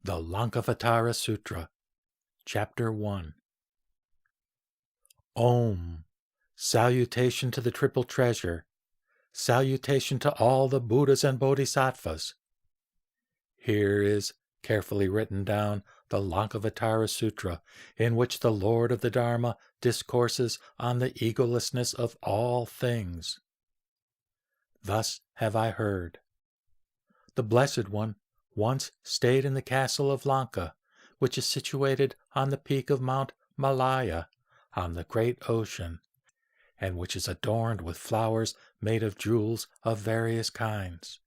The Lankavatara Sutra, Chapter 1. Om. Salutation to the Triple Treasure. Salutation to all the Buddhas and Bodhisattvas. Here is, carefully written down, the Lankavatara Sutra, in which the Lord of the Dharma discourses on the egolessness of all things. Thus have I heard. The Blessed One once stayed in the castle of Lanka, which is situated on the peak of Mount Malaya, on the great ocean, and which is adorned with flowers made of jewels of various kinds.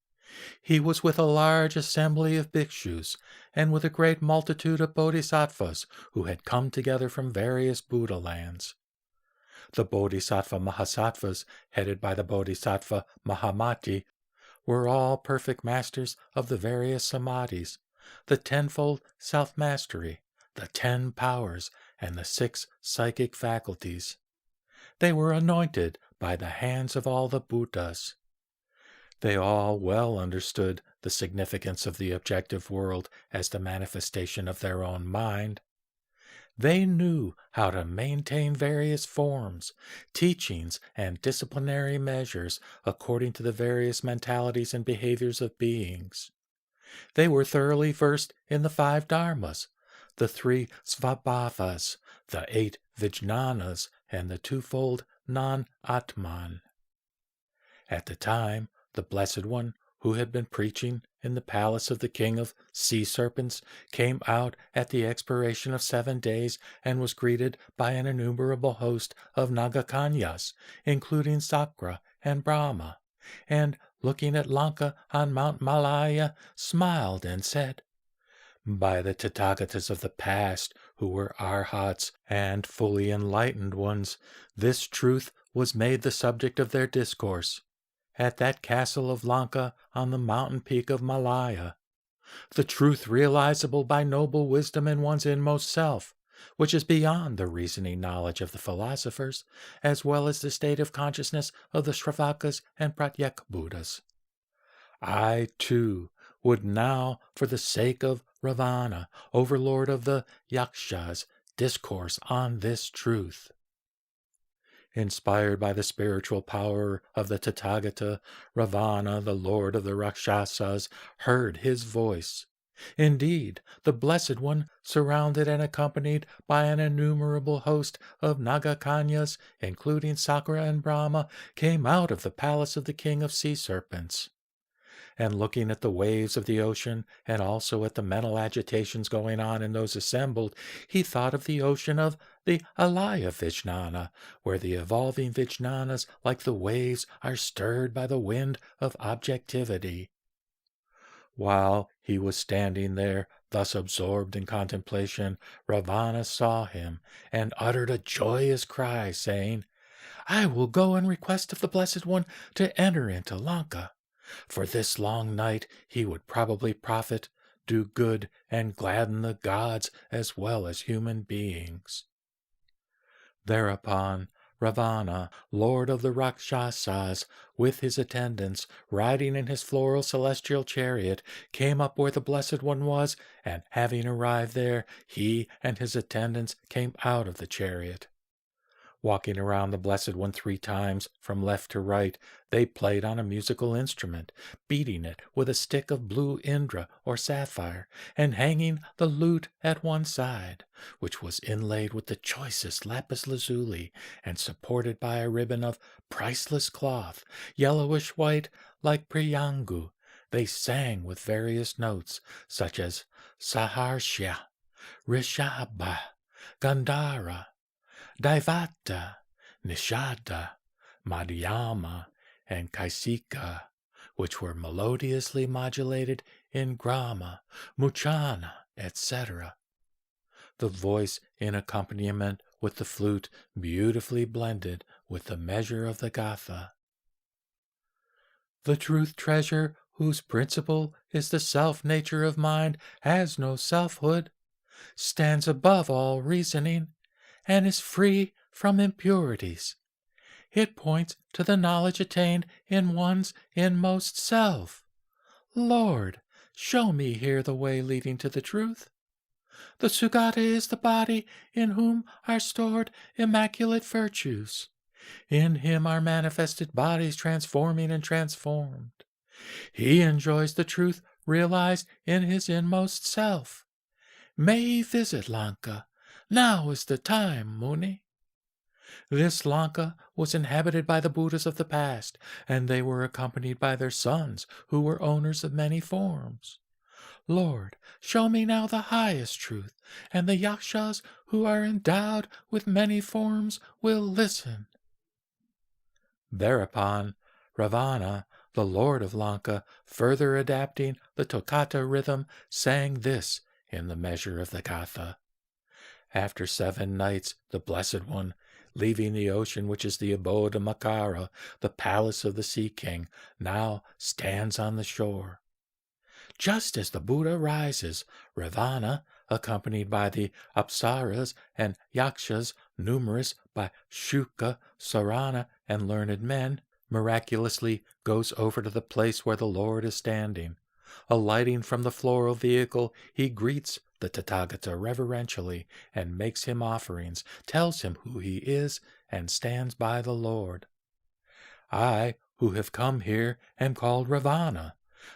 He was with a large assembly of bhikshus, and with a great multitude of bodhisattvas who had come together from various Buddha lands. The Bodhisattva Mahasattvas, headed by the Bodhisattva Mahamati, were all perfect masters of the various samadhis, the tenfold self-mastery, the 10 powers, and the 6 psychic faculties. They were anointed by the hands of all the Buddhas. They all well understood the significance of the objective world as the manifestation of their own mind. They knew how to maintain various forms, teachings, and disciplinary measures according to the various mentalities and behaviors of beings. They were thoroughly versed in the 5 dharmas, the 3 svabhavas, the 8 vijnanas, and the 2-fold non-atman. At the time, the Blessed One, who had been preaching in the palace of the king of sea serpents, came out at the expiration of 7 days and was greeted by an innumerable host of Nagakanyas, including Sakra and Brahma, and, looking at Lanka on Mount Malaya, smiled and said, "By the Tathagatas of the past, who were arhats and fully enlightened ones, this truth was made the subject of their discourse. At that castle of Lanka on the mountain peak of Malaya, the truth realizable by noble wisdom in one's inmost self, which is beyond the reasoning knowledge of the philosophers, as well as the state of consciousness of the Shravakas and Pratyeka Buddhas. I, too, would now, for the sake of Rāvaṇa, overlord of the Yakshas, discourse on this truth." Inspired by the spiritual power of the Tathagata, Rāvaṇa, the lord of the Rakshasas, heard his voice. Indeed, the Blessed One, surrounded and accompanied by an innumerable host of Nagakanyas, including Sakra and Brahma, came out of the palace of the king of sea serpents. And looking at the waves of the ocean, and also at the mental agitations going on in those assembled, he thought of the ocean of the Alaya Vijnana, where the evolving Vijnanas, like the waves, are stirred by the wind of objectivity. While he was standing there, thus absorbed in contemplation, Rāvaṇa saw him, and uttered a joyous cry, saying, "I will go in request of the Blessed One to enter into Lanka. For this long night he would probably profit, do good, and gladden the gods as well as human beings." Thereupon Rāvaṇa, lord of the Rakshasas, with his attendants, riding in his floral celestial chariot, came up where the Blessed One was, and having arrived there, he and his attendants came out of the chariot. Walking around the Blessed One 3 times, from left to right, they played on a musical instrument, beating it with a stick of blue Indra or sapphire, and hanging the lute at one side, which was inlaid with the choicest lapis lazuli, and supported by a ribbon of priceless cloth, yellowish white like priyangu. They sang with various notes, such as Saharsha, Rishabha, Gandhara, Daivata, Nishada, Madhyama, and Kaisika, which were melodiously modulated in grama, muchana, etc. The voice in accompaniment with the flute beautifully blended with the measure of the gatha. The truth treasure, whose principle is the self-nature of mind, has no selfhood, stands above all reasoning, and is free from impurities. It points to the knowledge attained in one's inmost self. Lord, show me here the way leading to the truth. The Sugata is the body in whom are stored immaculate virtues. In him are manifested bodies transforming and transformed. He enjoys the truth realized in his inmost self. May he visit Lanka. Now is the time, Muni. This Lanka was inhabited by the Buddhas of the past, and they were accompanied by their sons, who were owners of many forms. Lord, show me now the highest truth, and the yakshas who are endowed with many forms will listen. Thereupon, Rāvaṇa, the lord of Lanka, further adapting the toccata rhythm, sang this in the measure of the Gatha. After 7 nights, the Blessed One, leaving the ocean which is the abode of Makara, the palace of the Sea King, now stands on the shore. Just as the Buddha rises, Rāvaṇa, accompanied by the apsaras and yakshas, numerous by Shuka, Sarana, and learned men, miraculously goes over to the place where the Lord is standing. Alighting from the floral vehicle, he greets the Tathagata reverentially and makes him offerings, tells him who he is, and stands by the Lord. I, who have come here, am called Rāvaṇa,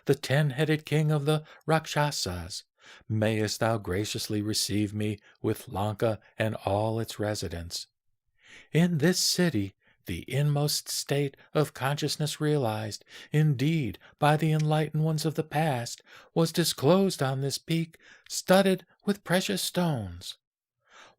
the 10-headed king of the Rakshasas. Mayest thou graciously receive me with Lanka and all its residents. In this city, the inmost state of consciousness realized, indeed, by the enlightened ones of the past, was disclosed on this peak, studded with precious stones.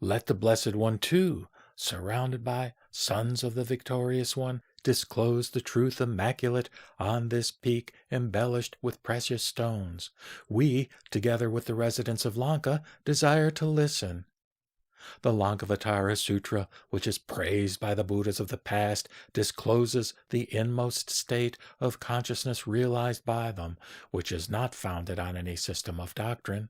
Let the Blessed One, too, surrounded by sons of the victorious one, disclose the truth immaculate on this peak embellished with precious stones. We, together with the residents of Lanka, desire to listen. The Lankavatara Sutra, which is praised by the Buddhas of the past, discloses the inmost state of consciousness realized by them, which is not founded on any system of doctrine.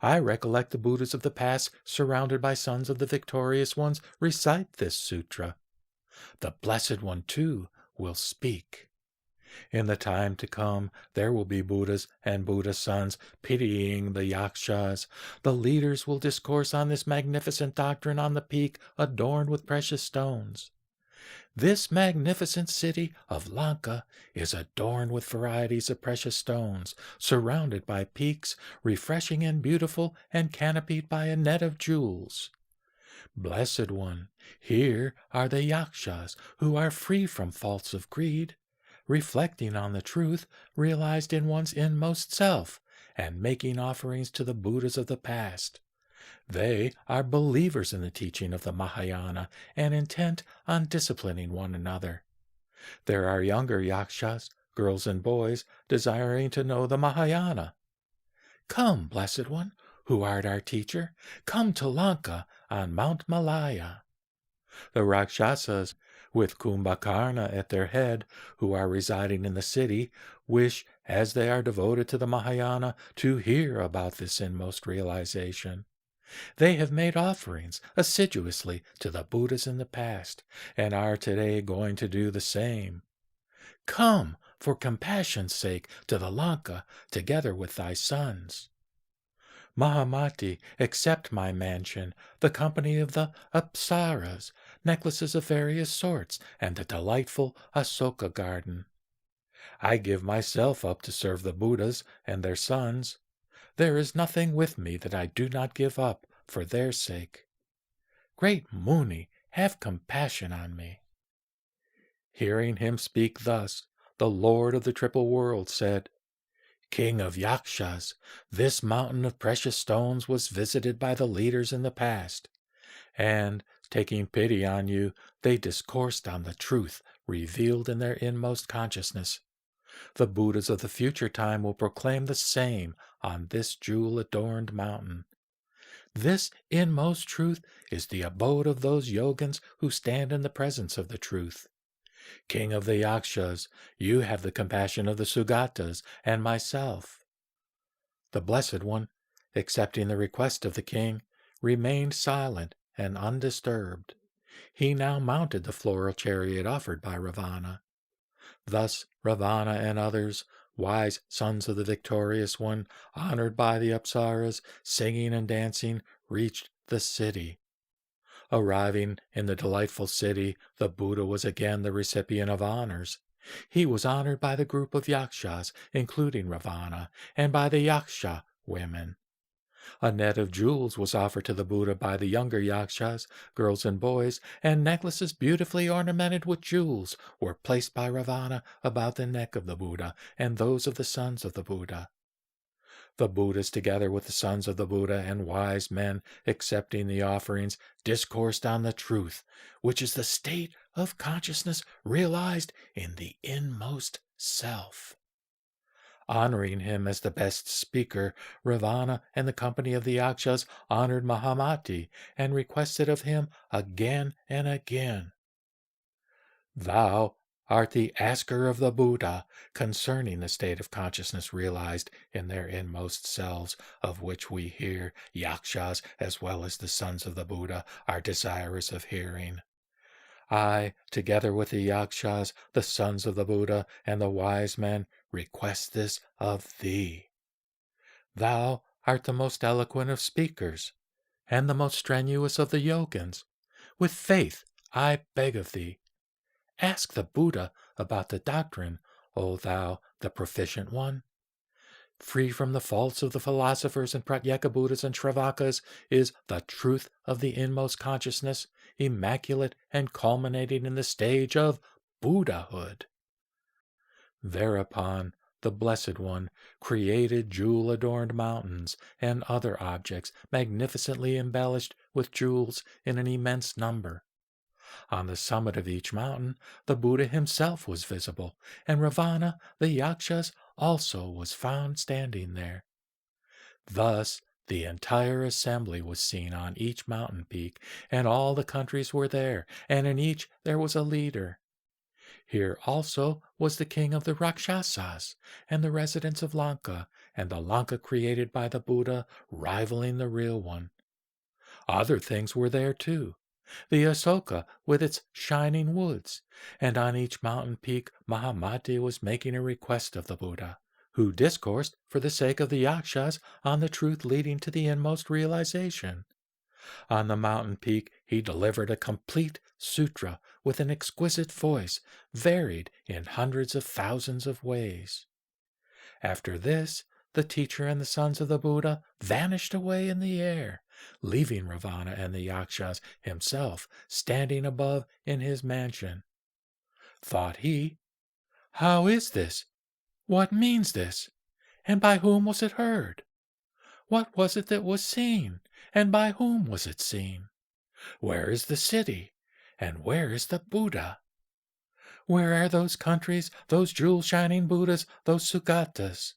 I recollect the Buddhas of the past, surrounded by sons of the victorious ones, recite this sutra. The Blessed One, too, will speak. In the time to come, there will be Buddhas and Buddha sons pitying the yakshas. The leaders will discourse on this magnificent doctrine on the peak adorned with precious stones. This magnificent city of Lanka is adorned with varieties of precious stones, surrounded by peaks, refreshing and beautiful, and canopied by a net of jewels. Blessed One, here are the yakshas who are free from faults of greed, reflecting on the truth realized in one's inmost self, and making offerings to the Buddhas of the past. They are believers in the teaching of the Mahayana and intent on disciplining one another. There are younger yakshas, girls and boys, desiring to know the Mahayana. Come, Blessed One, who art our teacher, come to Lanka on Mount Malaya. The Rakshasas, with Kumbhakarna at their head, who are residing in the city, wish, as they are devoted to the Mahayana, to hear about this inmost realization. They have made offerings assiduously to the Buddhas in the past, and are today going to do the same. Come, for compassion's sake, to the Lanka, together with thy sons. Mahamati, accept my mansion, the company of the apsaras, necklaces of various sorts, and the delightful Asoka garden. I give myself up to serve the Buddhas and their sons. There is nothing with me that I do not give up for their sake. Great Muni, have compassion on me. Hearing him speak thus, the Lord of the Triple World said, King of Yakshas, this mountain of precious stones was visited by the leaders in the past, and, taking pity on you, they discoursed on the truth revealed in their inmost consciousness. The Buddhas of the future time will proclaim the same on this jewel-adorned mountain. This inmost truth is the abode of those yogins who stand in the presence of the truth. King of the Yakshas, you have the compassion of the Sugatas and myself. The Blessed One, accepting the request of the king, remained silent and undisturbed. He now mounted the floral chariot offered by Rāvaṇa. Thus Rāvaṇa and others, wise sons of the victorious one, honored by the Apsaras, singing and dancing, reached the city. Arriving in the delightful city, the Buddha was again the recipient of honors. He was honored by the group of yakshas, including Rāvaṇa, and by the yaksha women. A net of jewels was offered to the Buddha by the younger yakshas, girls and boys, and necklaces beautifully ornamented with jewels were placed by Rāvaṇa about the neck of the Buddha and those of the sons of the Buddha. The Buddhas, together with the sons of the Buddha and wise men accepting the offerings, discoursed on the truth, which is the state of consciousness realized in the inmost self. Honoring him as the best speaker, Rāvaṇa and the company of the yakshas honored Mahamati and requested of him again and again, "Thou art the asker of the Buddha concerning the state of consciousness realized in their inmost selves, of which we here, yakshas as well as the sons of the Buddha, are desirous of hearing. I, together with the yakshas, the sons of the Buddha, and the wise men, request this of thee. Thou art the most eloquent of speakers, and the most strenuous of the yogins. With faith I beg of thee, ask the Buddha about the doctrine, O thou, the proficient one. Free from the faults of the philosophers and Pratyeka Buddhas and Shravakas is the truth of the inmost consciousness, immaculate and culminating in the stage of Buddhahood." Thereupon the Blessed One created jewel-adorned mountains and other objects magnificently embellished with jewels in an immense number. On the summit of each mountain the Buddha himself was visible, and Rāvaṇa, the yakshas, also was found standing there. Thus the entire assembly was seen on each mountain peak, and all the countries were there, and in each there was a leader. Here also was the king of the Rakshasas, and the residents of Lanka, and the Lanka created by the Buddha, rivaling the real one. Other things were there too. The Asoka with its shining woods, and on each mountain peak Mahamati was making a request of the Buddha, who discoursed for the sake of the yakshas on the truth leading to the inmost realization. On the mountain peak he delivered a complete sutra with an exquisite voice, varied in hundreds of thousands of ways. After this, the teacher and the sons of the Buddha vanished away in the air, leaving Rāvaṇa and the yakshas himself standing above in his mansion. Thought he, "How is this? What means this? And by whom was it heard? What was it that was seen, and by whom was it seen? Where is the city, and where is the Buddha? Where are those countries, those jewel-shining Buddhas, those Sugatas?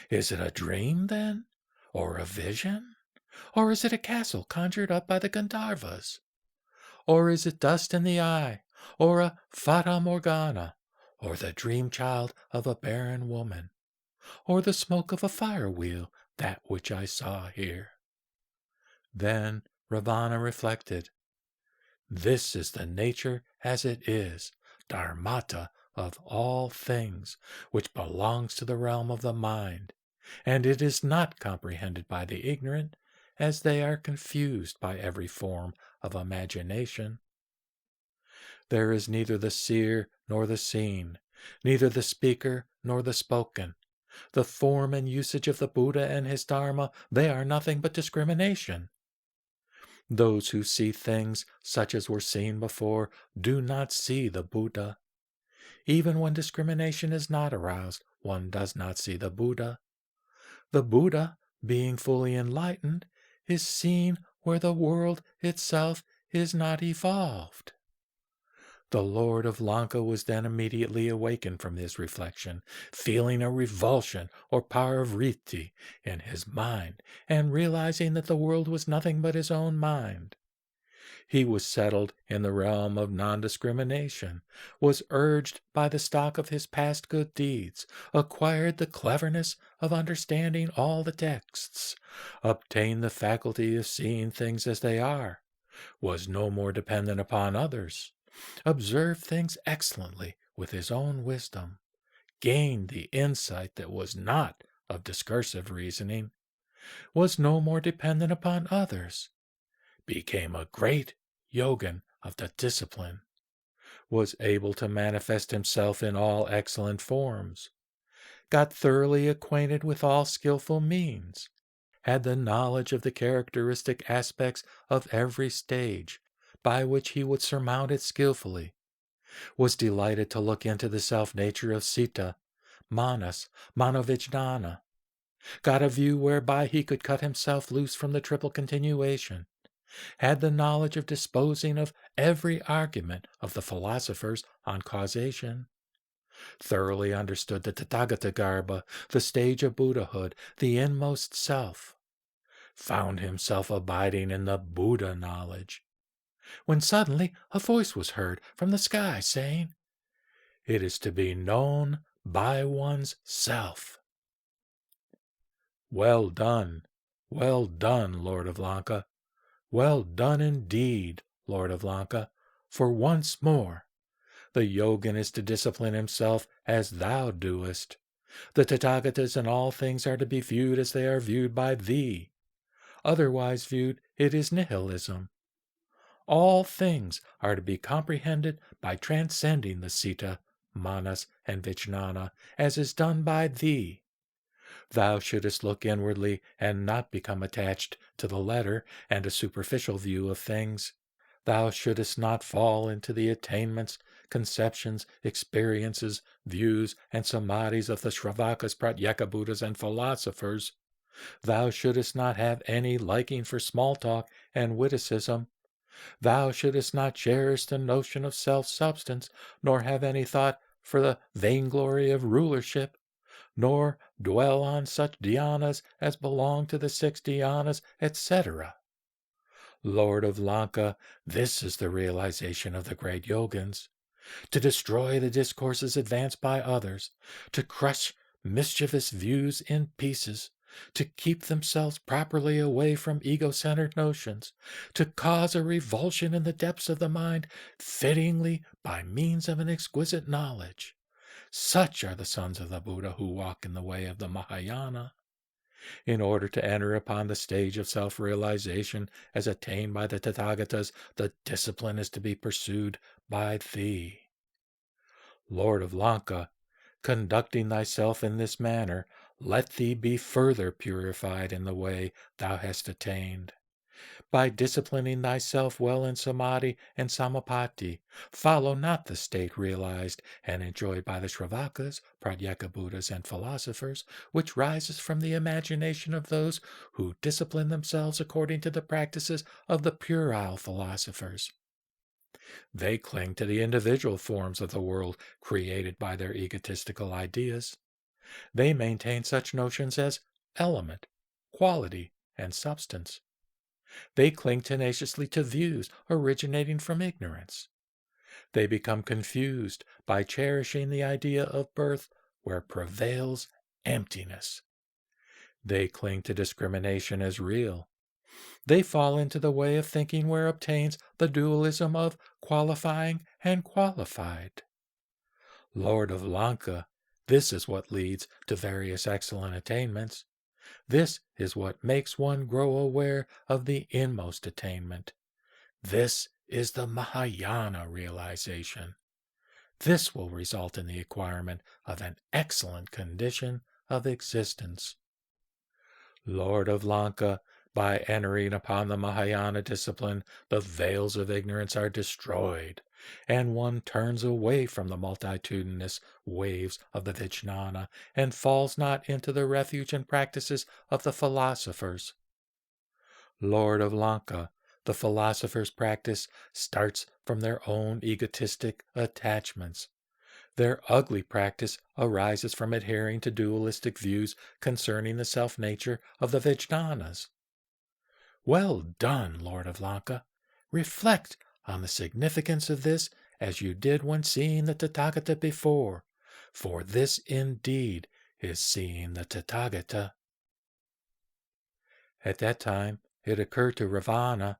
Is it a dream, then, or a vision? Or is it a castle conjured up by the Gandharvas? Or is it dust in the eye, or a fata morgana, or the dream child of a barren woman, or the smoke of a fire wheel, that which I saw here?" Then Rāvaṇa reflected, "This is the nature as it is, dharmata of all things, which belongs to the realm of the mind, and it is not comprehended by the ignorant, as they are confused by every form of imagination. There is neither the seer nor the seen, neither the speaker nor the spoken. The form and usage of the Buddha and his Dharma, they are nothing but discrimination. Those who see things such as were seen before do not see the Buddha. Even when discrimination is not aroused, one does not see the Buddha. The Buddha, being fully enlightened, is seen where the world itself is not evolved." The Lord of Lanka was then immediately awakened from his reflection, feeling a revulsion or power of vritti in his mind, and realizing that the world was nothing but his own mind. He was settled in the realm of non-discrimination, was urged by the stock of his past good deeds, acquired the cleverness of understanding all the texts, obtained the faculty of seeing things as they are, was no more dependent upon others, observed things excellently with his own wisdom, gained the insight that was not of discursive reasoning, was no more dependent upon others, became a great yogin of the discipline, was able to manifest himself in all excellent forms, got thoroughly acquainted with all skillful means, had the knowledge of the characteristic aspects of every stage by which he would surmount it skillfully, was delighted to look into the self-nature of Citta, Manas, Manovijnana, got a view whereby he could cut himself loose from the triple continuation, had the knowledge of disposing of every argument of the philosophers on causation, thoroughly understood the Tathagata Garbha, the stage of Buddhahood, the inmost self, found himself abiding in the Buddha knowledge, when suddenly a voice was heard from the sky saying, "It is to be known by one's self." Well done, Lord of Lanka. Well done indeed, Lord of Lanka, for once more the yogin is to discipline himself as thou doest. The Tathagatas in all things are to be viewed as they are viewed by thee. Otherwise viewed, it is nihilism. All things are to be comprehended by transcending the Citta, Manas, and Vijnana, as is done by thee. Thou shouldest look inwardly and not become attached to the letter and a superficial view of things. Thou shouldest not fall into the attainments, conceptions, experiences, views, and samadhis of the Shravakas, Pratyeka Buddhas, and philosophers. Thou shouldest not have any liking for small talk and witticism. Thou shouldest not cherish the notion of self-substance, nor have any thought for the vainglory of rulership, nor dwell on such dhyanas as belong to the 6 dhyanas, etc. Lord of Lanka, this is the realization of the great yogins: to destroy the discourses advanced by others, to crush mischievous views in pieces, to keep themselves properly away from ego-centered notions, to cause a revulsion in the depths of the mind fittingly by means of an exquisite knowledge. Such are the sons of the Buddha who walk in the way of the Mahayana. In order to enter upon the stage of self-realization as attained by the Tathagatas, the discipline is to be pursued by thee. Lord of Lanka, conducting thyself in this manner, let thee be further purified in the way thou hast attained. By disciplining thyself well in samadhi and samapatti, follow not the state realized and enjoyed by the Shravakas, Pratyeka Buddhas, and philosophers, which rises from the imagination of those who discipline themselves according to the practices of the puerile philosophers. They cling to the individual forms of the world created by their egotistical ideas. They maintain such notions as element, quality, and substance. They cling tenaciously to views originating from ignorance. They become confused by cherishing the idea of birth where prevails emptiness. They cling to discrimination as real. They fall into the way of thinking where obtains the dualism of qualifying and qualified. Lord of Lanka, this is what leads to various excellent attainments. This is what makes one grow aware of the inmost attainment. This is the Mahayana realization. This will result in the acquirement of an excellent condition of existence. Lord of Lanka, by entering upon the Mahayana discipline, the veils of ignorance are destroyed, and one turns away from the multitudinous waves of the Vijnana and falls not into the refuge and practices of the philosophers. Lord of Lanka, the philosophers' practice starts from their own egotistic attachments. Their ugly practice arises from adhering to dualistic views concerning the self-nature of the Vijnanas. Well done, Lord of Lanka. Reflect on the significance of this as you did when seeing the Tathagata before, for this indeed is seeing the Tathagata. At that time it occurred to Rāvaṇa,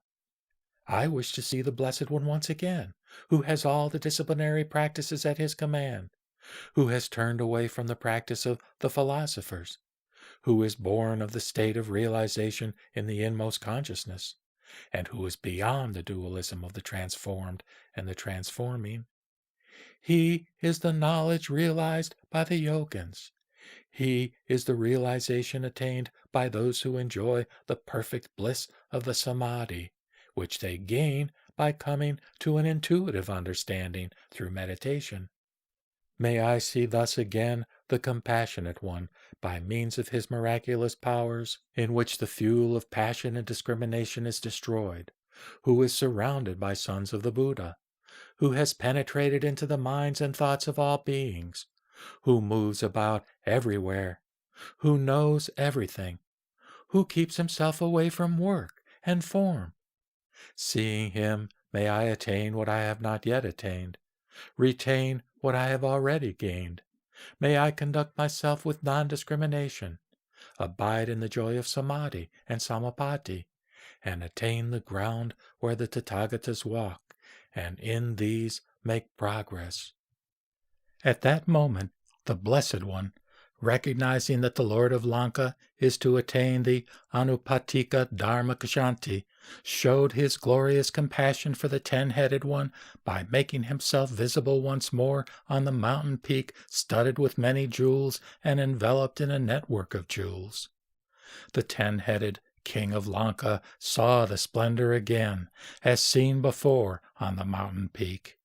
I wish to see the Blessed One once again, who has all the disciplinary practices at his command. who has turned away from the practice of the philosophers, who is born of the state of realization in the inmost consciousness, and who is beyond the dualism of the transformed and the transforming. He is the knowledge realized by the yogins. He is the realization attained by those who enjoy the perfect bliss of the samadhi, which they gain by coming to an intuitive understanding through meditation. May I see thus again the compassionate one, by means of his miraculous powers, in which the fuel of passion and discrimination is destroyed, who is surrounded by sons of the Buddha, who has penetrated into the minds and thoughts of all beings, who moves about everywhere, who knows everything, who keeps himself away from work and form. Seeing him, may I attain what I have not yet attained, retain what I have already gained. May I conduct myself with non-discrimination, abide in the joy of samadhi and samapati, and attain the ground where the Tathagatas walk, and in these make progress. At that moment, the Blessed One, recognizing that the Lord of Lanka is to attain the Anupatika Dharmakashanti, showed his glorious compassion for the 10-headed one by making himself visible once more on the mountain peak studded with many jewels and enveloped in a network of jewels. The 10-headed King of Lanka saw the splendor again, as seen before on the mountain peak.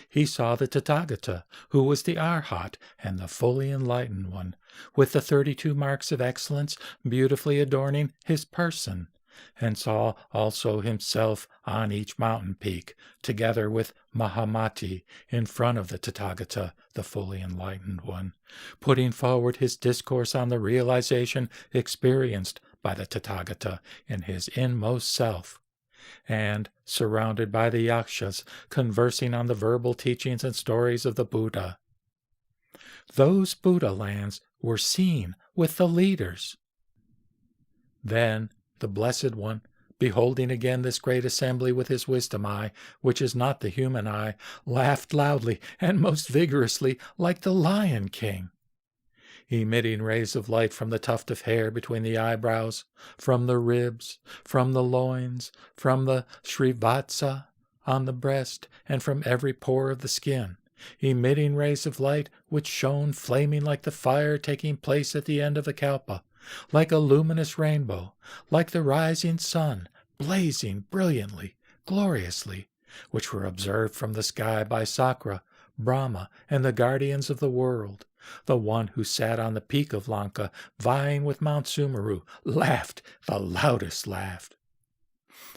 He saw the Tathagata, who was the Arhat and the fully enlightened one, with the 32 marks of excellence beautifully adorning his person, and saw also himself on each mountain peak, together with Mahamati in front of the Tathagata, the fully enlightened one, putting forward his discourse on the realization experienced by the Tathagata in his inmost self, and surrounded by the yakshas conversing on the verbal teachings and stories of the Buddha. Those Buddha lands were seen with the leaders. Then the Blessed One, beholding again this great assembly with his wisdom eye, which is not the human eye, laughed loudly and most vigorously like the Lion King, emitting rays of light from the tuft of hair between the eyebrows, from the ribs, from the loins, from the srivatsa on the breast, and from every pore of the skin, emitting rays of light which shone flaming like the fire taking place at the end of the kalpa, like a luminous rainbow, like the rising sun, blazing brilliantly, gloriously, which were observed from the sky by Sakra, Brahma, and the guardians of the world. The one who sat on the peak of Lanka, vying with Mount Sumeru, laughed the loudest laugh.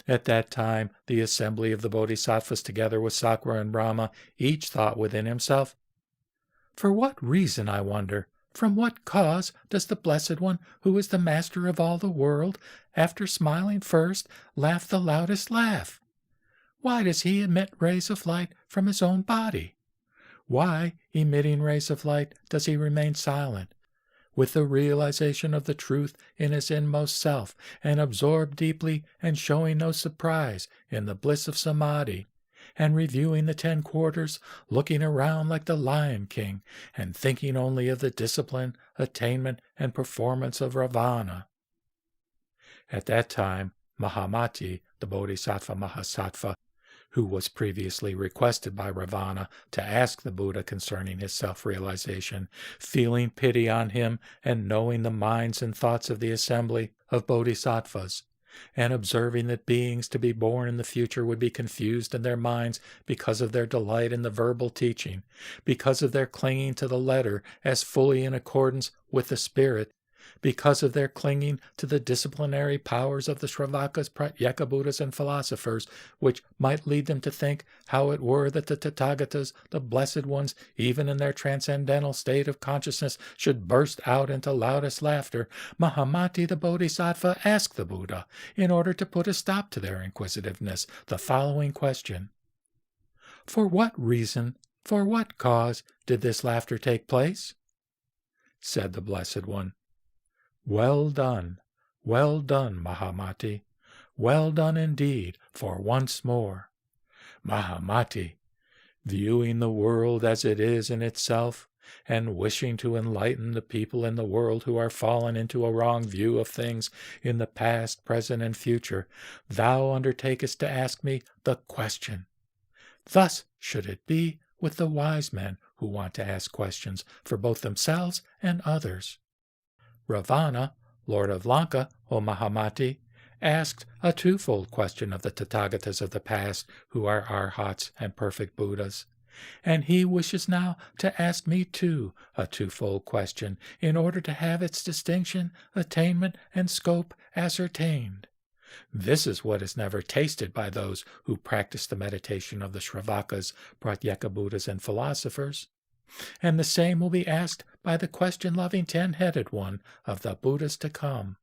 At that time, the assembly of the Bodhisattvas, together with Sakra and Brahma, each thought within himself, "For what reason, I wonder, from what cause does the Blessed One, who is the master of all the world, after smiling first, laugh the loudest laugh? Why does he emit rays of light from his own body? Why, emitting rays of light, does he remain silent, with the realization of the truth in his inmost self, and absorbed deeply and showing no surprise in the bliss of samadhi, and reviewing the 10 quarters, looking around like the Lion King, and thinking only of the discipline, attainment, and performance of Rāvaṇa?" At that time, Mahamati, the Bodhisattva Mahasattva, who was previously requested by Rāvaṇa to ask the Buddha concerning his self-realization, feeling pity on him and knowing the minds and thoughts of the assembly of Bodhisattvas, and observing that beings to be born in the future would be confused in their minds because of their delight in the verbal teaching, because of their clinging to the letter as fully in accordance with the spirit, because of their clinging to the disciplinary powers of the Shravakas, Pratyeka Buddhas, and philosophers, which might lead them to think how it were that the Tathagatas, the Blessed Ones, even in their transcendental state of consciousness, should burst out into loudest laughter, Mahamati the Bodhisattva asked the Buddha, in order to put a stop to their inquisitiveness, the following question: "For what reason, for what cause, did this laughter take place?" Said the Blessed One, well done, Mahamati, well done indeed, for once more. Mahamati, viewing the world as it is in itself, and wishing to enlighten the people in the world who are fallen into a wrong view of things in the past, present, and future, thou undertakest to ask me the question. Thus should it be with the wise men who want to ask questions for both themselves and others. Rāvaṇa, Lord of Lanka, O Mahamati, asked a twofold question of the Tathagatas of the past, who are Arhats and perfect Buddhas, and he wishes now to ask me too a twofold question in order to have its distinction, attainment, and scope ascertained. This is what is never tasted by those who practice the meditation of the Shravakas, Pratyeka Buddhas, and philosophers. And the same will be asked by the question-loving 10-headed one of the Buddhas to come.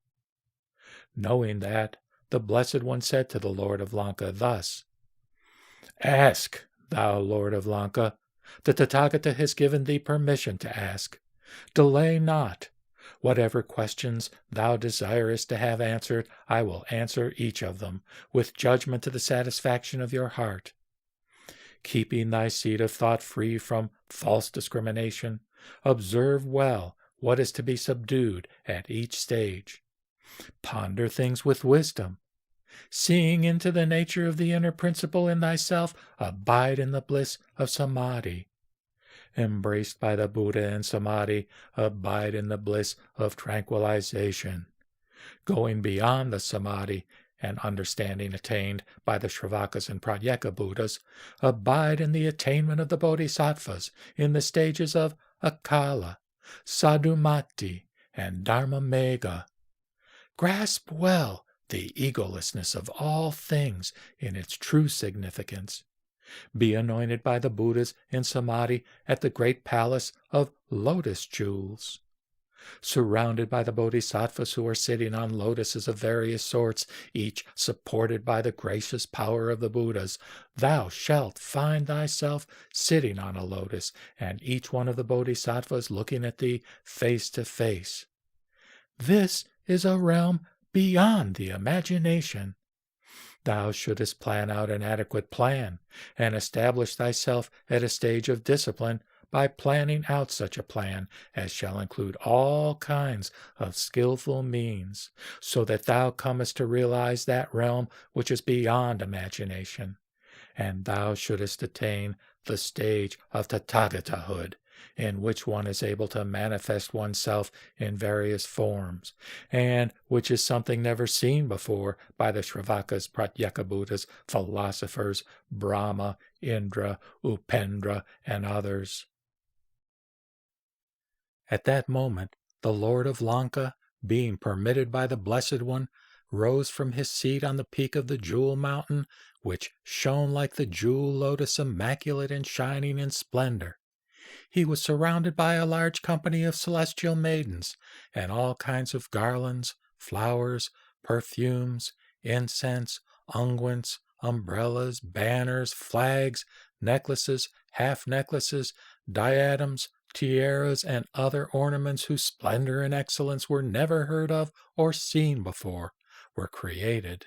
Knowing that, the Blessed One said to the Lord of Lanka thus, Ask, thou Lord of Lanka. The Tathagata has given thee permission to ask. Delay not. Whatever questions thou desirest to have answered, I will answer each of them, with judgment to the satisfaction of your heart. Keeping thy seat of thought free from false discrimination, observe well what is to be subdued at each stage. Ponder things with wisdom. Seeing into the nature of the inner principle in thyself, abide in the bliss of samadhi. Embraced by the Buddha and samadhi, abide in the bliss of tranquilization. Going beyond the samadhi and understanding attained by the Shravakas and Pratyeka Buddhas, abide in the attainment of the Bodhisattvas in the stages of acala, sadhumati, and dharmamegha. Grasp well the egolessness of all things in its true significance. Be anointed by the Buddhas in samadhi at the great palace of lotus jewels. Surrounded by the Bodhisattvas who are sitting on lotuses of various sorts, each supported by the gracious power of the Buddhas, thou shalt find thyself sitting on a lotus, and each one of the Bodhisattvas looking at thee face to face. This is a realm beyond the imagination. Thou shouldest plan out an adequate plan, and establish thyself at a stage of discipline by planning out such a plan as shall include all kinds of skillful means, so that thou comest to realize that realm which is beyond imagination, and thou shouldest attain the stage of Tathagatahood, in which one is able to manifest oneself in various forms, and which is something never seen before by the Shravakas, Pratyeka Buddhas, philosophers, Brahma, Indra, Upendra, and others. At that moment, the Lord of Lanka, being permitted by the Blessed One, rose from his seat on the peak of the jewel mountain, which shone like the jewel lotus, immaculate and shining in splendor. He was surrounded by a large company of celestial maidens, and all kinds of garlands, flowers, perfumes, incense, unguents, umbrellas, banners, flags, necklaces, half-necklaces, diadems, tiaras, and other ornaments whose splendor and excellence were never heard of or seen before, were created.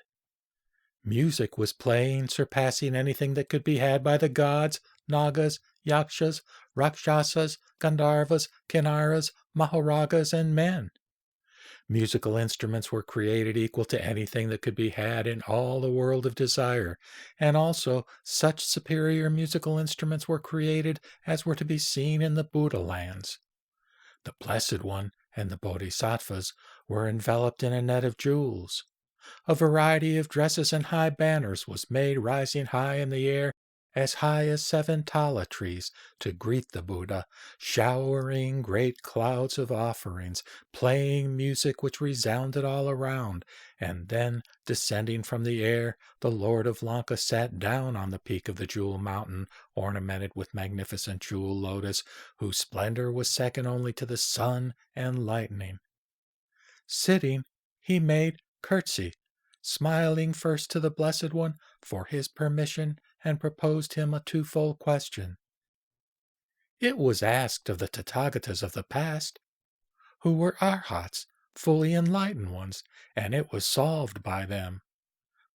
Music was playing, surpassing anything that could be had by the gods, nagas, yakshas, rakshasas, gandharvas, kinnaras, maharagas, and men. Musical instruments were created equal to anything that could be had in all the world of desire, and also such superior musical instruments were created as were to be seen in the Buddha lands. The Blessed One and the Bodhisattvas were enveloped in a net of jewels. A variety of dresses and high banners was made rising high in the air, as high as 7 tala trees, to greet the Buddha, showering great clouds of offerings, playing music which resounded all around, and then, descending from the air, the Lord of Lanka sat down on the peak of the jewel mountain, ornamented with magnificent jewel lotus, whose splendor was second only to the sun and lightning. Sitting, he made curtsy, smiling first to the Blessed One for his permission, and proposed him a twofold question. It was asked of the Tathagatas of the past, who were Arhats, fully enlightened ones, and it was solved by them.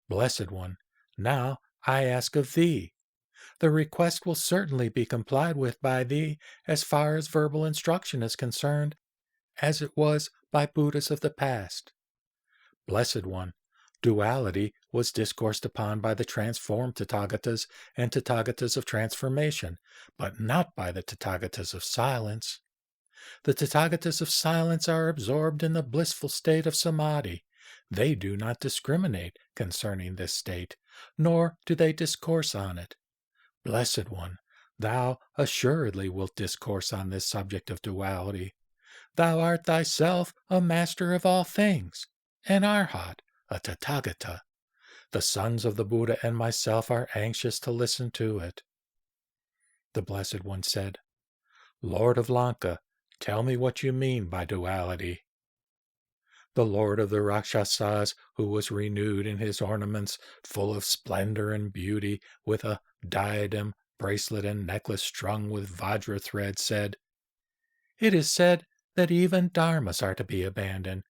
Blessed One, now I ask of thee. the request will certainly be complied with by thee as far as verbal instruction is concerned, as it was by Buddhas of the past. Blessed One, duality was discoursed upon by the transformed Tathagatas and Tathagatas of transformation, but not by the Tathagatas of silence. The Tathagatas of silence are absorbed in the blissful state of samadhi. They do not discriminate concerning this state, nor do they discourse on it. Blessed One, thou assuredly wilt discourse on this subject of duality. Thou art thyself a master of all things, an arhat, a Tathagata. The sons of the Buddha and myself are anxious to listen to it. The Blessed One said, Lord of Lanka, tell me what you mean by duality. The Lord of the Rakshasas, who was renewed in his ornaments, full of splendor and beauty, with a diadem, bracelet, and necklace strung with vajra thread, said, It is said that even dharmas are to be abandoned,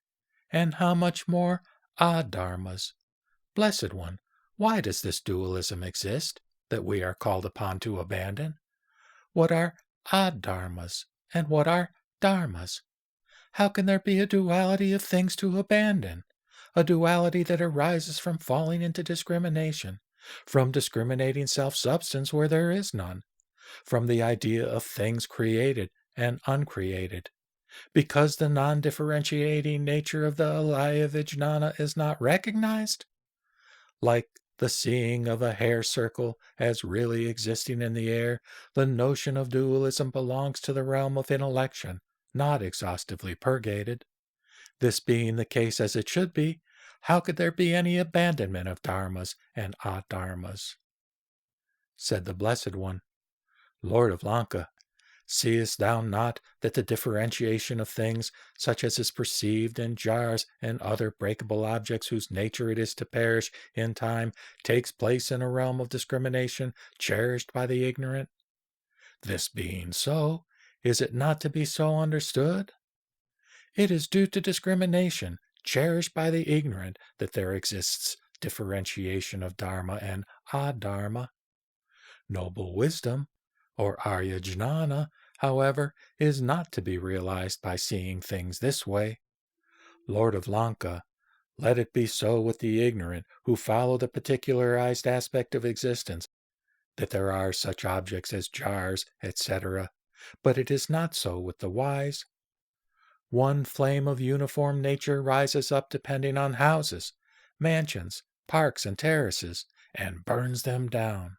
and how much more adharmas. Blessed One, why does this dualism exist that we are called upon to abandon? What are adharmas, and what are dharmas? How can there be a duality of things to abandon? A duality that arises from falling into discrimination, from discriminating self-substance where there is none, from the idea of things created and uncreated. Because the non-differentiating nature of the alaya vijnana is not recognized? Like the seeing of a hair circle as really existing in the air, the notion of dualism belongs to the realm of intellection, not exhaustively purgated. This being the case as it should be, how could there be any abandonment of dharmas and adharmas? Said the Blessed One, Lord of Lanka, seest thou not that the differentiation of things, such as is perceived in jars and other breakable objects whose nature it is to perish in time, takes place in a realm of discrimination cherished by the ignorant? This being so, is it not to be so understood? It is due to discrimination cherished by the ignorant that there exists differentiation of dharma and adharma. Noble wisdom, or Arya Jnana, however, is not to be realized by seeing things this way. Lord of Lanka, let it be so with the ignorant who follow the particularized aspect of existence, that there are such objects as jars, etc., but it is not so with the wise. One flame of uniform nature rises up depending on houses, mansions, parks, and terraces, and burns them down,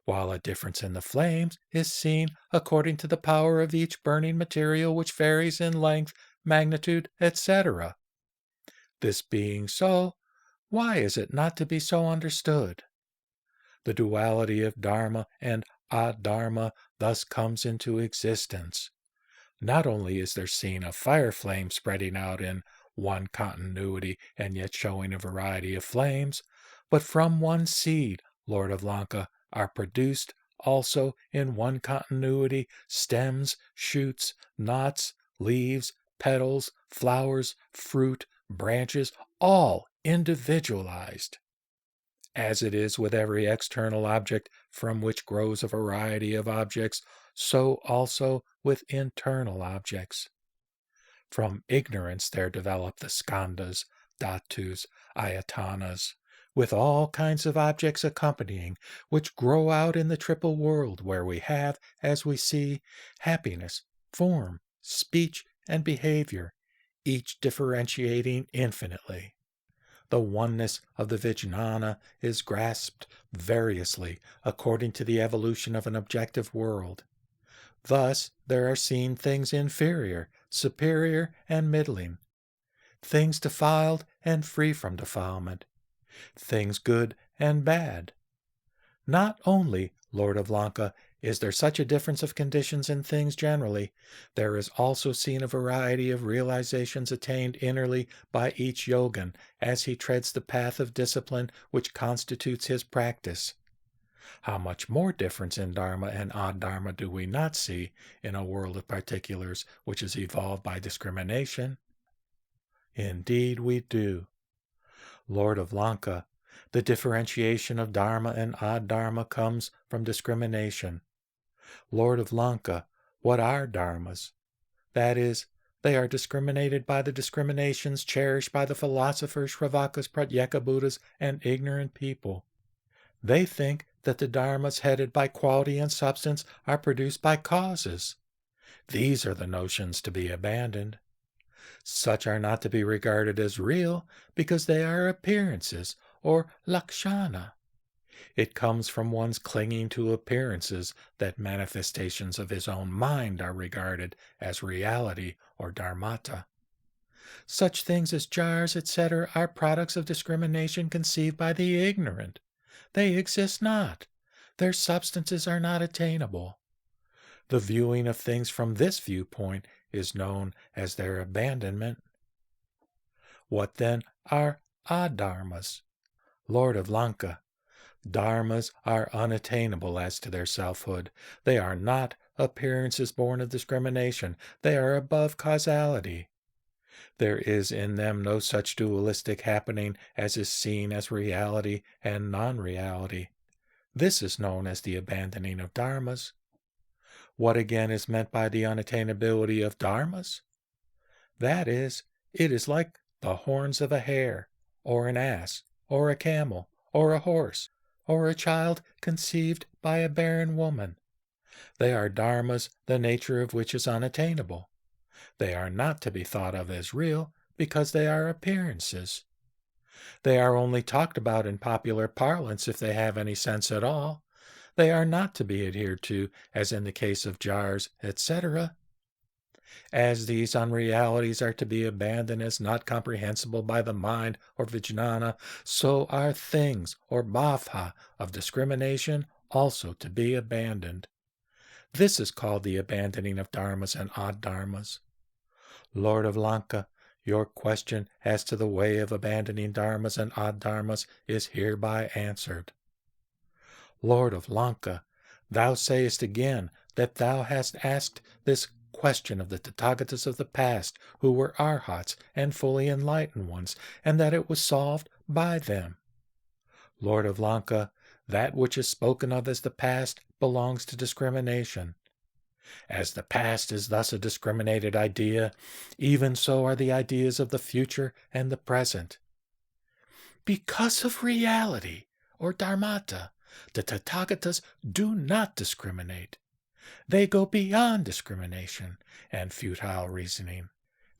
while a difference in the flames is seen according to the power of each burning material, which varies in length, magnitude, etc. This being so, why is it not to be so understood? The duality of dharma and adharma thus comes into existence. Not only is there seen a fire flame spreading out in one continuity and yet showing a variety of flames, but from one seed, Lord of Lanka, are produced also in one continuity stems, shoots, knots, leaves, petals, flowers, fruit, branches, all individualized. As it is with every external object from which grows a variety of objects, so also with internal objects. From ignorance there develop the skandhas, dhatus, ayatanas, with all kinds of objects accompanying, which grow out in the triple world, where we have, as we see, happiness, form, speech, and behavior, each differentiating infinitely. The oneness of the Vijnana is grasped variously according to the evolution of an objective world. Thus there are seen things inferior, superior, and middling, things defiled and free from defilement, things good and bad. Not only, Lord of Lanka, is there such a difference of conditions in things generally, there is also seen a variety of realizations attained innerly by each yogin as he treads the path of discipline which constitutes his practice. How much more difference in dharma and adharma do we not see in a world of particulars which is evolved by discrimination? Indeed we do. Lord of Lanka, The differentiation of dharma and addharma comes from discrimination. Lord of Lanka, what are dharmas? That is, they are discriminated by the discriminations cherished by the philosophers, Shravakas, Pratyeka Buddhas, and ignorant people. They think that the dharmas headed by quality and substance are produced by causes. These are the notions to be abandoned. Such are not to be regarded as real because they are appearances, or lakshana. It comes from one's clinging to appearances that manifestations of his own mind are regarded as reality or dharmata. Such things as jars, etc., are products of discrimination conceived by the ignorant. They exist not. Their substances are not attainable. The viewing of things from this viewpoint is known as their abandonment. What then are adharmas? Lord of Lanka, dharmas are unattainable as to their selfhood. They are not appearances born of discrimination. They are above causality. There is in them no such dualistic happening as is seen as reality and non-reality. This is known as the abandoning of dharmas. What again is meant by the unattainability of dharmas? That is, it is like the horns of a hare, or an ass, or a camel, or a horse, or a child conceived by a barren woman. They are dharmas, the nature of which is unattainable. They are not to be thought of as real because they are appearances. They are only talked about in popular parlance if they have any sense at all. They are not to be adhered to, as in the case of jars, etc. As these unrealities are to be abandoned as not comprehensible by the mind or vijnana, so are things, or bhavha, of discrimination also to be abandoned. This is called the abandoning of dharmas and addharmas. Lord of Lanka, your question as to the way of abandoning dharmas and addharmas is hereby answered. Lord of Lanka, thou sayest again that thou hast asked this question of the Tathagatas of the past, who were arhats and fully enlightened ones, and that it was solved by them. Lord of Lanka, that which is spoken of as the past belongs to discrimination. As the past is thus a discriminated idea, even so are the ideas of the future and the present. Because of reality, or dharmata, the Tathagatas do not discriminate. They go beyond discrimination and futile reasoning.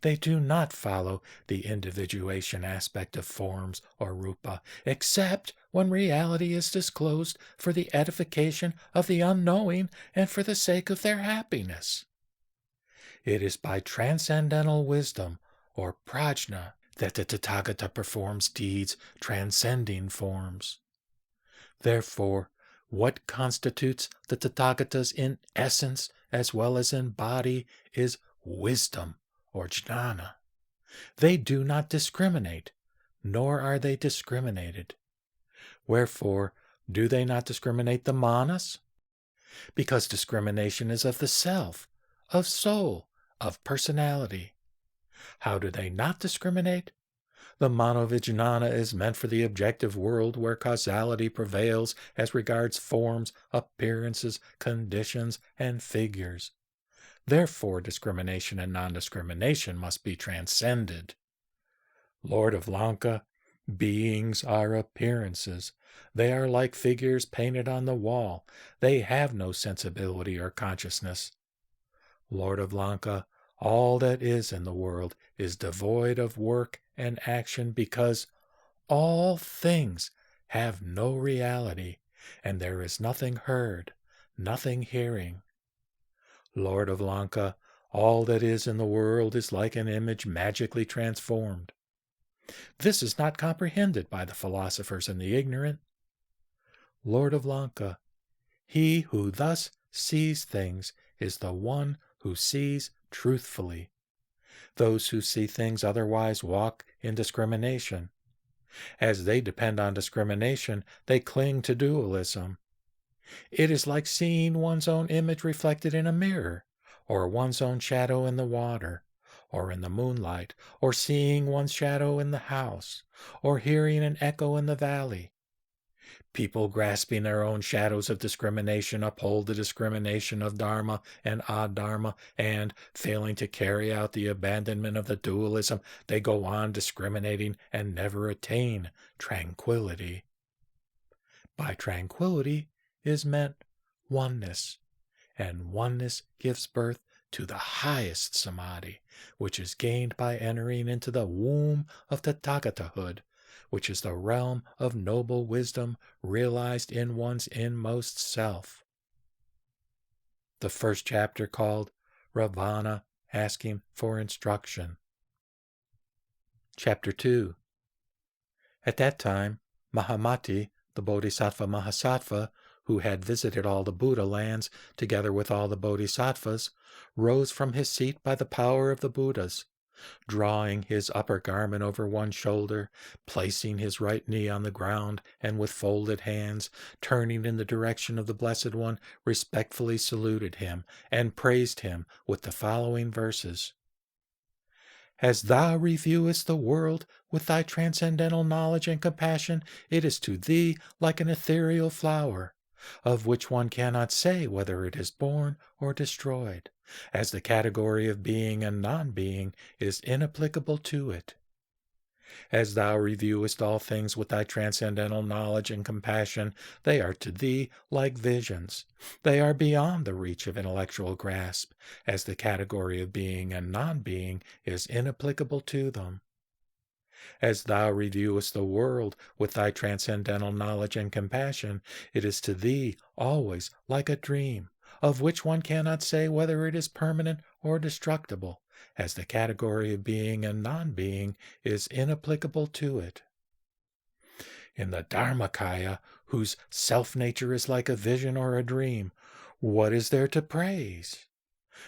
They do not follow the individuation aspect of forms or rupa, except when reality is disclosed for the edification of the unknowing and for the sake of their happiness. It is by transcendental wisdom, or prajna, that the Tathagata performs deeds transcending forms. Therefore, what constitutes the Tathagatas in essence as well as in body is wisdom, or jnana. They do not discriminate, nor are they discriminated. Wherefore, do they not discriminate the manas? Because discrimination is of the self, of soul, of personality. How do they not discriminate? The manovijnana is meant for the objective world where causality prevails as regards forms, appearances, conditions, and figures. Therefore, discrimination and non-discrimination must be transcended. Lord of Lanka, beings are appearances. They are like figures painted on the wall. They have no sensibility or consciousness. Lord of Lanka, all that is in the world is devoid of work and action because all things have no reality, and there is nothing heard, nothing hearing. Lord of Lanka, all that is in the world is like an image magically transformed. This is not comprehended by the philosophers and the ignorant. Lord of Lanka, he who thus sees things is the one who sees truthfully. Those who see things otherwise walk in discrimination. As they depend on discrimination, they cling to dualism. It is like seeing one's own image reflected in a mirror, or one's own shadow in the water, or in the moonlight, or seeing one's shadow in the house, or hearing an echo in the valley. People grasping their own shadows of discrimination uphold the discrimination of dharma and adharma, and, failing to carry out the abandonment of the dualism, they go on discriminating and never attain tranquility. By tranquility is meant oneness, and oneness gives birth to the highest samadhi, which is gained by entering into the womb of Tathagatahood, which is the realm of noble wisdom realized in one's inmost self. The first chapter, called Rāvaṇa asking for instruction. Chapter 2. At that time, Mahamati, the Bodhisattva Mahasattva, who had visited all the Buddha lands together with all the Bodhisattvas, rose from his seat by the power of the Buddhas, drawing his upper garment over one shoulder, placing his right knee on the ground, and with folded hands, turning in the direction of the Blessed One, respectfully saluted him and praised him with the following verses. As thou reviewest the world with thy transcendental knowledge and compassion, it is to thee like an ethereal flower, of which one cannot say whether it is born or destroyed, as the category of being and non-being is inapplicable to it. As thou reviewest all things with thy transcendental knowledge and compassion, they are to thee like visions. They are beyond the reach of intellectual grasp, as the category of being and non-being is inapplicable to them. As thou reviewest the world with thy transcendental knowledge and compassion, it is to thee always like a dream, of which one cannot say whether it is permanent or destructible, as the category of being and non-being is inapplicable to it. In the Dharmakaya, whose self-nature is like a vision or a dream, what is there to praise?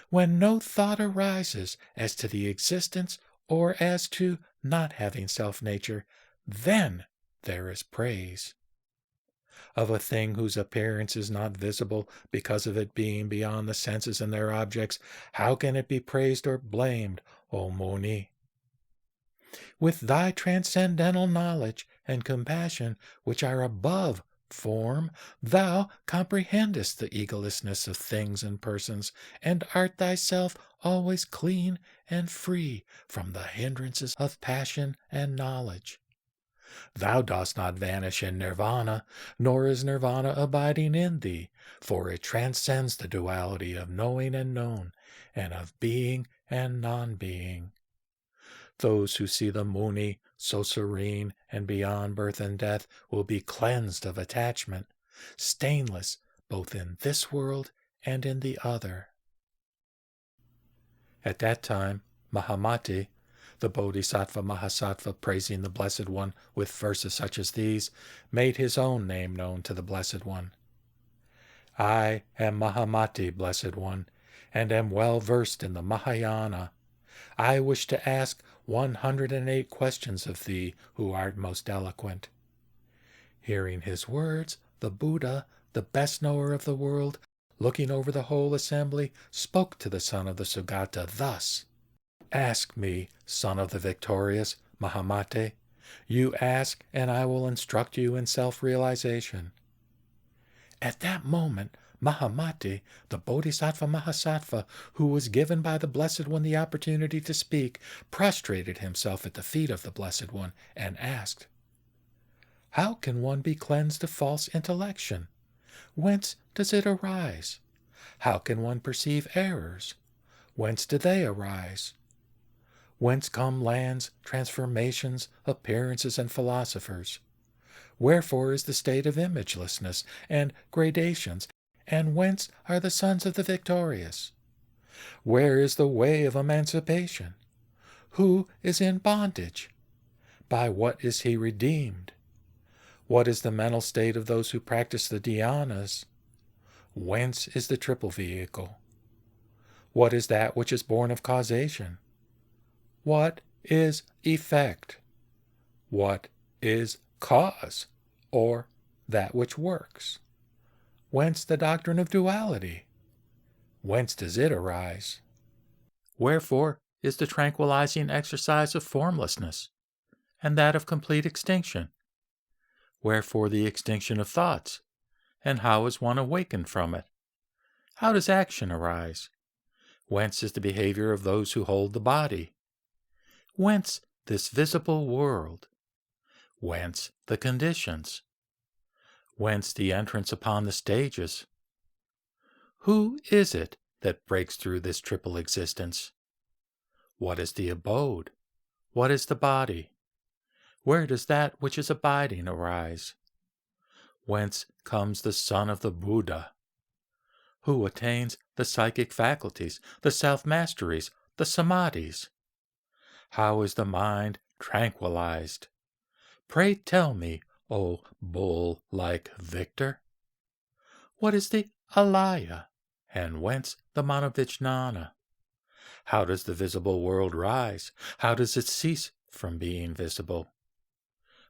When no thought arises as to the existence or as to not having self-nature, then there is praise. Of a thing whose appearance is not visible because of it being beyond the senses and their objects, how can it be praised or blamed, O Muni? With thy transcendental knowledge and compassion, which are above form, thou comprehendest the egolessness of things and persons, and art thyself always clean and free from the hindrances of passion and knowledge. Thou dost not vanish in nirvana, nor is nirvana abiding in thee, for it transcends the duality of knowing and known, and of being and non-being. Those who see the Muni, so serene and beyond birth and death, will be cleansed of attachment, stainless both in this world and in the other. At that time, Mahamati, the Bodhisattva Mahasattva, praising the Blessed One with verses such as these, made his own name known to the Blessed One. I am Mahamati, Blessed One, and am well versed in the Mahayana. I wish to ask 108 questions of thee, who art most eloquent. Hearing his words, the Buddha, the best knower of the world, looking over the whole assembly, spoke to the son of the Sugata thus. Ask me, son of the victorious, Mahamate. You ask, and I will instruct you in self-realization. At that moment, Mahamati, the Bodhisattva Mahasattva, who was given by the Blessed One the opportunity to speak, prostrated himself at the feet of the Blessed One and asked, How can one be cleansed of false intellection? Whence does it arise? How can one perceive errors? Whence do they arise? Whence come lands, transformations, appearances, and philosophers? Wherefore is the state of imagelessness and gradations, and whence are the sons of the victorious? Where is the way of emancipation? Who is in bondage? By what is he redeemed? What is the mental state of those who practice the dhyanas? Whence is the triple vehicle? What is that which is born of causation? What is effect? What is cause, or that which works? Whence the doctrine of duality? Whence does it arise? Wherefore is the tranquilizing exercise of formlessness, and that of complete extinction? Wherefore the extinction of thoughts, and how is one awakened from it? How does action arise? Whence is the behavior of those who hold the body? Whence this visible world? Whence the conditions? Whence the entrance upon the stages? Who is it that breaks through this triple existence? What is the abode? What is the body? Where does that which is abiding arise? Whence comes the son of the Buddha? Who attains the psychic faculties, the self-masteries, the samadhis? How is the mind tranquilized? Pray tell me, O bull-like victor. What is the alaya, and whence the manavijnana? How does the visible world rise? How does it cease from being visible?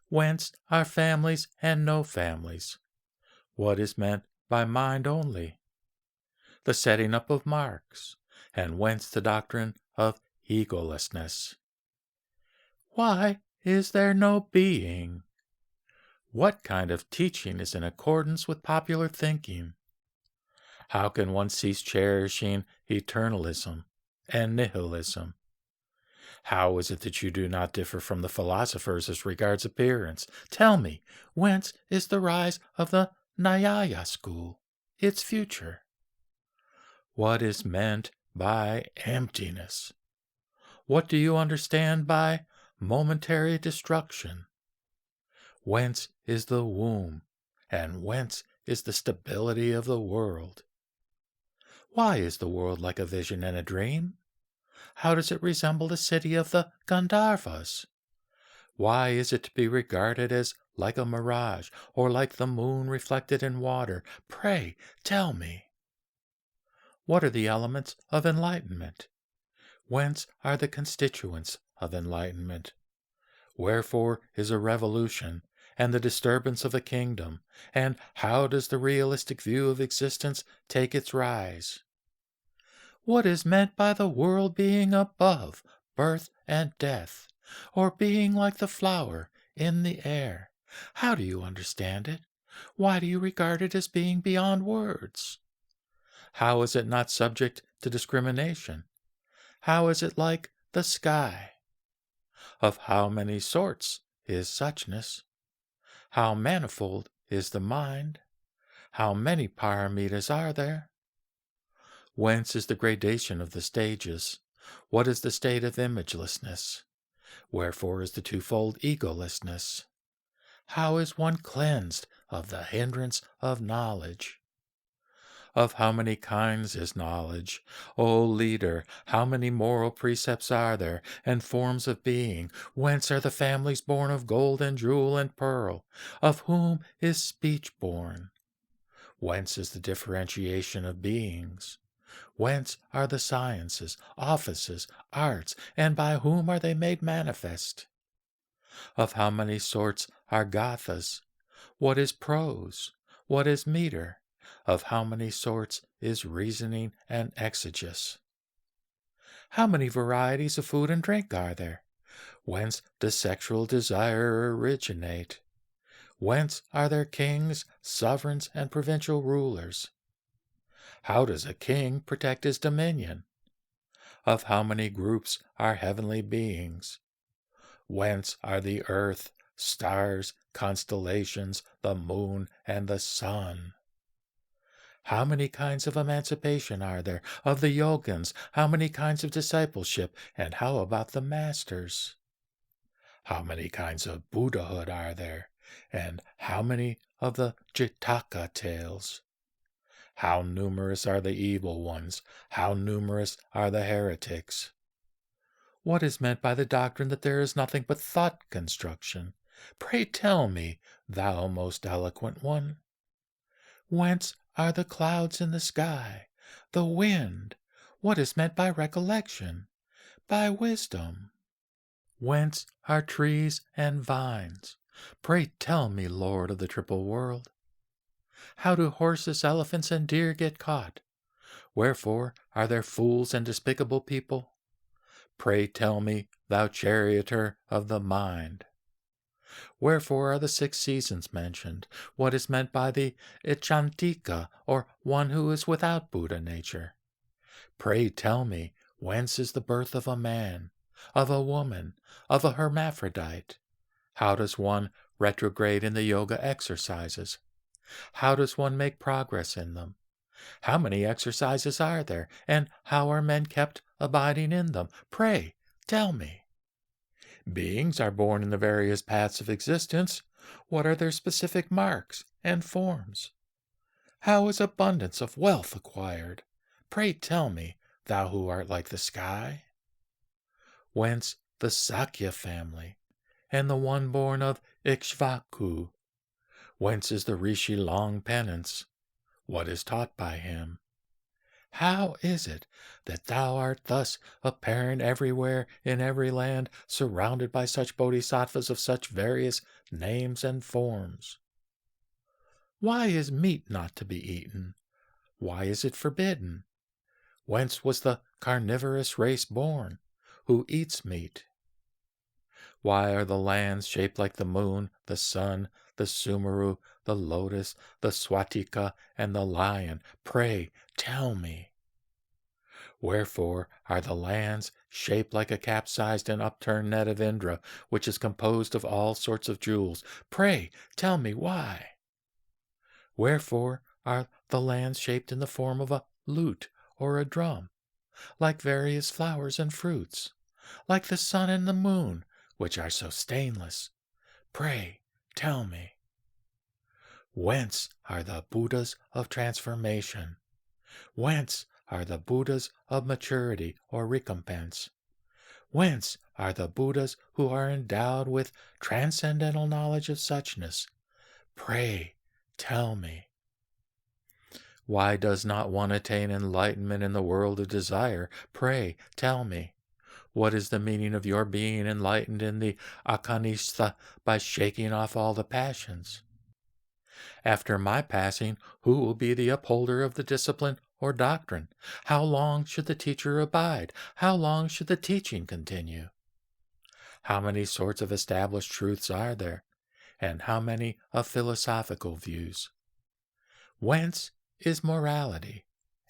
Whence are families and no families? What is meant by mind only? The setting up of marks, and whence the doctrine of egolessness? Why is there no being? What kind of teaching is in accordance with popular thinking? How can one cease cherishing eternalism and nihilism? How is it that you do not differ from the philosophers as regards appearance? Tell me, whence is the rise of the Nyaya school, its future? What is meant by emptiness? What do you understand by momentary destruction? Whence is the womb, and whence is the stability of the world? Why is the world like a vision and a dream? How does it resemble the city of the Gandharvas? Why is it to be regarded as like a mirage, or like the moon reflected in water? Pray, tell me. What are the elements of enlightenment? Whence are the constituents of enlightenment? Wherefore is a revolution, and the disturbance of a kingdom? And how does the realistic view of existence take its rise? What is meant by the world being above birth and death, or being like the flower in the air? How do you understand it? Why do you regard it as being beyond words? How is it not subject to discrimination? How is it like the sky? Of how many sorts is suchness? How manifold is the mind? How many paramitas are there? Whence is the gradation of the stages? What is the state of imagelessness? Wherefore is the twofold egolessness? How is one cleansed of the hindrance of knowledge? Of how many kinds is knowledge? O leader, how many moral precepts are there, and forms of being? Whence are the families born of gold and jewel and pearl? Of whom is speech born? Whence is the differentiation of beings? Whence are the sciences, offices, arts, and by whom are they made manifest? Of how many sorts are gathas? What is prose? What is meter? Of how many sorts is reasoning and exegesis? How many varieties of food and drink are there? Whence does sexual desire originate? Whence are there kings, sovereigns, and provincial rulers? How does a king protect his dominion? Of how many groups are heavenly beings? Whence are the earth, stars, constellations, the moon, and the sun? How many kinds of emancipation are there of the yogins? How many kinds of discipleship? And how about the masters? How many kinds of Buddhahood are there? And how many of the Jataka tales? How numerous are the evil ones? How numerous are the heretics? What is meant by the doctrine that there is nothing but thought construction? Pray tell me, thou most eloquent one. Whence are the clouds in the sky, the wind? What is meant by recollection, by wisdom? Whence are trees and vines? Pray tell me, Lord of the triple world. How do horses, elephants, and deer get caught? Wherefore are there fools and despicable people? Pray tell me, thou charioteer of the mind. Wherefore are the 6 seasons mentioned? What is meant by the Ichantika, or one who is without Buddha nature? Pray tell me, whence is the birth of a man, of a woman, of a hermaphrodite? How does one retrograde in the yoga exercises? How does one make progress in them? How many exercises are there, and how are men kept abiding in them? Pray tell me. Beings are born in the various paths of existence. What are their specific marks and forms? How is abundance of wealth acquired? Pray tell me, thou who art like the sky. Whence the Sakya family, and the one born of Ikshvaku? Whence is the Rishi long penance? What is taught by him? How is it that thou art thus apparent everywhere in every land, surrounded by such bodhisattvas of such various names and forms? Why is meat not to be eaten? Why is it forbidden? Whence was the carnivorous race born? Who eats meat? Why are the lands shaped like the moon, the sun, the Sumeru, the lotus, the Swatika, and the lion? Pray tell me. Wherefore are the lands shaped like a capsized and upturned net of Indra, which is composed of all sorts of jewels? Pray tell me why. Wherefore are the lands shaped in the form of a lute or a drum, like various flowers and fruits, like the sun and the moon, which are so stainless? Pray tell me. Whence are the Buddhas of transformation? Whence are the Buddhas of maturity or recompense? Whence are the Buddhas who are endowed with transcendental knowledge of suchness? Pray tell me. Why does not one attain enlightenment in the world of desire? Pray tell me. What is the meaning of your being enlightened in the Akanistha by shaking off all the passions? After my passing, who will be the upholder of the discipline or doctrine? How long should the teacher abide? How long should the teaching continue? How many sorts of established truths are there, and how many of philosophical views? Whence is morality,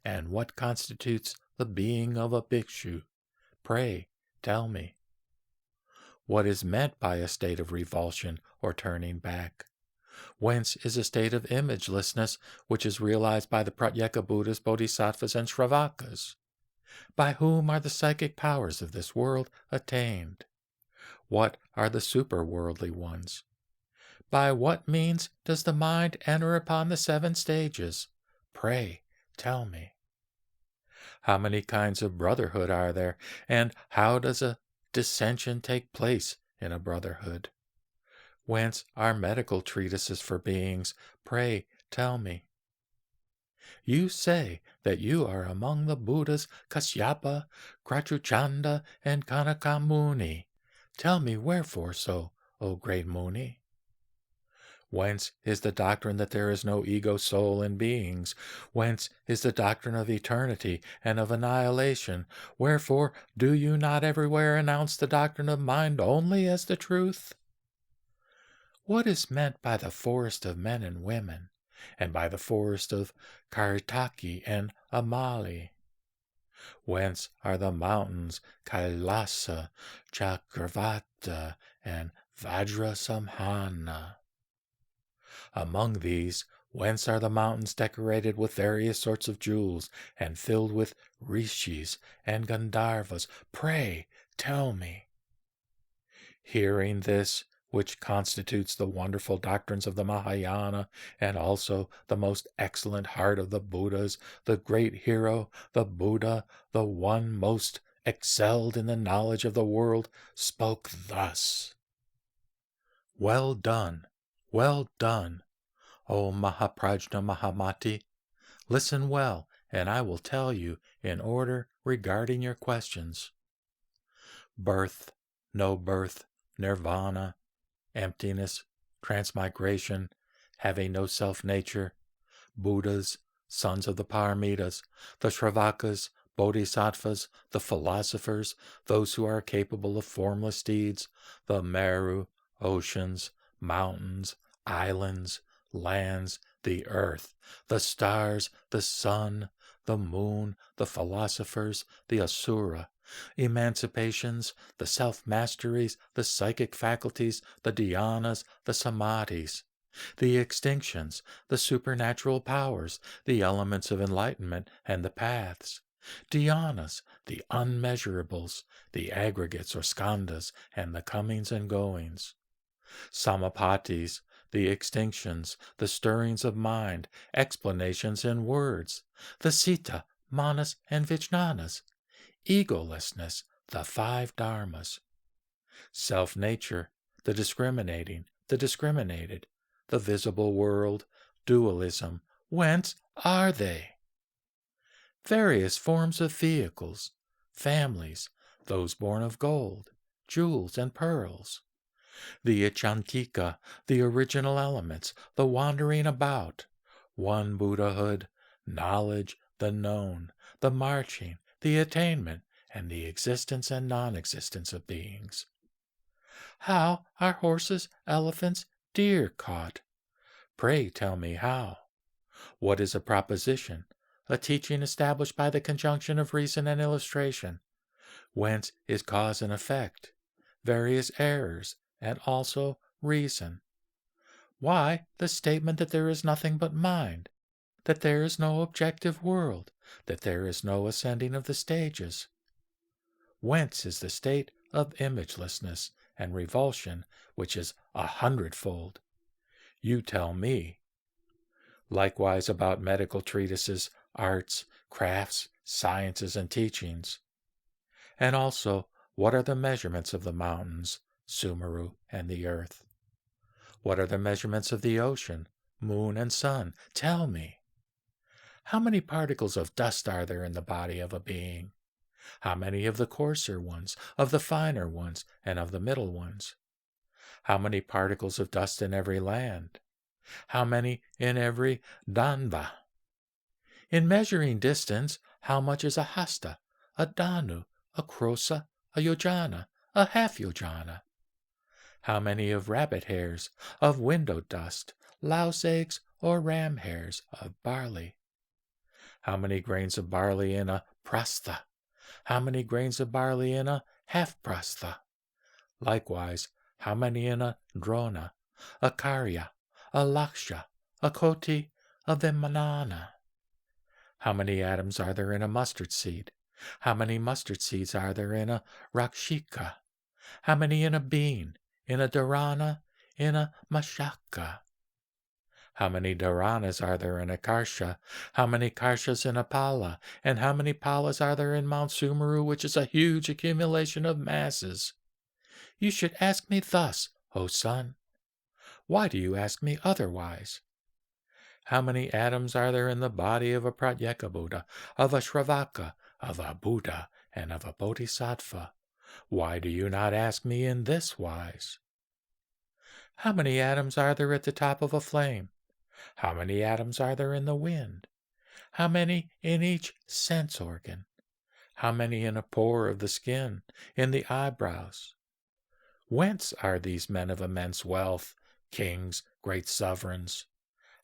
and what constitutes the being of a bhikshu? Pray tell me. What is meant by a state of revulsion or turning back? Whence is a state of imagelessness which is realized by the Pratyeka Buddhas, Bodhisattvas, and Shravakas? By whom are the psychic powers of this world attained? What are the superworldly ones? By what means does the mind enter upon the 7 stages? Pray tell me. How many kinds of brotherhood are there, and how does a dissension take place in a brotherhood? Whence are medical treatises for beings? Pray tell me. You say that you are among the Buddhas Kasyapa, Krachuchanda, and Kanakamuni. Tell me wherefore so, O great Muni? Whence is the doctrine that there is no ego soul in beings? Whence is the doctrine of eternity and of annihilation? Wherefore do you not everywhere announce the doctrine of mind only as the truth? What is meant by the forest of men and women, and by the forest of Karitaki and Amali? Whence are the mountains Kailasa, Chakravarta, and Vajrasamhana? Among these, whence are the mountains decorated with various sorts of jewels, and filled with rishis and gandharvas? Pray tell me. Hearing this, which constitutes the wonderful doctrines of the Mahayana, and also the most excellent heart of the Buddhas, the great hero, the Buddha, the one most excelled in the knowledge of the world, spoke thus: Well done, O Mahaprajna Mahamati. Listen well, and I will tell you in order regarding your questions. Birth, no birth, nirvana, emptiness, transmigration, having no self-nature, Buddhas, sons of the Paramitas, the Shravakas, Bodhisattvas, the philosophers, those who are capable of formless deeds, the Meru, oceans, mountains, islands, lands, the earth, the stars, the sun, the moon, the philosophers, the asura, emancipations, the self-masteries, the psychic faculties, the dhyanas, the samadhis, the extinctions, the supernatural powers, the elements of enlightenment and the paths, dhyanas, the unmeasurables, the aggregates or skandhas, and the comings and goings, samapatis, the extinctions, the stirrings of mind, explanations in words, the sita, manas, and vijnanas, egolessness, the five dharmas, self-nature, the discriminating, the discriminated, the visible world, dualism, whence are they? Various forms of vehicles, families, those born of gold, jewels, and pearls, the achantika, the original elements, the wandering about, one Buddhahood, knowledge, the known, the marching, the attainment, and the existence and non-existence of beings. How are horses, elephants, deer caught? Pray tell me how. What is a proposition? A teaching established by the conjunction of reason and illustration. Whence is cause and effect? Various errors, and also reason. Why the statement that there is nothing but mind, that there is no objective world, that there is no ascending of the stages? Whence is the state of imagelessness and revulsion, which is 100-fold? You tell me. Likewise about medical treatises, arts, crafts, sciences, and teachings. And also, what are the measurements of the mountains, Sumeru, and the earth? What are the measurements of the ocean, moon, and sun? Tell me. How many particles of dust are there in the body of a being? How many of the coarser ones, of the finer ones, and of the middle ones? How many particles of dust in every land? How many in every danva? In measuring distance, how much is a hasta, a danu, a krosa, a yojana, a half yojana? How many of rabbit hairs, of window dust, louse eggs, or ram hairs, of barley? How many grains of barley in a prastha? How many grains of barley in a half prastha? Likewise, how many in a drona, a karya, a laksha, a koti, a vimanana? How many atoms are there in a mustard seed? How many mustard seeds are there in a rakshika? How many in a bean, in a dharana, in a mashaka? How many dharanas are there in a karsha? How many karshas in a pala? And how many palas are there in Mount Sumeru, which is a huge accumulation of masses? You should ask me thus, O son. Why do you ask me otherwise? How many atoms are there in the body of a Pratyeka Buddha, of a Shravaka, of a Buddha, and of a Bodhisattva? Why do you not ask me in this wise? How many atoms are there at the top of a flame? How many atoms are there in the wind? How many in each sense organ? How many in a pore of the skin, in the eyebrows? Whence are these men of immense wealth, kings, great sovereigns?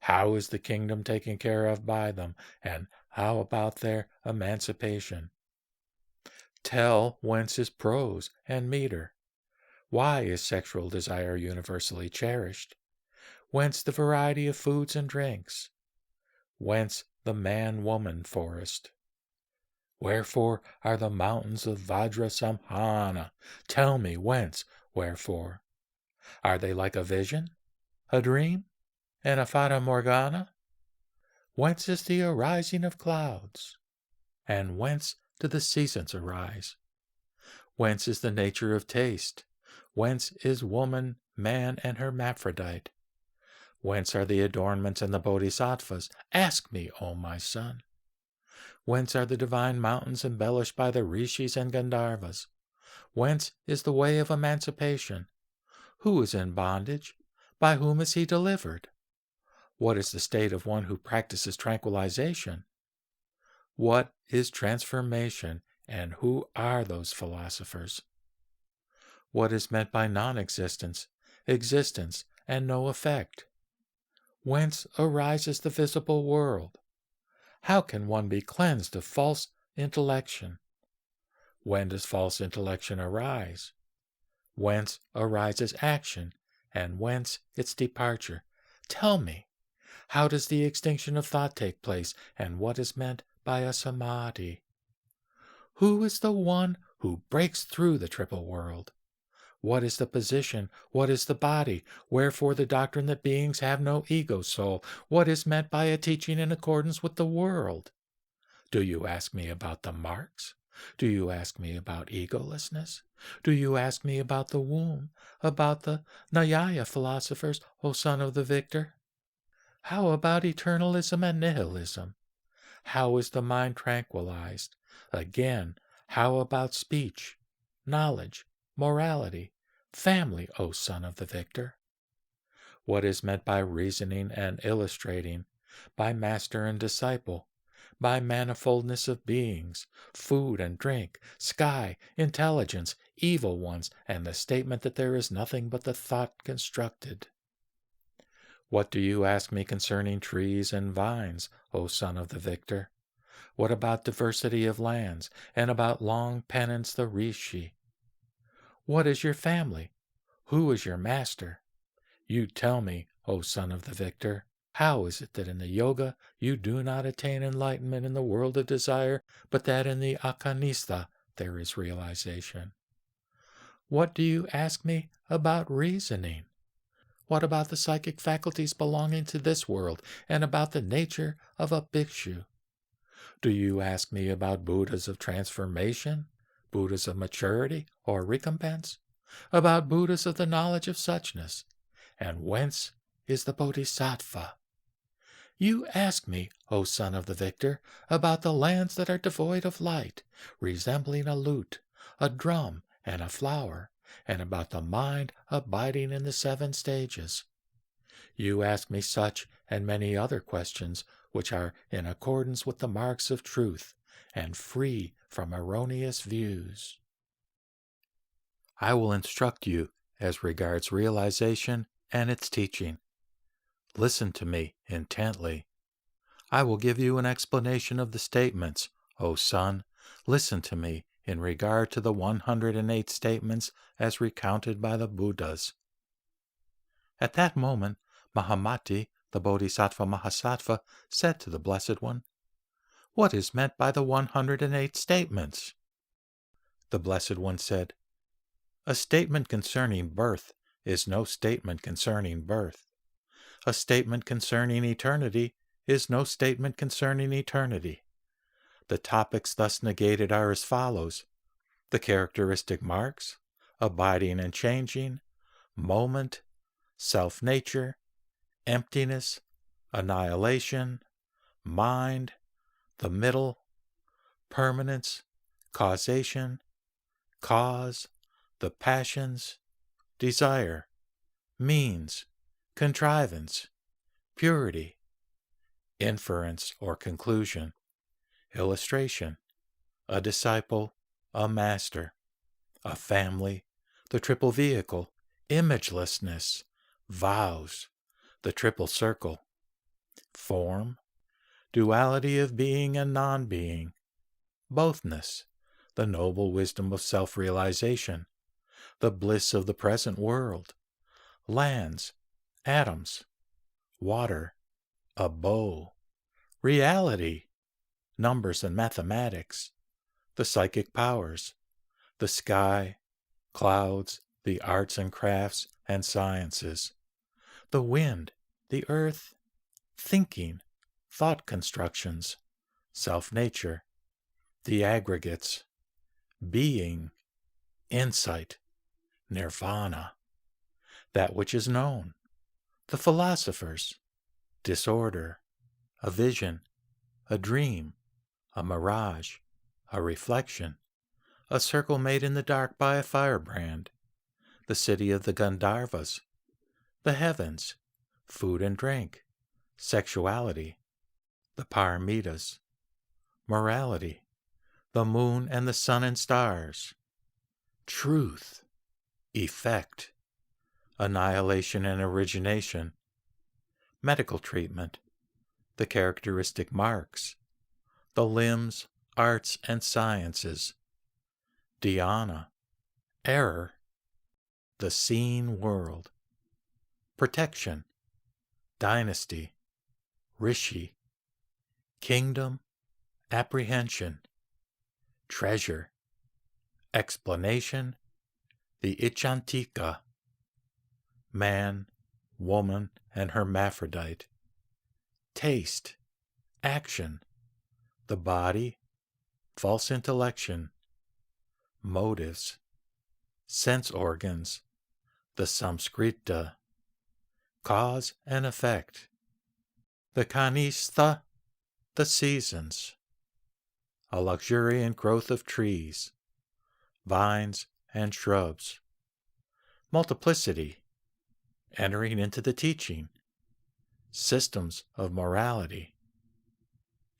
How is the kingdom taken care of by them, and how about their emancipation? Tell whence is prose and meter. Why is sexual desire universally cherished? Whence the variety of foods and drinks? Whence the man-woman forest? Wherefore are the mountains of Vajrasamhana? Tell me whence, wherefore? Are they like a vision, a dream, and a fata morgana? Whence is the arising of clouds? And whence do the seasons arise? Whence is the nature of taste? Whence is woman, man, and hermaphrodite? Whence are the adornments and the bodhisattvas? Ask me, O my son. Whence are the divine mountains embellished by the rishis and gandharvas? Whence is the way of emancipation? Who is in bondage? By whom is he delivered? What is the state of one who practices tranquilization? What is transformation, and who are those philosophers? What is meant by non-existence, existence, and no effect? Whence arises the visible world? How can one be cleansed of false intellection? When does false intellection arise? Whence arises action, and whence its departure? Tell me, how does the extinction of thought take place, and what is meant by a samadhi? Who is the one who breaks through the triple world? What is the position? What is the body? Wherefore the doctrine that beings have no ego soul? What is meant by a teaching in accordance with the world? Do you ask me about the marks? Do you ask me about egolessness? Do you ask me about the womb? About the Nyaya philosophers, O son of the victor? How about eternalism and nihilism? How is the mind tranquilized? Again, how about speech, knowledge, morality, family, O son of the victor? What is meant by reasoning and illustrating, by master and disciple, by manifoldness of beings, food and drink, sky, intelligence, evil ones, and the statement that there is nothing but the thought constructed? What do you ask me concerning trees and vines, O son of the victor? What about diversity of lands, and about long penance the rishi? What is your family? Who is your master? You tell me, O son of the victor, how is it that in the yoga you do not attain enlightenment in the world of desire, but that in the akanistha there is realization? What do you ask me about reasoning? What about the psychic faculties belonging to this world, and about the nature of a bhikshu? Do you ask me about Buddhas of transformation, Buddhas of maturity or recompense, about Buddhas of the knowledge of suchness, and whence is the bodhisattva? You ask me, O son of the victor, about the lands that are devoid of light, resembling a lute, a drum, and a flower, and about the mind abiding in the 7 stages. You ask me such and many other questions which are in accordance with the marks of truth and free from erroneous views. I will instruct you as regards realization and its teaching. Listen to me intently. I will give you an explanation of the statements, O son. Listen to me in regard to the 108 statements as recounted by the Buddhas. At that moment, Mahamati, the Bodhisattva Mahasattva, said to the Blessed One, "What is meant by the 108 statements?" The Blessed One said, "A statement concerning birth is no statement concerning birth. A statement concerning eternity is no statement concerning eternity. The topics thus negated are as follows: the characteristic marks, abiding and changing, moment, self-nature, emptiness, annihilation, mind, the middle, permanence, causation, cause, the passions, desire, means, contrivance, purity, inference or conclusion, illustration, a disciple, a master, a family, the triple vehicle, imagelessness, vows, the triple circle, form, duality of being and non-being, bothness, the noble wisdom of self-realization, the bliss of the present world, lands, atoms, water, a bow, reality, numbers and mathematics, the psychic powers, the sky, clouds, the arts and crafts and sciences, the wind, the earth, thinking, thought constructions, self-nature, the aggregates, being, insight, nirvana, that which is known, the philosophers, disorder, a vision, a dream, a mirage, a reflection, a circle made in the dark by a firebrand, the city of the Gandharvas, the heavens, food and drink, sexuality, the paramitas, morality, the moon and the sun and stars, truth, effect, annihilation and origination, medical treatment, the characteristic marks, the limbs, arts, and sciences, dhyana, error, the seen world, protection, dynasty, rishi, kingdom, apprehension, treasure, explanation, the ichantika, man, woman, and hermaphrodite, taste, action, the body, false intellection, motives, sense organs, the samskrita, cause and effect, the kanistha, the seasons, a luxuriant growth of trees, vines and shrubs, multiplicity, entering into the teaching, systems of morality,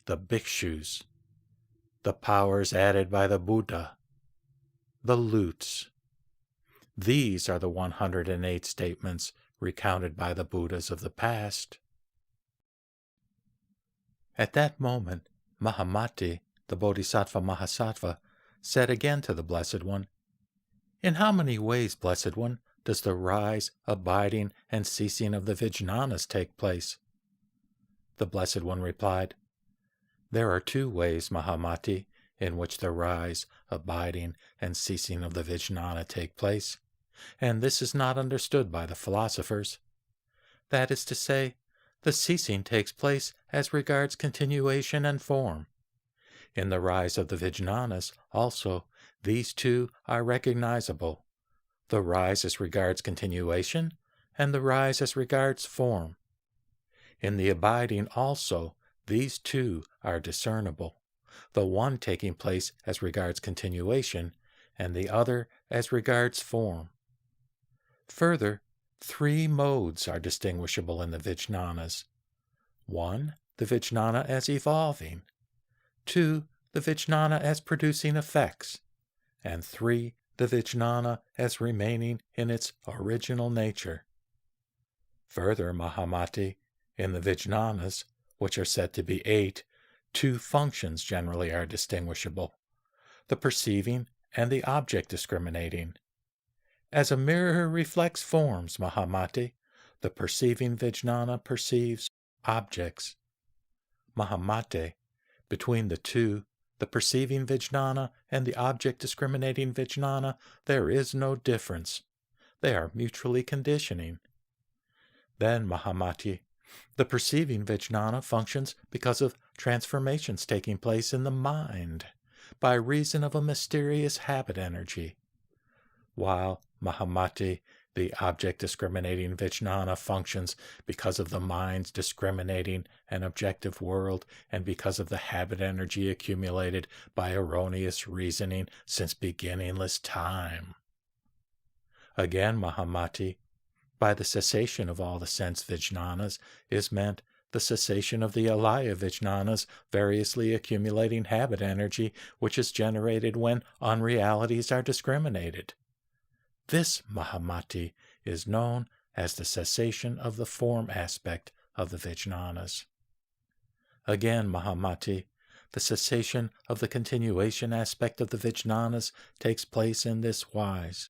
the bhikshus, the powers added by the Buddha, the lutes. These are the 108 statements recounted by the Buddhas of the past. At that moment, Mahamati, the Bodhisattva Mahasattva, said again to the Blessed One, "In how many ways, Blessed One, does the rise, abiding, and ceasing of the Vijnanas take place?" The Blessed One replied, "There are 2 ways, Mahamati, in which the rise, abiding, and ceasing of the Vijnana take place, and this is not understood by the philosophers. That is to say, the ceasing takes place as regards continuation and form. In the rise of the Vijnanas, also, these 2 are recognizable, the rise as regards continuation, and the rise as regards form. In the abiding also, these 2 are discernible, the one taking place as regards continuation, and the other as regards form. Further, 3 modes are distinguishable in the Vijnanas. 1, the Vijnana as evolving. 2, the Vijnana as producing effects. And 3, the Vijnana as remaining in its original nature. Further, Mahamati, in the Vijnanas, which are said to be 8, 2 functions generally are distinguishable, the perceiving and the object discriminating. As a mirror reflects forms, Mahamati, the perceiving Vijnana perceives objects. Mahamati, between the 2, the perceiving Vijnana and the object discriminating Vijnana, there is no difference. They are mutually conditioning. Then, Mahamati, the perceiving Vijnana functions because of transformations taking place in the mind, by reason of a mysterious habit energy, while, Mahamati, the object discriminating Vijnana functions because of the mind's discriminating and objective world and because of the habit energy accumulated by erroneous reasoning since beginningless time. Again, Mahamati, by the cessation of all the sense Vijnanas is meant the cessation of the alaya Vijnanas variously accumulating habit energy which is generated when unrealities are discriminated. This, Mahamati, is known as the cessation of the form aspect of the Vijnanas. Again, Mahamati, the cessation of the continuation aspect of the Vijnanas takes place in this wise.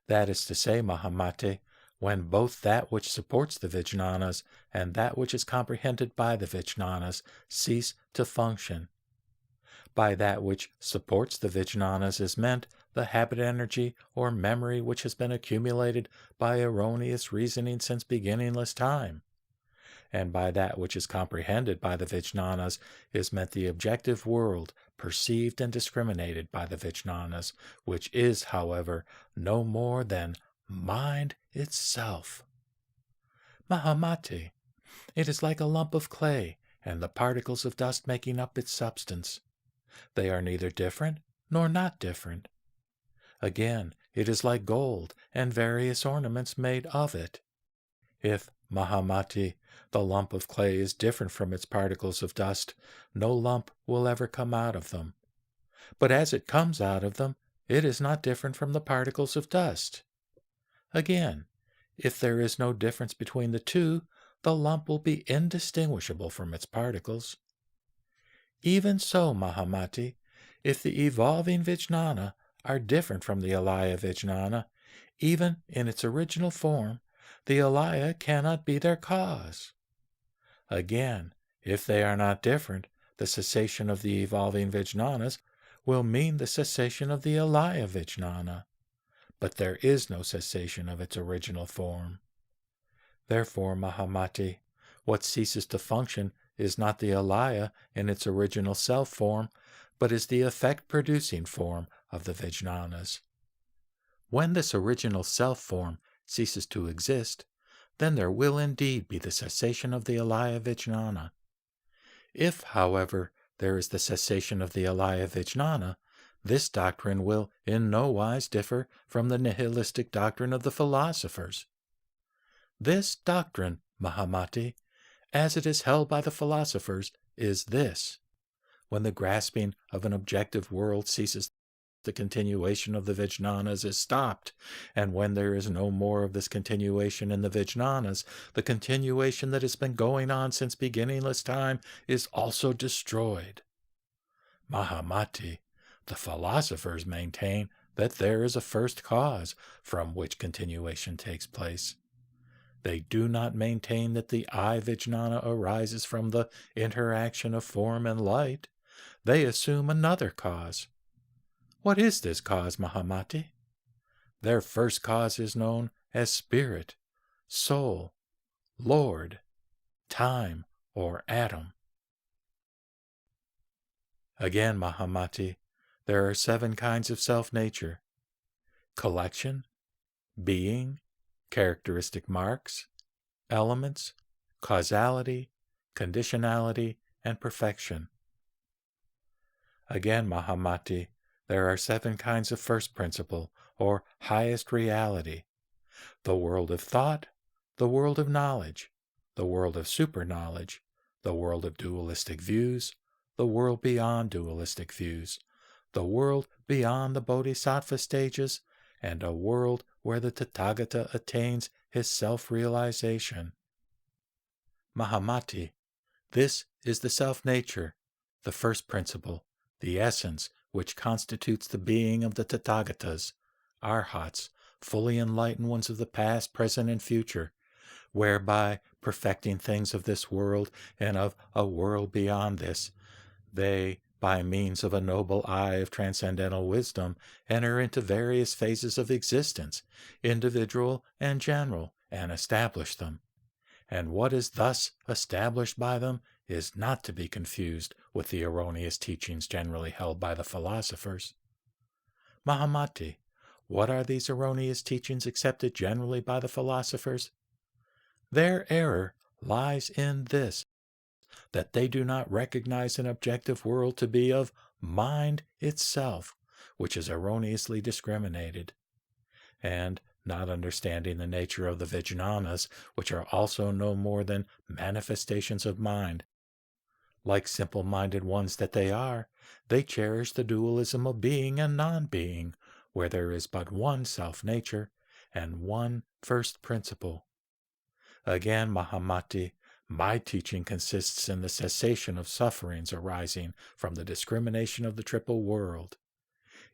That is to say, Mahamati, when both that which supports the Vijnanas and that which is comprehended by the Vijnanas cease to function. By that which supports the Vijnanas is meant the habit energy or memory which has been accumulated by erroneous reasoning since beginningless time. And by that which is comprehended by the Vijnanas is meant the objective world perceived and discriminated by the Vijnanas, which is, however, no more than mind itself. Mahamati, it is like a lump of clay and the particles of dust making up its substance. They are neither different nor not different. Again, it is like gold and various ornaments made of it. If Mahamati, the lump of clay is different from its particles of dust. No lump will ever come out of them. But as it comes out of them, it is not different from the particles of dust. Again, if there is no difference between the two, the lump will be indistinguishable from its particles. Even so, Mahamati, if the evolving Vijnana are different from the alaya Vijnana, even in its original form, the alaya cannot be their cause. Again, if they are not different, the cessation of the evolving Vijnanas will mean the cessation of the alaya Vijnana. But there is no cessation of its original form. Therefore, Mahamati, what ceases to function is not the alaya in its original self form, but is the effect-producing form of the Vijnanas. When this original self form ceases to exist, then there will indeed be the cessation of the alaya Vijnana. If, however, there is the cessation of the alaya Vijnana, this doctrine will in no wise differ from the nihilistic doctrine of the philosophers. This doctrine, Mahamati, as it is held by the philosophers, is this: when the grasping of an objective world ceases, the continuation of the Vijnanas is stopped, and when there is no more of this continuation in the Vijnanas, the continuation that has been going on since beginningless time is also destroyed. Mahamati, the philosophers maintain that there is a first cause from which continuation takes place. They do not maintain that the I-Vijnana arises from the interaction of form and light. They assume another cause. What is this cause, Mahamati? Their first cause is known as spirit, soul, Lord, time, or atom. Again, Mahamati, there are 7 kinds of self-nature: collection, being, characteristic marks, elements, causality, conditionality, and perfection. Again, Mahamati, there are 7 kinds of first principle, or highest reality: the world of thought, the world of knowledge, the world of superknowledge, the world of dualistic views, the world beyond dualistic views, the world beyond the bodhisattva stages, and a world where the Tathagata attains his self-realization. Mahamati, this is the self-nature, the first principle, the essence which constitutes the being of the Tathagatas, arhats, fully enlightened ones of the past, present, and future, whereby, perfecting things of this world and of a world beyond this, they, by means of a noble eye of transcendental wisdom, enter into various phases of existence, individual and general, and establish them. And what is thus established by them is not to be confused with the erroneous teachings generally held by the philosophers. Mahamati, what are these erroneous teachings accepted generally by the philosophers? Their error lies in this, that they do not recognize an objective world to be of mind itself, which is erroneously discriminated, and not understanding the nature of the Vijnanas, which are also no more than manifestations of mind. Like simple-minded ones that they are, they cherish the dualism of being and non-being, where there is but one self-nature and one first principle. Again, Mahamati, my teaching consists in the cessation of sufferings arising from the discrimination of the triple world,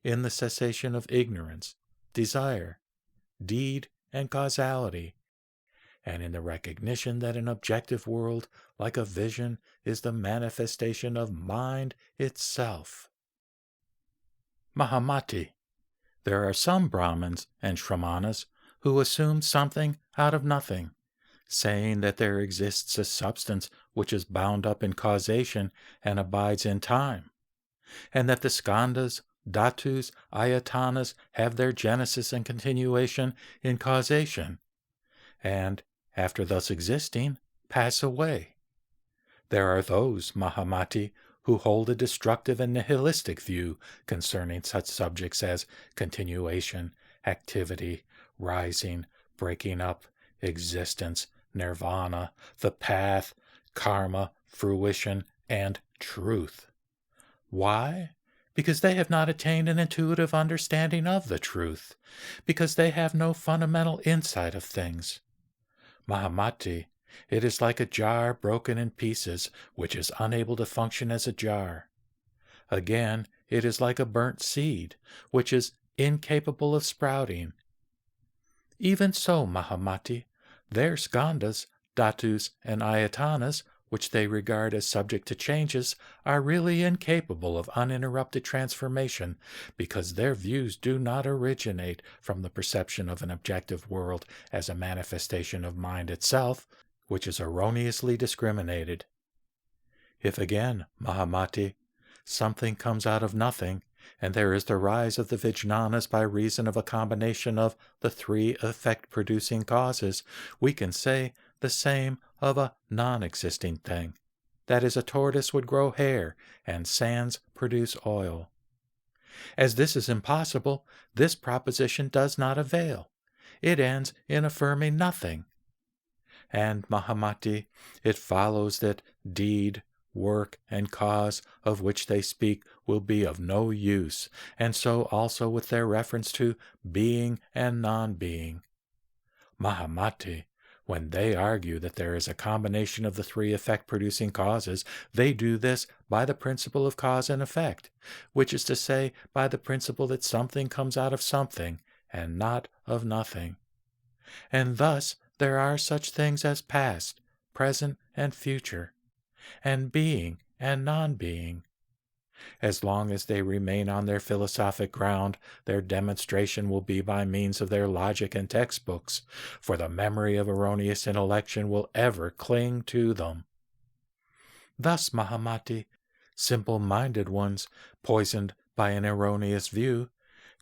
in the cessation of ignorance, desire, deed, and causality, and in the recognition that an objective world, like a vision, is the manifestation of mind itself. Mahamati, there are some Brahmins and Shrammanas who assume something out of nothing, saying that there exists a substance which is bound up in causation and abides in time, and that the skandhas, dhatus, ayatanas have their genesis and continuation in causation, and, after thus existing, pass away. There are those, Mahamati, who hold a destructive and nihilistic view concerning such subjects as continuation, activity, rising, breaking up, existence, nirvana, the path, karma, fruition, and truth. Why? Because they have not attained an intuitive understanding of the truth, because they have no fundamental insight of things. Mahamati, it is like a jar broken in pieces, which is unable to function as a jar. Again, it is like a burnt seed, which is incapable of sprouting. Even so, Mahamati, their skandhas, dhatus, and ayatanas, which they regard as subject to changes, are really incapable of uninterrupted transformation, because their views do not originate from the perception of an objective world as a manifestation of mind itself, which is erroneously discriminated. If again, Mahamati, something comes out of nothing, and there is the rise of the Vijnanas by reason of a combination of the three effect-producing causes, we can say the same of a non-existing thing. That is, a tortoise would grow hair, and sands produce oil. As this is impossible, this proposition does not avail. It ends in affirming nothing. And, Mahamati, it follows that deed, work, and cause of which they speak will be of no use, and so also with their reference to being and non-being. Mahamati, when they argue that there is a combination of the three effect-producing causes, they do this by the principle of cause and effect, which is to say, by the principle that something comes out of something, and not of nothing. And thus there are such things as past, present, and future, and being and non-being. As long as they remain on their philosophic ground, their demonstration will be by means of their logic and textbooks, for the memory of erroneous intellection will ever cling to them. Thus, Mahamati, simple-minded ones, poisoned by an erroneous view,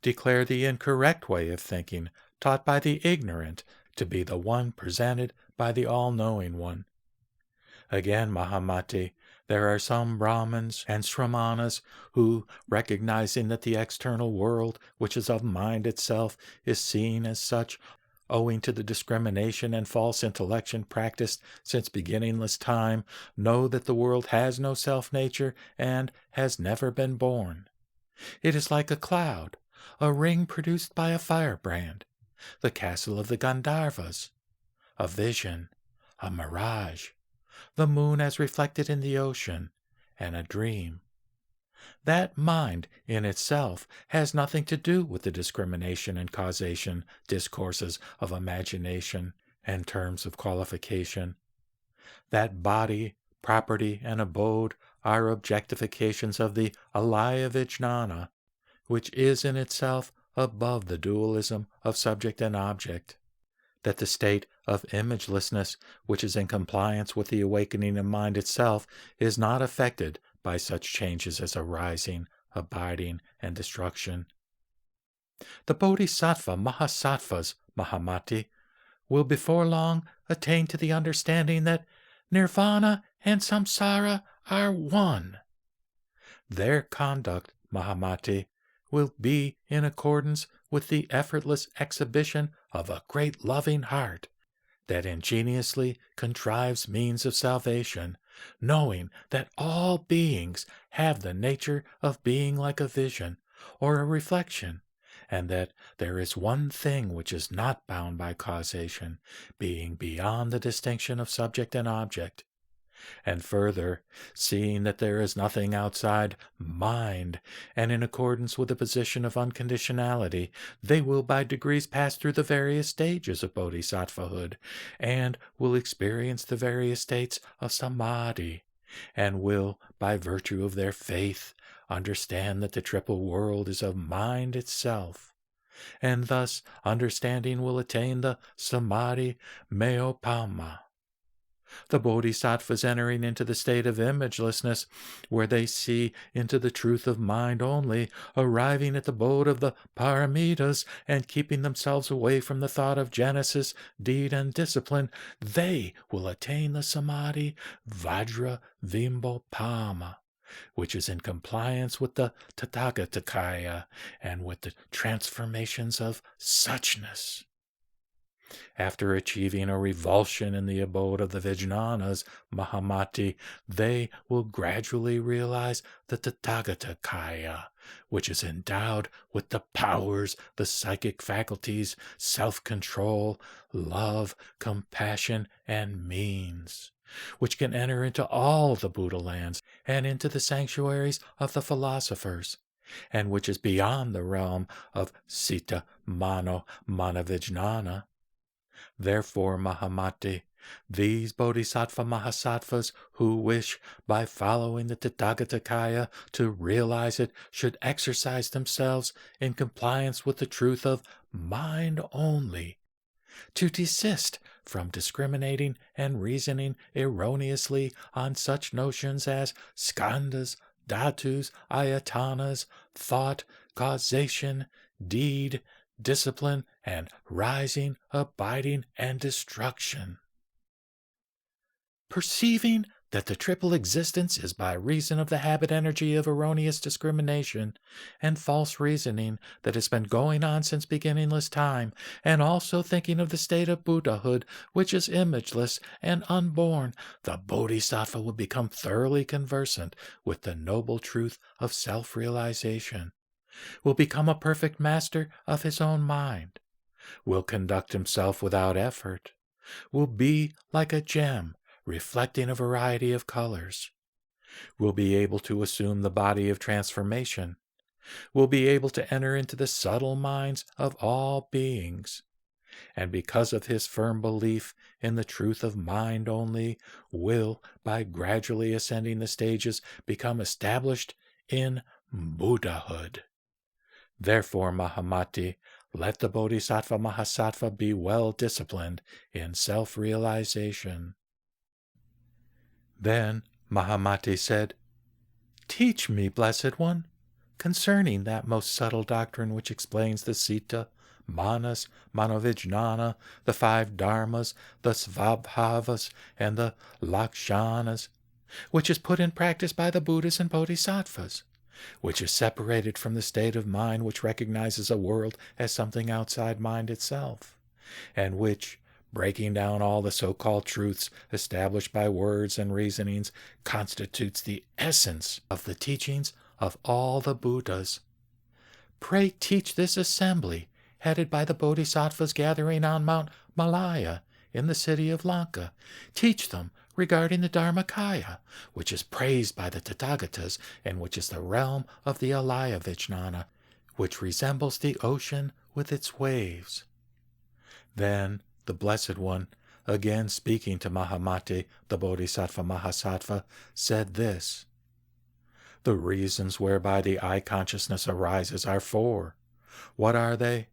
declare the incorrect way of thinking taught by the ignorant to be the one presented by the all-knowing one. Again, Mahamati, there are some Brahmins and Sramanas who, recognizing that the external world, which is of mind itself, is seen as such, owing to the discrimination and false intellection practiced since beginningless time, know that the world has no self-nature and has never been born. It is like a cloud, a ring produced by a firebrand, the castle of the Gandharvas, a vision, a mirage, the moon as reflected in the ocean, and a dream. That mind in itself has nothing to do with the discrimination and causation discourses of imagination and terms of qualification. That body, property, and abode are objectifications of the alaya vijnana, which is in itself above the dualism of subject and object. That the state of imagelessness, which is in compliance with the awakening of mind itself, is not affected by such changes as arising, abiding, and destruction. The Bodhisattva Mahasattvas, Mahamati, will before long attain to the understanding that nirvana and samsara are one. Their conduct, Mahamati, will be in accordance with the effortless exhibition of a great loving heart that ingeniously contrives means of salvation, knowing that all beings have the nature of being like a vision or a reflection, and that there is one thing which is not bound by causation, being beyond the distinction of subject and object. And further, seeing that there is nothing outside mind, and in accordance with the position of unconditionality, they will by degrees pass through the various stages of bodhisattvahood, and will experience the various states of samadhi, and will, by virtue of their faith, understand that the triple world is of mind itself. And thus understanding will attain the samadhi meopama. The bodhisattvas entering into the state of imagelessness, where they see into the truth of mind only, arriving at the abode of the paramitas, and keeping themselves away from the thought of genesis, deed, and discipline, they will attain the samadhi vajra vimbopama, which is in compliance with the Tathagatakaya and with the transformations of suchness. After achieving a revulsion in the abode of the Vijnanas, Mahamati, they will gradually realize the Tathagata-kaya, which is endowed with the powers, the psychic faculties, self-control, love, compassion, and means, which can enter into all the Buddha lands and into the sanctuaries of the philosophers, and which is beyond the realm of Sita, Mano, Manavijnana. Therefore, Mahamati, these Bodhisattva Mahasattvas who wish, by following the Tathagata-kaya, to realize it, should exercise themselves in compliance with the truth of mind only, to desist from discriminating and reasoning erroneously on such notions as skandhas, dhatus, ayatanas, thought, causation, deed, discipline, and rising, abiding, and destruction. Perceiving that the triple existence is by reason of the habit energy of erroneous discrimination and false reasoning that has been going on since beginningless time, and also thinking of the state of Buddhahood, which is imageless and unborn, the Bodhisattva will become thoroughly conversant with the noble truth of self-realization, will become a perfect master of his own mind, will conduct himself without effort, will be like a gem reflecting a variety of colors, will be able to assume the body of transformation, will be able to enter into the subtle minds of all beings, and because of his firm belief in the truth of mind only, will, by gradually ascending the stages, become established in Buddhahood. Therefore, Mahamati, let the Bodhisattva Mahasattva be well disciplined in self-realization. Then Mahamati said, Teach me, Blessed One, concerning that most subtle doctrine which explains the Sita, Manas, Manovijnana, the 5 Dharmas, the Svabhavas, and the Lakshanas, which is put in practice by the Buddhas and Bodhisattvas, which is separated from the state of mind which recognizes a world as something outside mind itself, and which, breaking down all the so-called truths established by words and reasonings, constitutes the essence of the teachings of all the Buddhas. Pray teach this assembly, headed by the Bodhisattvas gathering on Mount Malaya in the city of Lanka. Teach them regarding the Dharmakaya, which is praised by the Tathagatas and which is the realm of the Alaya Vijnana, which resembles the ocean with its waves. Then the Blessed One, again speaking to Mahamati, the Bodhisattva Mahasattva, said this: The reasons whereby the I-consciousness arises are 4. What are they?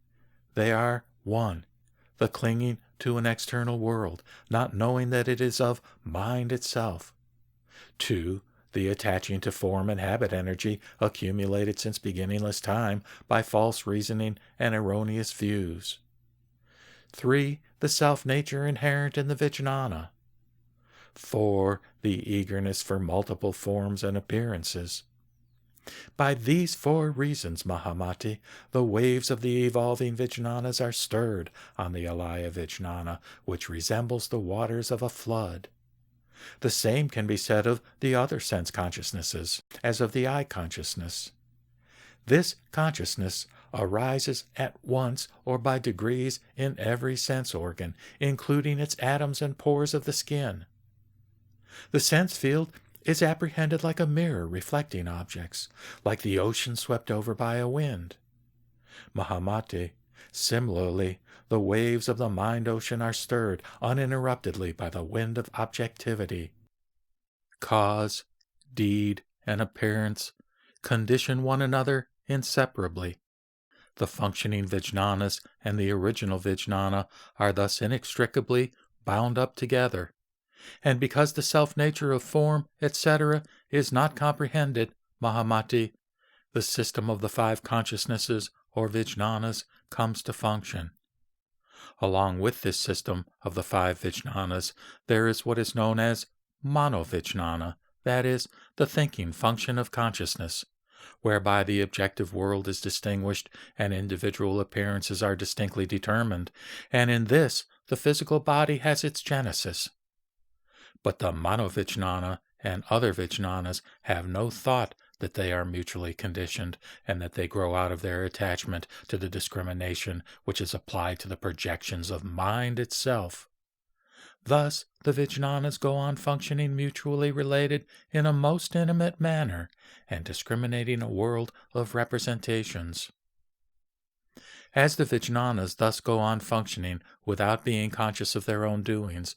They are 1. The clinging to an external world, not knowing that it is of mind itself. 2. The attaching to form and habit energy accumulated since beginningless time by false reasoning and erroneous views. 3. The self-nature inherent in the Vijnana. 4. The eagerness for multiple forms and appearances. By these 4 reasons, Mahamati, the waves of the evolving Vijnanas are stirred on the Alaya Vijnana, which resembles the waters of a flood. The same can be said of the other sense consciousnesses, as of the I-consciousness. This consciousness arises at once or by degrees in every sense organ, including its atoms and pores of the skin. The sense field is apprehended like a mirror reflecting objects, like the ocean swept over by a wind. Mahamati, similarly, the waves of the mind ocean are stirred uninterruptedly by the wind of objectivity. Cause, deed, and appearance condition one another inseparably. The functioning Vijnanas and the original Vijnana are thus inextricably bound up together. And because the self-nature of form, etc., is not comprehended, Mahamati, the system of the 5 consciousnesses, or Vijnanas, comes to function. Along with this system of the 5 Vijnanas, there is what is known as Manovijnana, that is, the thinking function of consciousness, whereby the objective world is distinguished and individual appearances are distinctly determined, and in this the physical body has its genesis. But the manovijnana and other vijnanas have no thought that they are mutually conditioned, and that they grow out of their attachment to the discrimination which is applied to the projections of mind itself. Thus, the vijnanas go on functioning mutually related in a most intimate manner, and discriminating a world of representations. As the vijnanas thus go on functioning without being conscious of their own doings,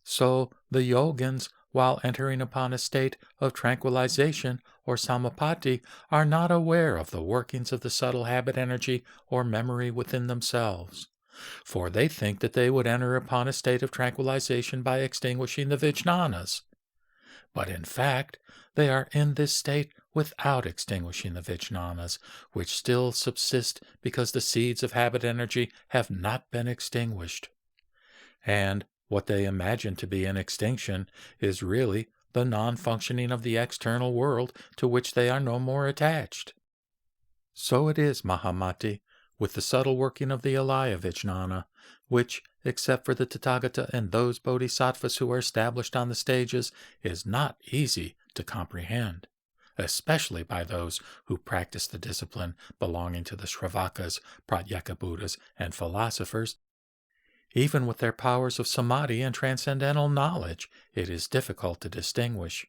so the yogins, while entering upon a state of tranquilization or samapatti, are not aware of the workings of the subtle habit energy or memory within themselves. For they think that they would enter upon a state of tranquilization by extinguishing the vijnanas. But in fact, they are in this state without extinguishing the vijnanas, which still subsist because the seeds of habit energy have not been extinguished. And what they imagine to be an extinction is really the non-functioning of the external world to which they are no more attached. So it is, Mahamati, with the subtle working of the alaya vijnana, which, except for the Tathagata and those bodhisattvas who are established on the stages, is not easy to comprehend, especially by those who practice the discipline belonging to the Shravakas, Pratyeka Buddhas, and philosophers. Even with their powers of samadhi and transcendental knowledge, it is difficult to distinguish.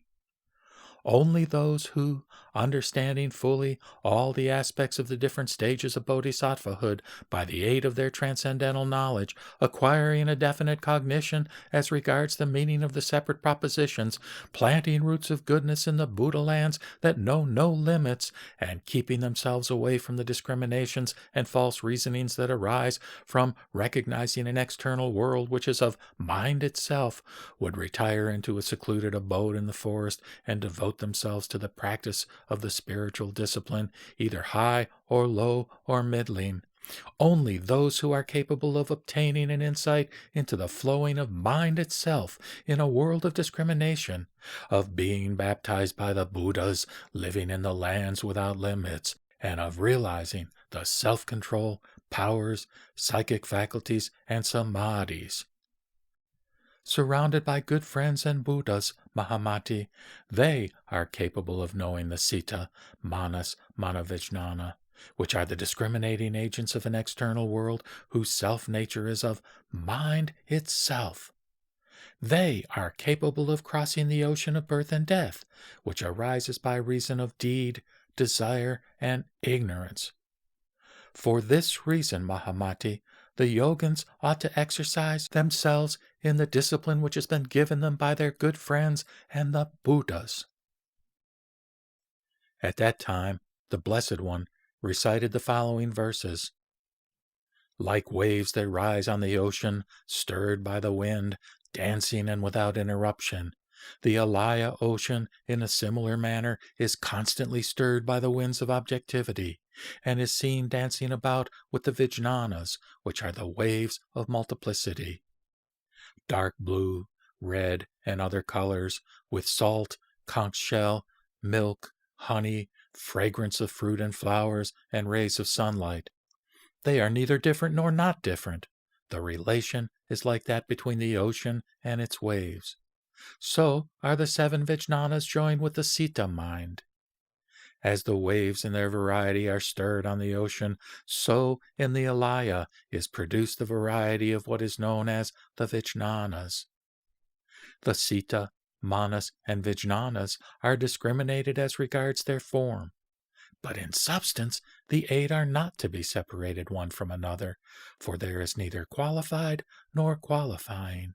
Only those who, understanding fully all the aspects of the different stages of bodhisattvahood by the aid of their transcendental knowledge, acquiring a definite cognition as regards the meaning of the separate propositions, planting roots of goodness in the Buddha lands that know no limits, and keeping themselves away from the discriminations and false reasonings that arise from recognizing an external world which is of mind itself, would retire into a secluded abode in the forest and devote themselves to the practice of the spiritual discipline, either high or low or middling. Only those who are capable of obtaining an insight into the flowing of mind itself in a world of discrimination, of being baptized by the Buddhas, living in the lands without limits, and of realizing the self-control, powers, psychic faculties, and samadhis. Surrounded by good friends and Buddhas, Mahamati, they are capable of knowing the Sita, Manas, Manovijnana, which are the discriminating agents of an external world whose self-nature is of mind itself. They are capable of crossing the ocean of birth and death, which arises by reason of deed, desire, and ignorance. For this reason, Mahamati, the yogins ought to exercise themselves in the discipline which has been given them by their good friends and the Buddhas. At that time, the Blessed One recited the following verses. Like waves that rise on the ocean, stirred by the wind, dancing and without interruption, the alaya ocean, in a similar manner, is constantly stirred by the winds of objectivity, and is seen dancing about with the vijnanas, which are the waves of multiplicity. Dark blue, red, and other colors, with salt, conch shell, milk, honey, fragrance of fruit and flowers, and rays of sunlight. They are neither different nor not different. The relation is like that between the ocean and its waves. So are the 7 vijnanas joined with the Sita mind. As the waves in their variety are stirred on the ocean, so in the alaya is produced the variety of what is known as the vijnanas. The Sita, Manas, and vijnanas are discriminated as regards their form. But in substance, the 8 are not to be separated one from another, for there is neither qualified nor qualifying.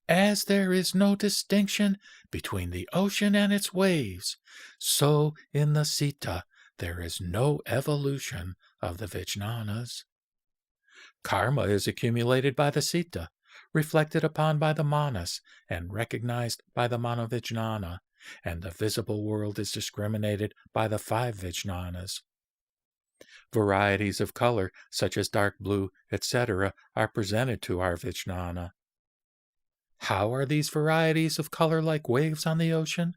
As there is no distinction between the ocean and its waves, so in the Sita there is no evolution of the vijnanas. Karma is accumulated by the Sita, reflected upon by the Manas, and recognized by the Manovijnana, and the visible world is discriminated by the 5 vijnanas. Varieties of color, such as dark blue, etc., are presented to our vijnana. How are these varieties of color like waves on the ocean?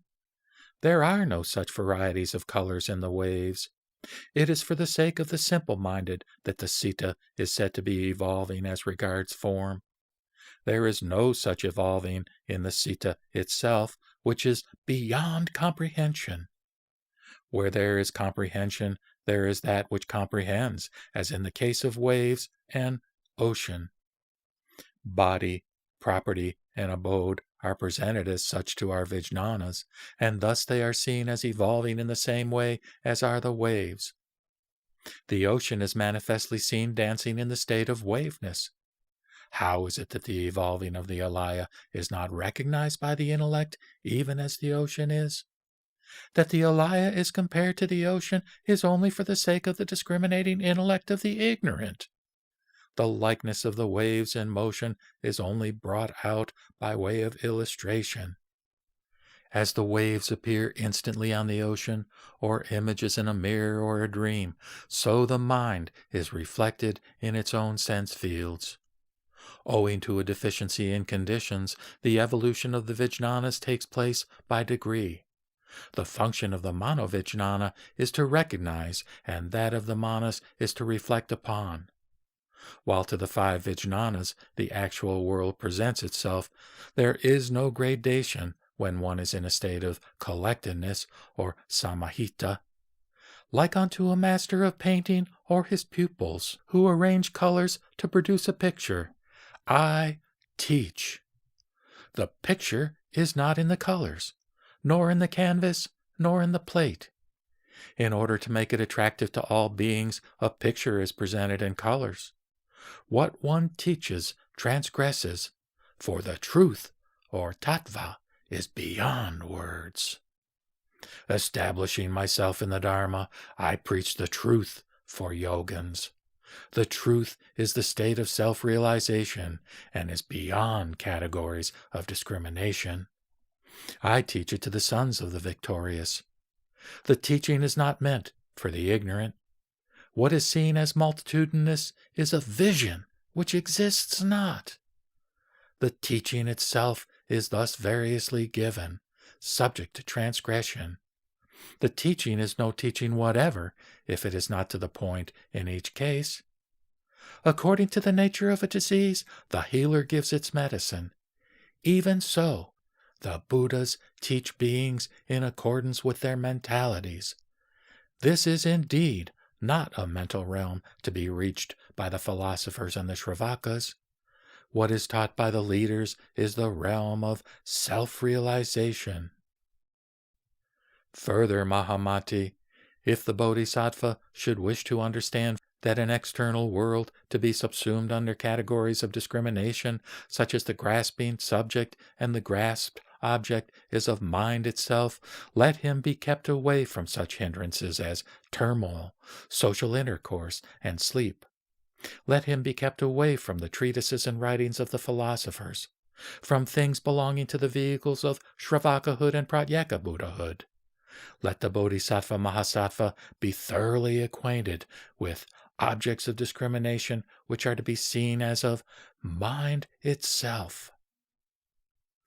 There are no such varieties of colors in the waves. It is for the sake of the simple-minded that the citta is said to be evolving as regards form. There is no such evolving in the citta itself, which is beyond comprehension. Where there is comprehension, there is that which comprehends, as in the case of waves and ocean. Body, property, and abode are presented as such to our vijnanas, and thus they are seen as evolving in the same way as are the waves. The ocean is manifestly seen dancing in the state of waveness. How is it that the evolving of the alaya is not recognized by the intellect, even as the ocean is? That the alaya is compared to the ocean is only for the sake of the discriminating intellect of the ignorant. The likeness of the waves in motion is only brought out by way of illustration. As the waves appear instantly on the ocean, or images in a mirror or a dream, so the mind is reflected in its own sense fields. Owing to a deficiency in conditions, the evolution of the vijnanas takes place by degree. The function of the manovijnana is to recognize, and that of the manas is to reflect upon. While to the 5 vijnanas the actual world presents itself, there is no gradation when one is in a state of collectedness or samahita. Like unto a master of painting or his pupils, who arrange colors to produce a picture, I teach. The picture is not in the colors, nor in the canvas, nor in the plate. In order to make it attractive to all beings, a picture is presented in colors. What one teaches transgresses, for the truth, or tattva, is beyond words. Establishing myself in the Dharma, I preach the truth for yogins. The truth is the state of self-realization and is beyond categories of discrimination. I teach it to the sons of the victorious. The teaching is not meant for the ignorant. What is seen as multitudinous is a vision which exists not. The teaching itself is thus variously given, subject to transgression. The teaching is no teaching whatever if it is not to the point in each case. According to the nature of a disease, the healer gives its medicine. Even so, the Buddhas teach beings in accordance with their mentalities. This is indeed not a mental realm to be reached by the philosophers and the Shravakas. What is taught by the leaders is the realm of self-realization. Further, Mahamati, if the Bodhisattva should wish to understand that an external world to be subsumed under categories of discrimination, such as the grasping subject and the grasped object is of mind itself, let him be kept away from such hindrances as turmoil, social intercourse, and sleep. Let him be kept away from the treatises and writings of the philosophers, from things belonging to the vehicles of Shravakahood and Pratyeka Buddhahood. Let the Bodhisattva Mahasattva be thoroughly acquainted with objects of discrimination which are to be seen as of mind itself.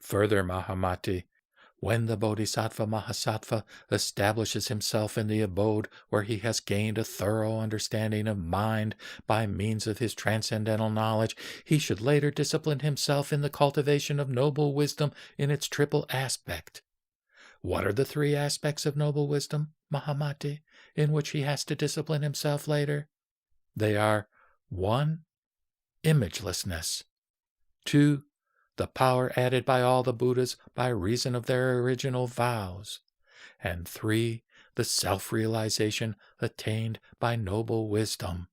Further, Mahamati, when the Bodhisattva Mahasattva establishes himself in the abode where he has gained a thorough understanding of mind by means of his transcendental knowledge, he should later discipline himself in the cultivation of noble wisdom in its triple aspect. What are the 3 aspects of noble wisdom, Mahamati, in which he has to discipline himself later? They are 1. Imagelessness, 2. The power added by all the Buddhas by reason of their original vows, and 3. The self-realization attained by noble wisdom.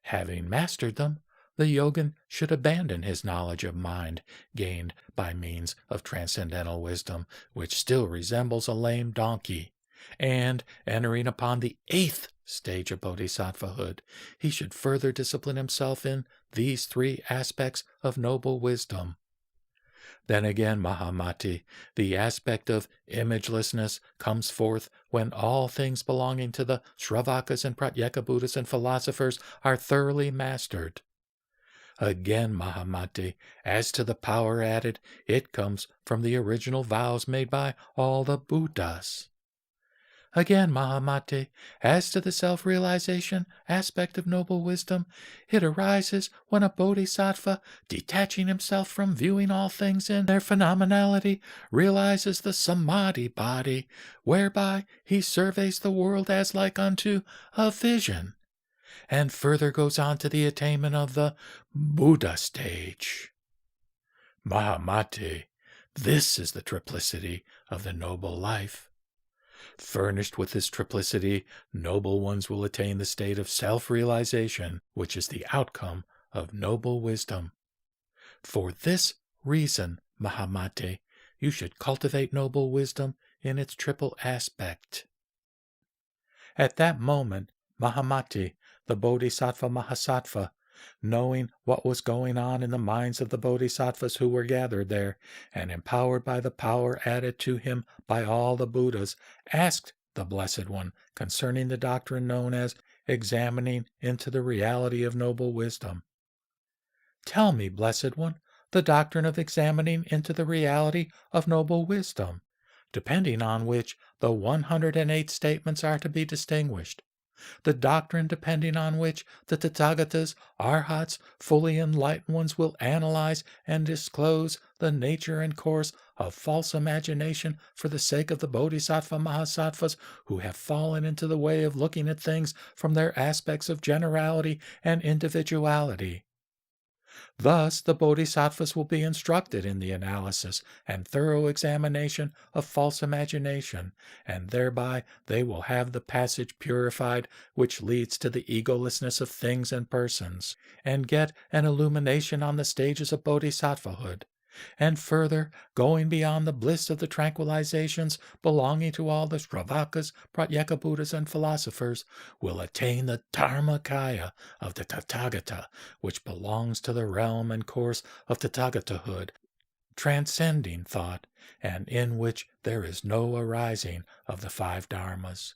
Having mastered them, the yogin should abandon his knowledge of mind, gained by means of transcendental wisdom, which still resembles a lame donkey, and, entering upon the 8th stage of bodhisattvahood, he should further discipline himself in these 3 aspects of noble wisdom. Then again, Mahamati, the aspect of imagelessness comes forth when all things belonging to the Shravakas and Pratyeka Buddhas and philosophers are thoroughly mastered. Again, Mahamati, as to the power added, it comes from the original vows made by all the Buddhas. Again, Mahamati, as to the self-realization aspect of noble wisdom, it arises when a bodhisattva, detaching himself from viewing all things in their phenomenality, realizes the samadhi body, whereby he surveys the world as like unto a vision, and further goes on to the attainment of the Buddha stage. Mahamati, this is the triplicity of the noble life. Furnished with this triplicity, noble ones will attain the state of self-realization, which is the outcome of noble wisdom. For this reason, Mahamati, you should cultivate noble wisdom in its triple aspect. At that moment, Mahamati, the Bodhisattva Mahasattva, knowing what was going on in the minds of the bodhisattvas who were gathered there, and empowered by the power added to him by all the Buddhas, asked the Blessed One concerning the doctrine known as examining into the reality of noble wisdom. Tell me, Blessed One, the doctrine of examining into the reality of noble wisdom, depending on which the 108 statements are to be distinguished. The doctrine depending on which the Tathagatas, Arhats, fully enlightened ones will analyze and disclose the nature and course of false imagination for the sake of the Bodhisattva Mahasattvas who have fallen into the way of looking at things from their aspects of generality and individuality. Thus, the bodhisattvas will be instructed in the analysis and thorough examination of false imagination, and thereby they will have the passage purified which leads to the egolessness of things and persons, and get an illumination on the stages of bodhisattvahood. And further, going beyond the bliss of the tranquilizations belonging to all the Shravakas, Pratyeka Buddhas, and philosophers, will attain the Dharmakaya of the Tathagata, which belongs to the realm and course of Tathagatahood, transcending thought, and in which there is no arising of the 5 dharmas.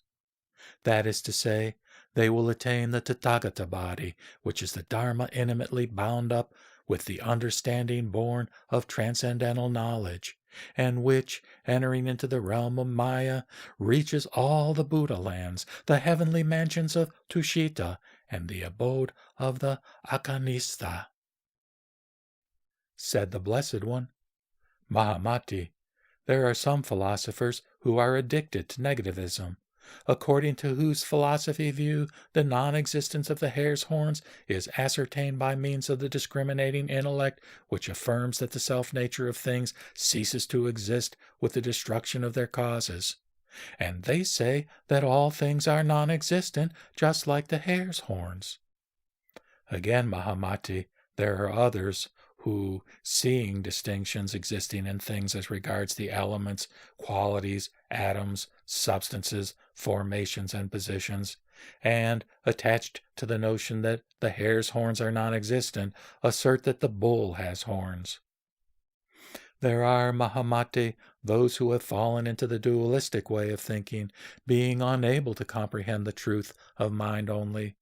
That is to say, they will attain the Tathagata body, which is the dharma intimately bound up with the understanding born of transcendental knowledge, and which, entering into the realm of Maya, reaches all the Buddha lands, the heavenly mansions of Tushita, and the abode of the Akanistha. Said the Blessed One, Mahamati, there are some philosophers who are addicted to negativism, according to whose philosophy view the non-existence of the hare's horns is ascertained by means of the discriminating intellect which affirms that the self-nature of things ceases to exist with the destruction of their causes. And they say that all things are non-existent, just like the hare's horns. Again, Mahamati, there are others who, seeing distinctions existing in things as regards the elements, qualities, atoms, substances, formations, and positions, and, attached to the notion that the hare's horns are non-existent, assert that the bull has horns. There are, Mahamati, those who have fallen into the dualistic way of thinking, being unable to comprehend the truth of mind only.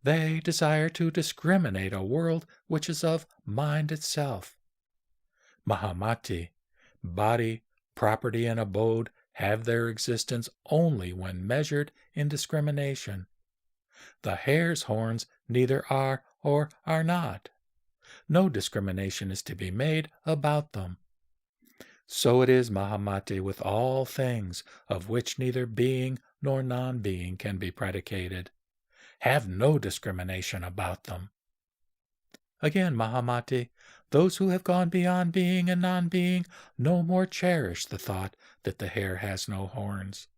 They desire to discriminate a world which is of mind itself. Mahamati, body, property, and abode have their existence only when measured in discrimination. The hare's horns neither are or are not. No discrimination is to be made about them. So it is, Mahamati, with all things of which neither being nor non-being can be predicated. Have no discrimination about them. Again, Mahamati, those who have gone beyond being and non-being no more cherish the thought that the hare has no horns,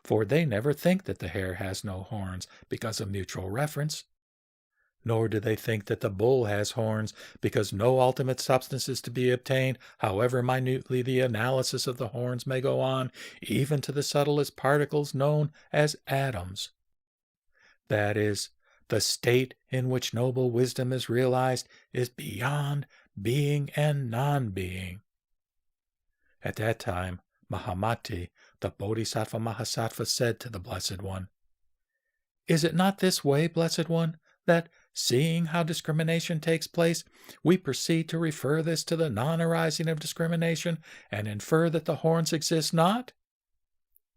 for they never think that the hare has no horns because of mutual reference. Nor do they think that the bull has horns because no ultimate substance is to be obtained, however minutely the analysis of the horns may go on, even to the subtlest particles known as atoms. That is, the state in which noble wisdom is realized is beyond being and non-being. At that time, Mahamati, the Bodhisattva Mahasattva, said to the Blessed One, Is it not this way, Blessed One, that seeing how discrimination takes place, we proceed to refer this to the non-arising of discrimination and infer that the horns exist not?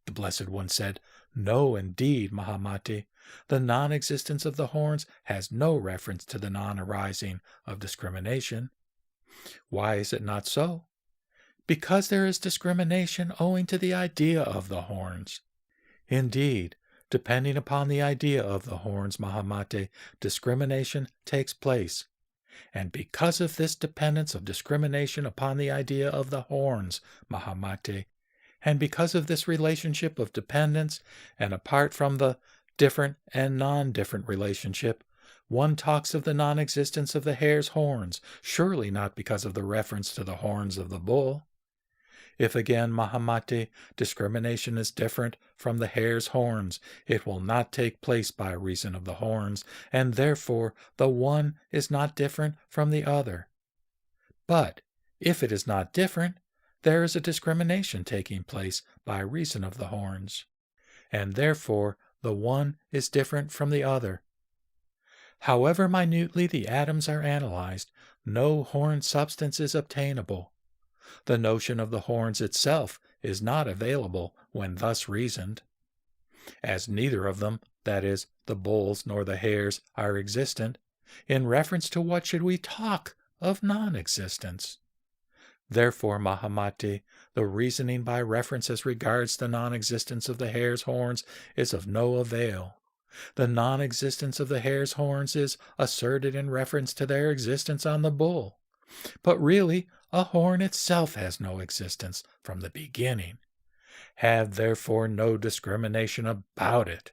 The Blessed One said, No, indeed, Mahamati. The non-existence of the horns has no reference to the non-arising of discrimination. Why is it not so? Because there is discrimination owing to the idea of the horns. Indeed, depending upon the idea of the horns, Mahamate, discrimination takes place. And because of this dependence of discrimination upon the idea of the horns, Mahamate, and because of this relationship of dependence, and apart from the different and non-different relationship, one talks of the non-existence of the hare's horns, surely not because of the reference to the horns of the bull. If again, Mahamati, discrimination is different from the hare's horns, it will not take place by reason of the horns, and therefore the one is not different from the other. But if it is not different, there is a discrimination taking place by reason of the horns, and therefore the one is different from the other. However minutely the atoms are analyzed, no horn substance is obtainable. The notion of the horns itself is not available when thus reasoned. As neither of them, that is, the bulls nor the hares, are existent, in reference to what should we talk of non-existence? Therefore, Mahamati, the reasoning by reference as regards the non-existence of the hare's horns is of no avail. The non-existence of the hare's horns is asserted in reference to their existence on the bull. But really, a horn itself has no existence from the beginning. Have therefore no discrimination about it.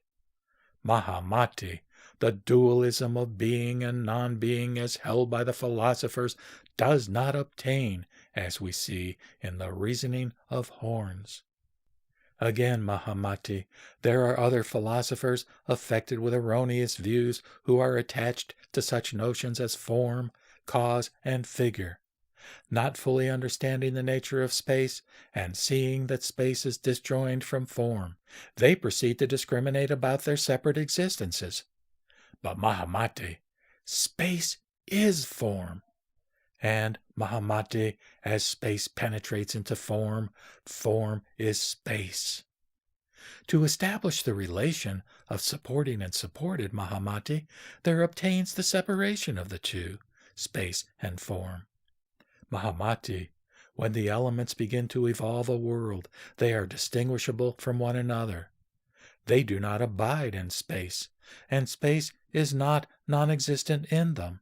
Mahamati, the dualism of being and non-being as held by the philosophers does not obtain, as we see in the reasoning of horns. Again, Mahamati, there are other philosophers affected with erroneous views who are attached to such notions as form, cause, and figure. Not fully understanding the nature of space, and seeing that space is disjoined from form, they proceed to discriminate about their separate existences. But Mahamati, space is form. And Mahamati, as space penetrates into form, form is space. To establish the relation of supporting and supported, Mahamati, there obtains the separation of the two, space and form. Mahamati, when the elements begin to evolve a world, they are distinguishable from one another. They do not abide in space, and space is not non-existent in them.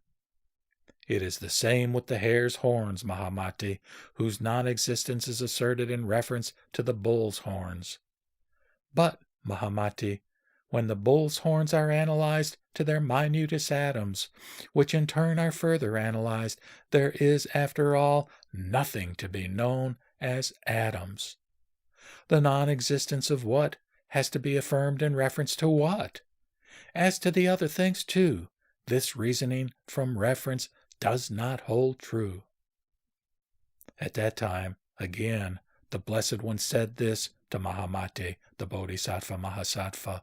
It is the same with the hare's horns, Mahamati, whose non-existence is asserted in reference to the bull's horns. But, Mahamati, when the bull's horns are analyzed to their minutest atoms, which in turn are further analyzed, there is, after all, nothing to be known as atoms. The non-existence of what has to be affirmed in reference to what? As to the other things, too, this reasoning from reference does not hold true. At that time, again, the Blessed One said this to Mahamati, the Bodhisattva Mahasattva.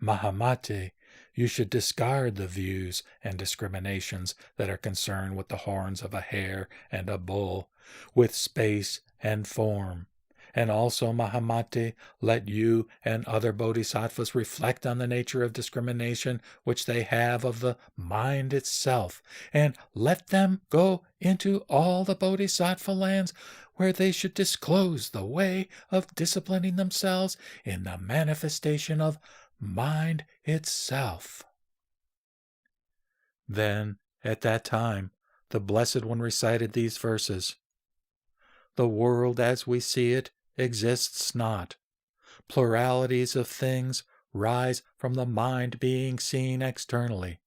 Mahamati, you should discard the views and discriminations that are concerned with the horns of a hare and a bull, with space and form. And also, Mahamati, let you and other bodhisattvas reflect on the nature of discrimination which they have of the mind itself, and let them go into all the bodhisattva lands where they should disclose the way of disciplining themselves in the manifestation of mind itself. Then, at that time, the Blessed One recited these verses. The world as we see it exists not. Pluralities of things rise from the mind being seen externally.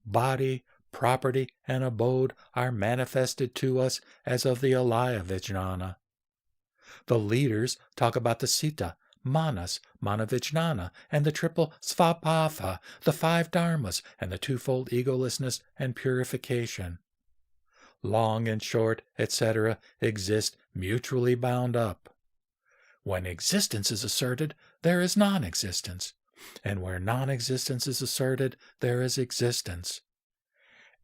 Body, property, and abode are manifested to us as of the alaya vijnana. The leaders talk about the sita, manas, manavijnana, and the triple svabhava, the 5 dharmas, and the twofold egolessness and purification. Long and short, etc., exist mutually bound up. When existence is asserted, there is non-existence. and where non-existence is asserted, there is existence.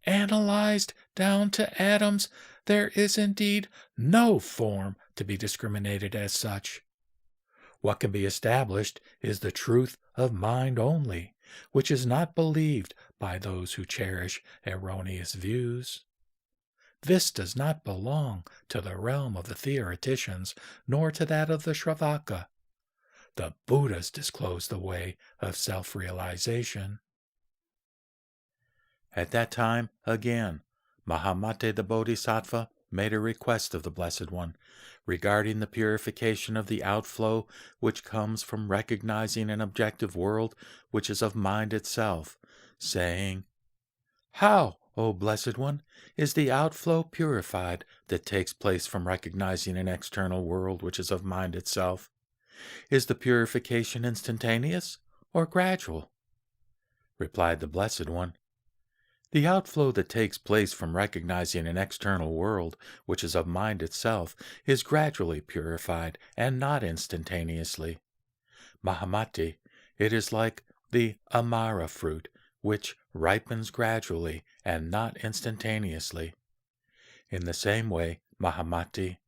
Analyzed down to atoms, there is indeed no form to be discriminated as such. What can be established is the truth of mind only, which is not believed by those who cherish erroneous views. This does not belong to the realm of the theoreticians, nor to that of the Shravaka. The Buddhas disclose the way of self-realization. At that time, again, Mahamate the Bodhisattva made a request of the Blessed One regarding the purification of the outflow which comes from recognizing an objective world which is of mind itself, saying, "How, O Blessed One, is the outflow purified that takes place from recognizing an external world which is of mind itself? Is the purification instantaneous or gradual?" Replied the Blessed One, "The outflow that takes place from recognizing an external world which is of mind itself is gradually purified and not instantaneously. Mahamati, it is like the amara fruit, which ripens gradually and not instantaneously. In the same way, Mahamati,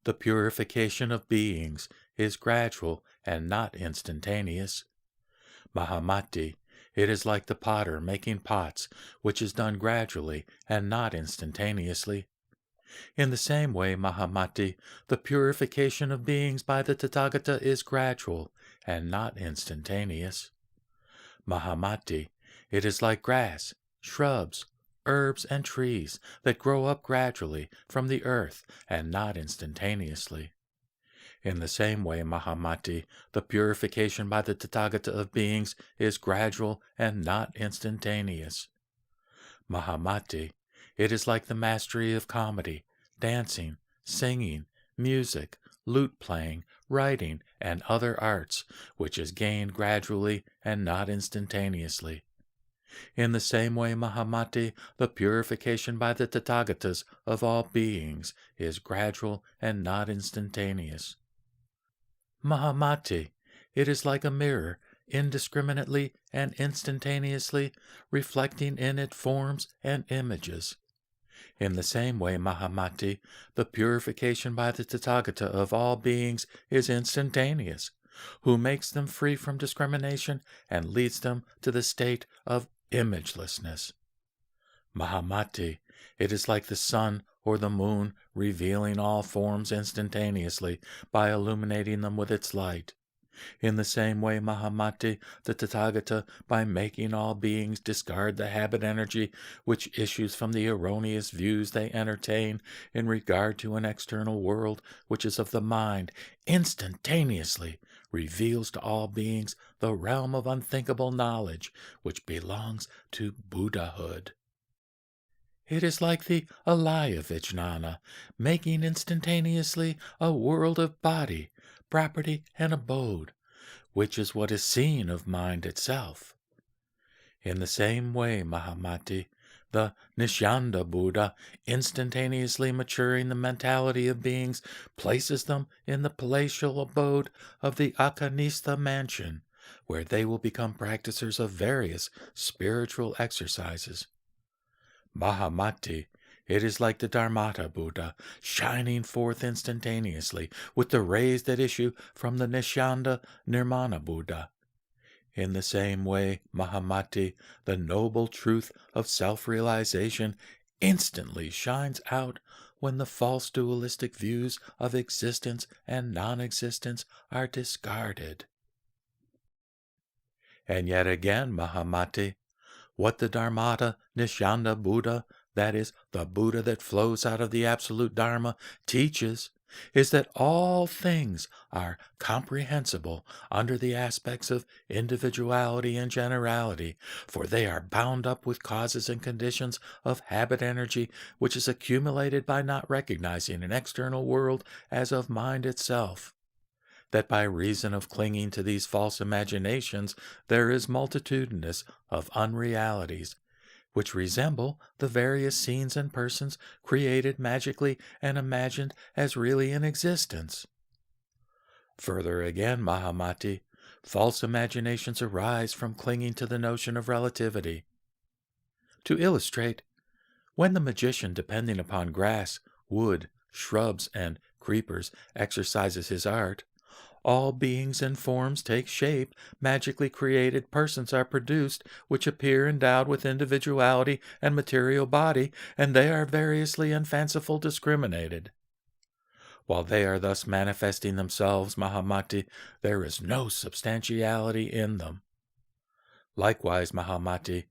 the purification of beings is gradual and not instantaneous. Mahamati, it is like the potter making pots, which is done gradually and not instantaneously. In the same way, Mahamati, the purification of beings by the Tathagata is gradual and not instantaneous. Mahamati, it is like grass, shrubs, herbs, and trees that grow up gradually from the earth and not instantaneously. In the same way, Mahamati, the purification by the Tathagata of beings is gradual and not instantaneous. Mahamati, it is like the mastery of comedy, dancing, singing, music, lute playing, writing, and other arts, which is gained gradually and not instantaneously. In the same way, Mahamati, the purification by the Tathagatas of all beings is gradual and not instantaneous. Mahamati, it is like a mirror, indiscriminately and instantaneously reflecting in it forms and images. In the same way, Mahamati, the purification by the Tathagata of all beings is instantaneous, who makes them free from discrimination and leads them to the state of imagelessness. Mahamati, it is like the sun or the moon revealing all forms instantaneously by illuminating them with its light. In the same way, Mahamati, the Tathagata, by making all beings discard the habit energy which issues from the erroneous views they entertain in regard to an external world which is of the mind, instantaneously reveals to all beings the realm of unthinkable knowledge which belongs to Buddhahood. It is like the alaya vijnana, making instantaneously a world of body, property, and abode, which is what is seen of mind itself. In the same way, Mahamati, the Nishyanda Buddha, instantaneously maturing the mentality of beings, places them in the palatial abode of the Akanistha mansion, where they will become practicers of various spiritual exercises. Mahamati, it is like the Dharmata Buddha, shining forth instantaneously with the rays that issue from the Nishyanda Nirmana Buddha. In the same way, Mahamati, the noble truth of self-realization, instantly shines out when the false dualistic views of existence and non-existence are discarded. And yet again, Mahamati, what the Dharmata Nishyanda Buddha, that is, the Buddha that flows out of the absolute Dharma, teaches is that all things are comprehensible under the aspects of individuality and generality, for they are bound up with causes and conditions of habit energy which is accumulated by not recognizing an external world as of mind itself. That by reason of clinging to these false imaginations there is multitudinous of unrealities, which resemble the various scenes and persons created magically and imagined as really in existence. Further again, Mahamati, false imaginations arise from clinging to the notion of relativity. To illustrate, when the magician, depending upon grass, wood, shrubs, and creepers, exercises his art, all beings and forms take shape, magically created persons are produced, which appear endowed with individuality and material body, and they are variously and fanciful discriminated. While they are thus manifesting themselves, Mahamati, there is no substantiality in them. Likewise, Mahamati,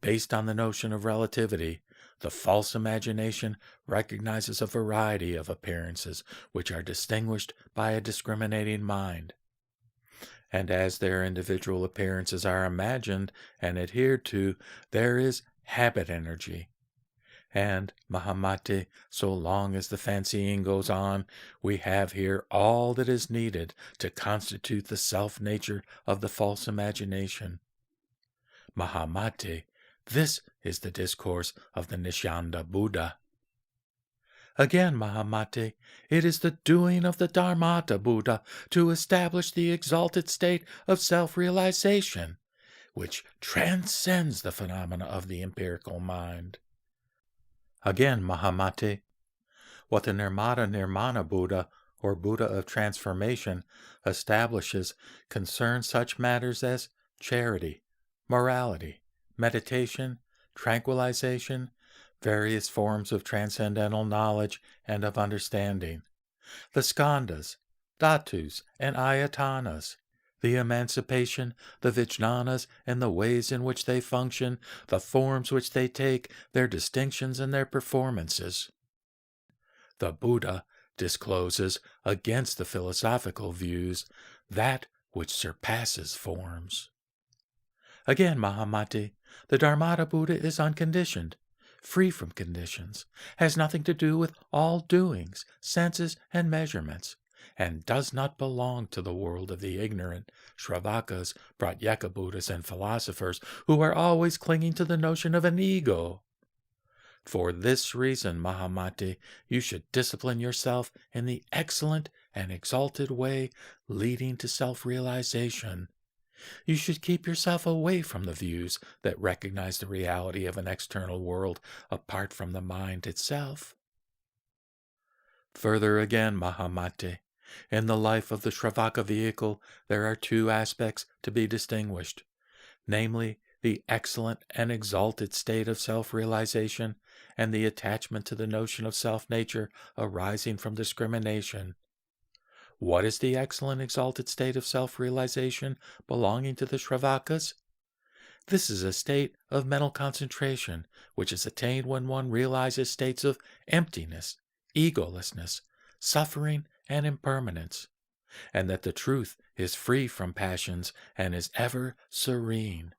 based on the notion of relativity, the false imagination recognizes a variety of appearances which are distinguished by a discriminating mind. And as their individual appearances are imagined and adhered to, there is habit energy. And, Mahamati, so long as the fancying goes on, we have here all that is needed to constitute the self-nature of the false imagination. Mahamati, this is the discourse of the Nishyanda Buddha. Again, Mahamati, it is the doing of the Dharmata Buddha to establish the exalted state of self-realization, which transcends the phenomena of the empirical mind. Again, Mahamati, what the Nirmana Buddha, or Buddha of transformation, establishes concerns such matters as charity, morality, meditation, tranquilization, various forms of transcendental knowledge and of understanding, the skandhas, dhatus, and ayatanas, the emancipation, the vijnanas, and the ways in which they function, the forms which they take, their distinctions and their performances. The Buddha discloses, against the philosophical views, that which surpasses forms. Again, Mahamati, the Dharmata Buddha is unconditioned, free from conditions, has nothing to do with all doings, senses, and measurements, and does not belong to the world of the ignorant, Shravakas, Pratyeka Buddhas, and philosophers who are always clinging to the notion of an ego. For this reason, Mahamati, you should discipline yourself in the excellent and exalted way leading to self-realization. You should keep yourself away from the views that recognize the reality of an external world apart from the mind itself. Further again, Mahamati, in the life of the Shravaka vehicle, there are two aspects to be distinguished, namely, the excellent and exalted state of self-realization and the attachment to the notion of self-nature arising from discrimination. What is the excellent exalted state of self-realization belonging to the Shravakas? This is a state of mental concentration, which is attained when one realizes states of emptiness, egolessness, suffering, and impermanence, and that the truth is free from passions and is ever serene.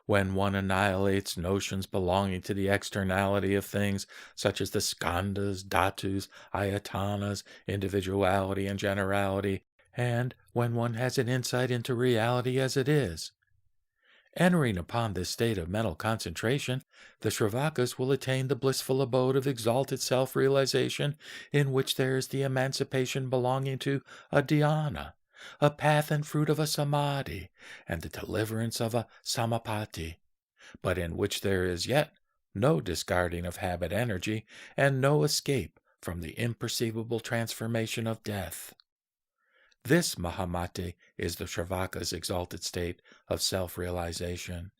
When one annihilates notions belonging to the externality of things, such as the skandhas, dhatus, ayatanas, individuality, and generality, and when one has an insight into reality as it is. Entering upon this state of mental concentration, the Shravakas will attain the blissful abode of exalted self-realization, in which there is the emancipation belonging to a dhyana, a path and fruit of a samadhi, and the deliverance of a samapati, but in which there is yet no discarding of habit energy and no escape from the imperceivable transformation of death. This, Mahamati, is the Shravaka's exalted state of self-realization.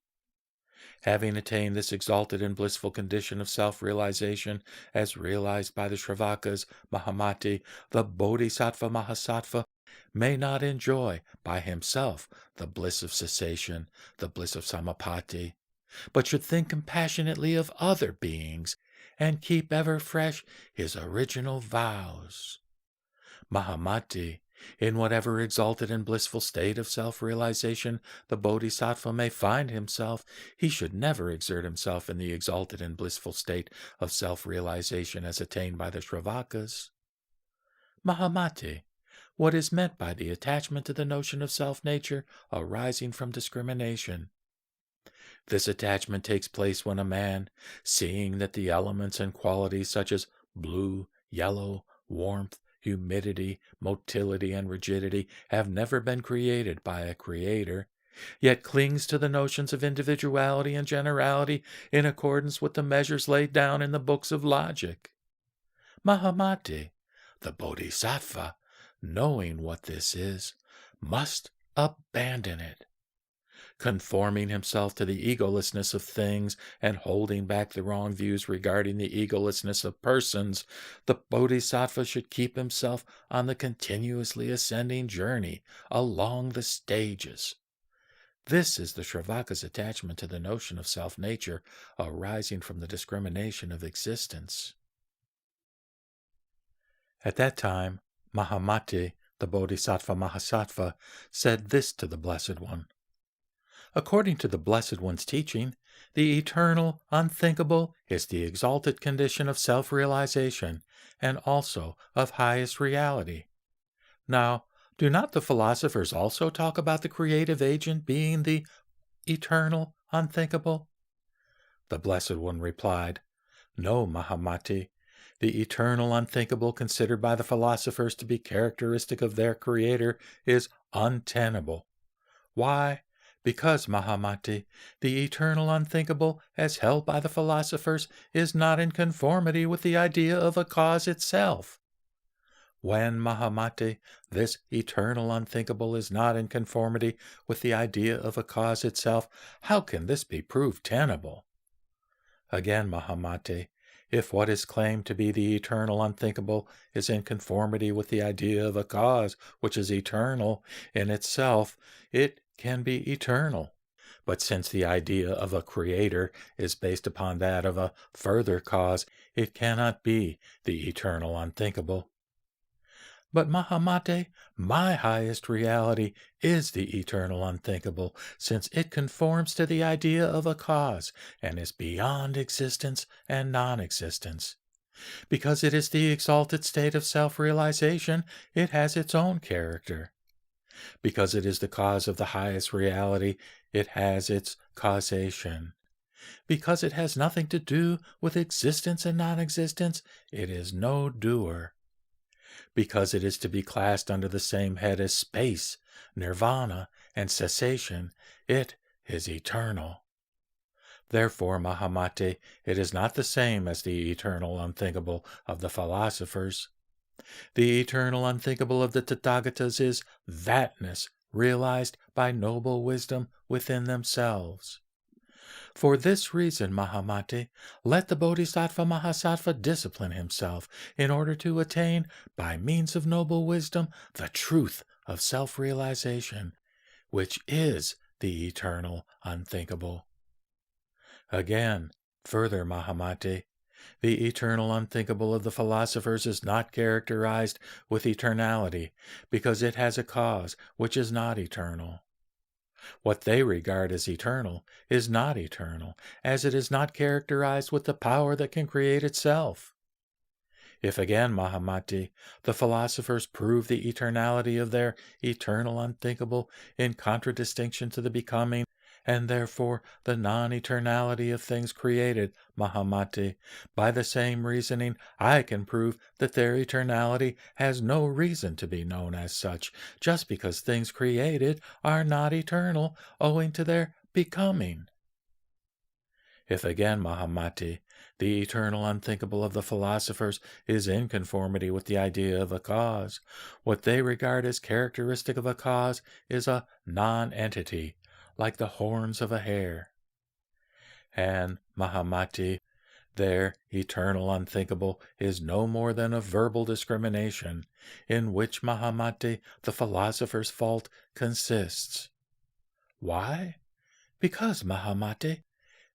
Having attained this exalted and blissful condition of self-realization as realized by the Shravakas, Mahamati, the Bodhisattva Mahasattva, may not enjoy by himself the bliss of cessation, the bliss of samapati, but should think compassionately of other beings and keep ever fresh his original vows. Mahamati, in whatever exalted and blissful state of self-realization the Bodhisattva may find himself, he should never exert himself in the exalted and blissful state of self-realization as attained by the Shravakas. Mahamati, what is meant by the attachment to the notion of self-nature arising from discrimination? This attachment takes place when a man, seeing that the elements and qualities such as blue, yellow, warmth, humidity, motility, and rigidity have never been created by a creator, yet clings to the notions of individuality and generality in accordance with the measures laid down in the books of logic. Mahamati, the Bodhisattva, knowing what this is, must abandon it. Conforming himself to the egolessness of things and holding back the wrong views regarding the egolessness of persons, the Bodhisattva should keep himself on the continuously ascending journey along the stages. This is the Sravaka's attachment to the notion of self-nature arising from the discrimination of existence. At that time, Mahamati, the Bodhisattva Mahasattva, said this to the Blessed One. According to the Blessed One's teaching, the eternal, unthinkable is the exalted condition of self-realization and also of highest reality. Now, do not the philosophers also talk about the creative agent being the eternal, unthinkable? The Blessed One replied, No, Mahamati. The eternal, unthinkable considered by the philosophers to be characteristic of their creator is untenable. Why? Because, Mahamati, the eternal unthinkable, as held by the philosophers, is not in conformity with the idea of a cause itself. When, Mahamati, this eternal unthinkable is not in conformity with the idea of a cause itself, how can this be proved tenable? Again, Mahamati, if what is claimed to be the eternal unthinkable is in conformity with the idea of a cause which is eternal in itself, it can be eternal. But since the idea of a creator is based upon that of a further cause, it cannot be the eternal unthinkable. But Mahamati, my highest reality is the eternal unthinkable, since it conforms to the idea of a cause and is beyond existence and non-existence. Because it is the exalted state of self-realization, it has its own character. Because it is the cause of the highest reality, it has its causation. Because it has nothing to do with existence and non-existence, it is no doer. Because it is to be classed under the same head as space, nirvana, and cessation, it is eternal. Therefore, Mahamati, it is not the same as the eternal unthinkable of the philosophers. The eternal unthinkable of the Tathagatas is thatness realized by noble wisdom within themselves. For this reason, Mahamati, let the Bodhisattva Mahasattva discipline himself in order to attain, by means of noble wisdom, the truth of self-realization, which is the eternal unthinkable. Again, further, Mahamati, the eternal unthinkable of the philosophers is not characterized with eternality, because it has a cause which is not eternal. What they regard as eternal is not eternal, as it is not characterized with the power that can create itself. If again, Mahamati, the philosophers prove the eternality of their eternal unthinkable in contradistinction to the becoming, and therefore the non-eternality of things created, Mahamati, by the same reasoning I can prove that their eternality has no reason to be known as such, just because things created are not eternal owing to their becoming. If again, Mahamati, the eternal unthinkable of the philosophers is in conformity with the idea of a cause, what they regard as characteristic of a cause is a non-entity, like the horns of a hare. And, Mahamati, their eternal unthinkable is no more than a verbal discrimination, in which, Mahamati, the philosopher's fault consists. Why? Because, Mahamati,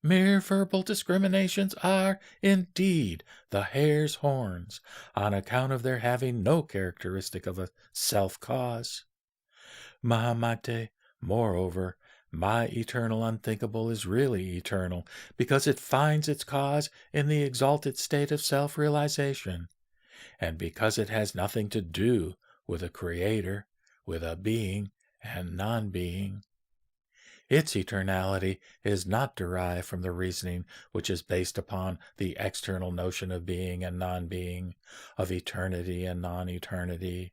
mere verbal discriminations are, indeed, the hare's horns, on account of their having no characteristic of a self-cause. Mahamati, moreover, my eternal unthinkable is really eternal, because it finds its cause in the exalted state of self-realization, and because it has nothing to do with a creator, with a being and non-being. Its eternality is not derived from the reasoning which is based upon the external notion of being and non-being, of eternity and non-eternity.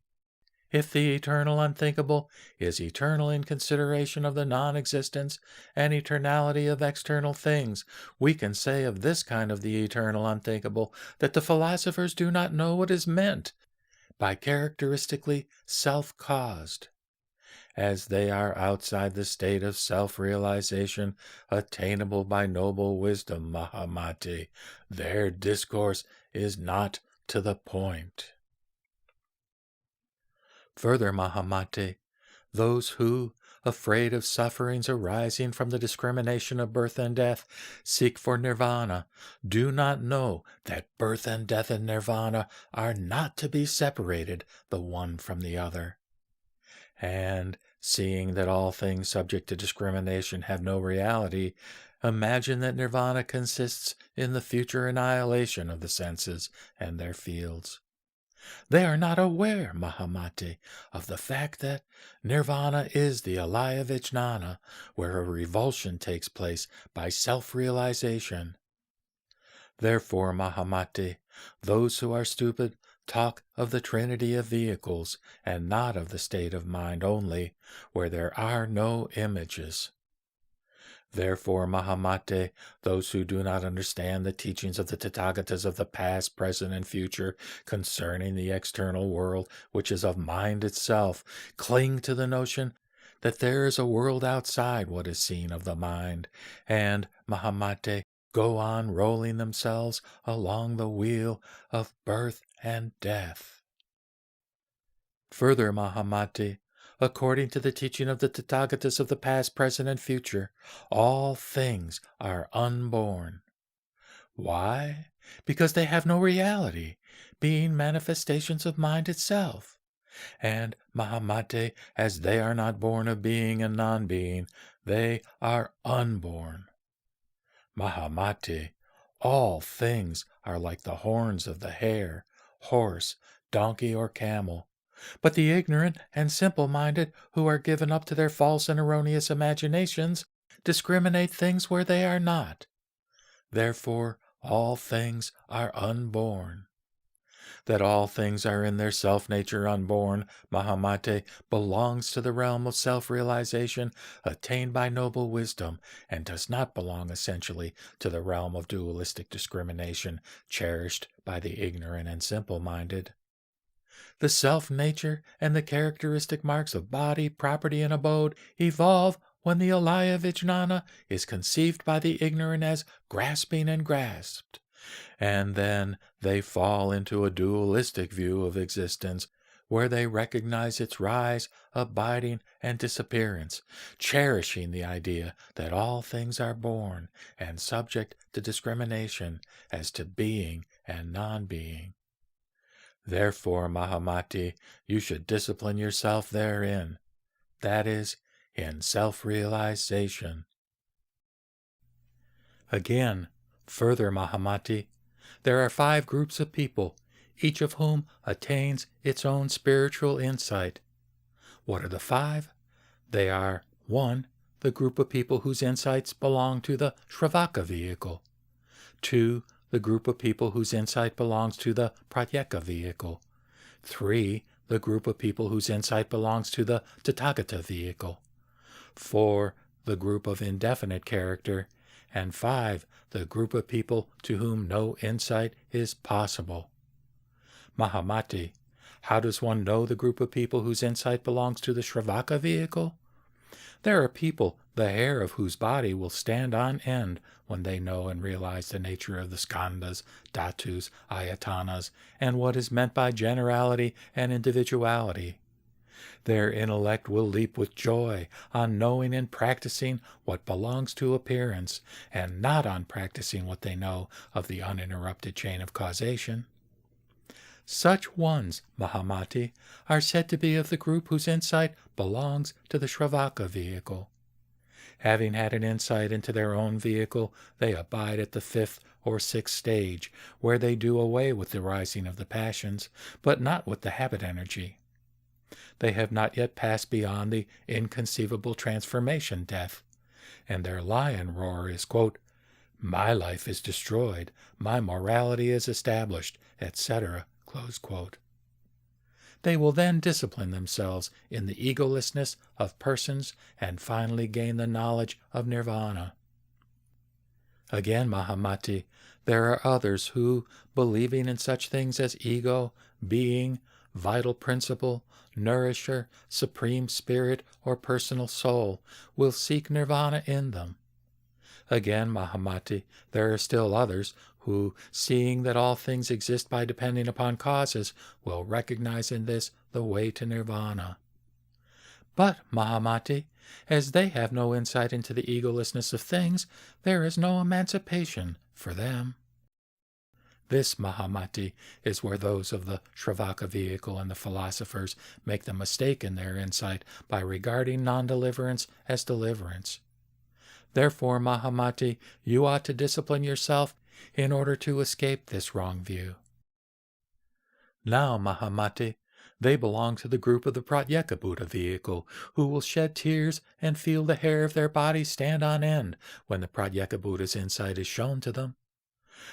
If the eternal unthinkable is eternal in consideration of the non-existence and eternality of external things, we can say of this kind of the eternal unthinkable that the philosophers do not know what is meant by characteristically self-caused. As they are outside the state of self-realization attainable by noble wisdom, Mahamati, their discourse is not to the point. Further, Mahamati, those who, afraid of sufferings arising from the discrimination of birth and death, seek for nirvana, do not know that birth and death and nirvana are not to be separated the one from the other. And, seeing that all things subject to discrimination have no reality, imagine that nirvana consists in the future annihilation of the senses and their fields. They are not aware, Mahamati, of the fact that nirvana is the alaya vijnana, where a revulsion takes place by self-realization. Therefore, Mahamati, those who are stupid talk of the trinity of vehicles, and not of the state of mind only, where there are no images. Therefore, Mahamate, those who do not understand the teachings of the Tathagatas of the past, present, and future concerning the external world, which is of mind itself, cling to the notion that there is a world outside what is seen of the mind, and, Mahamate, go on rolling themselves along the wheel of birth and death. Further, Mahamati, according to the teaching of the Tathagatas of the past, present, and future, all things are unborn. Why? Because they have no reality, being manifestations of mind itself. And, Mahamate, as they are not born of being and non-being, they are unborn. Mahamate, all things are like the horns of the hare, horse, donkey, or camel. But the ignorant and simple-minded, who are given up to their false and erroneous imaginations, discriminate things where they are not. Therefore, all things are unborn. That all things are in their self-nature unborn, Mahamate, belongs to the realm of self-realization attained by noble wisdom, and does not belong essentially to the realm of dualistic discrimination cherished by the ignorant and simple-minded. The self-nature and the characteristic marks of body, property, and abode evolve when the alaya vijnana is conceived by the ignorant as grasping and grasped, and then they fall into a dualistic view of existence, where they recognize its rise, abiding, and disappearance, cherishing the idea that all things are born and subject to discrimination as to being and non-being. Therefore, Mahamati, you should discipline yourself therein, that is, in self-realization. Again, further, Mahamati, there are 5 groups of people, each of whom attains its own spiritual insight. What are the 5? They are 1. The group of people whose insights belong to the Shravaka vehicle. 2. The group of people whose insight belongs to the Pratyeka vehicle. 3. The group of people whose insight belongs to the Tathagata vehicle. 4. The group of indefinite character. And 5. The group of people to whom no insight is possible. Mahamati, how does one know the group of people whose insight belongs to the Shravaka vehicle? There are people the hair of whose body will stand on end when they know and realize the nature of the skandhas, dhatus, ayatanas, and what is meant by generality and individuality. Their intellect will leap with joy on knowing and practicing what belongs to appearance, and not on practicing what they know of the uninterrupted chain of causation. Such ones, Mahamati, are said to be of the group whose insight belongs to the Shravaka vehicle. Having had an insight into their own vehicle, they abide at the 5th or 6th stage, where they do away with the rising of the passions, but not with the habit energy. They have not yet passed beyond the inconceivable transformation death, and their lion roar is, quote, "My life is destroyed, my morality is established," etc., close quote. They will then discipline themselves in the egolessness of persons and finally gain the knowledge of nirvana. Again, Mahamati, there are others who, believing in such things as ego, being, vital principle, nourisher, supreme spirit, or personal soul, will seek nirvana in them. Again, Mahamati, there are still others who, seeing that all things exist by depending upon causes, will recognize in this the way to nirvana. But, Mahamati, as they have no insight into the egolessness of things, there is no emancipation for them. This, Mahamati, is where those of the Shravaka vehicle and the philosophers make the mistake in their insight by regarding non-deliverance as deliverance. Therefore, Mahamati, you ought to discipline yourself in order to escape this wrong view. Now, Mahamati, they belong to the group of the Pratyeka Buddha vehicle, who will shed tears and feel the hair of their body stand on end when the Pratyeka Buddha's insight is shown to them.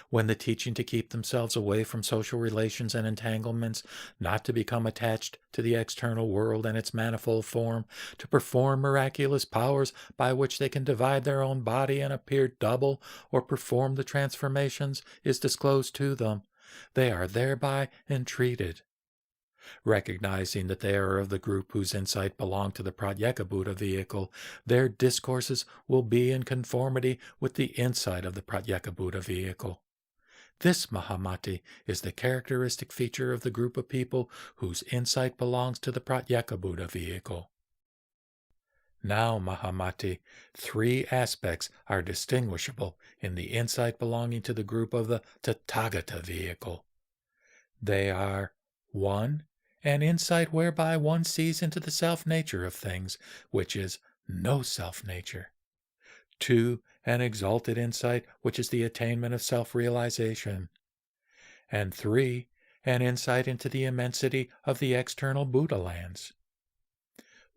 When the teaching to keep themselves away from social relations and entanglements, not to become attached to the external world and its manifold form, to perform miraculous powers by which they can divide their own body and appear double or perform the transformations, is disclosed to them, they are thereby entreated. Recognizing that they are of the group whose insight belong to the Pratyeka Buddha vehicle, their discourses will be in conformity with the insight of the Pratyeka Buddha vehicle. This, Mahamati, is the characteristic feature of the group of people whose insight belongs to the Pratyeka Buddha vehicle. Now, Mahamati, 3 aspects are distinguishable in the insight belonging to the group of the Tathagata vehicle. They are 1. An insight whereby one sees into the self-nature of things, which is no self-nature. 2. An exalted insight, which is the attainment of self-realization. And 3. An insight into the immensity of the external Buddha lands.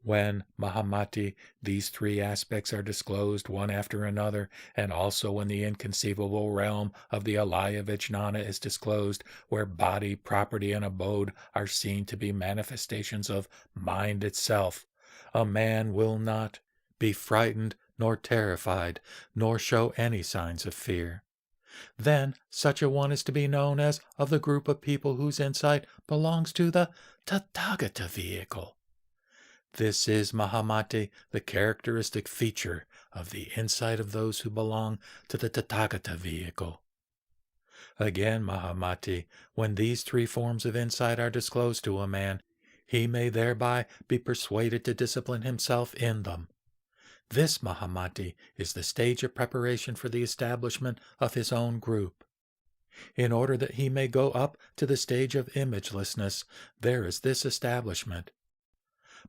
When, Mahamati, these 3 aspects are disclosed one after another, and also when the inconceivable realm of the alaya vijnana is disclosed, where body, property, and abode are seen to be manifestations of mind itself, a man will not be frightened nor terrified, nor show any signs of fear. Then such a one is to be known as of the group of people whose insight belongs to the Tathagata vehicle. This is, Mahamati, the characteristic feature of the insight of those who belong to the Tathagata vehicle. Again, Mahamati, when these 3 forms of insight are disclosed to a man, he may thereby be persuaded to discipline himself in them. This, Mahamati, is the stage of preparation for the establishment of his own group. In order that he may go up to the stage of imagelessness, there is this establishment.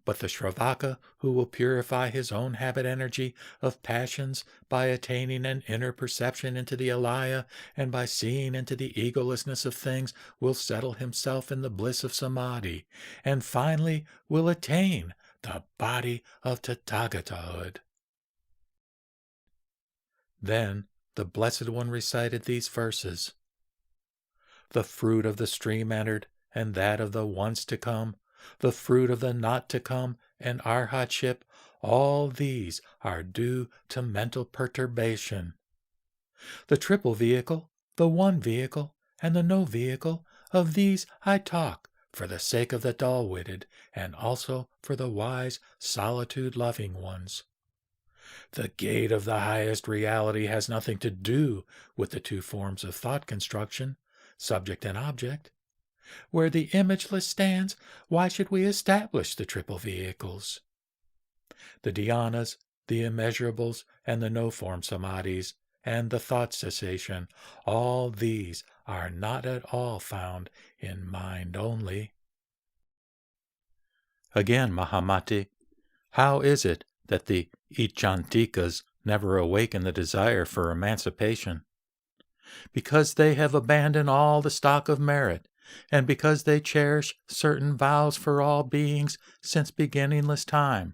But the Shravaka, who will purify his own habit energy of passions by attaining an inner perception into the alaya and by seeing into the egolessness of things, will settle himself in the bliss of samadhi, and finally will attain the body of Tathagatahood. Then the Blessed One recited these verses. The fruit of the stream entered, and that of the once to come, the fruit of the not to come, and arhatship, all these are due to mental perturbation. The triple vehicle, the one vehicle, and the no vehicle, of these I talk for the sake of the dull-witted, and also for the wise, solitude-loving ones. The gate of the highest reality has nothing to do with the 2 forms of thought construction, subject and object. Where the imageless stands, why should we establish the triple vehicles? The dhyanas, the immeasurables, and the no-form samadhis, and the thought cessation, all these are not at all found in mind only. Again, Mahamati, how is it that the Iccantikas never awaken the desire for emancipation? Because they have abandoned all the stock of merit, and because they cherish certain vows for all beings since beginningless time.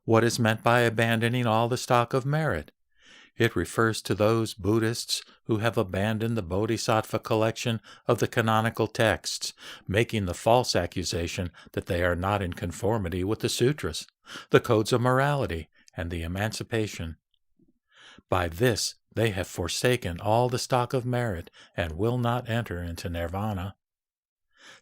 What is meant by abandoning all the stock of merit? It refers to those Buddhists who have abandoned the Bodhisattva collection of the canonical texts, making the false accusation that they are not in conformity with the sutras, the codes of morality, and the emancipation. By this they have forsaken all the stock of merit and will not enter into nirvana.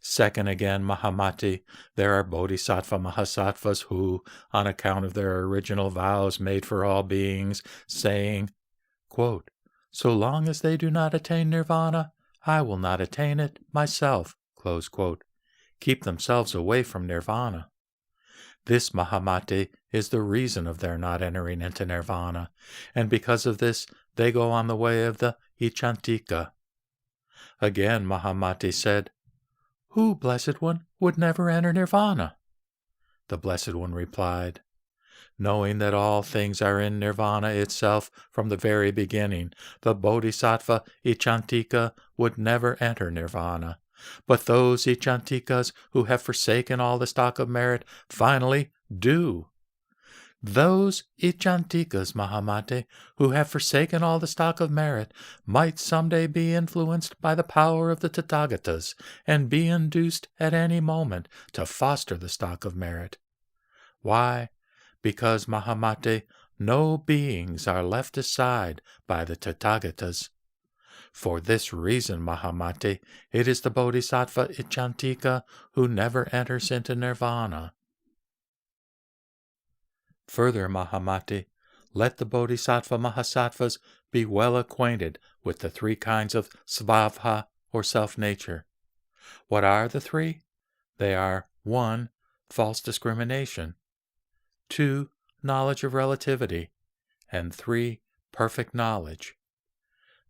Second again, Mahamati, there are Bodhisattva Mahasattvas who, on account of their original vows made for all beings, saying, quote, so long as they do not attain nirvana, I will not attain it myself, close quote, keep themselves away from nirvana. This, Mahamati, is the reason of their not entering into nirvana, and because of this they go on the way of the Iccantika. Again, Mahamati said, who, Blessed One, would never enter nirvana? The Blessed One replied, knowing that all things are in nirvana itself from the very beginning, the Bodhisattva Iccantika would never enter nirvana. But those Iccantikas who have forsaken all the stock of merit finally do. Those Iccantikas, Mahamate, who have forsaken all the stock of merit, might someday be influenced by the power of the Tathagatas and be induced at any moment to foster the stock of merit. Why? Because, Mahamate, no beings are left aside by the Tathagatas. For this reason, Mahamate, it is the Bodhisattva Iccantika who never enters into nirvana. Further, Mahamati, let the Bodhisattva Mahasattvas be well acquainted with the three kinds of svabha, or self-nature. What are the three? They are 1. False discrimination, 2. Knowledge of relativity, and 3. Perfect knowledge.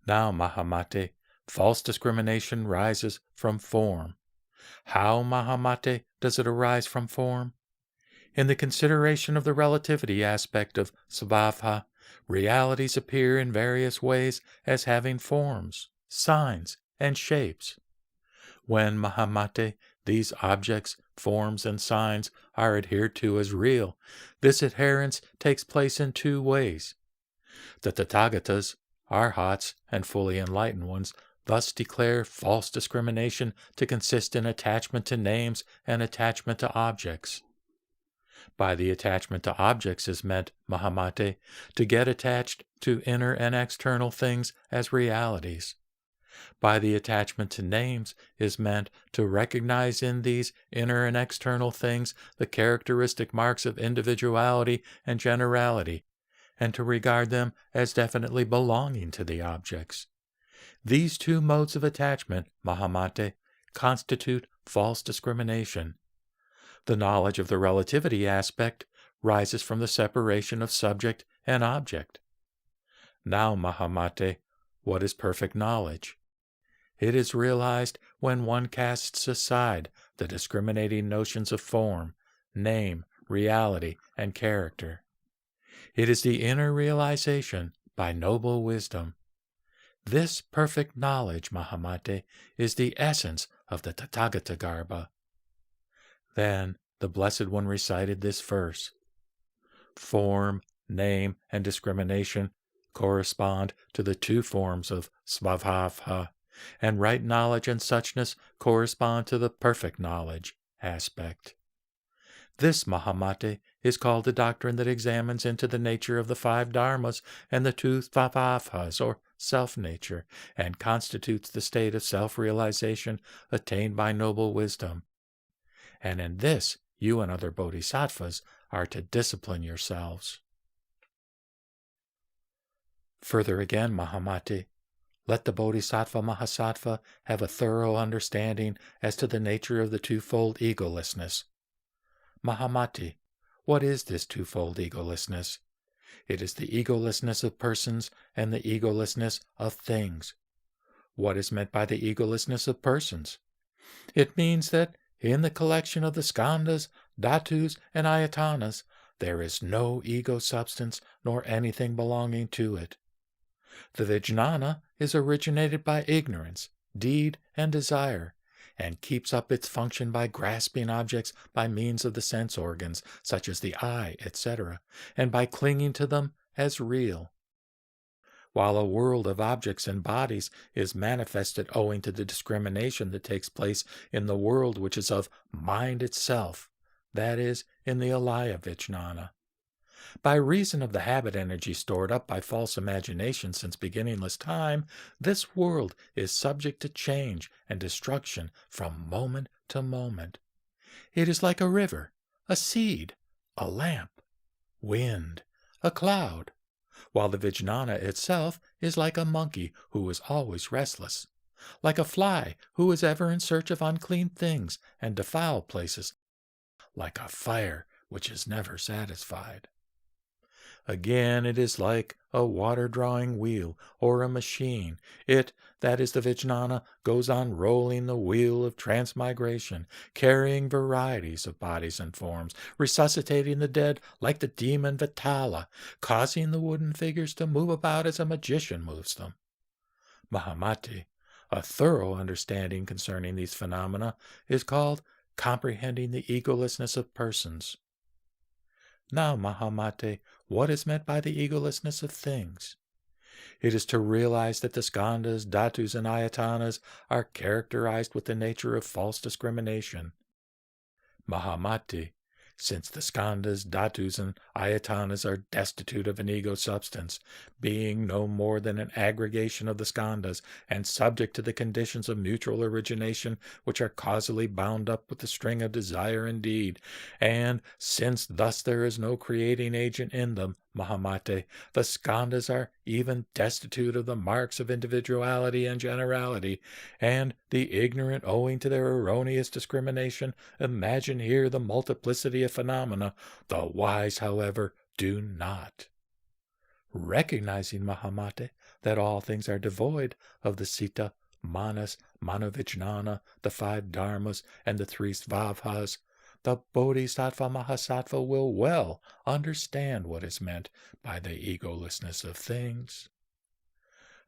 Now, Mahamate, false discrimination rises from form. How, Mahamate, does it arise from form? In the consideration of the relativity aspect of svabha, realities appear in various ways as having forms, signs, and shapes. When, Mahamate, these objects, forms, and signs are adhered to as real, this adherence takes place in two ways. The Tathagatas, Arhats, and fully enlightened ones thus declare false discrimination to consist in attachment to names and attachment to objects. By the attachment to objects is meant, Mahamate, to get attached to inner and external things as realities. By the attachment to names is meant to recognize in these inner and external things the characteristic marks of individuality and generality, and to regard them as definitely belonging to the objects. These two modes of attachment, Mahamate, constitute false discrimination. The knowledge of the relativity aspect rises from the separation of subject and object. Now, Mahamate, what is perfect knowledge? It is realized when one casts aside the discriminating notions of form, name, reality, and character. It is the inner realization by noble wisdom. This perfect knowledge, Mahamate, is the essence of the Tathagata Garbha. Then the Blessed One recited this verse. Form, name, and discrimination correspond to the two forms of svabha, and right knowledge and suchness correspond to the perfect knowledge aspect. This, Mahamate, is called the doctrine that examines into the nature of the five dharmas and the two svabhavas, or self-nature, and constitutes the state of self-realization attained by noble wisdom. And in this, you and other bodhisattvas are to discipline yourselves. Further again, Mahamati, let the Bodhisattva Mahasattva have a thorough understanding as to the nature of the twofold egolessness. Mahamati, what is this twofold egolessness? It is the egolessness of persons and the egolessness of things. What is meant by the egolessness of persons? It means that in the collection of the skandhas, dhatus, and ayatanas, there is no ego substance nor anything belonging to it. The vijnana is originated by ignorance, deed, and desire, and keeps up its function by grasping objects by means of the sense organs, such as the eye, etc., and by clinging to them as real. While a world of objects and bodies is manifested owing to the discrimination that takes place in the world which is of mind itself, that is, in the alaya vijnana. By reason of the habit energy stored up by false imagination since beginningless time, this world is subject to change and destruction from moment to moment. It is like a river, a seed, a lamp, wind, a cloud, while the vijnana itself is like a monkey who is always restless, like a fly who is ever in search of unclean things and defiled places, like a fire which is never satisfied. Again, it is like a water-drawing wheel or a machine. It, that is the vijnana, goes on rolling the wheel of transmigration, carrying varieties of bodies and forms, resuscitating the dead like the demon Vitala, causing the wooden figures to move about as a magician moves them. Mahamati, a thorough understanding concerning these phenomena, is called comprehending the egolessness of persons. Now, Mahamate, what is meant by the egolessness of things? It is to realize that the skandhas, dhatus, and ayatanas are characterized with the nature of false discrimination. Mahamati, since the skandhas, dhatus, and ayatanas are destitute of an ego substance, being no more than an aggregation of the skandhas and subject to the conditions of mutual origination which are causally bound up with the string of desire and deed, and since thus there is no creating agent in them, Mahamate, the skandhas are even destitute of the marks of individuality and generality, and the ignorant, owing to their erroneous discrimination, imagine here the multiplicity of phenomena. The wise, however, do not. Recognizing, Mahamate, that all things are devoid of the sita, manas, manovijnana, the 5 dharmas, and the 3 svabhavas, the Bodhisattva Mahasattva will well understand what is meant by the egolessness of things.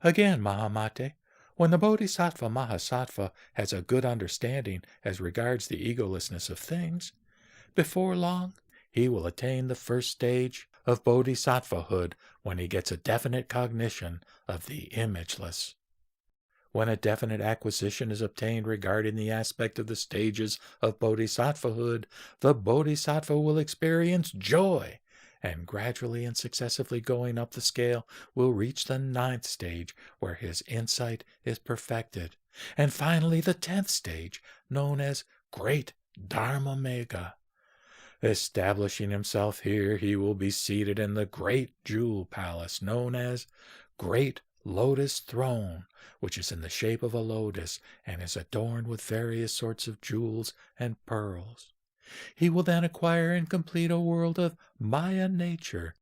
Again, Mahamate, when the Bodhisattva Mahasattva has a good understanding as regards the egolessness of things, before long he will attain the first stage of Bodhisattvahood when he gets a definite cognition of the imageless. When a definite acquisition is obtained regarding the aspect of the stages of Bodhisattvahood, the Bodhisattva will experience joy, and gradually and successively going up the scale will reach the 9th stage, where his insight is perfected, and finally the 10th stage, known as Great Dharma Mega. Establishing himself here, he will be seated in the great jewel palace, known as Great Lotus Throne, which is in the shape of a lotus and is adorned with various sorts of jewels and pearls. He will then acquire and complete a world of Maya nature,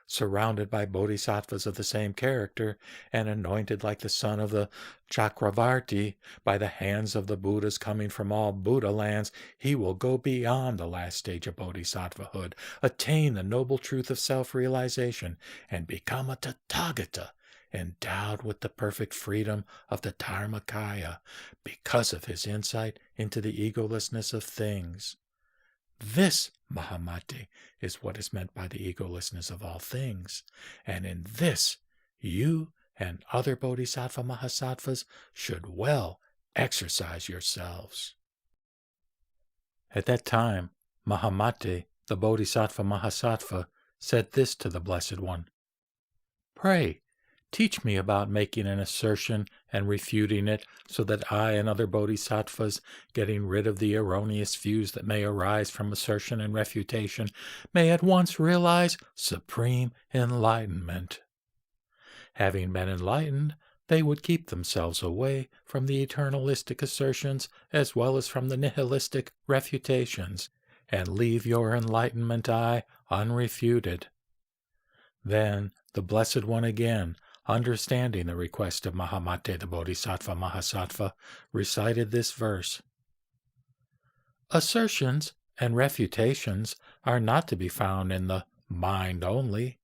surrounded by bodhisattvas of the same character, and anointed like the son of the Chakravarti by the hands of the Buddhas coming from all Buddha lands. He will go beyond the last stage of bodhisattvahood, attain the noble truth of self-realization, and become a Tathagata, endowed with the perfect freedom of the Dharmakaya, because of his insight into the egolessness of things. This, Mahamati, is what is meant by the egolessness of all things, and in this you and other Bodhisattva Mahasattvas should well exercise yourselves. At that time, Mahamati, the Bodhisattva Mahasattva, said this to the Blessed One: "Pray, teach me about making an assertion and refuting it, so that I and other bodhisattvas, getting rid of the erroneous views that may arise from assertion and refutation, may at once realize supreme enlightenment. Having been enlightened, they would keep themselves away from the eternalistic assertions as well as from the nihilistic refutations, and leave your enlightenment eye unrefuted." Then the Blessed One again, understanding the request of Mahamate the Bodhisattva Mahasattva, recited this verse: "Assertions and refutations are not to be found in the mind only.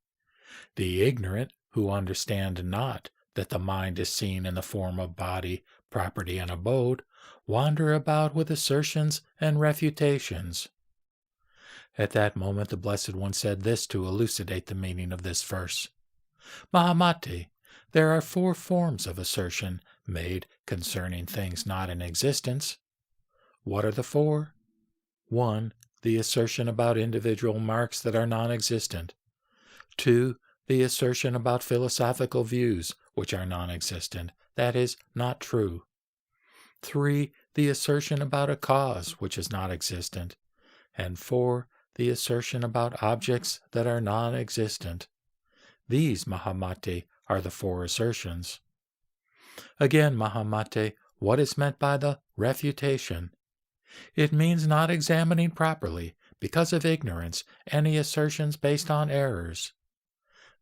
The ignorant, who understand not that the mind is seen in the form of body, property, and abode, wander about with assertions and refutations. At that moment the Blessed One said this to elucidate the meaning of this verse. Mahamati, there are 4 forms of assertion made concerning things not in existence. What are the 4? 1. The assertion about individual marks that are non-existent. 2. The assertion about philosophical views which are non-existent, that is, not true. 3. The assertion about a cause which is not existent. And 4. The assertion about objects that are non-existent. These, Mahamati, are the 4 assertions. Again, Mahamati, what is meant by the refutation? It means not examining properly, because of ignorance, any assertions based on errors.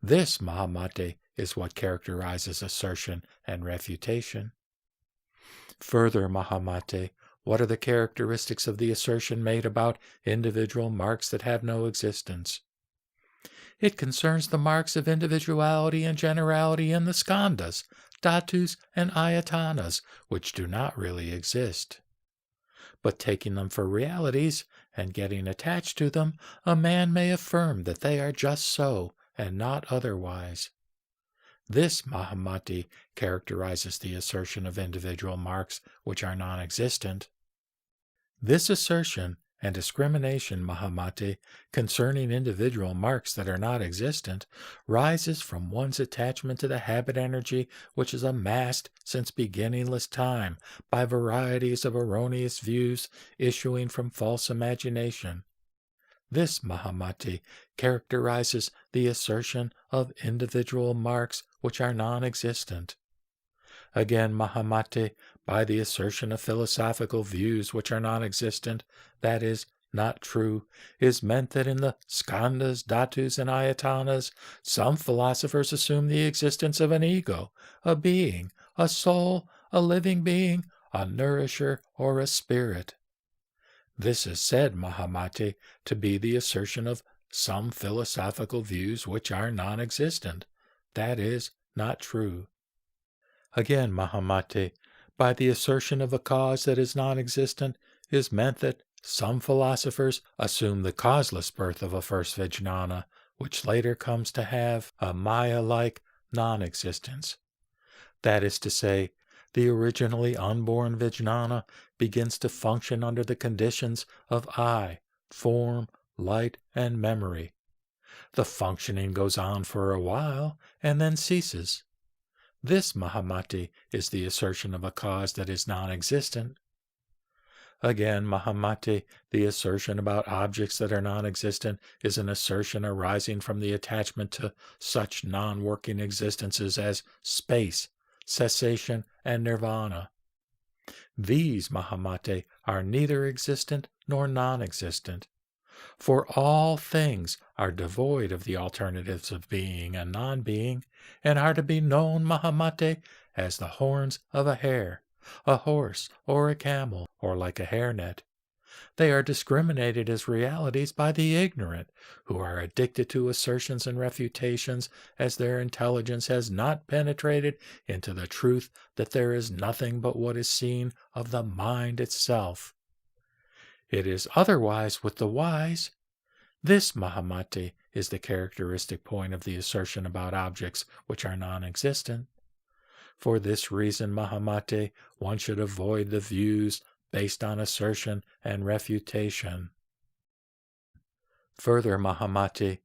This, Mahamati, is what characterizes assertion and refutation. Further, Mahamati, what are the characteristics of the assertion made about individual marks that have no existence? It concerns the marks of individuality and generality in the skandhas, dhatus, and ayatanas, which do not really exist. But taking them for realities and getting attached to them, a man may affirm that they are just so and not otherwise. This, Mahamati, characterizes the assertion of individual marks which are non-existent. This assertion and discrimination, Mahamati, concerning individual marks that are not existent, rises from one's attachment to the habit energy which is amassed since beginningless time by varieties of erroneous views issuing from false imagination. This, Mahamati, characterizes the assertion of individual marks which are non-existent. Again, Mahamati, by the assertion of philosophical views which are non-existent, that is, not true, is meant that in the skandhas, dhatus, and ayatanas, some philosophers assume the existence of an ego, a being, a soul, a living being, a nourisher, or a spirit. This is said, Mahamati, to be the assertion of some philosophical views which are non-existent, that is, not true. Again, Mahamati, by the assertion of a cause that is non-existent is meant that some philosophers assume the causeless birth of a first vijnana, which later comes to have a maya-like non-existence. That is to say, the originally unborn vijnana begins to function under the conditions of I, form, light, and memory. The functioning goes on for a while and then ceases. This, Mahamati, is the assertion of a cause that is non-existent. Again, Mahamati, the assertion about objects that are non-existent is an assertion arising from the attachment to such non-working existences as space, cessation, and nirvana. These, Mahamati, are neither existent nor non-existent. For all things are devoid of the alternatives of being and non-being, and are to be known, Mahamati, as the horns of a hare, a horse, or a camel, or like a hairnet. They are discriminated as realities by the ignorant, who are addicted to assertions and refutations, as their intelligence has not penetrated into the truth that there is nothing but what is seen of the mind itself. It is otherwise with the wise. This, Mahamati, is the characteristic point of the assertion about objects which are non-existent. For this reason, Mahamati, one should avoid the views based on assertion and refutation. Further, Mahamati,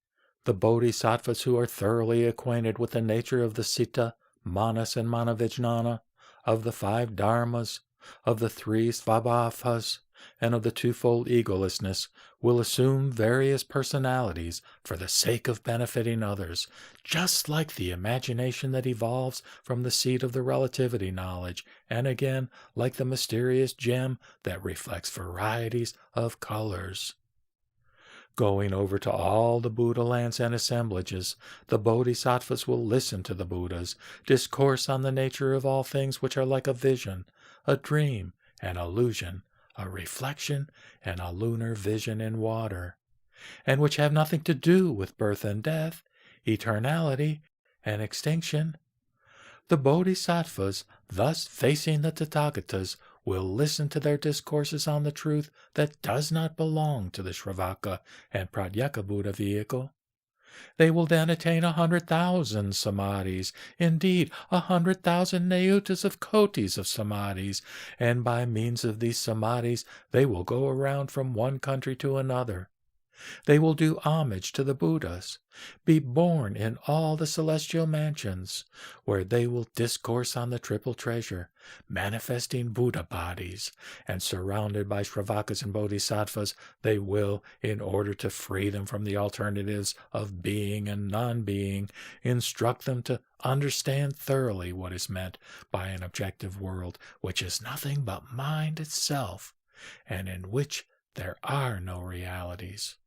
the bodhisattvas who are thoroughly acquainted with the nature of the Citta, Manas, and Manavijnana, of the 5 dharmas, of the 3 svabhavas, and of the twofold egolessness, will assume various personalities for the sake of benefiting others, just like the imagination that evolves from the seed of the relativity knowledge, and again like the mysterious gem that reflects varieties of colors. Going over to all the Buddha lands and assemblages, the bodhisattvas will listen to the Buddhas discourse on the nature of all things which are like a vision, a dream, an illusion, a reflection, and a lunar vision in water, and which have nothing to do with birth and death, eternality, and extinction. The bodhisattvas, thus facing the Tathagatas, will listen to their discourses on the truth that does not belong to the Shravaka and Pratyeka Buddha vehicle. They will then attain 100,000 samadhis, indeed 100,000 nayutas of kotis of samadhis, and by means of these samadhis they will go around from one country to another. They will do homage to the Buddhas, be born in all the celestial mansions, where they will discourse on the triple treasure, manifesting Buddha bodies, and surrounded by Shravakas and Bodhisattvas, they will, in order to free them from the alternatives of being and non-being, instruct them to understand thoroughly what is meant by an objective world, which is nothing but mind itself, and in which there are no realities.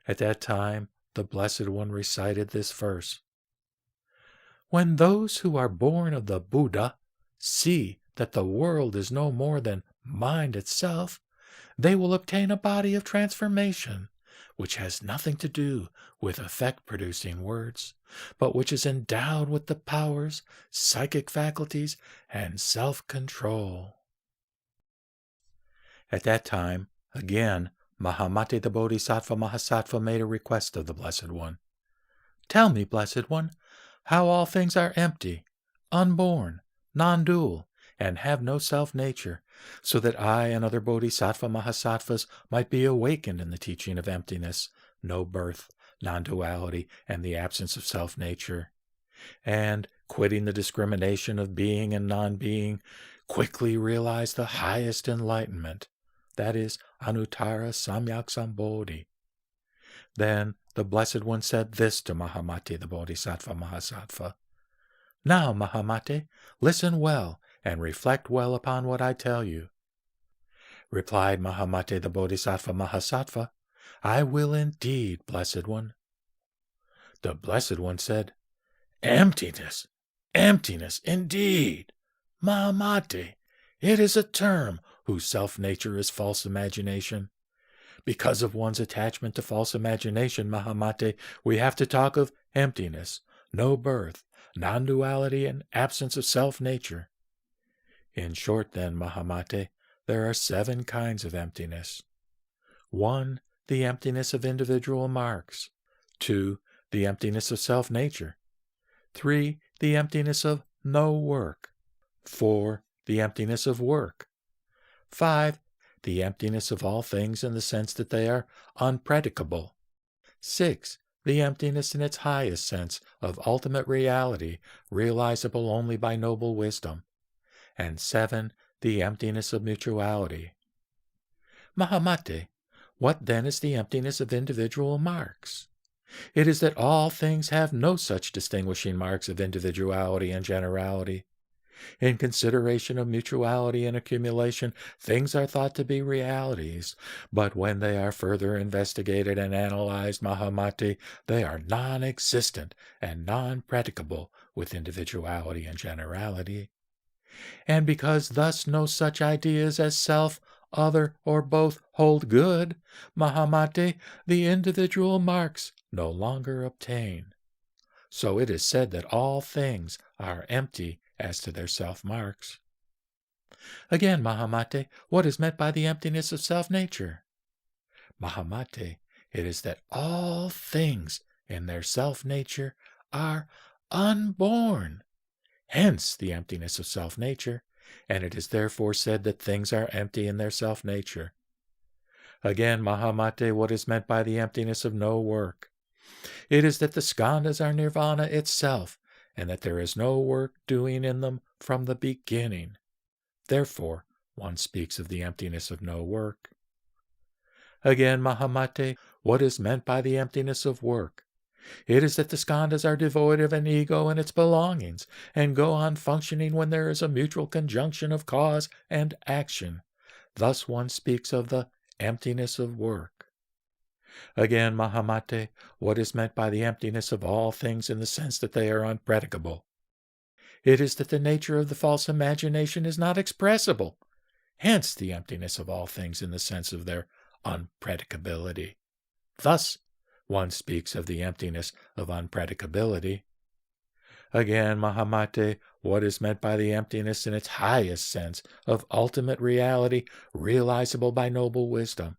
At that time, the Blessed One recited this verse. When those who are born of the Buddha see that the world is no more than mind itself, they will obtain a body of transformation, which has nothing to do with effect-producing words, but which is endowed with the powers, psychic faculties, and self-control. At that time, again, Mahamate the Bodhisattva Mahasattva made a request of the Blessed One. Tell me, Blessed One, how all things are empty, unborn, non-dual, and have no self-nature, so that I and other Bodhisattva Mahasattvas might be awakened in the teaching of emptiness, no birth, non-duality, and the absence of self-nature, and, quitting the discrimination of being and non-being, quickly realize the highest enlightenment, that is, Anuttara Samyak Sambodhi. Then the Blessed One said this to Mahamate the Bodhisattva Mahasattva. Now, Mahamate, listen well and reflect well upon what I tell you. Replied Mahamate the Bodhisattva Mahasattva, I will indeed, Blessed One. The Blessed One said, Emptiness, emptiness indeed. Mahamate, it is a term whose self-nature is false imagination. Because of one's attachment to false imagination, Mahamate, we have to talk of emptiness, no birth, non-duality, and absence of self-nature. In short, then, Mahamate, there are 7 kinds of emptiness. 1, the emptiness of individual marks. 2, the emptiness of self-nature. 3, the emptiness of no work. 4, the emptiness of work. 5, the emptiness of all things in the sense that they are unpredicable. 6, the emptiness in its highest sense of ultimate reality, realizable only by noble wisdom. And 7, the emptiness of mutuality. Mahamate, what then is the emptiness of individual marks? It is that all things have no such distinguishing marks of individuality and generality. In consideration of mutuality and accumulation, things are thought to be realities, but when they are further investigated and analyzed, Mahamate, they are non-existent and non-predicable with individuality and generality. And because thus no such ideas as self, other, or both hold good, Mahamate, the individual marks no longer obtain. So it is said that all things are empty as to their self-marks. Again, Mahamate, what is meant by the emptiness of self-nature? Mahamate, it is that all things in their self-nature are unborn. Hence the emptiness of self-nature, and it is therefore said that things are empty in their self-nature. Again, Mahamate, what is meant by the emptiness of no work? It is that the skandhas are nirvana itself, and that there is no work doing in them from the beginning. Therefore, one speaks of the emptiness of no work. Again, Mahamate, what is meant by the emptiness of work? It is that the skandhas are devoid of an ego and its belongings, and go on functioning when there is a mutual conjunction of cause and action. Thus one speaks of the emptiness of work. Again, Mahamate, what is meant by the emptiness of all things in the sense that they are unpredicable? It is that the nature of the false imagination is not expressible. Hence the emptiness of all things in the sense of their unpredicability. Thus, one speaks of the emptiness of unpredicability. Again, Mahamate, what is meant by the emptiness in its highest sense of ultimate reality realizable by noble wisdom.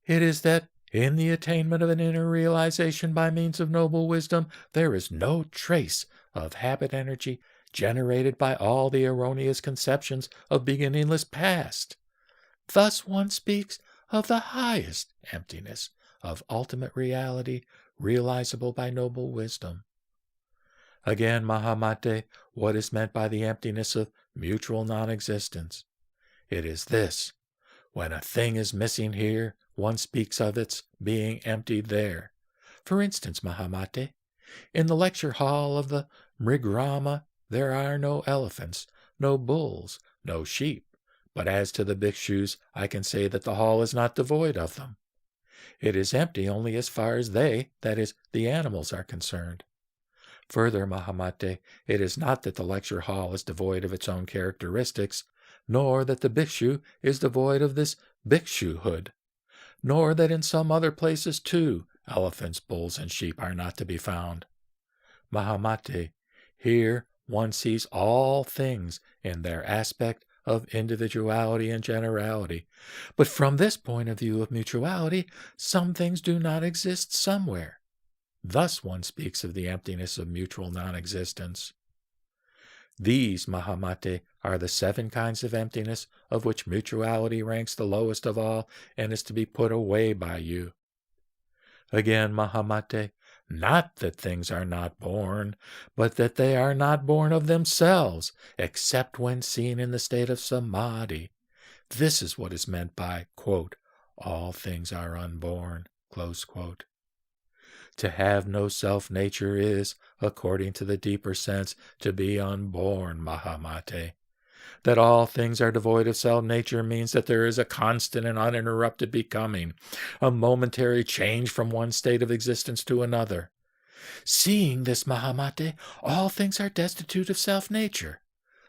It is that in the attainment of an inner realization by means of noble wisdom, there is no trace of habit energy generated by all the erroneous conceptions of beginningless past. Thus one speaks of the highest emptiness of ultimate reality realizable by noble wisdom. Again, Mahamate, what is meant by the emptiness of mutual non-existence? It is this: when a thing is missing here, one speaks of its being empty there. For instance, Mahamate, in the lecture hall of the Mrigrama there are no elephants, no bulls, no sheep, but as to the bhikshus, I can say that the hall is not devoid of them. It is empty only as far as they, that is, the animals, are concerned. Further, Mahamate, it is not that the lecture hall is devoid of its own characteristics, nor that the bhikshu is devoid of this bhikshuhood, nor that in some other places, too, elephants, bulls, and sheep are not to be found. Mahamate, here one sees all things in their aspect of individuality and generality, but from this point of view of mutuality, some things do not exist somewhere. Thus one speaks of the emptiness of mutual non-existence. These, Mahamate, are the 7 kinds of emptiness of which mutuality ranks the lowest of all and is to be put away by you. Again, Mahamate, not that things are not born, but that they are not born of themselves, except when seen in the state of samadhi. This is what is meant by, quote, all things are unborn, close quote. To have no self-nature is, according to the deeper sense, to be unborn, Mahamate. That all things are devoid of self-nature means that there is a constant and uninterrupted becoming, a momentary change from one state of existence to another. Seeing this, Mahamate, all things are destitute of self-nature.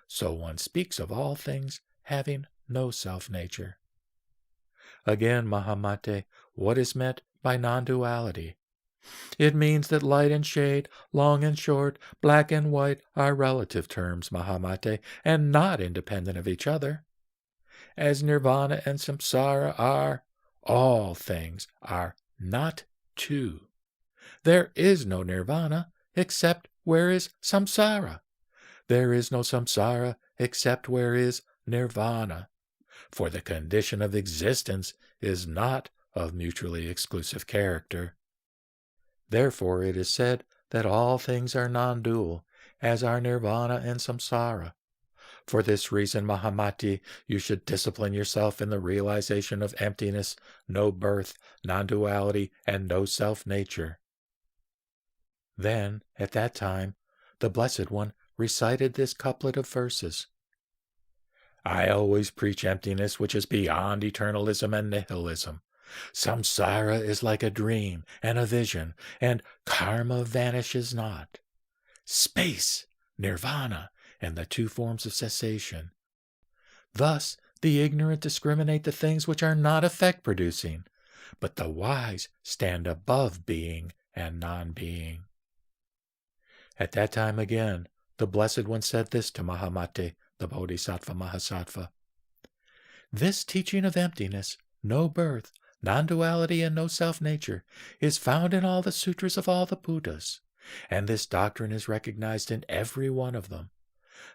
So one speaks of all things having no self-nature. Again, Mahamate, what is meant by non-duality? It means that light and shade, long and short, black and white are relative terms, Mahamate, and not independent of each other. As nirvana and samsara are, all things are not two. There is no nirvana except where is samsara. There is no samsara except where is nirvana. For the condition of existence is not of mutually exclusive character. Therefore it is said that all things are non-dual, as are nirvana and samsara. For this reason, Mahamati, you should discipline yourself in the realization of emptiness, no birth, non-duality, and no self-nature. Then, at that time, the Blessed One recited this couplet of verses. I always preach emptiness which is beyond eternalism and nihilism. Samsara is like a dream and a vision, and karma vanishes not. Space, nirvana, and the 2 forms of cessation. Thus the ignorant discriminate the things which are not effect-producing, but the wise stand above being and non-being. At that time again, the Blessed One said this to Mahamate, the Bodhisattva Mahasattva. This teaching of emptiness, no birth, non-duality, and no self-nature is found in all the sutras of all the Buddhas, and this doctrine is recognized in every one of them.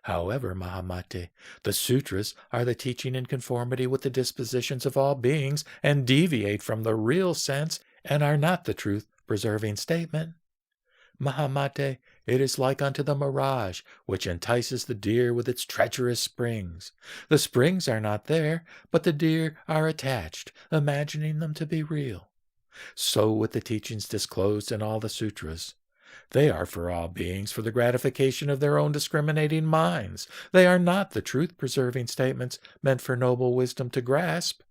However, Mahamate, the sutras are the teaching in conformity with the dispositions of all beings and deviate from the real sense and are not the truth-preserving statement. Mahamate, it is like unto the mirage, which entices the deer with its treacherous springs. The springs are not there, but the deer are attached, imagining them to be real. So with the teachings disclosed in all the sutras. They are for all beings for the gratification of their own discriminating minds. They are not the truth-preserving statements meant for noble wisdom to grasp.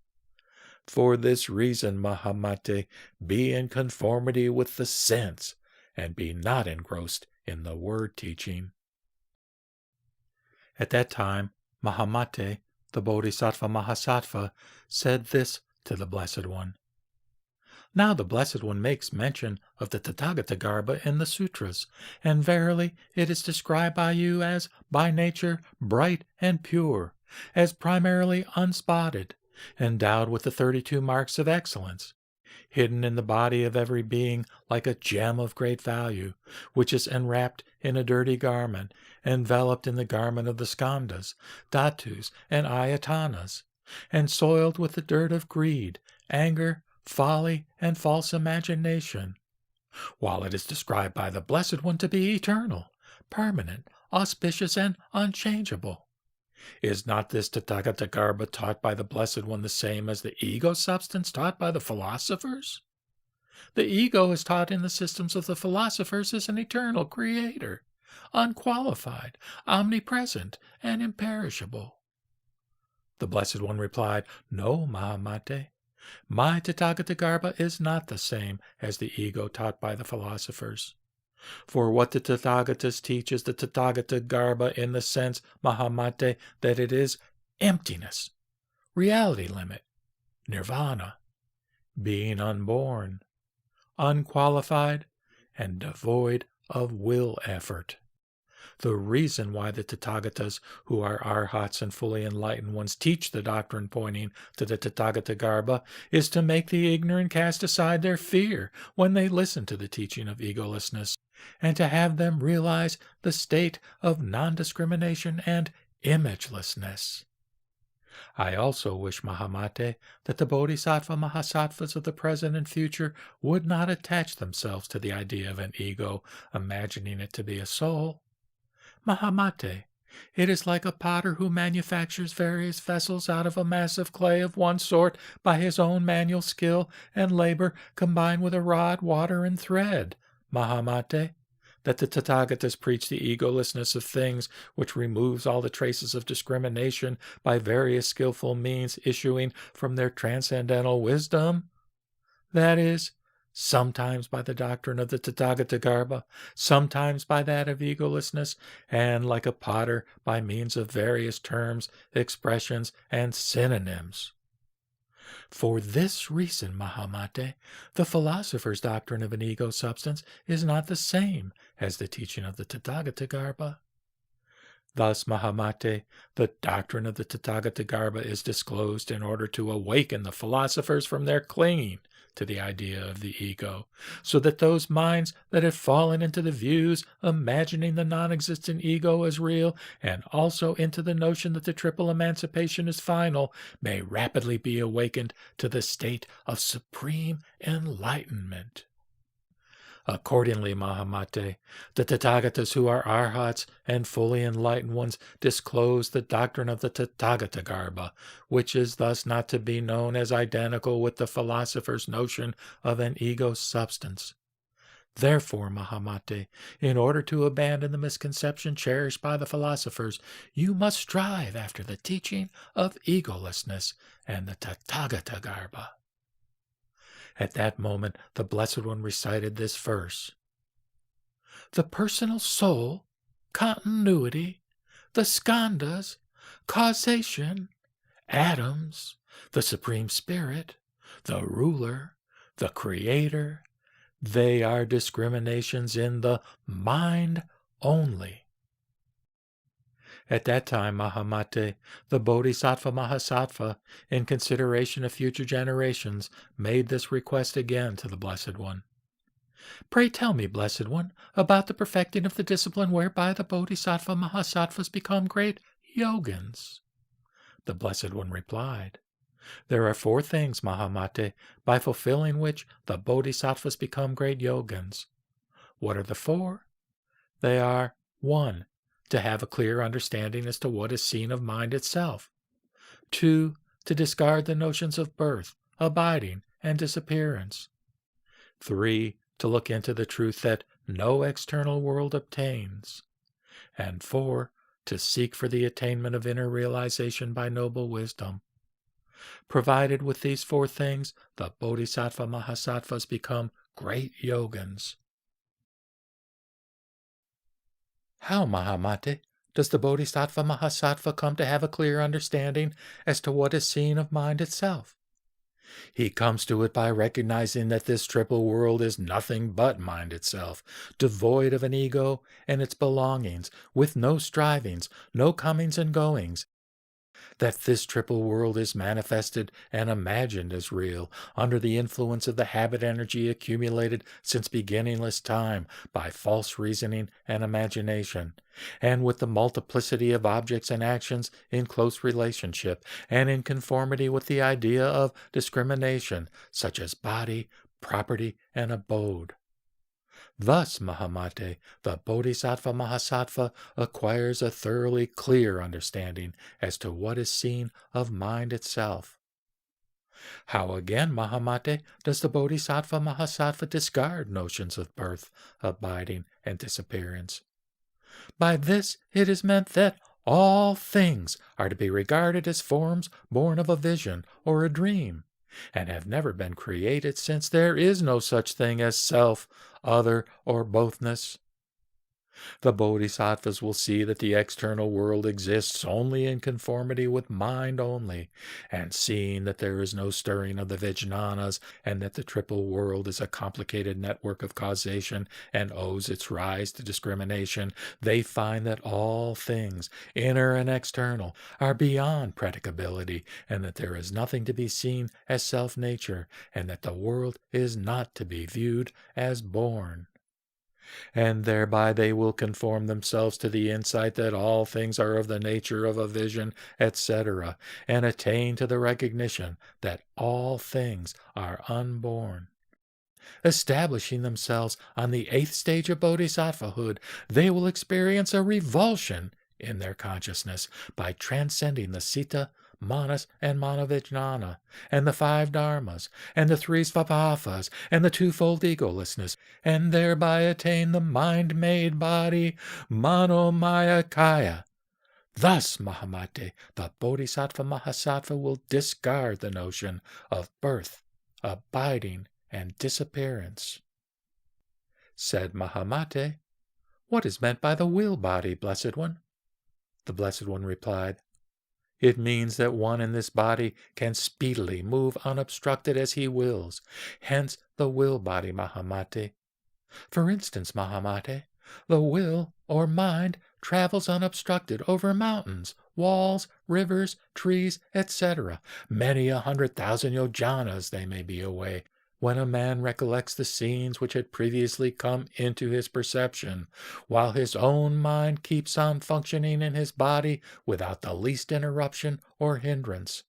For this reason, Mahamate, be in conformity with the sense, and be not engrossed in the word teaching. At that time, Mahamate, the Bodhisattva Mahasattva, said this to the Blessed One. Now the Blessed One makes mention of the Tathagatagarbha in the sutras, and verily it is described by you as by nature bright and pure, as primarily unspotted, endowed with the 32 marks of excellence, hidden in the body of every being like a gem of great value, which is enwrapped in a dirty garment, enveloped in the garment of the skandhas, dhatus, and ayatanas, and soiled with the dirt of greed, anger, folly, and false imagination, while it is described by the Blessed One to be eternal, permanent, auspicious, and unchangeable. Is not this Tathagatagarbha taught by the Blessed One the same as the ego substance taught by the philosophers? The ego is taught in the systems of the philosophers as an eternal creator, unqualified, omnipresent, and imperishable. The Blessed One replied, No, Mahamate. My Tathagatagarbha is not the same as the ego taught by the philosophers. For what the Tathagatas teach is the Tathagatagarbha in the sense, Mahamate, that it is emptiness, reality limit, nirvana, being unborn, unqualified, and devoid of will effort. The reason why the Tathagatas, who are arhats and fully enlightened ones, teach the doctrine pointing to the Tathagatagarbha is to make the ignorant cast aside their fear when they listen to the teaching of egolessness, and to have them realize the state of non-discrimination and imagelessness. I also wish, Mahamate, that the Bodhisattva Mahasattvas of the present and future would not attach themselves to the idea of an ego, imagining it to be a soul. Mahamate, it is like a potter who manufactures various vessels out of a mass of clay of one sort by his own manual skill and labor combined with a rod, water, and thread. Mahamate, that the Tathagatas preach the egolessness of things, which removes all the traces of discrimination by various skillful means issuing from their transcendental wisdom. That is, sometimes by the doctrine of the Tathagatagarbha, sometimes by that of egolessness, and like a potter by means of various terms, expressions, and synonyms. For this reason, Mahamate, the philosopher's doctrine of an ego substance is not the same as the teaching of the Tathagatagarbha. Thus, Mahamate, the doctrine of the Tathagatagarbha is disclosed in order to awaken the philosophers from their clinging to the idea of the ego, so that those minds that have fallen into the views imagining the non-existent ego as real, and also into the notion that the triple emancipation is final, may rapidly be awakened to the state of supreme enlightenment. Accordingly, Mahamate, the Tathagatas who are arhats and fully enlightened ones disclose the doctrine of the Tathagatagarbha, which is thus not to be known as identical with the philosopher's notion of an ego substance. Therefore, Mahamate, in order to abandon the misconception cherished by the philosophers, you must strive after the teaching of egolessness and the Tathagatagarbha. At that moment, the Blessed One recited this verse. The personal soul, continuity, the skandhas, causation, atoms, the Supreme Spirit, the ruler, the Creator, they are discriminations in the mind only. At that time, Mahamate, the Bodhisattva Mahasattva, in consideration of future generations, made this request again to the Blessed One. Pray tell me, Blessed One, about the perfecting of the discipline whereby the Bodhisattva Mahasattvas become great yogins. The Blessed One replied, There are 4 things, Mahamate, by fulfilling which the Bodhisattvas become great yogins. What are the 4? They are 1. To have a clear understanding as to what is seen of mind itself. 2. To discard the notions of birth, abiding, and disappearance. 3. To look into the truth that no external world obtains. And 4. To seek for the attainment of inner realization by noble wisdom. Provided with these 4 things, the Bodhisattva Mahasattvas become great yogins. How, Mahamate, does the Bodhisattva Mahasattva come to have a clear understanding as to what is seen of mind itself? He comes to it by recognizing that this triple world is nothing but mind itself, devoid of an ego and its belongings, with no strivings, no comings and goings, that this triple world is manifested and imagined as real under the influence of the habit energy accumulated since beginningless time by false reasoning and imagination, and with the multiplicity of objects and actions in close relationship and in conformity with the idea of discrimination, such as body, property, and abode. Thus, Mahamate, the Bodhisattva Mahasattva acquires a thoroughly clear understanding as to what is seen of mind itself. How again, Mahamate, does the Bodhisattva Mahasattva discard notions of birth, abiding, and disappearance? By this it is meant that all things are to be regarded as forms born of a vision or a dream, and have never been created, since there is no such thing as self, other, or bothness. The bodhisattvas will see that the external world exists only in conformity with mind only, and seeing that there is no stirring of the vijnanas, and that the triple world is a complicated network of causation and owes its rise to discrimination, they find that all things, inner and external, are beyond predicability, and that there is nothing to be seen as self-nature, and that the world is not to be viewed as born. And thereby they will conform themselves to the insight that all things are of the nature of a vision, etc., and attain to the recognition that all things are unborn. Establishing themselves on the 8th stage of bodhisattvahood, they will experience a revulsion in their consciousness by transcending the Sita, Manas, and Manavijnana, and the 5 Dharmas, and the 3 Svabhavas, and the twofold egolessness, and thereby attain the mind-made body, Manomaya Kaya. Thus, Mahamate, the Bodhisattva Mahasattva will discard the notion of birth, abiding, and disappearance. Said Mahamate, "What is meant by the will body, Blessed One?" The Blessed One replied, "It means that one in this body can speedily move unobstructed as he wills, hence the will body, Mahamate. For instance, Mahamate, the will, or mind, travels unobstructed over mountains, walls, rivers, trees, etc. Many 100,000 yojanas they may be away, when a man recollects the scenes which had previously come into his perception, while his own mind keeps on functioning in his body without the least interruption or hindrance.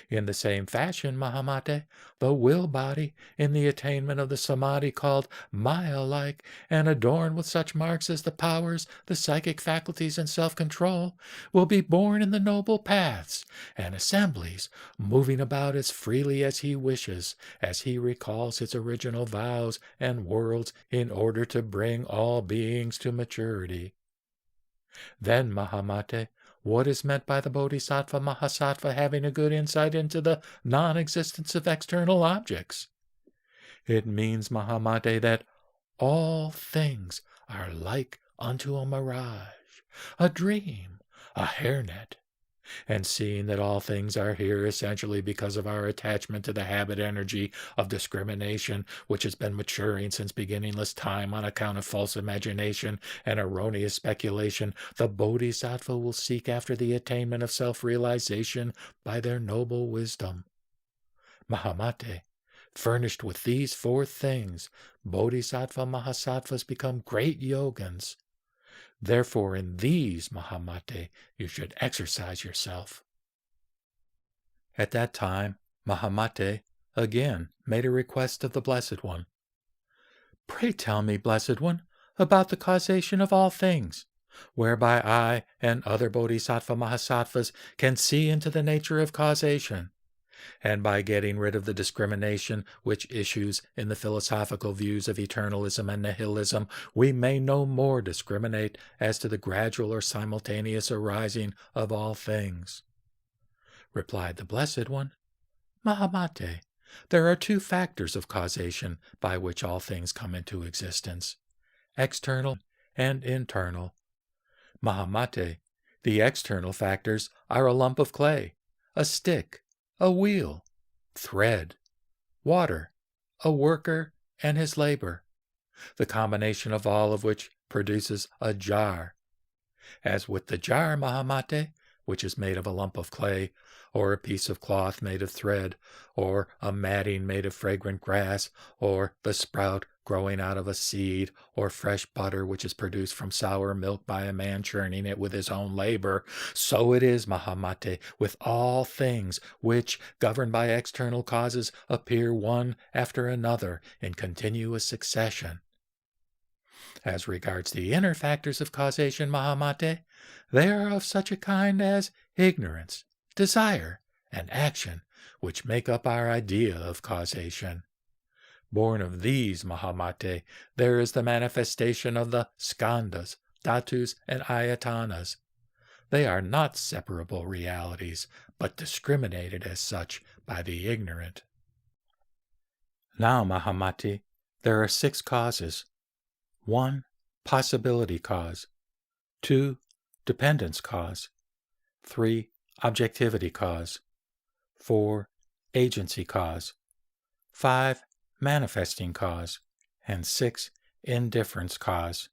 In the same fashion, Mahamate, the will body, in the attainment of the samadhi called Maya-like, and adorned with such marks as the powers, the psychic faculties, and self-control, will be born in the noble paths and assemblies, moving about as freely as he wishes, as he recalls his original vows and worlds in order to bring all beings to maturity. Then, Mahamate, what is meant by the Bodhisattva Mahasattva having a good insight into the non-existence of external objects? It means, Mahamate, that all things are like unto a mirage, a dream, a hairnet, and seeing that all things are here essentially because of our attachment to the habit energy of discrimination, which has been maturing since beginningless time on account of false imagination and erroneous speculation, the Bodhisattva will seek after the attainment of self-realization by their noble wisdom. Mahamate, furnished with these 4 things, Bodhisattva Mahasattvas become great yogins. Therefore, in these, Mahamate, you should exercise yourself." At that time, Mahamate again made a request of the Blessed One. "Pray tell me, Blessed One, about the causation of all things, whereby I and other Bodhisattva Mahasattvas can see into the nature of causation, and by getting rid of the discrimination which issues in the philosophical views of eternalism and nihilism, we may no more discriminate as to the gradual or simultaneous arising of all things." Replied the Blessed One, "Mahamate, there are 2 factors of causation by which all things come into existence, external and internal. Mahamate, the external factors are a lump of clay, a stick, a wheel, thread, water, a worker, and his labor, the combination of all of which produces a jar. As with the jar Mahamate, which is made of a lump of clay, or a piece of cloth made of thread, or a matting made of fragrant grass, or the sprout growing out of a seed, or fresh butter which is produced from sour milk by a man churning it with his own labor, so it is, Mahamate, with all things which, governed by external causes, appear one after another in continuous succession. As regards the inner factors of causation, Mahamate, they are of such a kind as ignorance, desire, and action, which make up our idea of causation. Born of these, Mahamate, there is the manifestation of the skandhas, dhatus, and ayatanas. They are not separable realities, but discriminated as such by the ignorant. Now, Mahamate, there are 6 causes. 1. Possibility cause. 2. Dependence cause. 3. Objectivity cause. 4. Agency cause. 5. Manifesting cause. And 6. Indifference cause.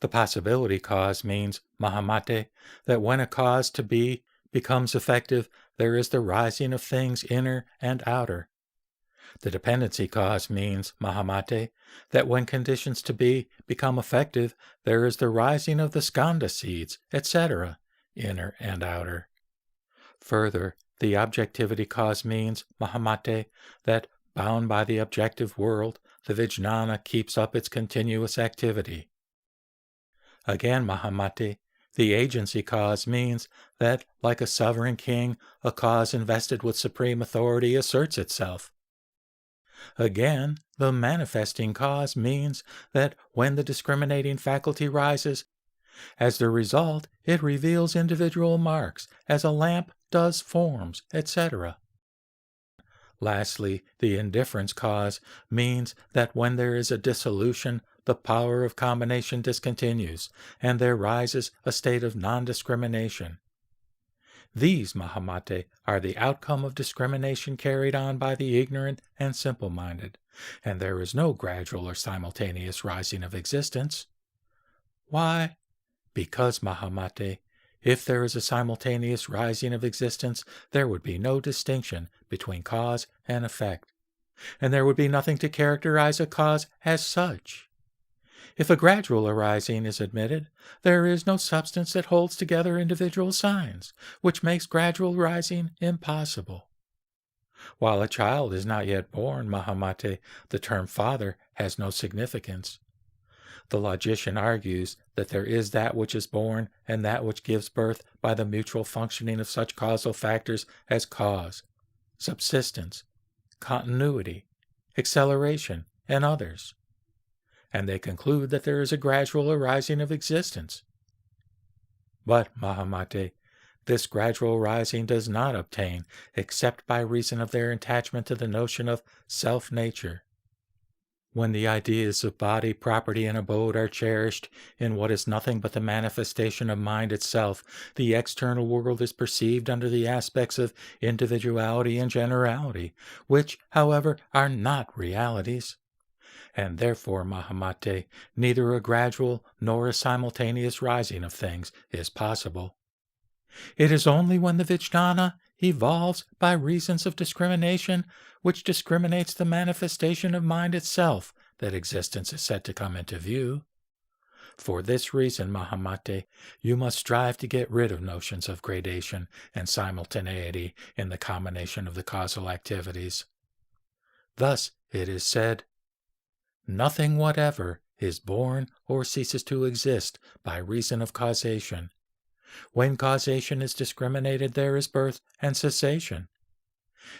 The possibility cause means, Mahamate, that when a cause to be becomes effective, there is the rising of things inner and outer. The dependency cause means, Mahamate, that when conditions to be become effective, there is the rising of the skandha seeds, etc., inner and outer. Further, the objectivity cause means, Mahamate, that, bound by the objective world, the vijnana keeps up its continuous activity. Again, Mahamate, the agency cause means that, like a sovereign king, a cause invested with supreme authority asserts itself. Again, the manifesting cause means that when the discriminating faculty rises, as the result, it reveals individual marks, as a lamp does forms, etc. Lastly, the indifference cause means that when there is a dissolution, the power of combination discontinues, and there rises a state of non-discrimination. These, Mahamate, are the outcome of discrimination carried on by the ignorant and simple-minded, and there is no gradual or simultaneous rising of existence. Why? Because, Mahamate, if there is a simultaneous rising of existence, there would be no distinction between cause and effect, and there would be nothing to characterize a cause as such. If a gradual arising is admitted, there is no substance that holds together individual signs, which makes gradual rising impossible. While a child is not yet born, Mahamate, the term father has no significance. The logician argues that there is that which is born and that which gives birth by the mutual functioning of such causal factors as cause, subsistence, continuity, acceleration, and others. And they conclude that there is a gradual arising of existence. But, Mahamate, this gradual rising does not obtain except by reason of their attachment to the notion of self-nature. When the ideas of body, property, and abode are cherished in what is nothing but the manifestation of mind itself, the external world is perceived under the aspects of individuality and generality, which, however, are not realities. And therefore, Mahamate, neither a gradual nor a simultaneous rising of things is possible. It is only when the vijnana evolves by reasons of discrimination, which discriminates the manifestation of mind itself, that existence is said to come into view. For this reason, Mahamate, you must strive to get rid of notions of gradation and simultaneity in the combination of the causal activities. Thus, it is said, nothing whatever is born or ceases to exist by reason of causation. When causation is discriminated, there is birth and cessation.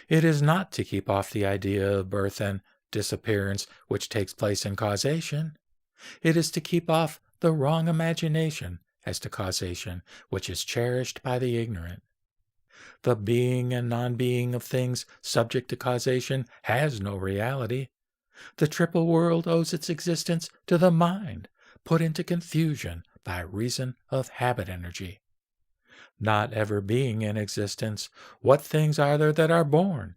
It is not to keep off the idea of birth and disappearance which takes place in causation. It is to keep off the wrong imagination as to causation which is cherished by the ignorant. The being and non-being of things subject to causation has no reality. The triple world owes its existence to the mind, put into confusion by reason of habit energy. Not ever being in existence, what things are there that are born?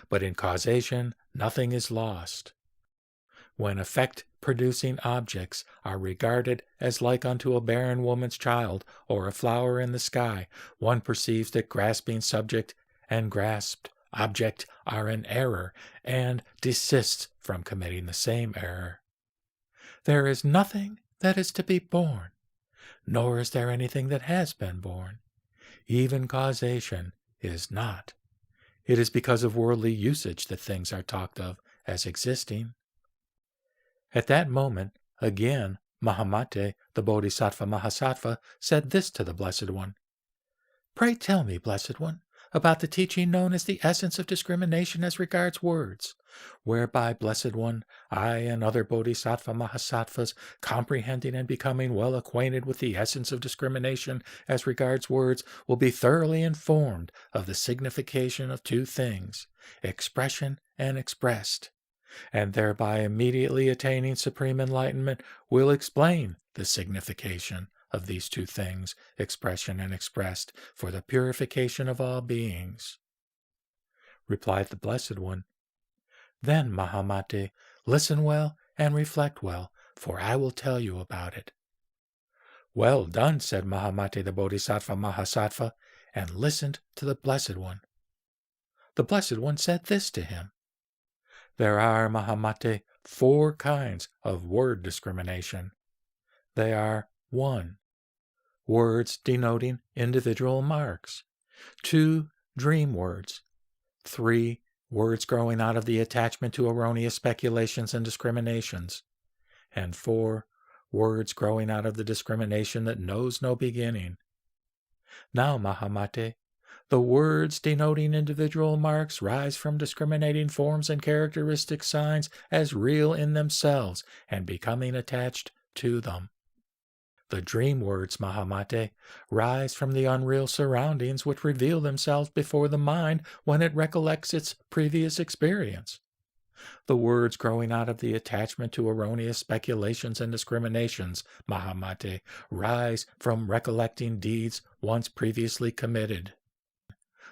but in causation nothing is lost. When effect-producing objects are regarded as like unto a barren woman's child or a flower in the sky, one perceives that grasping subject and grasped object are in error, and desists from committing the same error. There is nothing that is to be born, nor is there anything that has been born. Even causation is not. It is because of worldly usage that things are talked of as existing. At that moment, again, Mahamate, the Bodhisattva Mahasattva, said this to the Blessed One. Pray tell me, Blessed One, about the teaching known as the essence of discrimination as regards words, whereby, Blessed One, I and other Bodhisattva Mahasattvas, comprehending and becoming well acquainted with the essence of discrimination as regards words, will be thoroughly informed of the signification of two things, expression and expressed, and thereby immediately attaining supreme enlightenment, will explain the signification of these two things, expression and expressed, for the purification of all beings. Replied the Blessed One, Then, Mahamate, listen well and reflect well, for I will tell you about it. Well done, said Mahamate the Bodhisattva Mahasattva, and listened to the Blessed One. The Blessed One said this to him. There are, Mahamate, 4 kinds of word discrimination. They are 1. Words denoting individual marks. 2. Dream words. 3. Words growing out of the attachment to erroneous speculations and discriminations. And 4. Words growing out of the discrimination that knows no beginning. Now, Mahamate, the words denoting individual marks rise from discriminating forms and characteristic signs as real in themselves and becoming attached to them. The dream words, Mahamate, rise from the unreal surroundings which reveal themselves before the mind when it recollects its previous experience. The words growing out of the attachment to erroneous speculations and discriminations, Mahamate, rise from recollecting deeds once previously committed.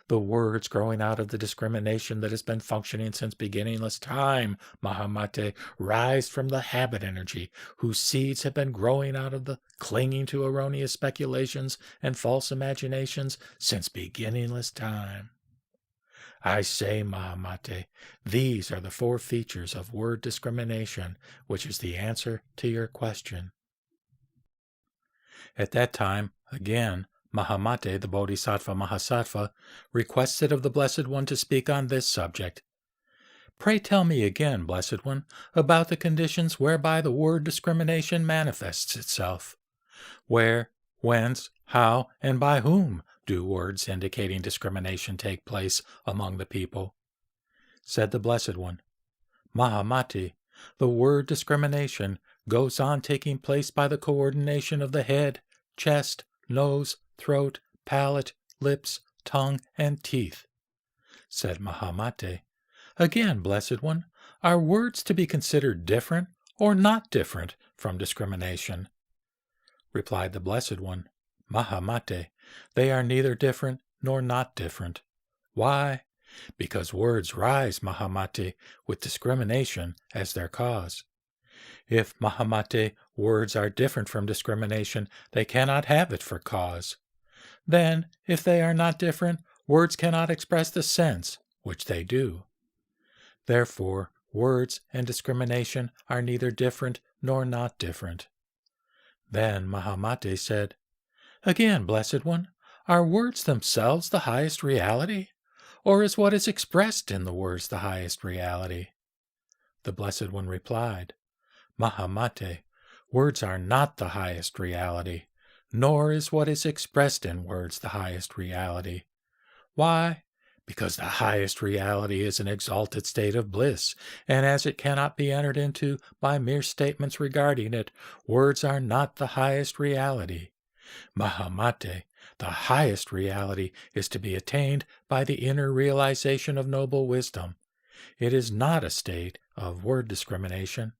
The words growing out of the discrimination that has been functioning since beginningless time, Mahamate, rise from the habit energy, whose seeds have been growing out of the clinging to erroneous speculations and false imaginations since beginningless time. I say, Mahamate, these are the 4 features of word discrimination, which is the answer to your question. At that time, again, Mahamate, the Bodhisattva Mahasattva, requested of the Blessed One to speak on this subject. Pray tell me again, Blessed One, about the conditions whereby the word discrimination manifests itself. Where, whence, how, and by whom do words indicating discrimination take place among the people? Said the Blessed One, Mahamate, the word discrimination goes on taking place by the coordination of the head, chest, nose, throat, palate, lips, tongue, and teeth. Said Mahamate, Again, Blessed One, are words to be considered different or not different from discrimination? Replied the Blessed One, Mahamate, they are neither different nor not different. Why? Because words rise, Mahamate, with discrimination as their cause. If, Mahamate, words are different from discrimination, they cannot have it for cause. Then, if they are not different, words cannot express the sense, which they do. Therefore, words and discrimination are neither different nor not different. Then Mahamate said, Again, Blessed One, are words themselves the highest reality? Or is what is expressed in the words the highest reality? The Blessed One replied, Mahamate, words are not the highest reality, nor is what is expressed in words the highest reality. Why? Because the highest reality is an exalted state of bliss, and as it cannot be entered into by mere statements regarding it, words are not the highest reality. Mahamate, the highest reality is to be attained by the inner realization of noble wisdom. It is not a state of word discrimination.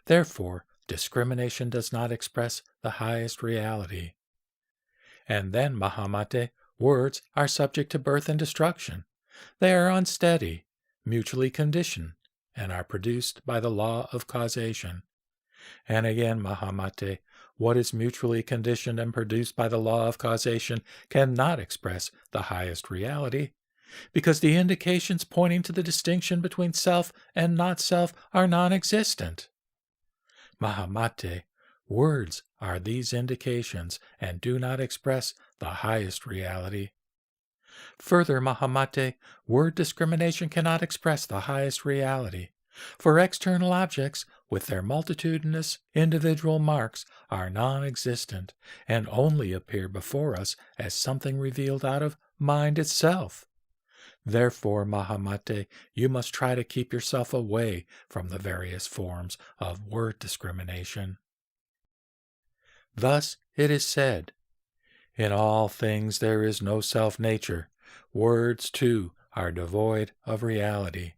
Therefore, discrimination does not express the highest reality. And then, Mahamate, words are subject to birth and destruction. They are unsteady. mutually conditioned and are produced by the law of causation. And again, Mahamate, what is mutually conditioned and produced by the law of causation cannot express the highest reality, because the indications pointing to the distinction between self and not self are non-existent. Mahamate, words are these indications and do not express the highest reality. Further, Mahamate, word discrimination cannot express the highest reality, for external objects, with their multitudinous individual marks, are non-existent and only appear before us as something revealed out of mind itself. Therefore, Mahamate, you must try to keep yourself away from the various forms of word discrimination. Thus it is said, in all things there is no self-nature. Words, too, are devoid of reality.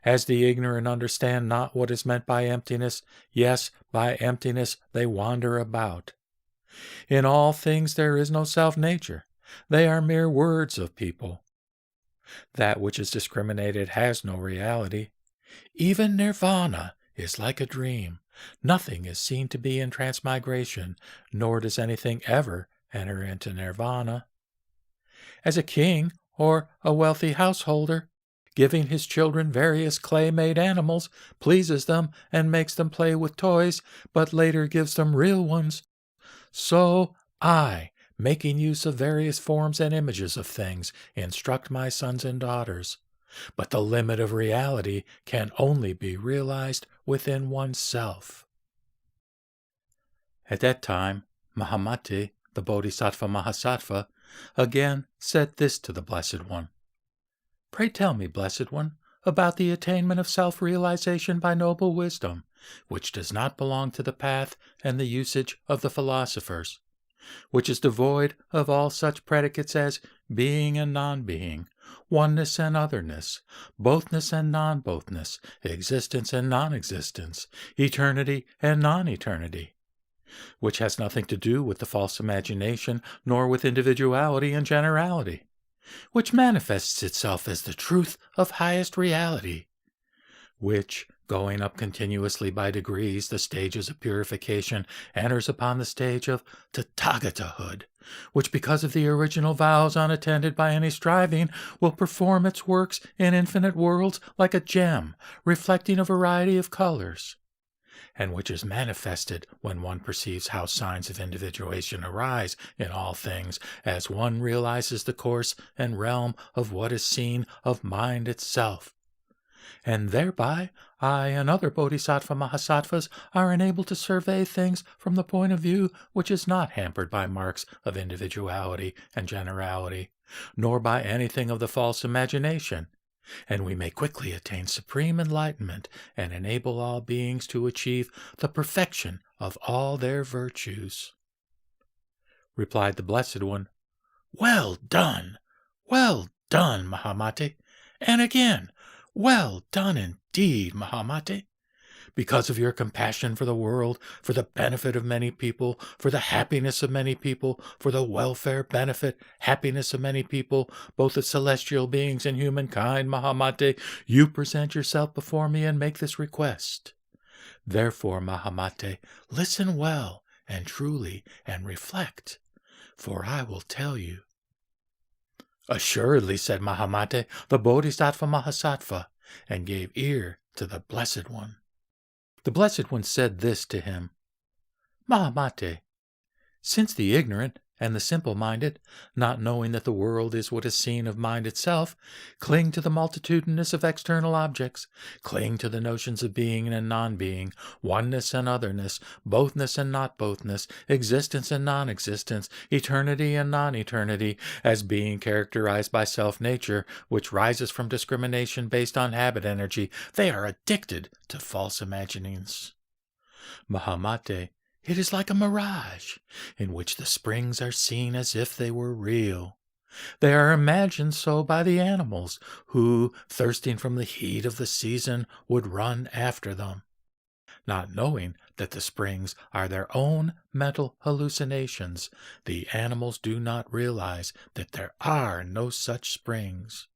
As the ignorant understand not what is meant by emptiness, yes, by emptiness they wander about. In all things there is no self-nature. They are mere words of people. That which is discriminated has no reality. Even nirvana is like a dream. Nothing is seen to be in transmigration, nor does anything ever enter into nirvana. As a king or a wealthy householder, giving his children various clay-made animals, pleases them and makes them play with toys, but later gives them real ones, so I, making use of various forms and images of things, instruct my sons and daughters. But the limit of reality can only be realized within oneself. At that time, Mahamate, the Bodhisattva Mahasattva, again said this to the Blessed One. Pray tell me, Blessed One, about the attainment of self-realization by noble wisdom, which does not belong to the path and the usage of the philosophers, which is devoid of all such predicates as being and non-being, oneness and otherness, bothness and non-bothness, existence and non-existence, eternity and non-eternity, which has nothing to do with the false imagination, nor with individuality and generality, which manifests itself as the truth of highest reality, which, going up continuously by degrees the stages of purification, enters upon the stage of Tathagatahood, which because of the original vows unattended by any striving, will perform its works in infinite worlds like a gem, reflecting a variety of colors, and which is manifested when one perceives how signs of individuation arise in all things, as one realizes the course and realm of what is seen of mind itself. And thereby I and other Bodhisattva Mahasattvas are enabled to survey things from the point of view which is not hampered by marks of individuality and generality, nor by anything of the false imagination, and we may quickly attain supreme enlightenment and enable all beings to achieve the perfection of all their virtues. Replied the Blessed One, well done, Mahamate, and again, well done indeed, Mahamate. Because of your compassion for the world, for the benefit of many people, for the happiness of many people, for the welfare, benefit, happiness of many people, both of celestial beings and humankind, Mahamate, you present yourself before me and make this request. Therefore, Mahamate, listen well and truly and reflect, for I will tell you. Assuredly, said Mahamate, the Bodhisattva Mahasattva, and gave ear to the Blessed One. The Blessed One said this to him, Mahamate, since the ignorant and the simple-minded, not knowing that the world is what is seen of mind itself, cling to the multitudinous of external objects, cling to the notions of being and non-being, oneness and otherness, bothness and not bothness, existence and non-existence, eternity and non-eternity, as being characterized by self-nature, which rises from discrimination based on habit energy, they are addicted to false imaginings. Mahamate, it is like a mirage, in which the springs are seen as if they were real. They are imagined so by the animals, who, thirsting from the heat of the season, would run after them, not knowing that the springs are their own mental hallucinations. The animals do not realize that there are no such springs.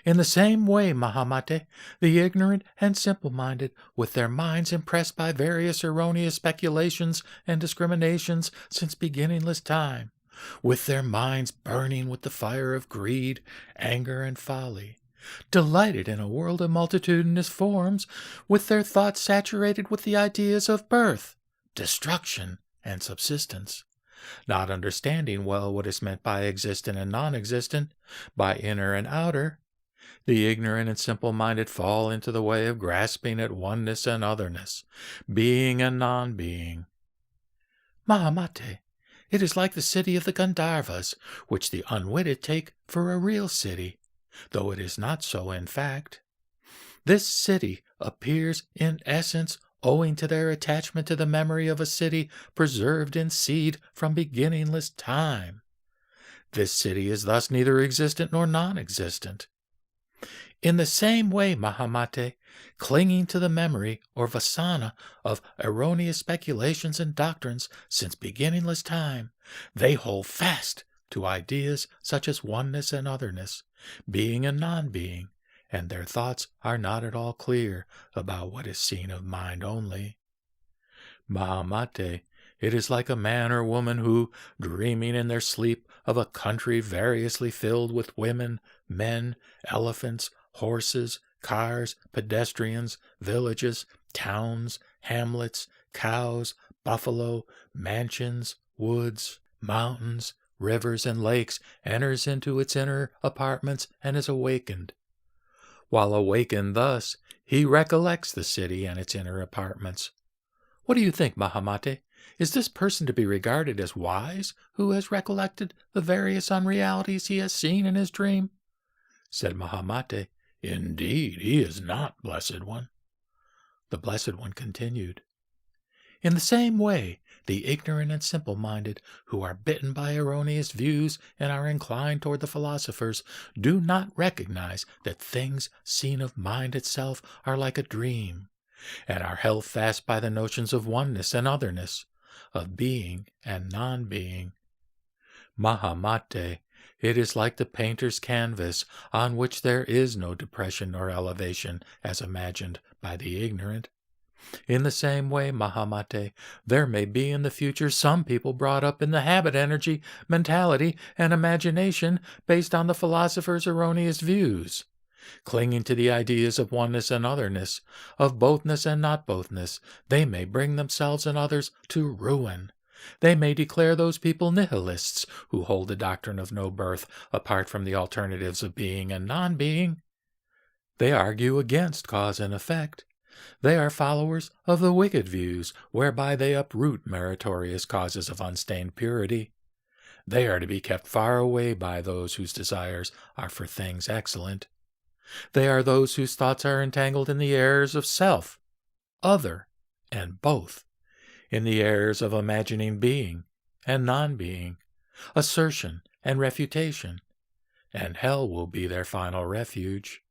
In the same way, Mahamate, the ignorant and simple-minded, with their minds impressed by various erroneous speculations and discriminations since beginningless time, with their minds burning with the fire of greed, anger, and folly, delighted in a world of multitudinous forms, with their thoughts saturated with the ideas of birth, destruction, and subsistence, not understanding well what is meant by existent and non-existent, by inner and outer, the ignorant and simple-minded fall into the way of grasping at oneness and otherness, being and non-being. Mahamate, it is like the city of the Gandharvas, which the unwitted take for a real city, though it is not so in fact. This city appears in essence owing to their attachment to the memory of a city preserved in seed from beginningless time. This city is thus neither existent nor non-existent. In the same way, Mahamate, clinging to the memory or vasana of erroneous speculations and doctrines since beginningless time, they hold fast to ideas such as oneness and otherness, being and non-being, and their thoughts are not at all clear about what is seen of mind only. Mahamate, it is like a man or woman who, dreaming in their sleep of a country variously filled with women, men, elephants, horses, cars, pedestrians, villages, towns, hamlets, cows, buffalo, mansions, woods, mountains, rivers, and lakes, enters into its inner apartments and is awakened. While awakened thus, he recollects the city and its inner apartments. What do you think, Mahamate? Is this person to be regarded as wise who has recollected the various unrealities he has seen in his dream? Said Mahamate, Indeed, he is not, Blessed One. The Blessed One continued, In the same way, the ignorant and simple-minded, who are bitten by erroneous views and are inclined toward the philosophers, do not recognize that things seen of mind itself are like a dream, and are held fast by the notions of oneness and otherness, of being and non-being. Mahamate, it is like the painter's canvas, on which there is no depression nor elevation as imagined by the ignorant. In the same way, Mahamate, there may be in the future some people brought up in the habit energy, mentality, and imagination based on the philosopher's erroneous views, clinging to the ideas of oneness and otherness, of bothness and not bothness. They may bring themselves and others to ruin. They may declare those people nihilists who hold the doctrine of no birth apart from the alternatives of being and non-being. They argue against cause and effect. They are followers of the wicked views, whereby they uproot meritorious causes of unstained purity. They are to be kept far away by those whose desires are for things excellent. They are those whose thoughts are entangled in the errors of self, other, and both, in the errors of imagining being and non-being, assertion and refutation, and hell will be their final refuge.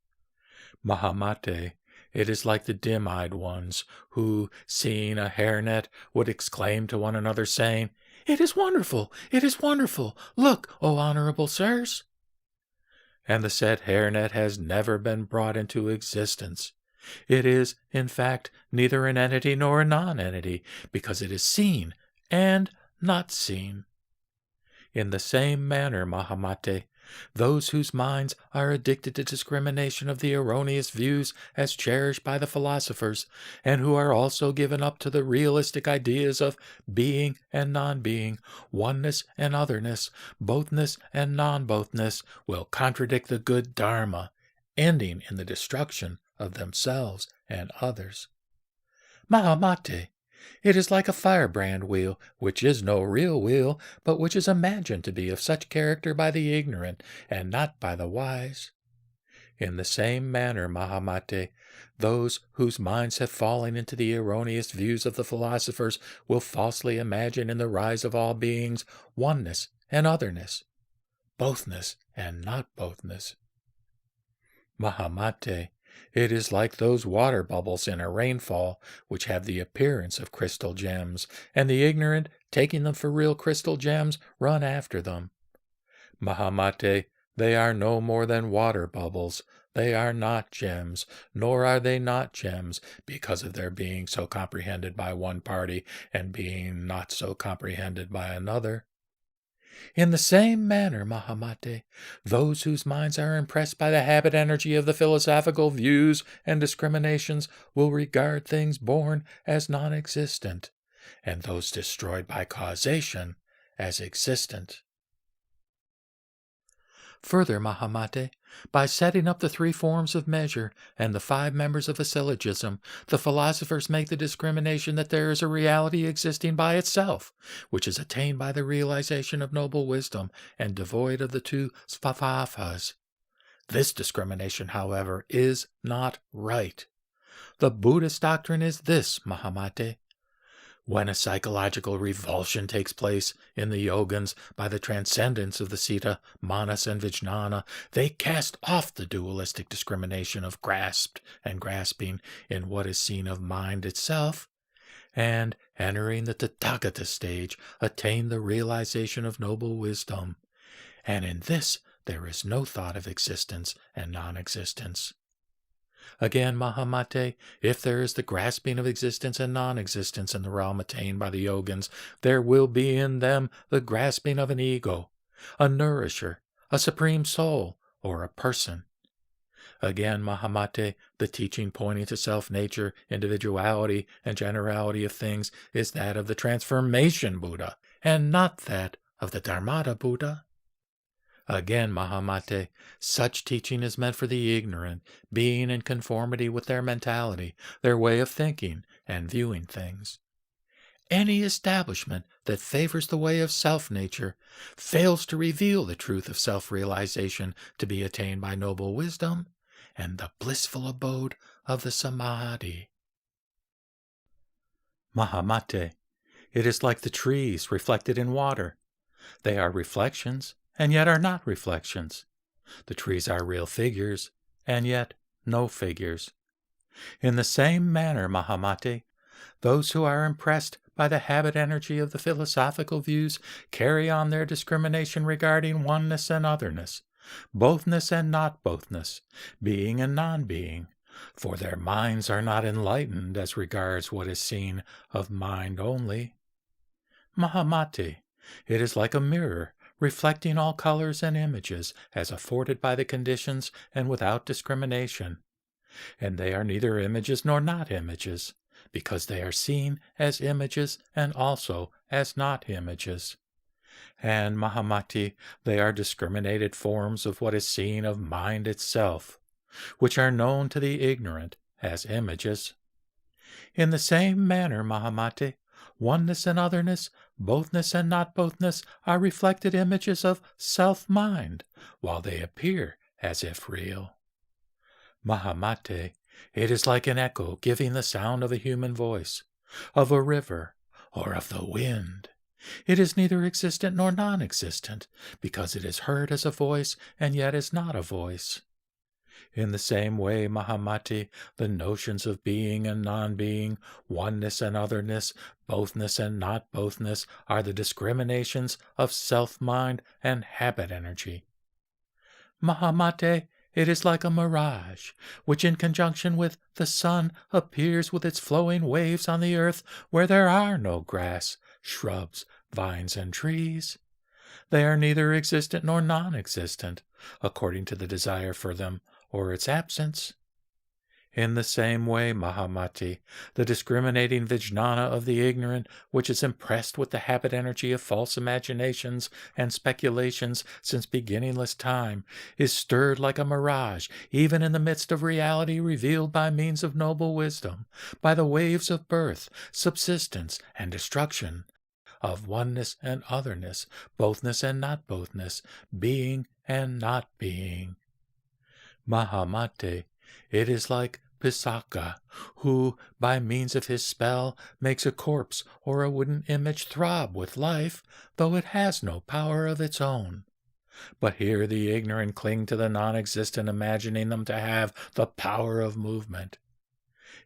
Mahamate, it is like the dim-eyed ones who, seeing a hairnet, would exclaim to one another, saying, It is wonderful! It is wonderful! Look, O honorable sirs! And the said hairnet has never been brought into existence. It is, in fact, neither an entity nor a non-entity, because it is seen and not seen. In the same manner, Mahamate, those whose minds are addicted to discrimination of the erroneous views as cherished by the philosophers, and who are also given up to the realistic ideas of being and non-being, oneness and otherness, bothness and non-bothness, will contradict the good Dharma, ending in the destruction of themselves and others. Mahamate, it is like a firebrand wheel, which is no real wheel, but which is imagined to be of such character by the ignorant, and not by the wise. In the same manner, Mahamate, those whose minds have fallen into the erroneous views of the philosophers will falsely imagine in the rise of all beings oneness and otherness, bothness and not bothness. Mahamate, it is like those water bubbles in a rainfall, which have the appearance of crystal gems, and the ignorant, taking them for real crystal gems, run after them. Mahamate, They are no more than water bubbles. They are not gems, nor are they not gems, because of their being so comprehended by one party and being not so comprehended by another. In the same manner, Mahamate, those whose minds are impressed by the habit energy of the philosophical views and discriminations will regard things born as non-existent, and those destroyed by causation as existent. Further, Mahamate, by setting up the 3 forms of measure and the 5 members of a syllogism, the philosophers make the discrimination that there is a reality existing by itself, which is attained by the realization of noble wisdom and devoid of the 2 svabhavas. This discrimination, however, is not right. The Buddhist doctrine is this, Mahamate. When a psychological revulsion takes place in the yogins by the transcendence of the Citta, Manas, and Vijnana, they cast off the dualistic discrimination of grasped and grasping in what is seen of mind itself, and, entering the Tathagata stage, attain the realization of noble wisdom. And in this there is no thought of existence and non-existence. Again, Mahamate, if there is the grasping of existence and non-existence in the realm attained by the yogins, there will be in them the grasping of an ego, a nourisher, a supreme soul, or a person. Again, Mahamate, the teaching pointing to self-nature, individuality, and generality of things is that of the transformation Buddha, and not that of the Dharmata Buddha. Again, Mahamate, such teaching is meant for the ignorant, being in conformity with their mentality, their way of thinking and viewing things. Any establishment that favors the way of self-nature fails to reveal the truth of self-realization to be attained by noble wisdom and the blissful abode of the samadhi. Mahamate, it is like the trees reflected in water. They are reflections, and yet are not reflections. The trees are real figures, and yet no figures. In the same manner, Mahamate, those who are impressed by the habit energy of the philosophical views carry on their discrimination regarding oneness and otherness, bothness and not bothness, being and non-being, for their minds are not enlightened as regards what is seen of mind only. Mahamate, it is like a mirror, reflecting all colors and images as afforded by the conditions and without discrimination. And they are neither images nor not images, because they are seen as images and also as not images. And, Mahamati, they are discriminated forms of what is seen of mind itself, which are known to the ignorant as images. In the same manner, Mahamati, oneness and otherness, bothness and not bothness are reflected images of self-mind, while they appear as if real. Mahamate, it is like an echo giving the sound of a human voice, of a river, or of the wind. It is neither existent nor non-existent, because it is heard as a voice and yet is not a voice. In the same way, Mahamati, the notions of being and non-being, oneness and otherness, bothness and not bothness are the discriminations of self-mind and habit energy. Mahamate, it is like a mirage, which in conjunction with the sun appears with its flowing waves on the earth where there are no grass, shrubs, vines, and trees. They are neither existent nor non-existent, according to the desire for them or its absence. In the same way, Mahamati, the discriminating Vijnana of the ignorant, which is impressed with the habit energy of false imaginations and speculations since beginningless time, is stirred like a mirage, even in the midst of reality revealed by means of noble wisdom, by the waves of birth, subsistence, and destruction, of oneness and otherness, bothness and not bothness, being and not being. Mahamate, it is like Pisaka, who, by means of his spell, makes a corpse or a wooden image throb with life, though it has no power of its own. But here the ignorant cling to the non-existent, imagining them to have the power of movement.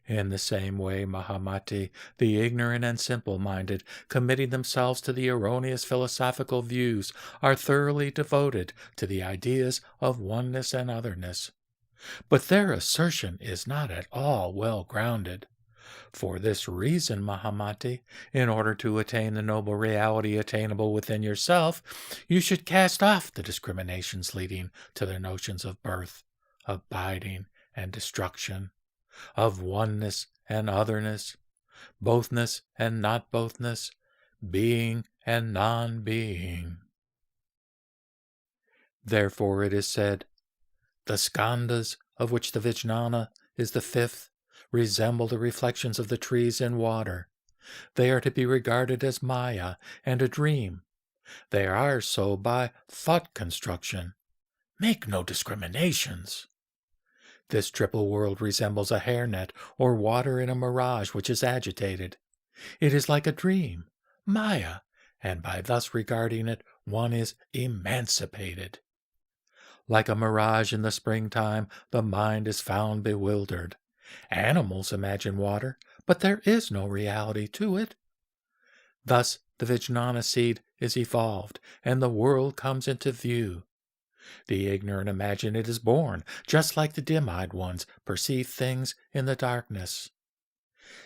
In the same way, Mahamati, the ignorant and simple-minded, committing themselves to the erroneous philosophical views, are thoroughly devoted to the ideas of oneness and otherness. But their assertion is not at all well grounded. For this reason, Mahamati, in order to attain the noble reality attainable within yourself, you should cast off the discriminations leading to the notions of birth, abiding, and destruction, of oneness and otherness, bothness and not bothness, being and non-being. Therefore it is said, the skandhas, of which the Vijnana is the fifth, resemble the reflections of the trees in water. They are to be regarded as maya and a dream. They are so by thought construction. Make no discriminations. This triple world resembles a hairnet or water in a mirage which is agitated. It is like a dream, maya, and by thus regarding it, one is emancipated. Like a mirage in the springtime, the mind is found bewildered. Animals imagine water, but there is no reality to it. Thus the Vijnana seed is evolved, and the world comes into view. The ignorant imagine it is born, just like the dim-eyed ones perceive things in the darkness.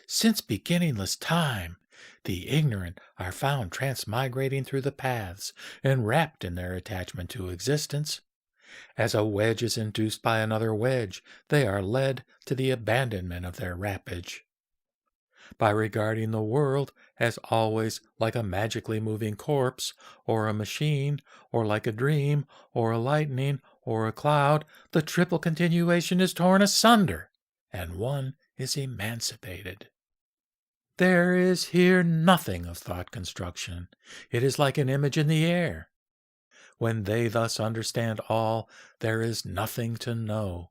Since beginningless time, the ignorant are found transmigrating through the paths, enwrapped in their attachment to existence. As a wedge is induced by another wedge, they are led to the abandonment of their wrappage. By regarding the world as always like a magically moving corpse, or a machine, or like a dream, or a lightning, or a cloud, the triple continuation is torn asunder, and one is emancipated. There is here nothing of thought construction. It is like an image in the air. When they thus understand all, there is nothing to know.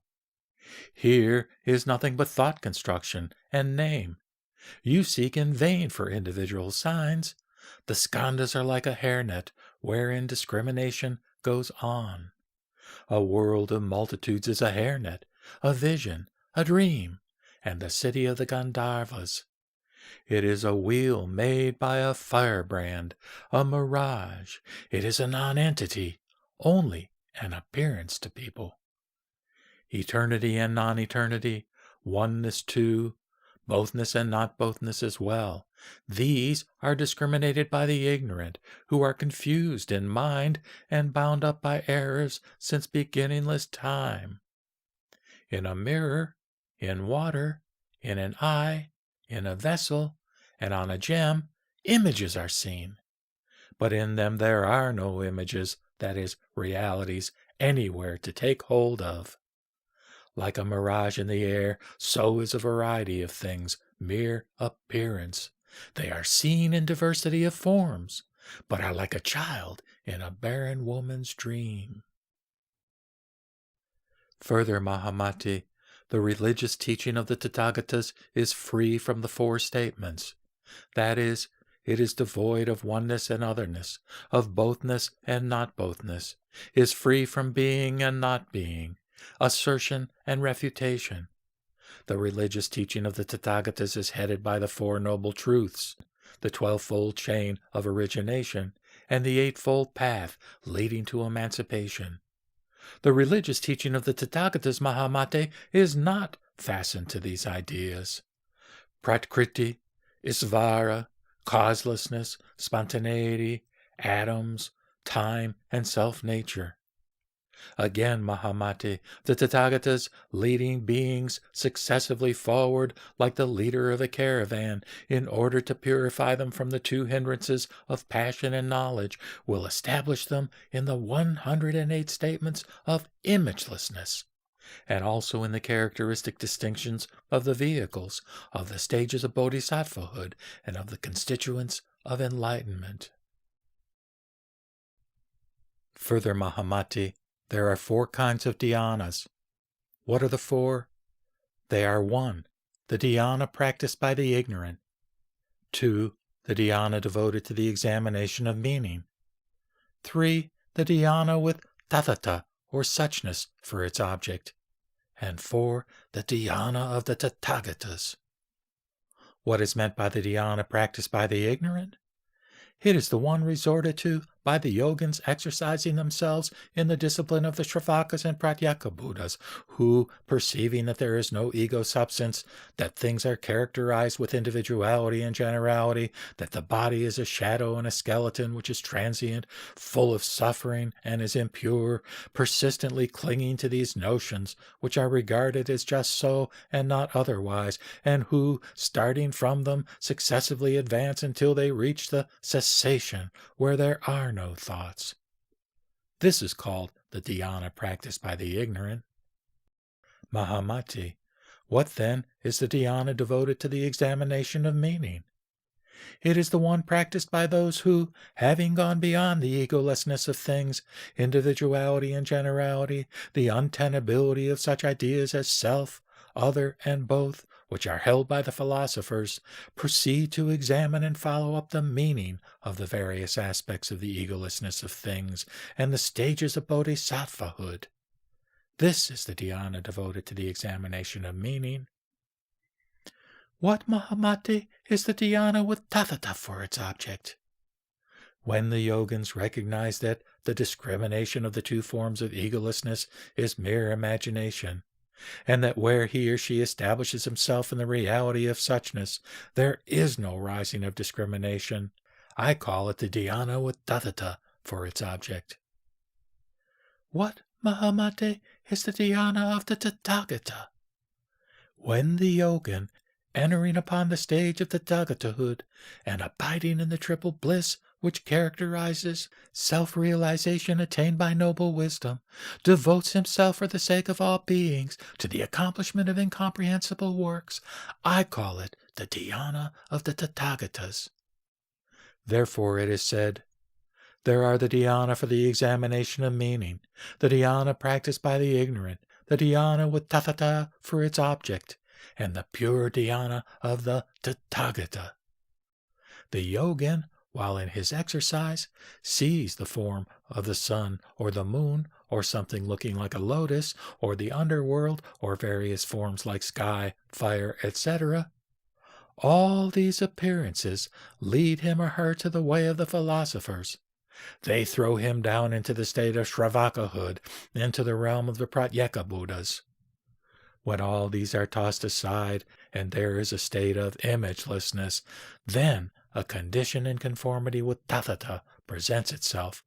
Here is nothing but thought construction and name. You seek in vain for individual signs. The skandhas are like a hairnet wherein discrimination goes on. A world of multitudes is a hairnet, a vision, a dream, and the city of the Gandharvas. It is a wheel made by a firebrand, a mirage. It is a non-entity, only an appearance to people. Eternity and non-eternity, oneness too, bothness and not bothness as well. These are discriminated by the ignorant, who are confused in mind and bound up by errors since beginningless time. In a mirror, in water, in an eye, in a vessel, and on a gem, images are seen. But in them there are no images, that is, realities, anywhere to take hold of. Like a mirage in the air, so is a variety of things, mere appearance. They are seen in diversity of forms, but are like a child in a barren woman's dream. Further, Mahamati, the religious teaching of the Tathagatas is free from the four statements. That is, it is devoid of oneness and otherness, of bothness and not bothness, is free from being and not being, assertion and refutation. The religious teaching of the Tathagatas is headed by the Four Noble Truths, the 12-fold chain of origination, and the 8-fold path leading to emancipation. The religious teaching of the Tathagatas, Mahamati, is not fastened to these ideas. Prakriti, Isvara, causelessness, spontaneity, atoms, time, and self-nature. Again, Mahamati, the Tathagatas, leading beings successively forward like the leader of a caravan, in order to purify them from the two hindrances of passion and knowledge, will establish them in the 108 statements of imagelessness, and also in the characteristic distinctions of the vehicles, of the stages of bodhisattvahood, and of the constituents of enlightenment. Further, Mahamati, there are 4 kinds of dhyanas. What are the 4? They are 1. The dhyana practiced by the ignorant. 2. The dhyana devoted to the examination of meaning. 3. The dhyana with tathata, or suchness, for its object. and 4. The dhyana of the Tathagatas. What is meant by the dhyana practiced by the ignorant? It is the one resorted to by the yogins exercising themselves in the discipline of the Shravakas and Pratyeka Buddhas, who, perceiving that there is no ego substance, that things are characterized with individuality and generality, that the body is a shadow and a skeleton which is transient, full of suffering, and is impure, persistently clinging to these notions, which are regarded as just so and not otherwise, and who, starting from them, successively advance until they reach the cessation, where there are no thoughts. This is called the dhyana practiced by the ignorant. Mahamati. What then is the dhyana devoted to the examination of meaning? It is the one practiced by those who, having gone beyond the egolessness of things, individuality and generality, the untenability of such ideas as self, other, and both, which are held by the philosophers, proceed to examine and follow up the meaning of the various aspects of the egolessness of things and the stages of bodhisattvahood. This is the dhyana devoted to the examination of meaning. What, Mahamati, is the dhyana with tathata for its object? When the yogins recognize that the discrimination of the two forms of egolessness is mere imagination, and that where he or she establishes himself in the reality of suchness, there is no rising of discrimination, I call it the dhyana with tathata for its object. What, Mahamate, is the dhyana of the Tathagata? When the yogin, entering upon the stage of Tathagatahood and abiding in the triple bliss which characterizes self-realization attained by noble wisdom, devotes himself for the sake of all beings to the accomplishment of incomprehensible works, I call it the dhyana of the Tathagatas. Therefore it is said, there are the dhyana for the examination of meaning, the dhyana practiced by the ignorant, the dhyana with tathata for its object, and the pure dhyana of the Tathagata. The yogin, while in his exercise, sees the form of the sun or the moon or something looking like a lotus or the underworld or various forms like sky, fire, etc. All these appearances lead him or her to the way of the philosophers. They throw him down into the state of Shravakahood, into the realm of the Pratyeka Buddhas. When all these are tossed aside and there is a state of imagelessness, then a condition in conformity with tathata presents itself,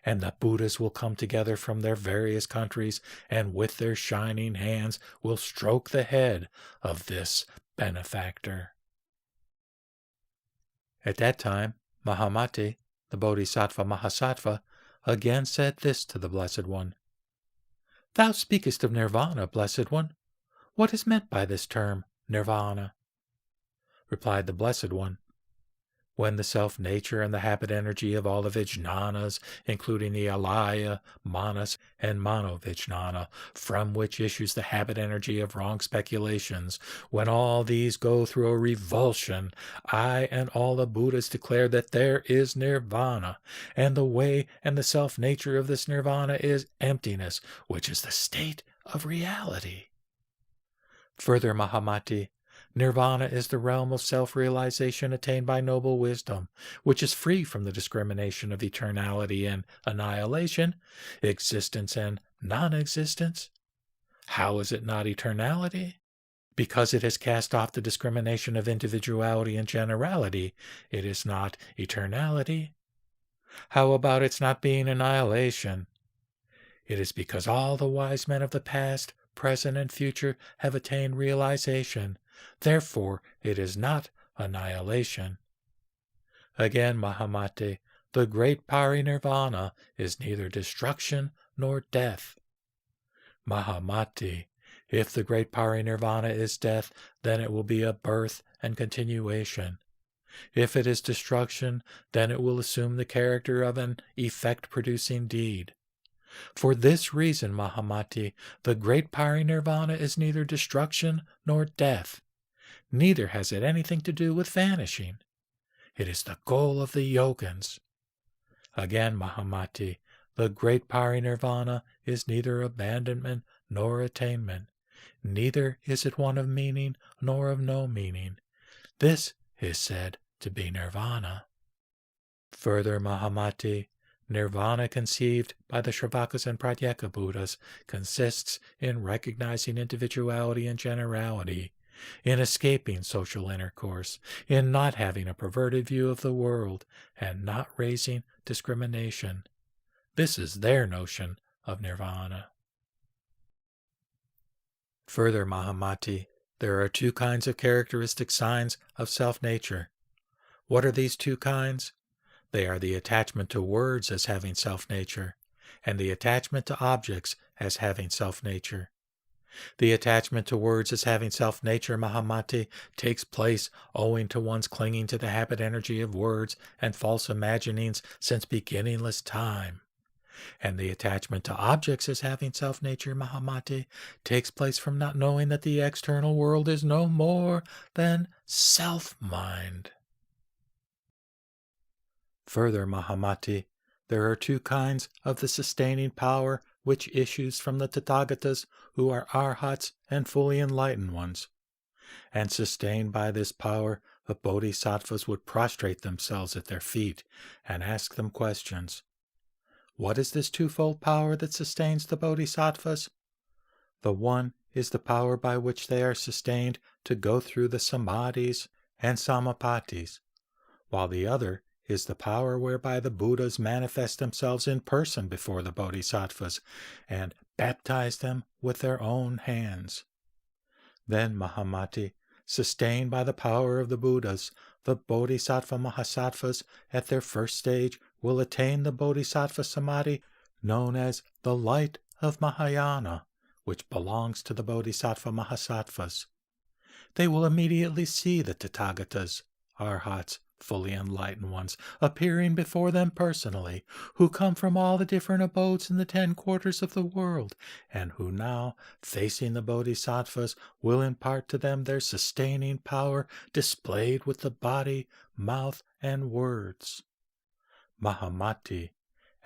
and the Buddhas will come together from their various countries and with their shining hands will stroke the head of this benefactor. At that time, Mahamati, the Bodhisattva Mahasattva, again said this to the Blessed One. Thou speakest of nirvana, Blessed One. What is meant by this term, nirvana? Replied the Blessed One. When the self-nature and the habit energy of all the vijnanas, including the alaya, manas, and manovijnana, from which issues the habit energy of wrong speculations, when all these go through a revulsion, I and all the Buddhas declare that there is nirvana, and the way and the self-nature of this nirvana is emptiness, which is the state of reality. Further, Mahamati, nirvana is the realm of self-realization attained by noble wisdom, which is free from the discrimination of eternality and annihilation, existence and non-existence. How is it not eternality? Because it has cast off the discrimination of individuality and generality, it is not eternality. How about its not being annihilation? It is because all the wise men of the past, present, and future have attained realization. Therefore, it is not annihilation. Again, Mahamate, the great parinirvana is neither destruction nor death. Mahamati, if the great parinirvana is death, then it will be a birth and continuation. If it is destruction, then it will assume the character of an effect-producing deed. For this reason, Mahamati, the great parinirvana is neither destruction nor death. Neither has it anything to do with vanishing. It is the goal of the yogins. Again, Mahamati, the great parinirvana is neither abandonment nor attainment. Neither is it one of meaning nor of no meaning. This is said to be nirvana. Further, Mahamati, nirvana conceived by the Shravakas and Pratyeka Buddhas consists in recognizing individuality and generality, in escaping social intercourse, in not having a perverted view of the world, and not raising discrimination. This is their notion of nirvana. Further, Mahamati, there are two kinds of characteristic signs of self-nature. What are these two kinds? They are the attachment to words as having self-nature, and the attachment to objects as having self-nature. The attachment to words as having self-nature, Mahamati, takes place owing to one's clinging to the habit energy of words and false imaginings since beginningless time. And the attachment to objects as having self-nature, Mahamati, takes place from not knowing that the external world is no more than self-mind. Further, Mahamati, there are two kinds of the sustaining power which issues from the Tathagatas, who are arhats and fully enlightened ones. And sustained by this power, the bodhisattvas would prostrate themselves at their feet and ask them questions. What is this twofold power that sustains the bodhisattvas? The one is the power by which they are sustained to go through the samadhis and samapatis, while the other is the power whereby the Buddhas manifest themselves in person before the bodhisattvas and baptize them with their own hands. Then, Mahamati, sustained by the power of the Buddhas, the bodhisattva mahasattvas at their first stage will attain the bodhisattva samadhi known as the light of Mahayana, which belongs to the bodhisattva mahasattvas. They will immediately see the Tathagatas, arhats, fully enlightened ones, appearing before them personally, who come from all the different abodes in the 10 quarters of the world, and who now, facing the bodhisattvas, will impart to them their sustaining power displayed with the body, mouth, and words. Mahamati,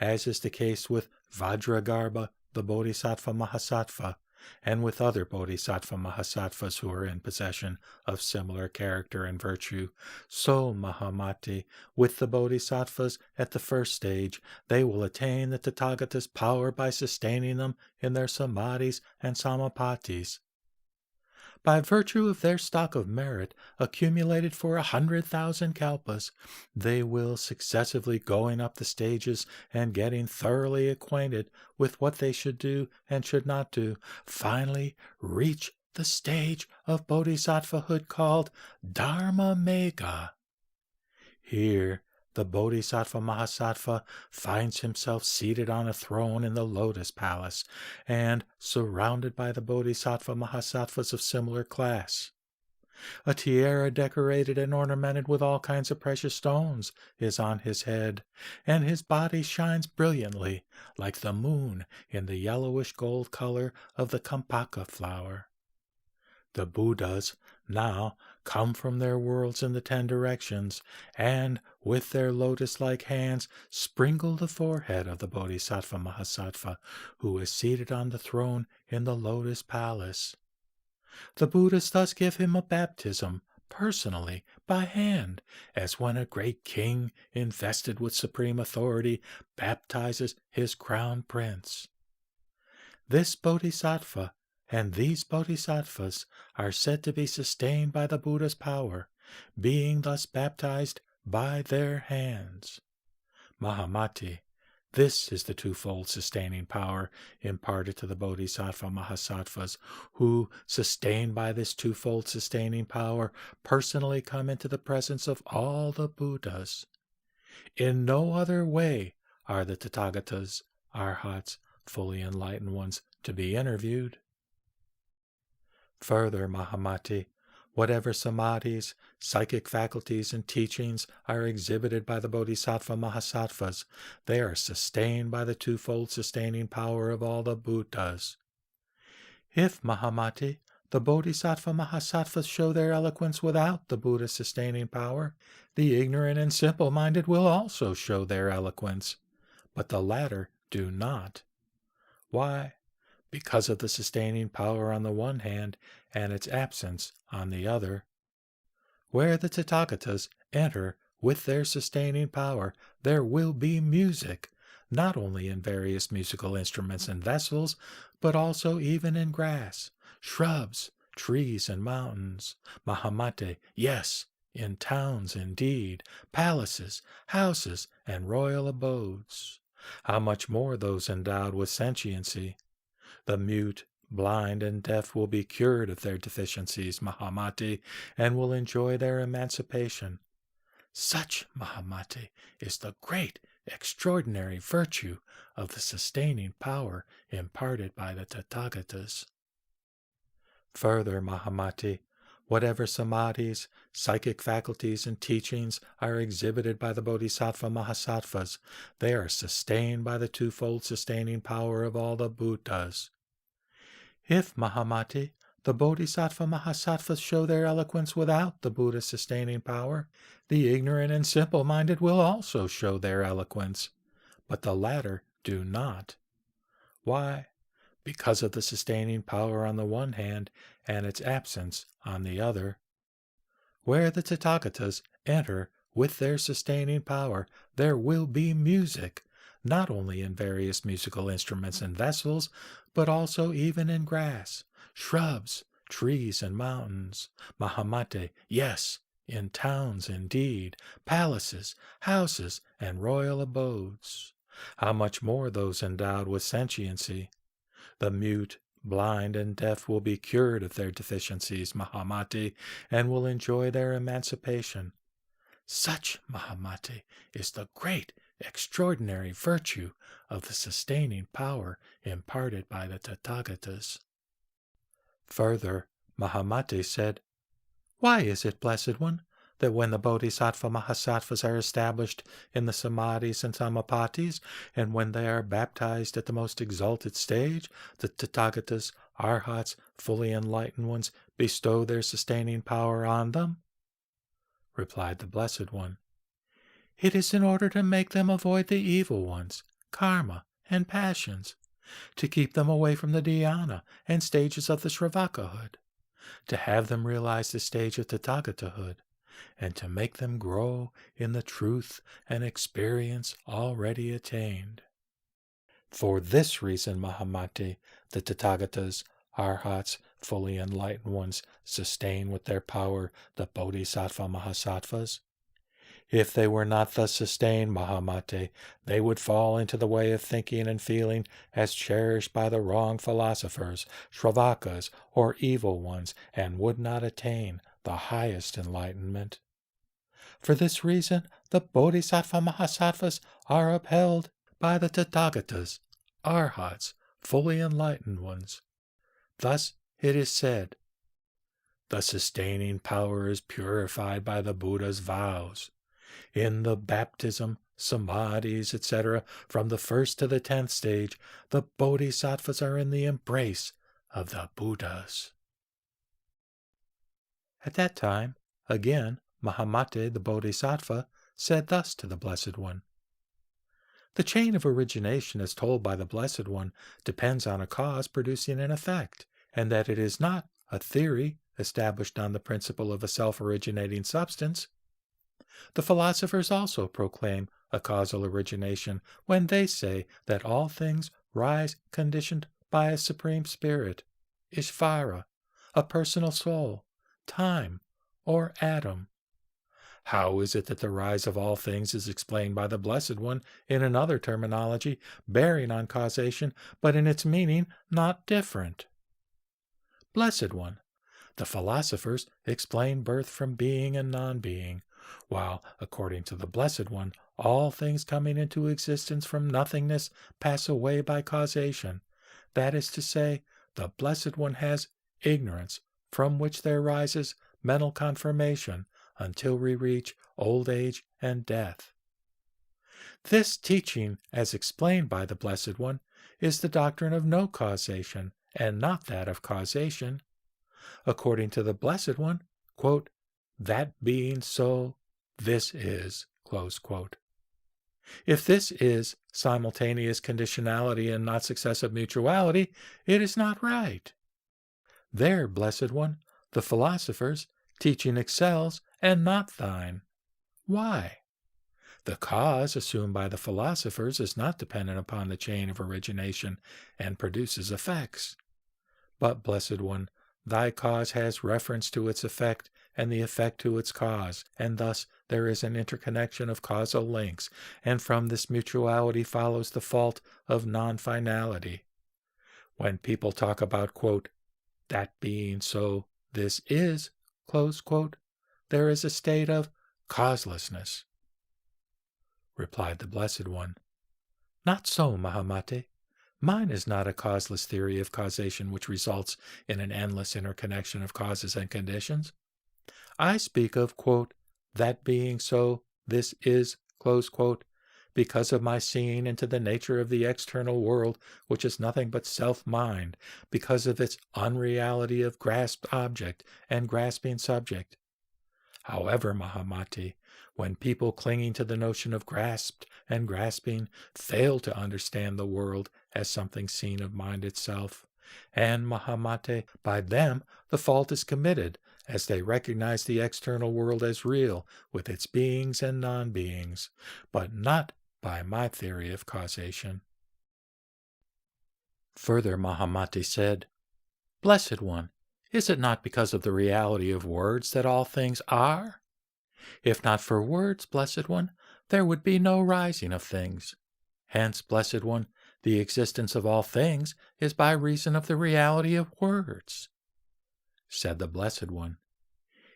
as is the case with Vajragarbha, the bodhisattva mahasattva, and with other bodhisattva mahasattvas who are in possession of similar character and virtue, so, Mahamati, with the bodhisattvas at the first stage, they will attain the Tathagata's power by sustaining them in their samadhis and samapatis. By virtue of their stock of merit, accumulated for 100,000 kalpas, they will successively going up the stages and getting thoroughly acquainted with what they should do and should not do, finally reach the stage of bodhisattvahood called Dharma Megha. Here, the bodhisattva mahasattva finds himself seated on a throne in the lotus palace and surrounded by the bodhisattva mahasattvas of similar class. A tiara decorated and ornamented with all kinds of precious stones is on his head, and his body shines brilliantly like the moon in the yellowish gold color of the kampaka flower. The Buddhas now come from their worlds in the 10 directions, and with their lotus-like hands sprinkle the forehead of the bodhisattva mahasattva, who is seated on the throne in the lotus palace. The Buddhas thus give him a baptism, personally, by hand, as when a great king, invested with supreme authority, baptizes his crown prince. This bodhisattva and these bodhisattvas are said to be sustained by the Buddha's power, being thus baptized by their hands. Mahamati, this is the twofold sustaining power imparted to the bodhisattva mahasattvas, who, sustained by this twofold sustaining power, personally come into the presence of all the Buddhas. In no other way are the Tathagatas, arhats, fully enlightened ones, to be interviewed. Further, Mahamati, whatever samadhis, psychic faculties, and teachings are exhibited by the bodhisattva mahasattvas, they are sustained by the twofold sustaining power of all the Buddhas. If, Mahamati, the bodhisattva mahasattvas show their eloquence without the Buddha's sustaining power, the ignorant and simple-minded will also show their eloquence, but the latter do not. Why? because of the sustaining power on the one hand and its absence on the other. Where the Tathagatas enter with their sustaining power, there will be music, not only in various musical instruments and vessels, but also even in grass, shrubs, trees, and mountains. Mahamate, yes, in towns indeed, palaces, houses, and royal abodes. How much more those endowed with sentiency? The mute, blind, and deaf will be cured of their deficiencies, Mahamati, and will enjoy their emancipation. Such, Mahamati, is the great, extraordinary virtue of the sustaining power imparted by the Tathagatas. Further, Mahamati, whatever samadhis, psychic faculties, and teachings are exhibited by the Bodhisattva Mahasattvas, they are sustained by the twofold sustaining power of all the Buddhas. If, Mahamati, the Bodhisattva Mahasattvas show their eloquence without the Buddha's sustaining power, the ignorant and simple-minded will also show their eloquence, but the latter do not. Why? Because of the sustaining power on the one hand and its absence on the other. Where the Tathagatas enter with their sustaining power, there will be music, not only in various musical instruments and vessels, but also even in grass, shrubs, trees, and mountains. Mahamate, yes, in towns indeed, palaces, houses, and royal abodes. How much more those endowed with sentiency? The mute, blind, and deaf will be cured of their deficiencies, Mahamati, and will enjoy their emancipation. Such, Mahamati, is the great, extraordinary virtue of the sustaining power imparted by the Tathagatas. Further, Mahamati said, Why is it, Blessed One, that when the Bodhisattva Mahasattvas are established in the Samadhis and Samapatis, and when they are baptized at the most exalted stage, the Tathagatas, Arhats, fully enlightened ones, bestow their sustaining power on them? Replied the Blessed One, It is in order to make them avoid the evil ones, karma, and passions, to keep them away from the dhyana and stages of the Sravakahood, to have them realize the stage of Tathagatahood, and to make them grow in the truth and experience already attained. For this reason, Mahamati, the Tathagatas, Arhats, fully enlightened ones, sustain with their power the Bodhisattva Mahasattvas. If they were not thus sustained, Mahamate, they would fall into the way of thinking and feeling as cherished by the wrong philosophers, Shravakas, or evil ones, and would not attain the highest enlightenment. For this reason, the Bodhisattva Mahasattvas are upheld by the Tathagatas, Arhats, fully enlightened ones. Thus it is said, The sustaining power is purified by the Buddha's vows. In the baptism, samadhis, etc., from the 1st to the 10th stage, the Bodhisattvas are in the embrace of the Buddhas. At that time, again, Mahamate, the Bodhisattva, said thus to the Blessed One, The chain of origination as told by the Blessed One depends on a cause producing an effect, and that it is not a theory established on the principle of a self-originating substance. The philosophers also proclaim a causal origination when they say that all things rise conditioned by a supreme spirit, Ishvara, a personal soul, time, or atom. How is it that the rise of all things is explained by the Blessed One in another terminology bearing on causation, but in its meaning not different? Blessed One, the philosophers explain birth from being and non-being, while, according to the Blessed One, all things coming into existence from nothingness pass away by causation. That is to say, the Blessed One has ignorance, from which there rises mental confirmation, until we reach old age and death. This teaching, as explained by the Blessed One, is the doctrine of no causation, and not that of causation. According to the Blessed One, quote, that being so, this is, close quote. If this is simultaneous conditionality and not successive mutuality, it is not right. There, Blessed One, the philosopher's teaching excels and not thine. Why? The cause assumed by the philosophers is not dependent upon the chain of origination and produces effects. But, Blessed One, thy cause has reference to its effect and the effect to its cause, and thus there is an interconnection of causal links, and from this mutuality follows the fault of non-finality. When people talk about, quote, that being so, this is, close quote, there is a state of causelessness. Replied the Blessed One, not so, Mahamate. Mine is not a causeless theory of causation which results in an endless interconnection of causes and conditions. I speak of, quote, that being so, this is, close quote, because of my seeing into the nature of the external world, which is nothing but self-mind, because of its unreality of grasped object and grasping subject. However, Mahamati, when people clinging to the notion of grasped and grasping fail to understand the world as something seen of mind itself, and Mahamate, by them the fault is committed, as they recognize the external world as real, with its beings and non-beings, but not by my theory of causation. Further, Mahamati said, Blessed One, is it not because of the reality of words that all things are? If not for words, Blessed One, there would be no rising of things. Hence, Blessed One, the existence of all things is by reason of the reality of words. Said the Blessed One,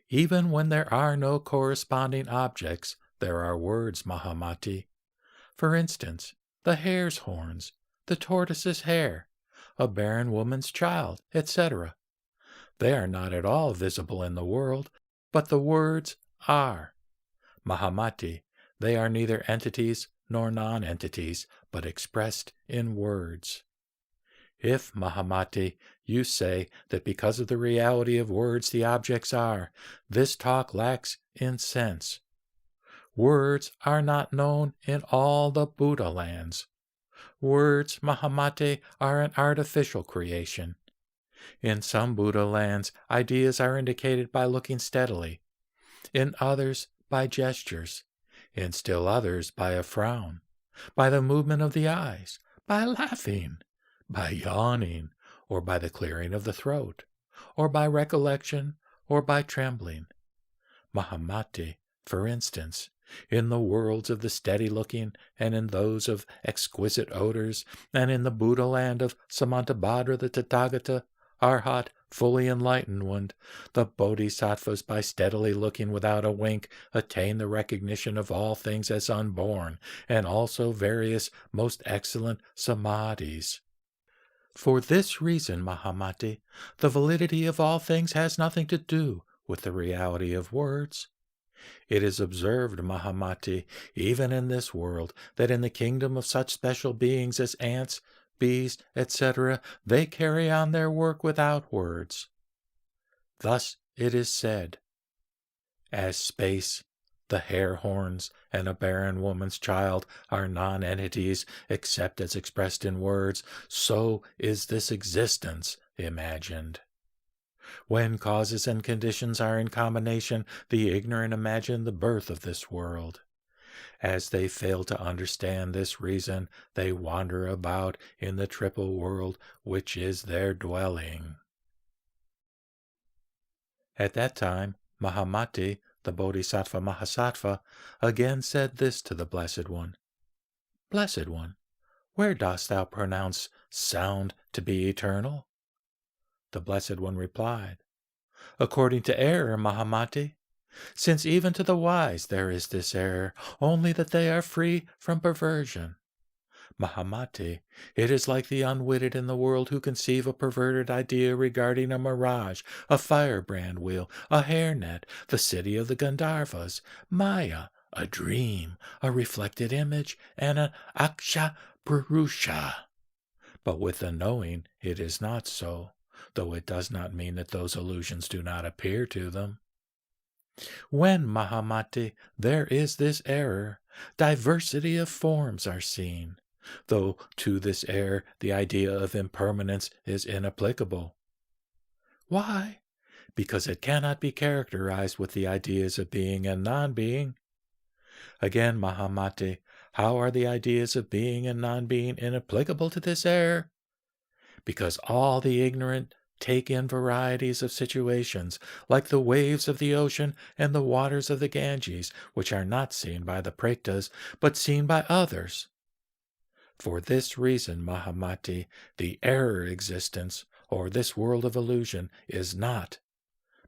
even when there are no corresponding objects, there are words, Mahamati. For instance, the hare's horns, the tortoise's hair, a barren woman's child, etc. They are not at all visible in the world, but the words are. Mahamati, they are neither entities nor non-entities, but expressed in words. If, Mahamati, you say that because of the reality of words the objects are, this talk lacks in sense. Words are not known in all the Buddha lands. Words, Mahamate, are an artificial creation. In some Buddha lands, ideas are indicated by looking steadily. In others, by gestures. In still others, by a frown. By the movement of the eyes. By laughing. By yawning. Or by the clearing of the throat. Or by recollection. Or by trembling. Mahamate, for instance, in the worlds of the steady-looking, and in those of exquisite odors, and in the Buddha land of Samantabhadra the Tathagata, Arhat, fully enlightened one, the Bodhisattvas, by steadily looking without a wink, attain the recognition of all things as unborn, and also various most excellent samadhis. For this reason, Mahamati, the validity of all things has nothing to do with the reality of words. It is observed, Mahamati, even in this world, that in the kingdom of such special beings as ants, bees, etc., they carry on their work without words. Thus it is said, as space, the hare horns, and a barren woman's child are non-entities except as expressed in words, so is this existence imagined. When causes and conditions are in combination, the ignorant imagine the birth of this world. As they fail to understand this reason, they wander about in the triple world which is their dwelling. At that time, Mahamati, the Bodhisattva Mahasattva, again said this to the Blessed One. Blessed One, where dost thou pronounce sound to be eternal? The Blessed One replied, according to error, Mahamati, since even to the wise there is this error, only that they are free from perversion. Mahamati, it is like the unwitted in the world who conceive a perverted idea regarding a mirage, a firebrand wheel, a hairnet, the city of the Gandharvas, Maya, a dream, a reflected image, and an aksha purusha. But with the knowing it is not so, though it does not mean that those illusions do not appear to them. When, Mahamati, there is this error, diversity of forms are seen, though to this error the idea of impermanence is inapplicable. Why? Because it cannot be characterized with the ideas of being and non-being. Again, Mahamati, how are the ideas of being and non-being inapplicable to this error? Because all the ignorant take in varieties of situations, like the waves of the ocean and the waters of the Ganges, which are not seen by the Praktas, but seen by others. For this reason, Mahamati, the error existence, or this world of illusion, is not.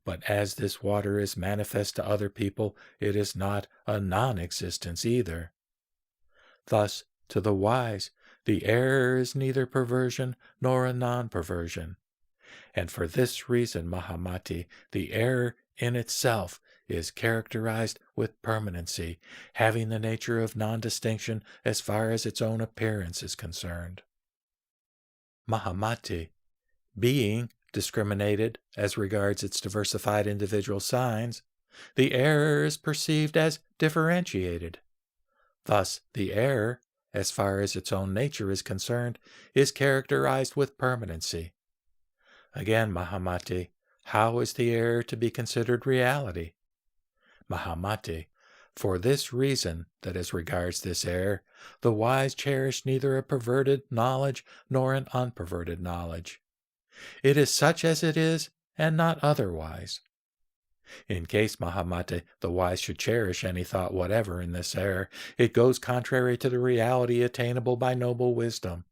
But as this water is manifest to other people, it is not a non-existence either. Thus, to the wise, the error is neither perversion nor a non-perversion. And for this reason, Mahamati, the error in itself is characterized with permanency, having the nature of non-distinction as far as its own appearance is concerned. Mahamati, being discriminated as regards its diversified individual signs, the error is perceived as differentiated. Thus, the error, as far as its own nature is concerned, is characterized with permanency. Again, Mahamati, how is the error to be considered reality? Mahamati, for this reason that as regards this error, the wise cherish neither a perverted knowledge nor an unperverted knowledge. It is such as it is, and not otherwise. In case, Mahamati, the wise should cherish any thought whatever in this error, it goes contrary to the reality attainable by noble wisdom.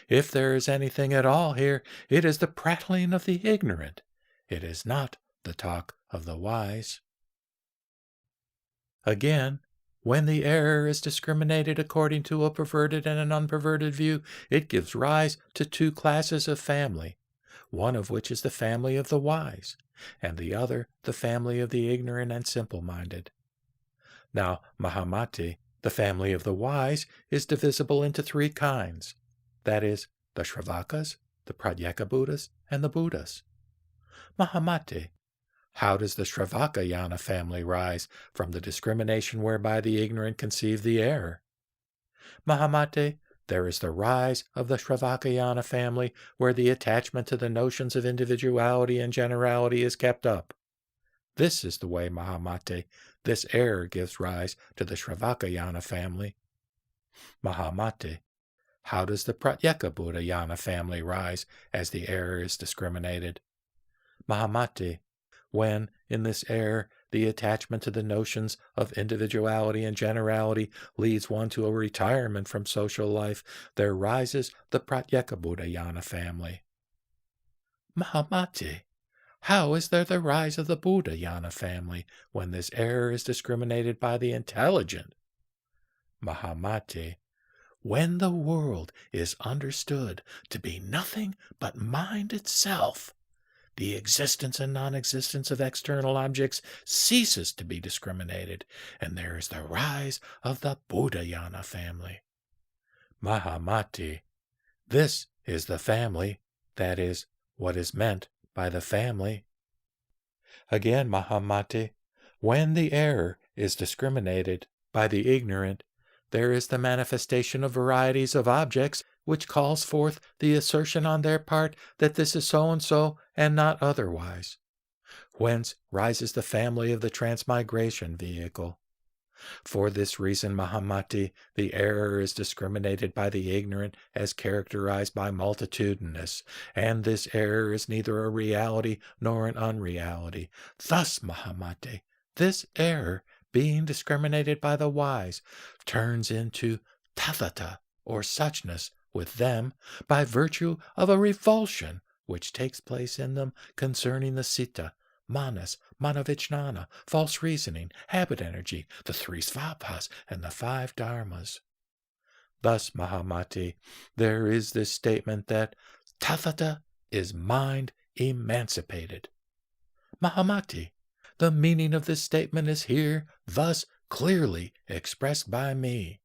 If there is anything at all here, it is the prattling of the ignorant. It is not the talk of the wise. Again, when the error is discriminated according to a perverted and an unperverted view, it gives rise to two classes of family, one of which is the family of the wise, and the other the family of the ignorant and simple-minded. Now, Mahamati, the family of the wise is divisible into three kinds, that is, the Shravakas, the Pratyeka Buddhas, and the Buddhas. Mahamati, how does the Shravakayana family rise from the discrimination whereby the ignorant conceive the error? Mahamati, there is the rise of the Shravakayana family where the attachment to the notions of individuality and generality is kept up. This is the way, Mahamati, this error gives rise to the Shravakayana family. Mahamati, how does the Pratyeka Buddhayana family rise as the error is discriminated? Mahamati, when, in this error, the attachment to the notions of individuality and generality leads one to a retirement from social life, there rises the Pratyeka Buddhayana family. Mahamati, how is there the rise of the Buddhayana family when this error is discriminated by the intelligent? Mahamati, when the world is understood to be nothing but mind itself, the existence and non-existence of external objects ceases to be discriminated, and there is the rise of the Buddhayana family. Mahamati, this is the family, that is, what is meant by the family. Again, Mahamati, when the error is discriminated by the ignorant, there is the manifestation of varieties of objects, which calls forth the assertion on their part that this is so and not otherwise. Whence rises the family of the transmigration vehicle. For this reason, Mahamati, the error is discriminated by the ignorant as characterized by multitudinous, and this error is neither a reality nor an unreality. Thus, Mahamati, this error, being discriminated by the wise, turns into tathata, or suchness, with them, by virtue of a revulsion which takes place in them concerning the citta, manas, manavijnana, false reasoning, habit energy, the three svabhas, and the five dharmas. Thus, Mahamati, there is this statement that tathata is mind emancipated. Mahamati, the meaning of this statement is here thus clearly expressed by me.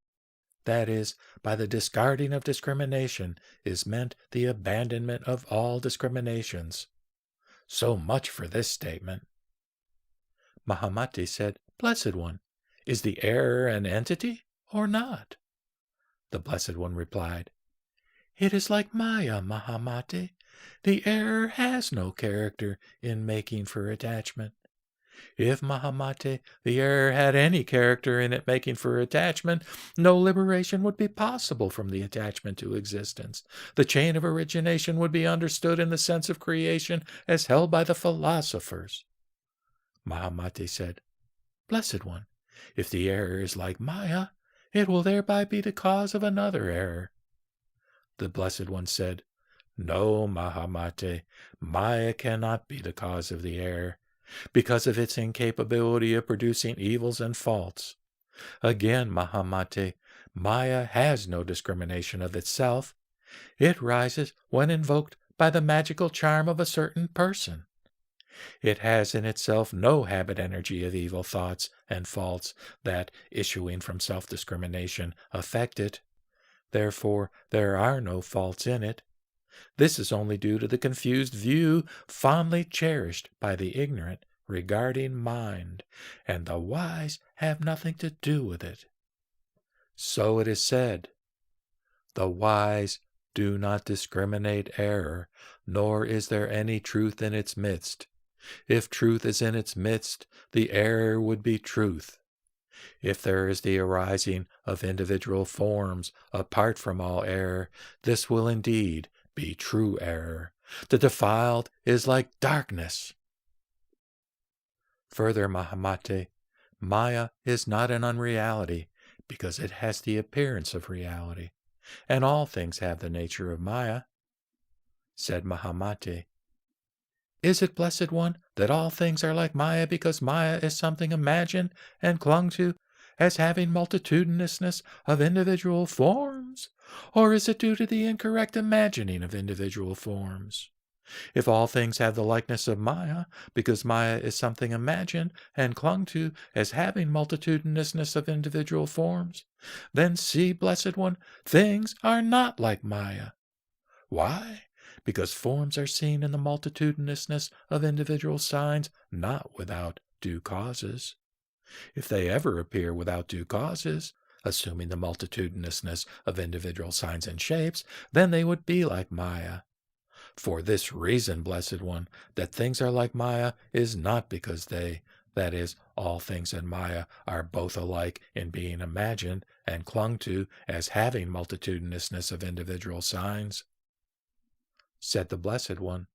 That is, by the discarding of discrimination is meant the abandonment of all discriminations. So much for this statement. Mahamati said, Blessed One, is the error an entity or not? The Blessed One replied, It is like Maya, Mahamati. The error has no character in making for attachment. If, Mahamati, the error had any character in it making for attachment, no liberation would be possible from the attachment to existence. The chain of origination would be understood in the sense of creation as held by the philosophers. Mahamati said, Blessed One, if the error is like Maya, it will thereby be the cause of another error. The Blessed One said, No, Mahamati, Maya cannot be the cause of the error, because of its incapability of producing evils and faults. Again, Mahamati, Maya has no discrimination of itself. It rises when invoked by the magical charm of a certain person. It has in itself no habit energy of evil thoughts and faults that, issuing from self-discrimination, affect it. Therefore, there are no faults in it. This is only due to the confused view fondly cherished by the ignorant regarding mind, and the wise have nothing to do with it. So it is said, The wise do not discriminate error, nor is there any truth in its midst. If truth is in its midst, the error would be truth. If there is the arising of individual forms apart from all error, this will indeed be true error. The defiled is like darkness. Further, Mahamati, Maya is not an unreality, because it has the appearance of reality, and all things have the nature of Maya. Said Mahamati, Is it, Blessed One, that all things are like Maya because Maya is something imagined and clung to as having multitudinousness of individual forms? Or is it due to the incorrect imagining of individual forms? If all things have the likeness of Maya, because Maya is something imagined and clung to as having multitudinousness of individual forms, then see, Blessed One, things are not like Maya. Why? Because forms are seen in the multitudinousness of individual signs, not without due causes. If they ever appear without due causes, assuming the multitudinousness of individual signs and shapes, then they would be like Maya. For this reason, Blessed One, that things are like Maya is not because they, that is, all things in Maya, are both alike in being imagined and clung to as having multitudinousness of individual signs. Said the Blessed One,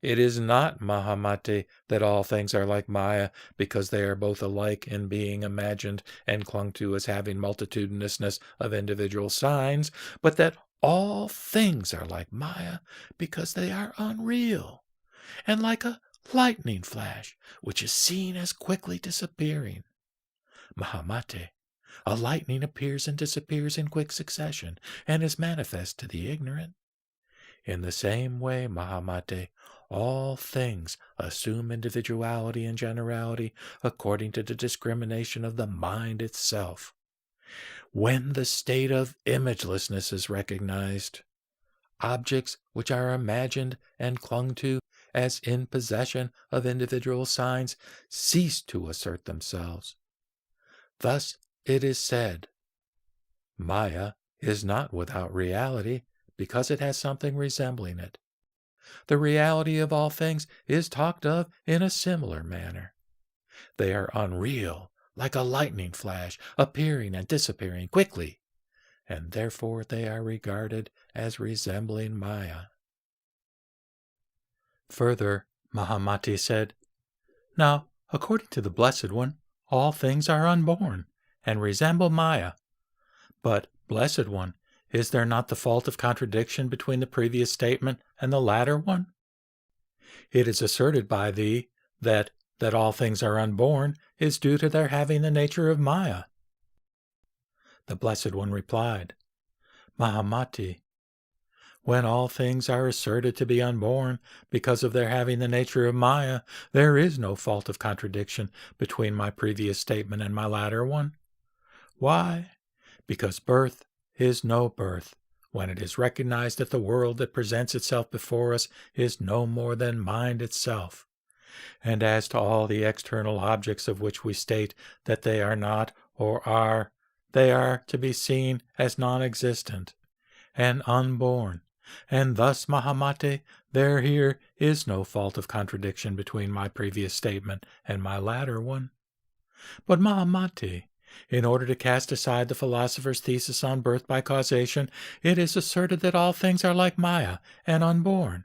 It is not, Mahamati, that all things are like Maya because they are both alike in being imagined and clung to as having multitudinousness of individual signs, but that all things are like Maya because they are unreal, and like a lightning flash, which is seen as quickly disappearing. Mahamati, a lightning appears and disappears in quick succession, and is manifest to the ignorant. In the same way, Mahamati, all things assume individuality and generality according to the discrimination of the mind itself. When the state of imagelessness is recognized, objects which are imagined and clung to as in possession of individual signs cease to assert themselves. Thus it is said, Maya is not without reality because it has something resembling it. The reality of all things is talked of in a similar manner. They are unreal, like a lightning flash, appearing and disappearing quickly, and therefore they are regarded as resembling Maya. Further, Mahamati said, Now, according to the Blessed One, all things are unborn and resemble Maya. But, Blessed One, is there not the fault of contradiction between the previous statement and the latter one? It is asserted by thee that all things are unborn is due to their having the nature of Maya. The Blessed One replied, Mahamati, when all things are asserted to be unborn because of their having the nature of Maya, there is no fault of contradiction between my previous statement and my latter one. Why? Because birth is no birth, when it is recognized that the world that presents itself before us is no more than mind itself. And as to all the external objects of which we state that they are not or are, they are to be seen as non-existent and unborn. And thus, Mahamate, there here is no fault of contradiction between my previous statement and my latter one. But Mahamate, in order to cast aside the philosopher's thesis on birth by causation, it is asserted that all things are like Maya and unborn.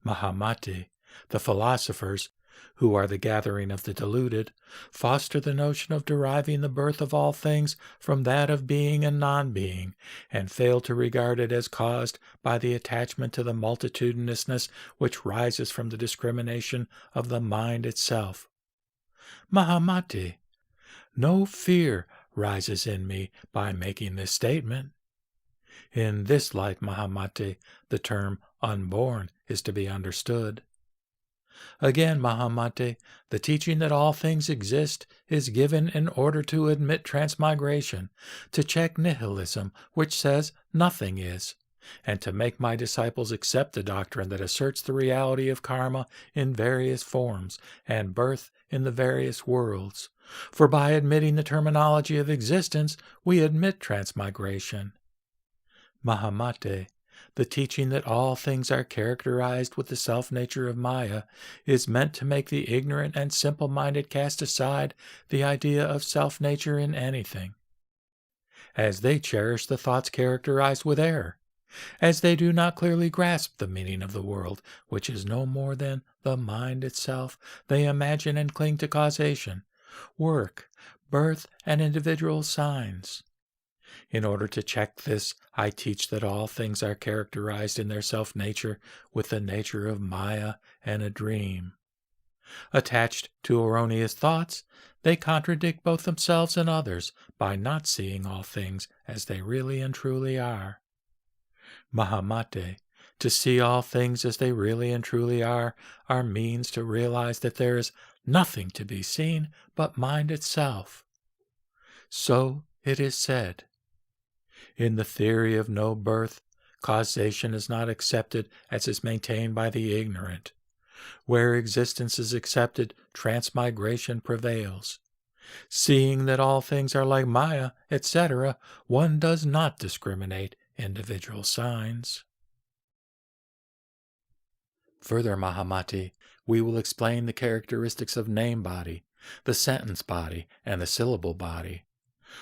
Mahamate, the philosophers, who are the gathering of the deluded, foster the notion of deriving the birth of all things from that of being and non-being, and fail to regard it as caused by the attachment to the multitudinousness which rises from the discrimination of the mind itself. Mahamate, no fear rises in me by making this statement. In this light, Mahamate, the term unborn is to be understood. Again, Mahamate, the teaching that all things exist is given in order to admit transmigration, to check nihilism, which says nothing is, and to make my disciples accept the doctrine that asserts the reality of karma in various forms and birth in the various worlds. For by admitting the terminology of existence, we admit transmigration. Mahamate, the teaching that all things are characterized with the self-nature of Maya is meant to make the ignorant and simple-minded cast aside the idea of self-nature in anything, as they cherish the thoughts characterized with error, as they do not clearly grasp the meaning of the world, which is no more than the mind itself. They imagine and cling to causation, work, birth, and individual signs. In order to check this, I teach that all things are characterized in their self-nature with the nature of Maya and a dream. Attached to erroneous thoughts, they contradict both themselves and others by not seeing all things as they really and truly are. Mahamate, to see all things as they really and truly are means to realize that there is nothing to be seen but mind itself. So it is said. In the theory of no birth, causation is not accepted as is maintained by the ignorant. Where existence is accepted, transmigration prevails. Seeing that all things are like Maya, etc., one does not discriminate individual signs. Further, Mahamate, we will explain the characteristics of name body, the sentence body, and the syllable body.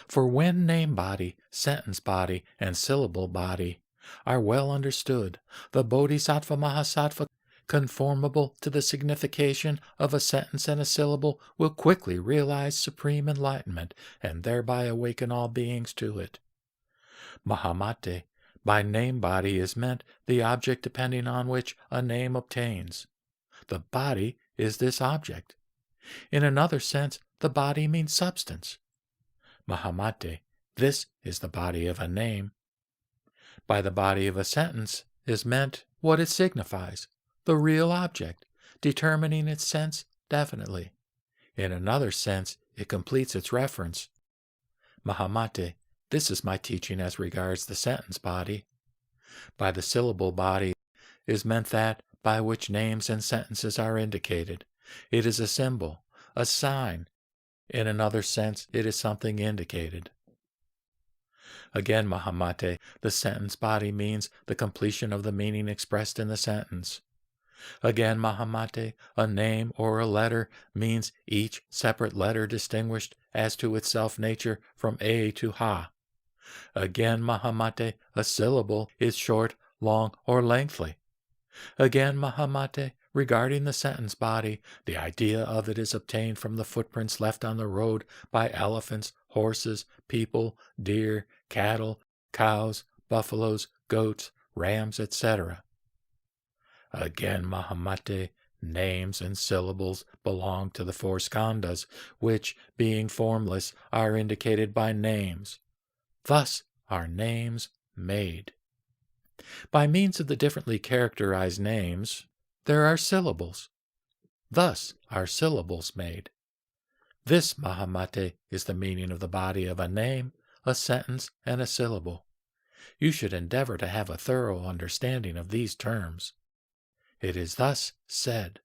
For when name body, sentence body, and syllable body are well understood, the Bodhisattva Mahasattva, conformable to the signification of a sentence and a syllable, will quickly realize supreme enlightenment and thereby awaken all beings to it. Mahamate, by name body is meant the object depending on which a name obtains. The body is this object. In another sense, the body means substance. Mahamate, this is the body of a name. By the body of a sentence is meant what it signifies, the real object, determining its sense definitely. In another sense, it completes its reference. Mahamate, this is my teaching as regards the sentence body. By the syllable body is meant that by which names and sentences are indicated. It is a symbol, a sign. In another sense, it is something indicated. Again, Mahamate, the sentence body means the completion of the meaning expressed in the sentence. Again, Mahamate, a name or a letter means each separate letter distinguished as to its self-nature from A to Ha. Again, Mahamate, a syllable is short, long, or lengthy. Again, Mahamate, regarding the sentence body, the idea of it is obtained from the footprints left on the road by elephants, horses, people, deer, cattle, cows, buffaloes, goats, rams, etc. Again, Mahamate, names and syllables belong to the four skandhas, which, being formless, are indicated by names. Thus are names made. By means of the differently characterized names, there are syllables. Thus are syllables made. This, Mahamate, is the meaning of the body of a name, a sentence, and a syllable. You should endeavor to have a thorough understanding of these terms. It is thus said.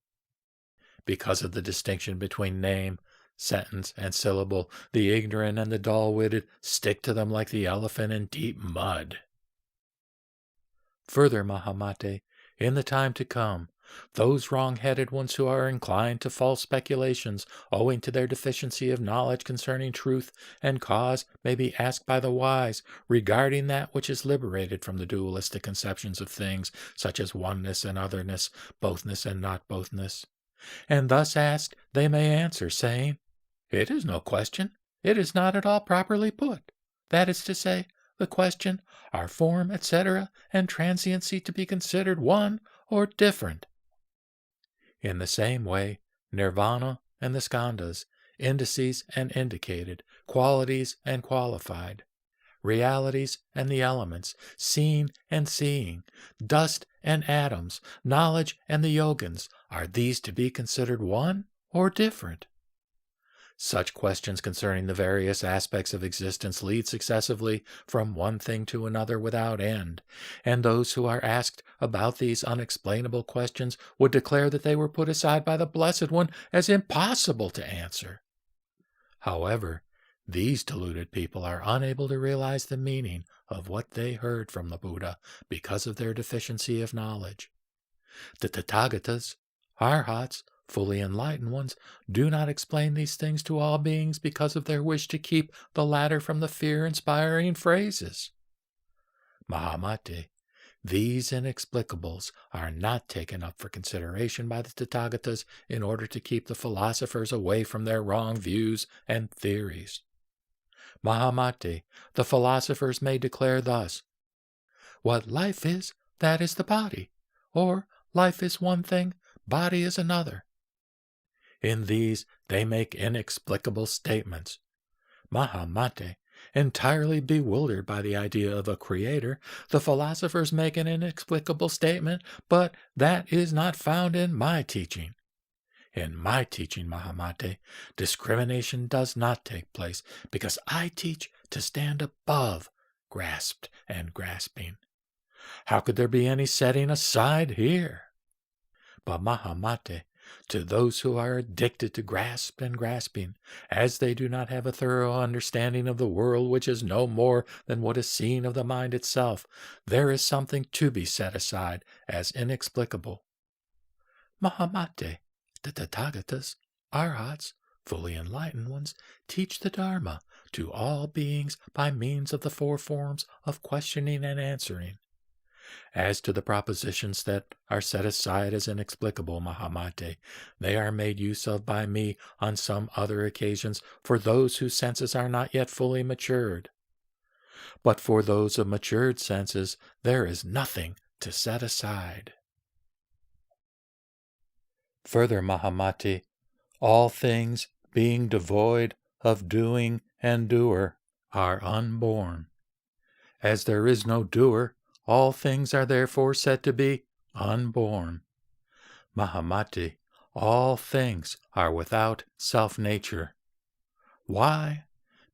because of the distinction between name, sentence, and syllable, the ignorant and the dull-witted stick to them like the elephant in deep mud. Further, Mahamate, in the time to come, those wrong-headed ones who are inclined to false speculations owing to their deficiency of knowledge concerning truth and cause may be asked by the wise regarding that which is liberated from the dualistic conceptions of things, such as oneness and otherness, bothness and not bothness. And thus asked, they may answer, saying, "It is no question. It is not at all properly put. That is to say, the question, are form, etc., and transiency to be considered one or different?" In the same way, nirvana and the skandhas, indices and indicated, qualities and qualified, realities and the elements, seen and seeing, dust and atoms, knowledge and the yogins, are these to be considered one or different? Such questions concerning the various aspects of existence lead successively from one thing to another without end, and those who are asked about these unexplainable questions would declare that they were put aside by the Blessed One as impossible to answer. However, these deluded people are unable to realize the meaning of what they heard from the Buddha because of their deficiency of knowledge. The Tathagatas, Arhats, fully enlightened ones, do not explain these things to all beings because of their wish to keep the latter from the fear-inspiring phrases. Mahamate, these inexplicables are not taken up for consideration by the Tathagatas in order to keep the philosophers away from their wrong views and theories. Mahamate, the philosophers may declare thus, "What life is, that is the body," or "Life is one thing, body is another." In these they make inexplicable statements. Mahamate, entirely bewildered by the idea of a creator, the philosophers make an inexplicable statement, but that is not found in my teaching. In my teaching, Mahamate, discrimination does not take place, because I teach to stand above grasped and grasping. How could there be any setting aside here? But Mahamate, to those who are addicted to grasp and grasping, as they do not have a thorough understanding of the world which is no more than what is seen of the mind itself, there is something to be set aside as inexplicable. Mahamate, the Tathagatas, Arhats, fully enlightened ones, teach the Dharma to all beings by means of the four forms of questioning and answering. As to the propositions that are set aside as inexplicable, Mahamate, they are made use of by me on some other occasions for those whose senses are not yet fully matured. But for those of matured senses, there is nothing to set aside. Further, Mahamate, all things being devoid of doing and doer are unborn. As there is no doer, all things are therefore said to be unborn. Mahamate, all things are without self-nature. Why?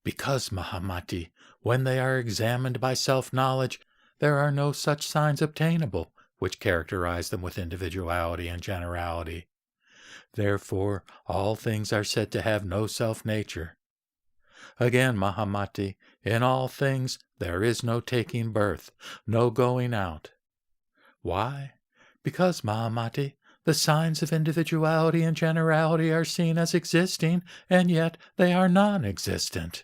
Because, Mahamate, when they are examined by self-knowledge, there are no such signs obtainable which characterize them with individuality and generality. Therefore, all things are said to have no self-nature. Again, Mahamate, in all things there is no taking birth, no going out. Why? Because, Mahamate, the signs of individuality and generality are seen as existing, and yet they are non-existent.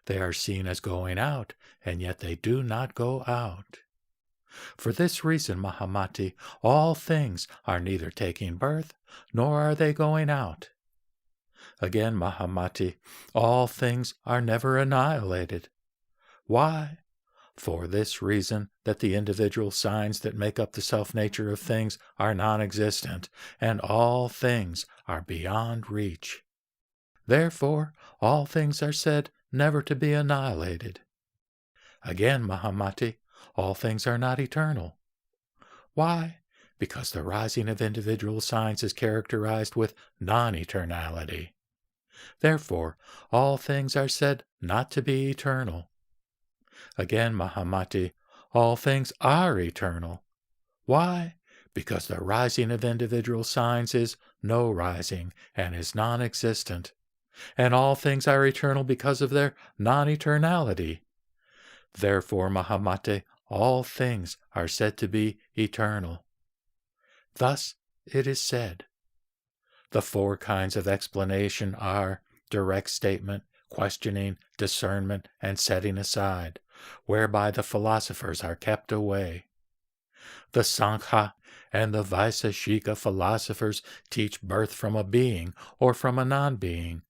They are seen as going out, and yet they do not go out. For this reason, Mahamate, all things are neither taking birth, nor are they going out. Again, Mahamate, all things are never annihilated. Why? For this reason, that the individual signs that make up the self-nature of things are non-existent, and all things are beyond reach. Therefore, all things are said never to be annihilated. Again, Mahamate, all things are not eternal. Why? Because the rising of individual signs is characterized with non-eternality. Therefore, all things are said not to be eternal. Again, Mahamate, all things are eternal. Why? because the rising of individual signs is no rising and is non-existent, and all things are eternal because of their non-eternality. Therefore, Mahamate, all things are said to be eternal. Thus it is said. The four kinds of explanation are direct statement, questioning, discernment, and setting aside, whereby the philosophers are kept away. The Saṅkha and the Vaiseshika philosophers teach birth from a being or from a non-being.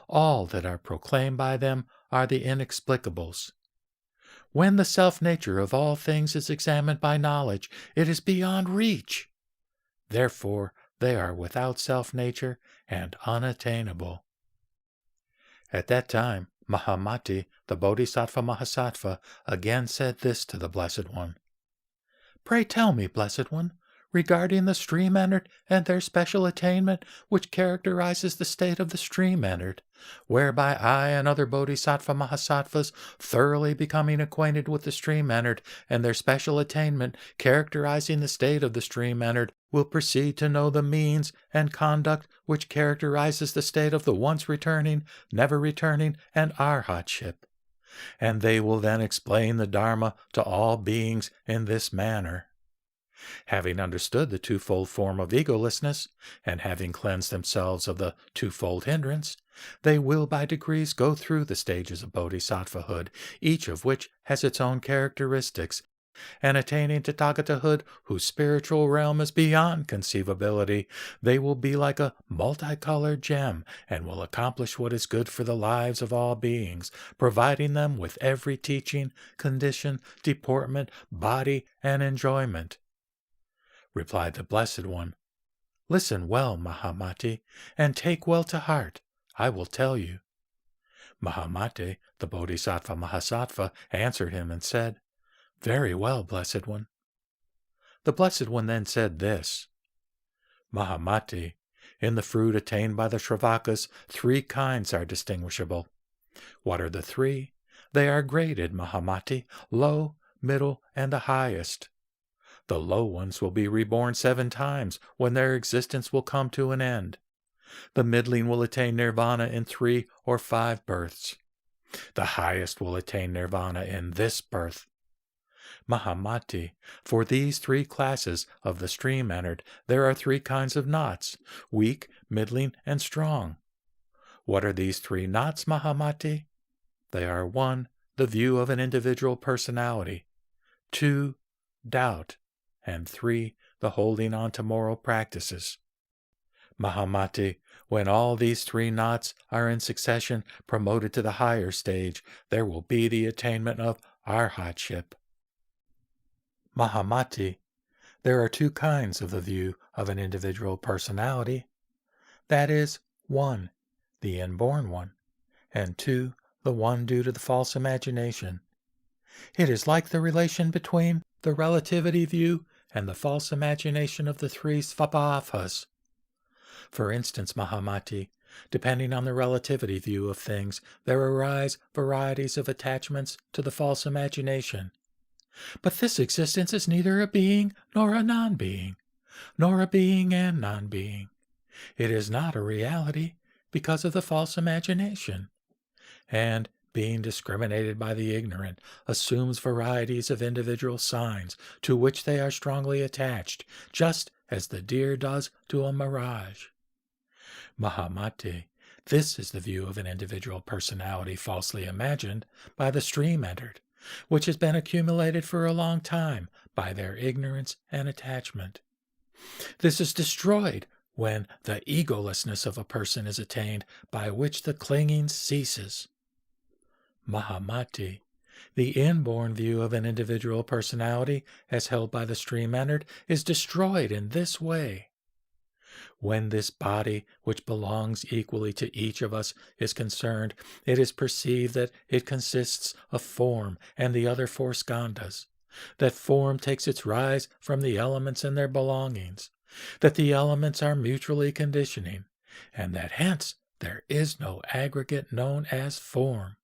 All that are proclaimed by them are the inexplicables. When the self-nature of all things is examined by knowledge, it is beyond reach. Therefore, they are without self-nature and unattainable. At that time, Mahamati, the Bodhisattva Mahasattva, again said this to the Blessed One. Pray tell me, Blessed One, regarding the stream-entered and their special attainment which characterizes the state of the stream-entered, whereby I and other Bodhisattva Mahasattvas, thoroughly becoming acquainted with the stream-entered and their special attainment characterizing the state of the stream-entered, will proceed to know the means and conduct which characterizes the state of the once returning, never returning, and arhatship. And they will then explain the Dharma to all beings in this manner. Having understood the twofold form of egolessness, and having cleansed themselves of the twofold hindrance, they will by degrees go through the stages of bodhisattvahood, each of which has its own characteristics, and attaining to Tathagatahood, whose spiritual realm is beyond conceivability, they will be like a multicolored gem, and will accomplish what is good for the lives of all beings, providing them with every teaching, condition, deportment, body, and enjoyment. Replied the Blessed One, Listen well, Mahamati, and take well to heart. I will tell you. Mahamate, the Bodhisattva Mahasattva, answered him and said, Very well, Blessed One. The Blessed One then said this, Mahamati, in the fruit attained by the Shravakas, 3 kinds are distinguishable. What are the 3? They are graded, Mahamati, low, middle, and the highest. The low ones will be reborn 7 times, when their existence will come to an end. The middling will attain nirvana in 3 or 5 births. The highest will attain nirvana in this birth. Mahamati, for these 3 classes of the stream entered, there are 3 kinds of knots, weak, middling, and strong. What are these 3 knots, Mahamati? They are 1, the view of an individual personality, 2, doubt, and 3, the holding on to moral practices. Mahamati, when all these 3 knots are in succession promoted to the higher stage, there will be the attainment of arhatship. Mahamati, there are 2 kinds of the view of an individual personality. That is, 1, the inborn one, and 2, the one due to the false imagination. It is like the relation between the relativity view and the false imagination of the 3 svabhavas. For instance, Mahamati, depending on the relativity view of things, there arise varieties of attachments to the false imagination. But this existence is neither a being nor a non-being, nor a being and non-being. It is not a reality because of the false imagination, and, being discriminated by the ignorant, assumes varieties of individual signs to which they are strongly attached, just as the deer does to a mirage. Mahamati, this is the view of an individual personality falsely imagined by the stream entered, which has been accumulated for a long time by their ignorance and attachment. This is destroyed when the egolessness of a person is attained, by which the clinging ceases. Mahamati, the inborn view of an individual personality, as held by the stream entered, is destroyed in this way. When this body, which belongs equally to each of us, is concerned, it is perceived that it consists of form and the other 4 skandhas, that form takes its rise from the elements and their belongings, that the elements are mutually conditioning, and that hence there is no aggregate known as form.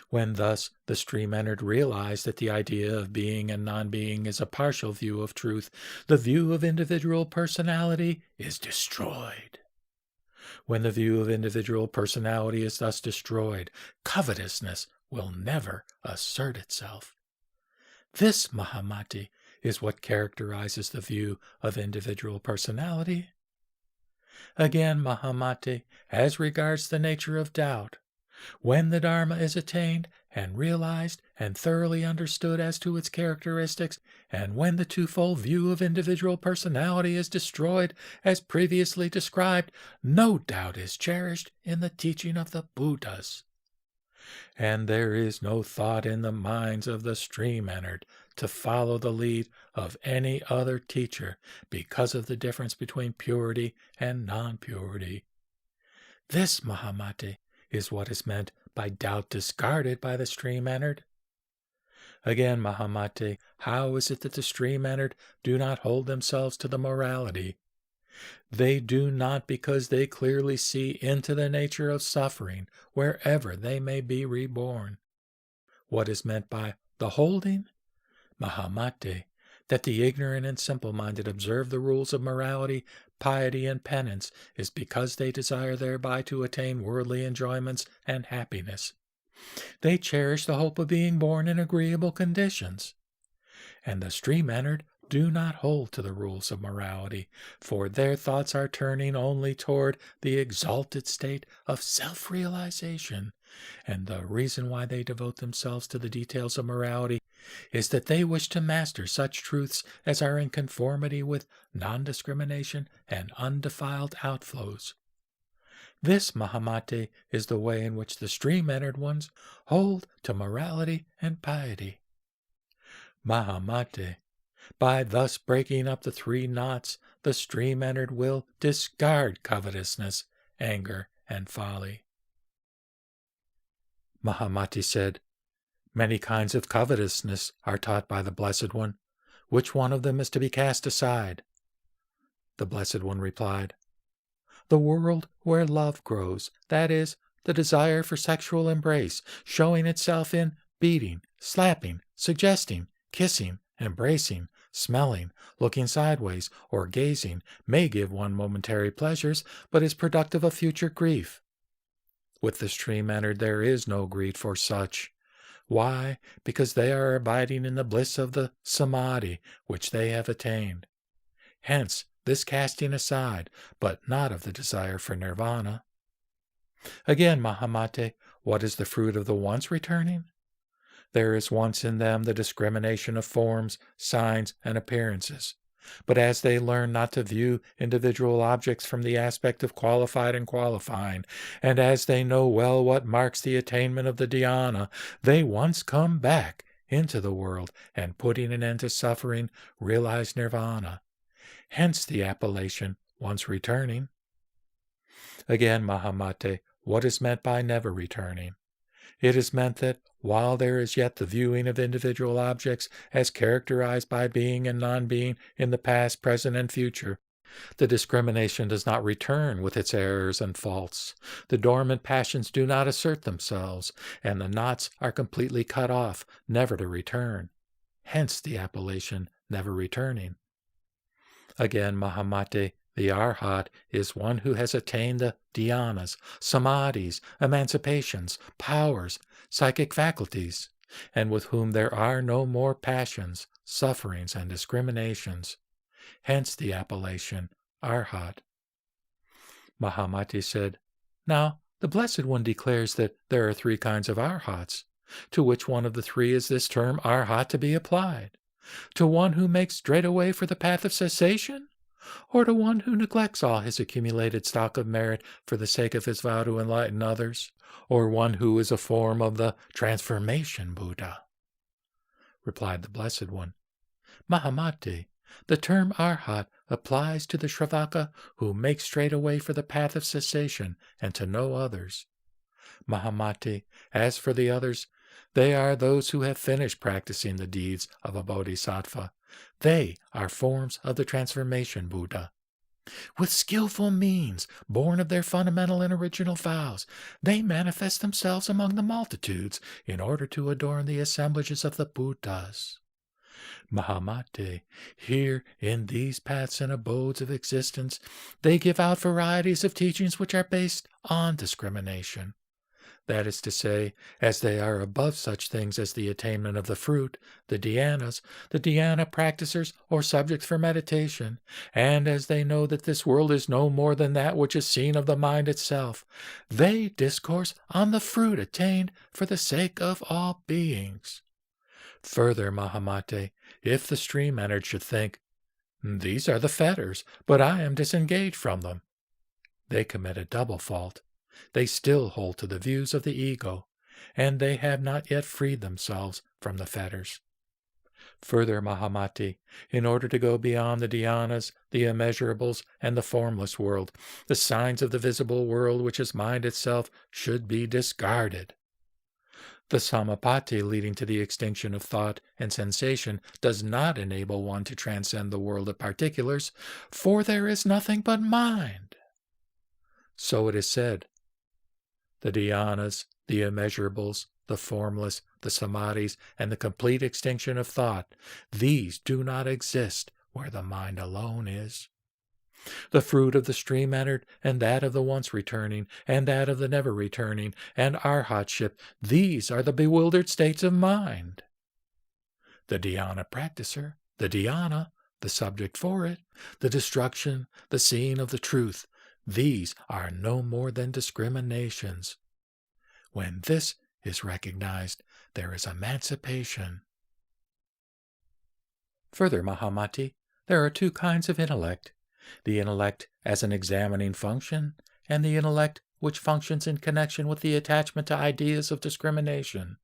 When thus the stream-entered realize that the idea of being and non-being is a partial view of truth, the view of individual personality is destroyed. When the view of individual personality is thus destroyed, covetousness will never assert itself. This, Mahamati, is what characterizes the view of individual personality. Again, Mahamati, as regards the nature of doubt, when the Dharma is attained and realized and thoroughly understood as to its characteristics, and when the twofold view of individual personality is destroyed as previously described, no doubt is cherished in the teaching of the Buddhas. And there is no thought in the minds of the stream-entered to follow the lead of any other teacher because of the difference between purity and non-purity. This, Mahamati, is what is meant by doubt discarded by the stream-entered. Again, Mahamati, how is it that the stream-entered do not hold themselves to the morality? They do not because they clearly see into the nature of suffering wherever they may be reborn. What is meant by the holding? Mahamati, that the ignorant and simple-minded observe the rules of morality, piety, and penance is because they desire thereby to attain worldly enjoyments and happiness. They cherish the hope of being born in agreeable conditions. And the stream-entered do not hold to the rules of morality, for their thoughts are turning only toward the exalted state of self-realization, and the reason why they devote themselves to the details of morality is that they wish to master such truths as are in conformity with non-discrimination and undefiled outflows. This, Mahamati, is the way in which the stream-entered ones hold to morality and piety. Mahamati, by thus breaking up the three knots, the stream-entered will discard covetousness, anger, and folly. Mahamati said, Many kinds of covetousness are taught by the Blessed One. Which one of them is to be cast aside? The Blessed One replied, The world where love grows, that is, the desire for sexual embrace, showing itself in beating, slapping, suggesting, kissing, embracing, smelling, looking sideways, or gazing, may give one momentary pleasures, but is productive of future grief. With the stream-entered there is no greed for such. Why? Because they are abiding in the bliss of the samadhi which they have attained. Hence this casting aside, but not of the desire for nirvana. Again, Mahamati, what is the fruit of the once returning? There is once in them the discrimination of forms, signs, and appearances. But as they learn not to view individual objects from the aspect of qualified and qualifying, and as they know well what marks the attainment of the dhyana, they once come back into the world, and putting an end to suffering, realize nirvana. Hence the appellation, once returning. Again, Mahamati, what is meant by never returning? It is meant that, while there is yet the viewing of individual objects as characterized by being and non-being in the past, present, and future, the discrimination does not return with its errors and faults. The dormant passions do not assert themselves, and the knots are completely cut off, never to return. Hence the appellation, never returning. Again, Mahamati, the Arhat is one who has attained the dhyanas, samadhis, emancipations, powers, psychic faculties, and with whom there are no more passions, sufferings, and discriminations. Hence the appellation, Arhat. Mahamati said, Now, the Blessed One declares that there are three kinds of Arhats. To which one of the three is this term Arhat to be applied? To one who makes straight away for the path of cessation? Or to one who neglects all his accumulated stock of merit for the sake of his vow to enlighten others? Or one who is a form of the transformation Buddha? Replied the Blessed One, Mahamati, the term Arhat applies to the Shravaka who makes straight away for the path of cessation and to no others. Mahamati, as for the others, they are those who have finished practicing the deeds of a bodhisattva. They are forms of the transformation Buddha. With skillful means, born of their fundamental and original vows, they manifest themselves among the multitudes in order to adorn the assemblages of the Buddhas. Mahamate, here in these paths and abodes of existence, they give out varieties of teachings which are based on discrimination. That is to say, as they are above such things as the attainment of the fruit, the dhyana practitioners or subjects for meditation, and as they know that this world is no more than that which is seen of the mind itself, they discourse on the fruit attained for the sake of all beings. Further, Mahamate, if the stream-entered should think, "These are the fetters, but I am disengaged from them," they commit a double fault. They still hold to the views of the ego, and they have not yet freed themselves from the fetters. Further, Mahamati, in order to go beyond the dhyanas, the immeasurables, and the formless world, the signs of the visible world, which is mind itself, should be discarded. The samapati leading to the extinction of thought and sensation does not enable one to transcend the world of particulars, for there is nothing but mind. So it is said, the dhyanas, the immeasurables, the formless, the samadhis, and the complete extinction of thought, these do not exist where the mind alone is. The fruit of the stream entered, and that of the once returning, and that of the never returning, and arhatship, these are the bewildered states of mind. The dhyana practicer, the dhyana, the subject for it, the destruction, the seeing of the truth, these are no more than discriminations. When this is recognized, there is emancipation. Further, Mahamati, there are two kinds of intellect, the intellect as an examining function, and the intellect which functions in connection with the attachment to ideas of discrimination.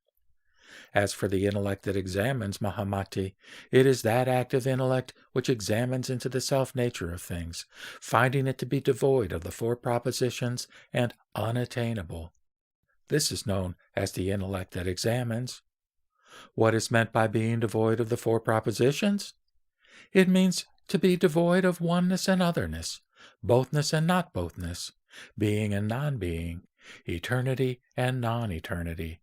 As for the intellect that examines, Mahamati, it is that active intellect which examines into the self-nature of things, finding it to be devoid of the four propositions and unattainable. This is known as the intellect that examines. What is meant by being devoid of the four propositions? It means to be devoid of oneness and otherness, bothness and not bothness, being and non-being, eternity and non-eternity.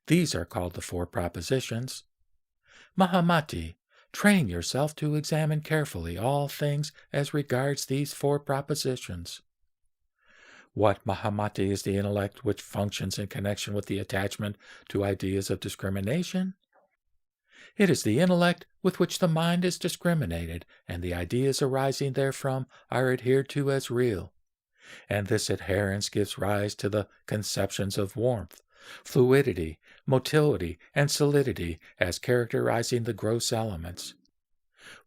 These are called the four propositions. Mahamati, train yourself to examine carefully all things as regards these four propositions. What, Mahamati, is the intellect which functions in connection with the attachment to ideas of discrimination? It is the intellect with which the mind is discriminated, and the ideas arising therefrom are adhered to as real. And this adherence gives rise to the conceptions of warmth, fluidity, motility, and solidity as characterizing the gross elements,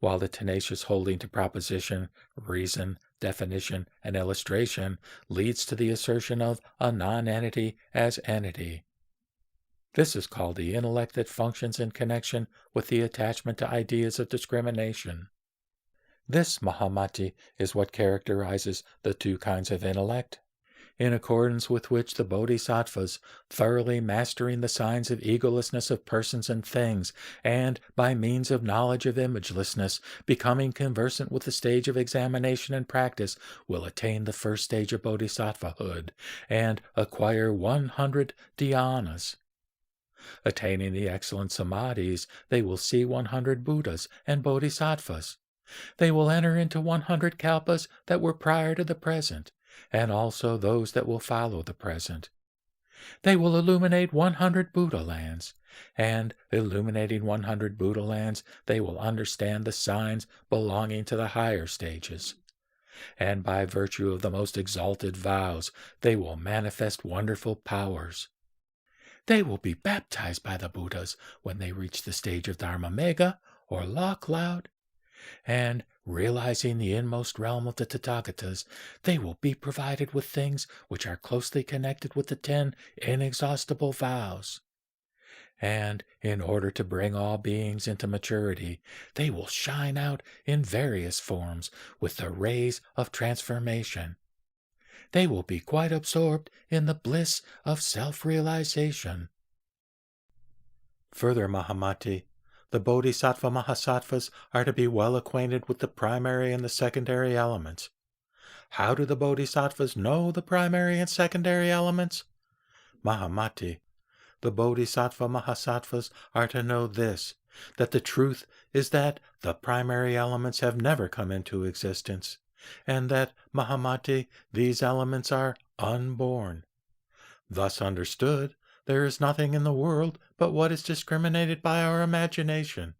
while the tenacious holding to proposition, reason, definition, and illustration leads to the assertion of a non-entity as entity. This is called the intellect that functions in connection with the attachment to ideas of discrimination. This, Mahamati, is what characterizes the two kinds of intellect, in accordance with which the bodhisattvas, thoroughly mastering the signs of egolessness of persons and things, and, by means of knowledge of imagelessness, becoming conversant with the stage of examination and practice, will attain the first stage of bodhisattvahood, and acquire 100 dhyanas. Attaining the excellent samadhis, they will see 100 Buddhas and bodhisattvas. They will enter into 100 kalpas that were prior to the present, and also those that will follow the present. They will illuminate 100 Buddha lands, and, illuminating 100 Buddha lands, they will understand the signs belonging to the higher stages. And by virtue of the most exalted vows, they will manifest wonderful powers. They will be baptized by the Buddhas when they reach the stage of Dharma Mega, or Law Cloud, and, realizing the inmost realm of the Tathagatas, they will be provided with things which are closely connected with the 10 inexhaustible vows. And, in order to bring all beings into maturity, they will shine out in various forms with the rays of transformation. They will be quite absorbed in the bliss of self-realization. Further, Mahamati, The Bodhisattva Mahasattvas are to be well acquainted with the primary and the secondary elements. How do the Bodhisattvas know the primary and secondary elements? Mahamati, the Bodhisattva Mahasattvas are to know this, that the truth is that the primary elements have never come into existence, and that, Mahamati, these elements are unborn. Thus understood, there is nothing in the world but what is discriminated by our imagination.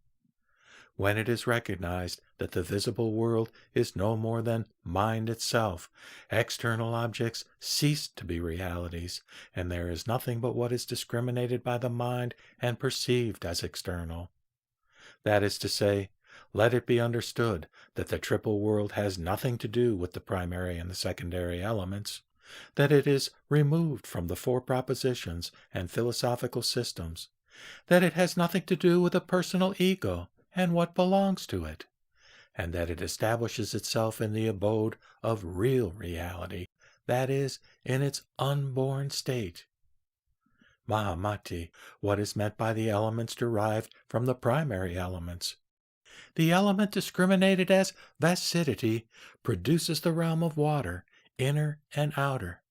When it is recognized that the visible world is no more than mind itself, external objects cease to be realities, and there is nothing but what is discriminated by the mind and perceived as external. That is to say, let it be understood that the triple world has nothing to do with the primary and the secondary elements, that it is removed from the four propositions and philosophical systems, that it has nothing to do with a personal ego and what belongs to it, and that it establishes itself in the abode of real reality, that is, in its unborn state. Mahamati, what is meant by the elements derived from the primary elements? The element discriminated as vacidity produces the realm of water, inner and outer.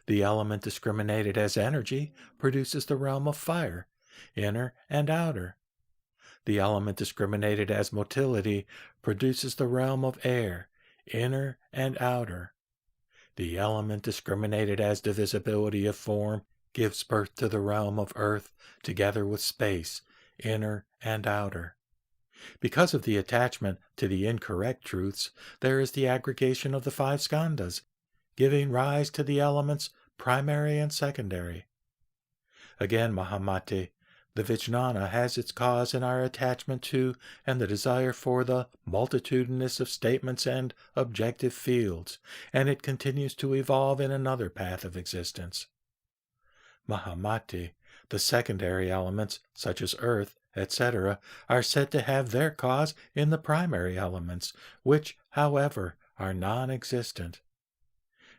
The element discriminated as energy produces the realm of fire, inner and outer. The element discriminated as motility produces the realm of air, inner and outer. The element discriminated as divisibility of form gives birth to the realm of earth together with space, inner and outer. Because of the attachment to the incorrect truths, there is the aggregation of the five skandhas, giving rise to the elements primary and secondary. Again, Mahamati, the Vijnana has its cause in our attachment to and the desire for the multitudinous of statements and objective fields, and it continues to evolve in another path of existence. Mahamati, the secondary elements, such as earth, etc., are said to have their cause in the primary elements, which, however, are non-existent.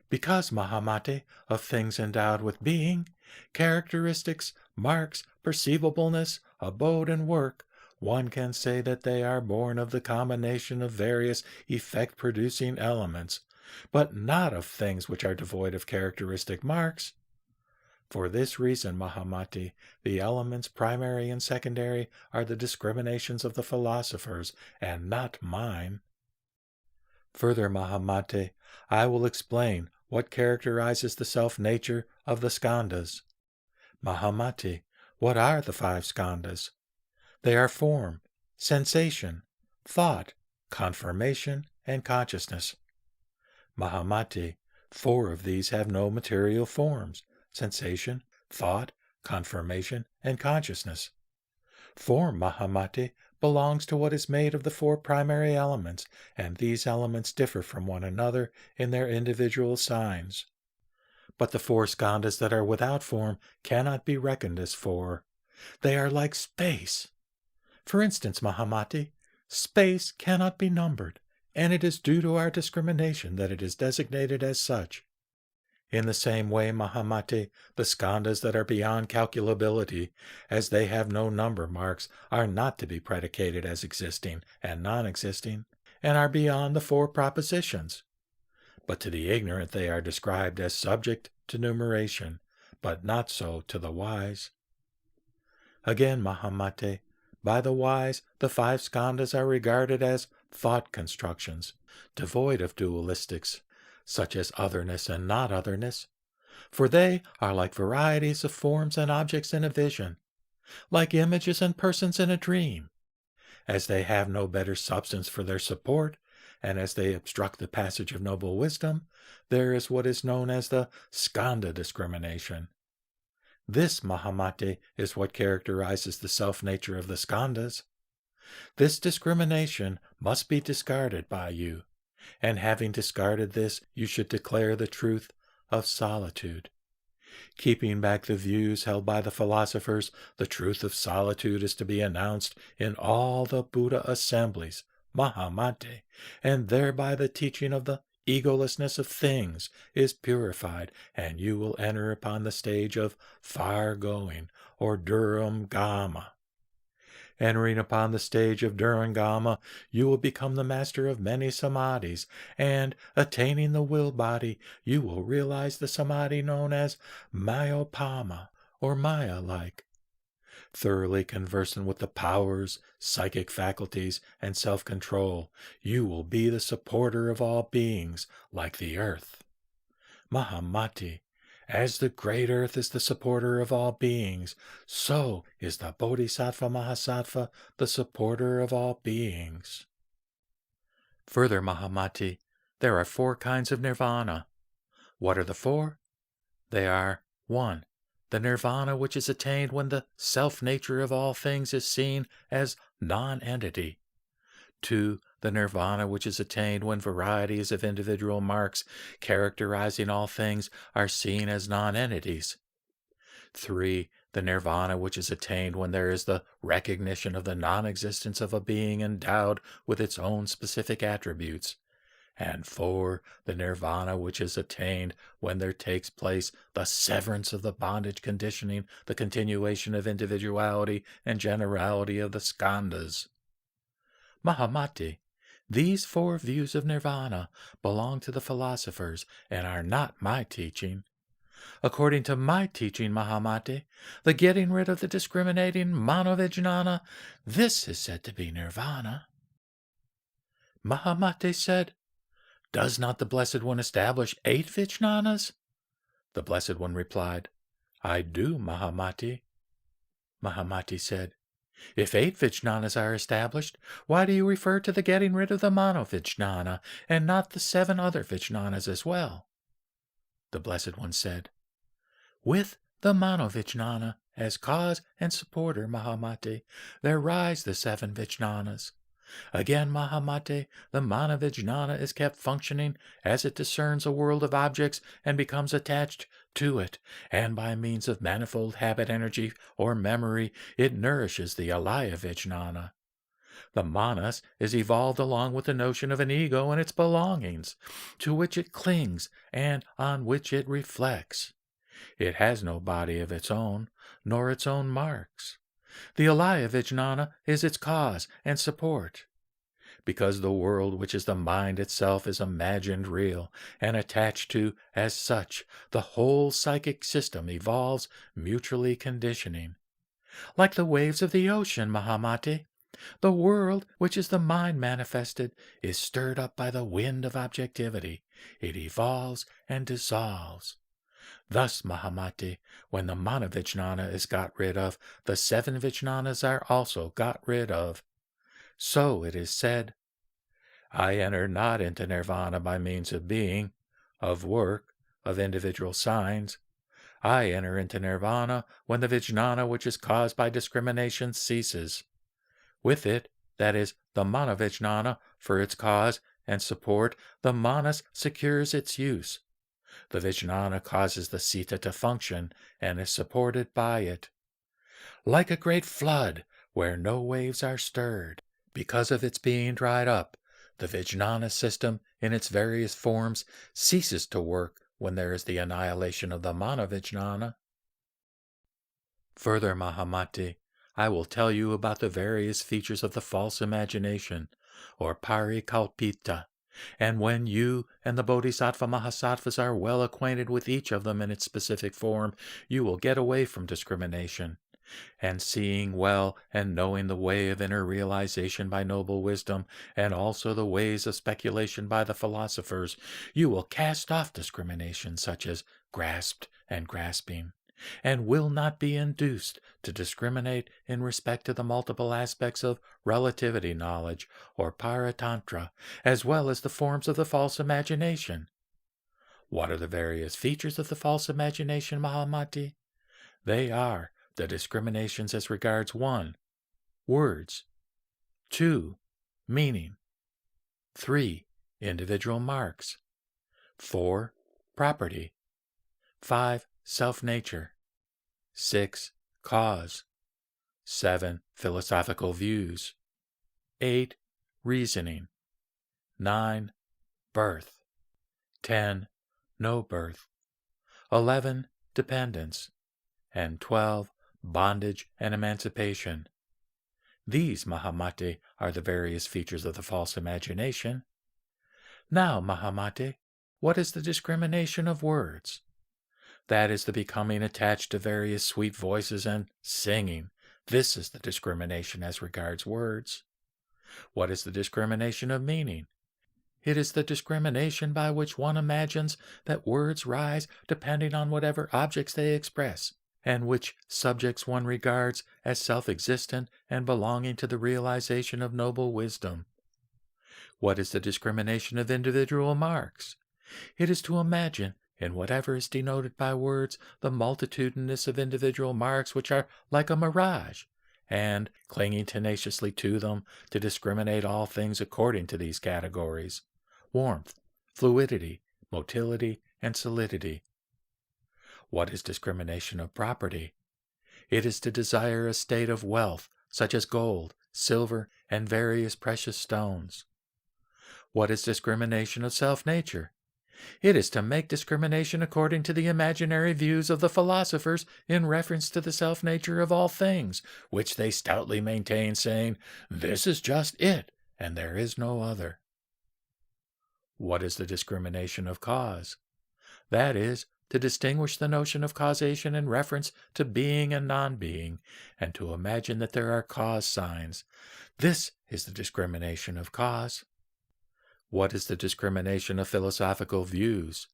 Because, Mahamati, of things endowed with being, characteristics, marks, perceivableness, abode, and work, one can say that they are born of the combination of various effect-producing elements, but not of things which are devoid of characteristic marks. For this reason, Mahamati, the elements primary and secondary are the discriminations of the philosophers, and not mine. Further, Mahamati, I will explain what characterizes the self-nature of the skandhas. Mahamati, what are the five skandhas? They are form, sensation, thought, confirmation, and consciousness. Mahamati, four of these have no material forms: sensation, thought, confirmation, and consciousness. Form, Mahamati, belongs to what is made of the four primary elements, and these elements differ from one another in their individual signs. But the four skandhas that are without form cannot be reckoned as four. They are like space. For instance, Mahamati, space cannot be numbered, and it is due to our discrimination that it is designated as such. In the same way, Mahamati, the skandhas that are beyond calculability, as they have no number marks, are not to be predicated as existing and non-existing, and are beyond the four propositions. But to the ignorant they are described as subject to numeration, but not so to the wise. Again, Mahamati, by the wise, the five skandhas are regarded as thought constructions, devoid of dualistics, such as otherness and not otherness, for they are like varieties of forms and objects in a vision, like images and persons in a dream. As they have no better substance for their support, and as they obstruct the passage of noble wisdom, there is what is known as the skandha discrimination. This, Mahamati, is what characterizes the self-nature of the skandhas. This discrimination must be discarded by you, and having discarded this, you should declare the truth of solitude. Keeping back the views held by the philosophers, the truth of solitude is to be announced in all the Buddha assemblies, Mahamati, and thereby the teaching of the egolessness of things is purified, and you will enter upon the stage of far-going, or Duram Gama. Entering upon the stage of Durangama, you will become the master of many samadhis, and, attaining the will body, you will realize the samadhi known as Mayopama, or Maya-like. Thoroughly conversant with the powers, psychic faculties, and self-control, you will be the supporter of all beings, like the earth. Mahamati, as the great earth is the supporter of all beings, so is the Bodhisattva Mahasattva the supporter of all beings. Further, Mahamati, there are 4 kinds of nirvana. What are the 4? They are 1. The nirvana which is attained when the self-nature of all things is seen as non-entity. 2. The nirvana which is attained when varieties of individual marks characterizing all things are seen as non-entities. 3. The nirvana which is attained when there is the recognition of the non-existence of a being endowed with its own specific attributes. And 4. The nirvana which is attained when there takes place the severance of the bondage conditioning the continuation of individuality and generality of the skandhas. Mahamati, these 4 views of nirvana belong to the philosophers and are not my teaching. According to my teaching, Mahamati, the getting rid of the discriminating manovijnana, this is said to be nirvana. Mahamati said, does not the Blessed One establish 8 vijnanas? The Blessed One replied, I do, Mahamati. Mahamati said, if 8 vijnanas are established, why do you refer to the getting rid of the manovijnana and not the 7 other vijnanas as well? The Blessed One said, with the manovijnana as cause and supporter, Mahamati, there rise the 7 vijnanas. Again, Mahamati, the manovijnana is kept functioning as it discerns a world of objects and becomes attached to it, and by means of manifold habit energy or memory, it nourishes the alaya vijnana. The manas is evolved along with the notion of an ego and its belongings, to which it clings and on which it reflects. It has no body of its own, nor its own marks. The alaya vijnana is its cause and support. Because the world which is the mind itself is imagined real and attached to as such, the whole psychic system evolves mutually conditioning. Like the waves of the ocean, Mahamati, the world which is the mind manifested is stirred up by the wind of objectivity. It evolves and dissolves. Thus, Mahamati, when the manovijnana is got rid of, the 7 vijnanas are also got rid of. So it is said, I enter not into nirvana by means of being, of work, of individual signs. I enter into nirvana when the vijnana which is caused by discrimination ceases. With it, that is, the manovijnana, for its cause and support, the manas secures its use. The vijnana causes the sita to function and is supported by it. Like a great flood where no waves are stirred, because of its being dried up, the vijnana system in its various forms ceases to work when there is the annihilation of the manovijnana. Further, Mahamati, I will tell you about the various features of the false imagination, or parikalpita, and when you and the Bodhisattva Mahasattvas are well acquainted with each of them in its specific form, you will get away from discrimination. And seeing well and knowing the way of inner realization by noble wisdom, and also the ways of speculation by the philosophers, you will cast off discrimination such as grasped and grasping, and will not be induced to discriminate in respect to the multiple aspects of relativity knowledge, or paratantra, as well as the forms of the false imagination. What are the various features of the false imagination, Mahamati? They are the discriminations as regards 1. Words, 2. Meaning, 3. Individual marks, 4. Property, 5. Self-nature, 6. Cause, 7. Philosophical views, 8. Reasoning, 9. Birth, 10. No birth, 11. Dependence, and 12. Bondage and emancipation. These, Mahamate, are the various features of the false imagination. Now, Mahamate, what is the discrimination of words? That is the becoming attached to various sweet voices and singing. This is the discrimination as regards words. What is the discrimination of meaning? It is the discrimination by which one imagines that words rise depending on whatever objects they express, and which subjects one regards as self-existent and belonging to the realization of noble wisdom. What is the discrimination of individual marks? It is to imagine, in whatever is denoted by words, the multitudinous of individual marks which are like a mirage, and, clinging tenaciously to them, to discriminate all things according to these categories: warmth, fluidity, motility, and solidity. What is discrimination of property? It is to desire a state of wealth, such as gold, silver, and various precious stones. What is discrimination of self-nature? It is to make discrimination according to the imaginary views of the philosophers in reference to the self-nature of all things, which they stoutly maintain, saying, "This is just it, and there is no other." What is the discrimination of cause? That is, to distinguish the notion of causation in reference to being and non-being, and to imagine that there are cause signs. This is the discrimination of cause. What is the discrimination of philosophical views?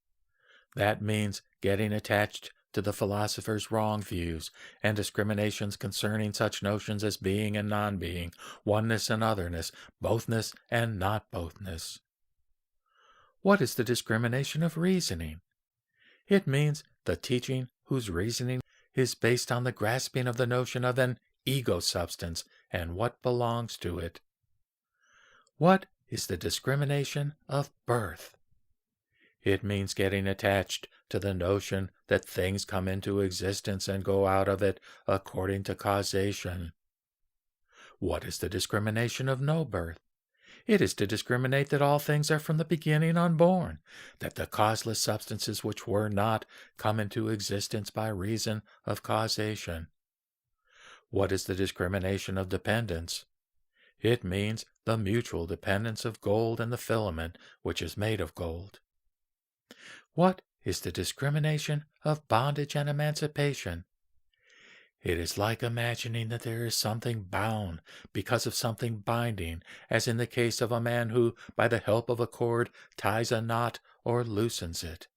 That means getting attached to the philosopher's wrong views, and discriminations concerning such notions as being and non-being, oneness and otherness, bothness and not bothness. What is the discrimination of reasoning? It means the teaching whose reasoning is based on the grasping of the notion of an ego substance and what belongs to it. What is the discrimination of birth? It means getting attached to the notion that things come into existence and go out of it according to causation. What is the discrimination of no birth? It is to discriminate that all things are from the beginning unborn, that the causeless substances which were not come into existence by reason of causation. What is the discrimination of dependence? It means the mutual dependence of gold and the filament which is made of gold. What is the discrimination of bondage and emancipation? It is like imagining that there is something bound because of something binding, as in the case of a man who, by the help of a cord, ties a knot or loosens it.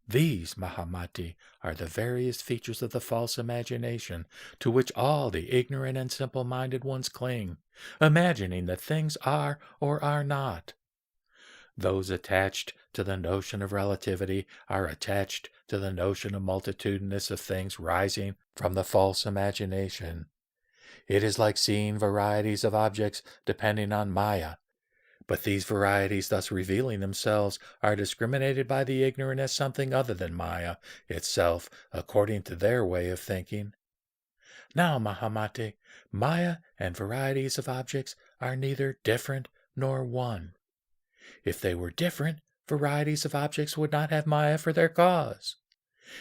These, Mahamati, are the various features of the false imagination to which all the ignorant and simple-minded ones cling, imagining that things are or are not. Those attached to the notion of relativity are attached to the notion of multitudinous of things rising from the false imagination. It is like seeing varieties of objects depending on Maya, but these varieties thus revealing themselves are discriminated by the ignorant as something other than Maya itself, according to their way of thinking. Now, Mahamate, Maya and varieties of objects are neither different nor one. If they were different, varieties of objects would not have Maya for their cause.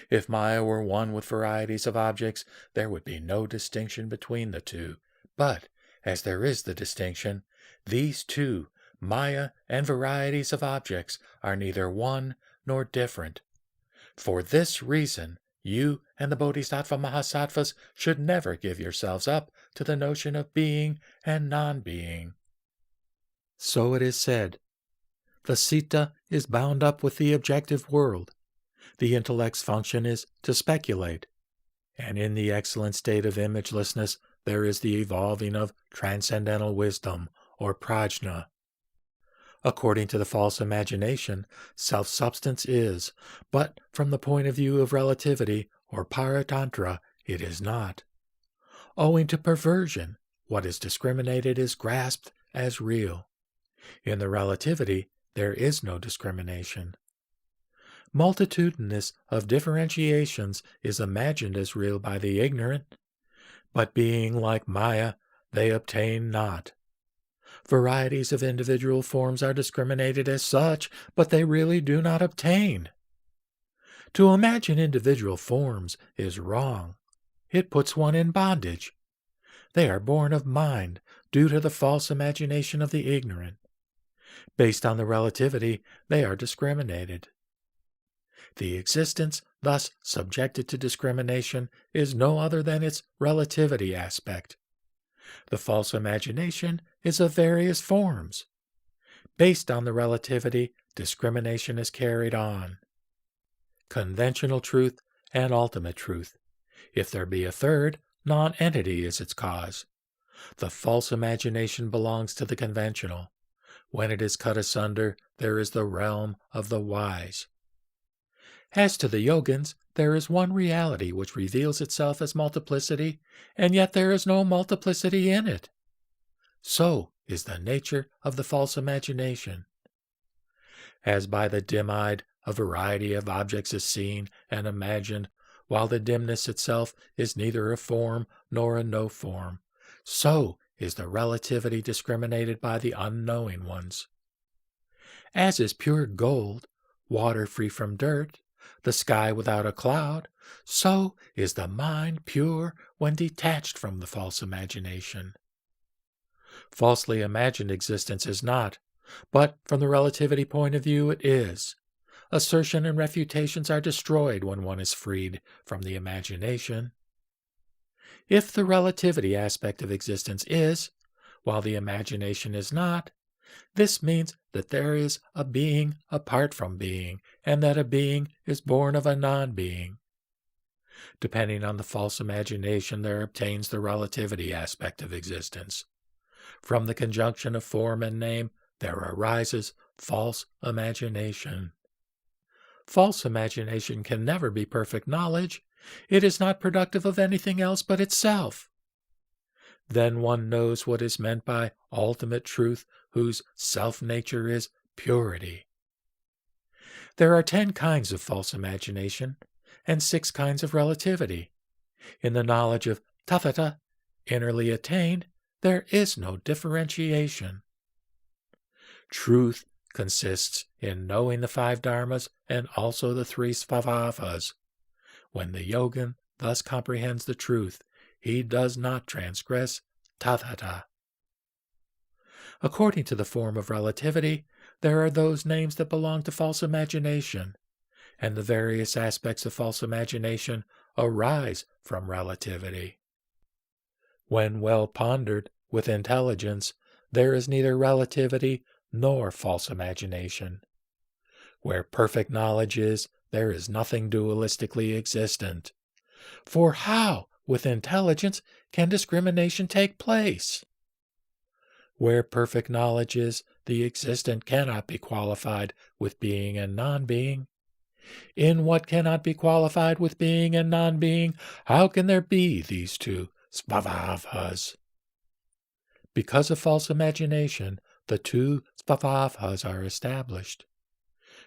If Maya were one with varieties of objects, there would be no distinction between the two. But, as there is the distinction, these two, Maya and varieties of objects, are neither one nor different. For this reason, you and the Bodhisattva Mahasattvas should never give yourselves up to the notion of being and non-being. So it is said, the citta is bound up with the objective world. The intellect's function is to speculate. And in the excellent state of imagelessness, there is the evolving of transcendental wisdom, or prajna. According to the false imagination, self-substance is, but from the point of view of relativity, or paratantra, it is not. Owing to perversion, what is discriminated is grasped as real. In the relativity, there is no discrimination. Multitudinous of differentiations is imagined as real by the ignorant, but being like Maya, they obtain not. Varieties of individual forms are discriminated as such, but they really do not obtain. To imagine individual forms is wrong. It puts one in bondage. They are born of mind due to the false imagination of the ignorant. Based on the relativity, they are discriminated. The existence thus subjected to discrimination is no other than its relativity aspect. The false imagination is of various forms. Based on the relativity, discrimination is carried on. Conventional truth and ultimate truth. If there be a third, non-entity is its cause. The false imagination belongs to the conventional. When it is cut asunder, there is the realm of the wise. As to the yogins, there is one reality which reveals itself as multiplicity, and yet there is no multiplicity in it. So is the nature of the false imagination. As by the dim-eyed a variety of objects is seen and imagined, while the dimness itself is neither a form nor a no form, so is the relativity discriminated by the unknowing ones. As is pure gold, water free from dirt, the sky without a cloud, so is the mind pure when detached from the false imagination. Falsely imagined existence is not, but from the relativity point of view it is. Assertion and refutations are destroyed when one is freed from the imagination. If the relativity aspect of existence is, while the imagination is not, this means that there is a being apart from being, and that a being is born of a non-being. Depending on the false imagination, there obtains the relativity aspect of existence. From the conjunction of form and name, there arises false imagination. False imagination can never be perfect knowledge. It is not productive of anything else but itself. Then one knows what is meant by ultimate truth, whose self-nature is purity. There are 10 kinds of false imagination and 6 kinds of relativity. In the knowledge of tathata, innerly attained, there is no differentiation. Truth consists in knowing the 5 dharmas and also the 3 svabhavas. When the yogin thus comprehends the truth, he does not transgress tathata. According to the form of relativity, there are those names that belong to false imagination, and the various aspects of false imagination arise from relativity. When well pondered with intelligence, there is neither relativity nor false imagination. Where perfect knowledge is, there is nothing dualistically existent. For how, with intelligence, can discrimination take place? Where perfect knowledge is, the existent cannot be qualified with being and non-being. In what cannot be qualified with being and non-being, how can there be these 2 svabhavas? Because of false imagination, the 2 svabhavas are established.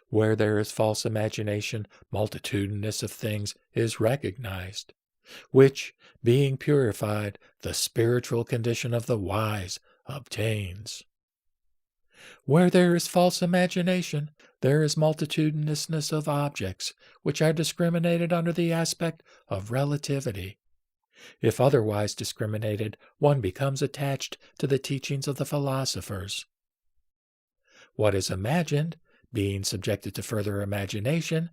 Where there is false imagination, multitudinous of things is recognized, which, being purified, the spiritual condition of the wise obtains. Where there is false imagination, there is multitudinousness of objects, which are discriminated under the aspect of relativity. If otherwise discriminated, one becomes attached to the teachings of the philosophers. What is imagined, being subjected to further imagination,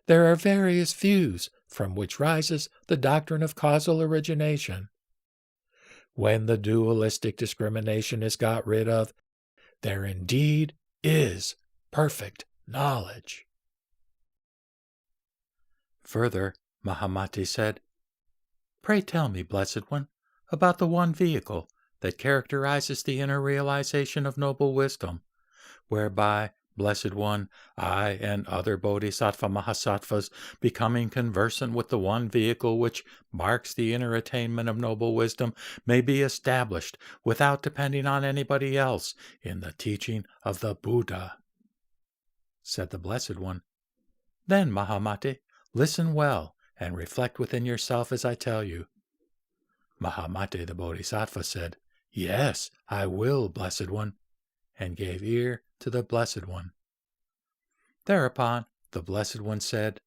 there are various views from which rises the doctrine of causal origination. When the dualistic discrimination is got rid of, there indeed is perfect knowledge. Further, Mahamati said, "Pray tell me, Blessed One, about the one vehicle that characterizes the inner realization of noble wisdom, whereby, Blessed One, I and other Bodhisattva Mahasattvas, becoming conversant with the one vehicle which marks the inner attainment of noble wisdom, may be established without depending on anybody else in the teaching of the Buddha." Said the Blessed One, "Then, Mahamati, listen well and reflect within yourself as I tell you." Mahamati the Bodhisattva said, "Yes, I will, Blessed One," and gave ear to the Blessed One. Thereupon the Blessed One said,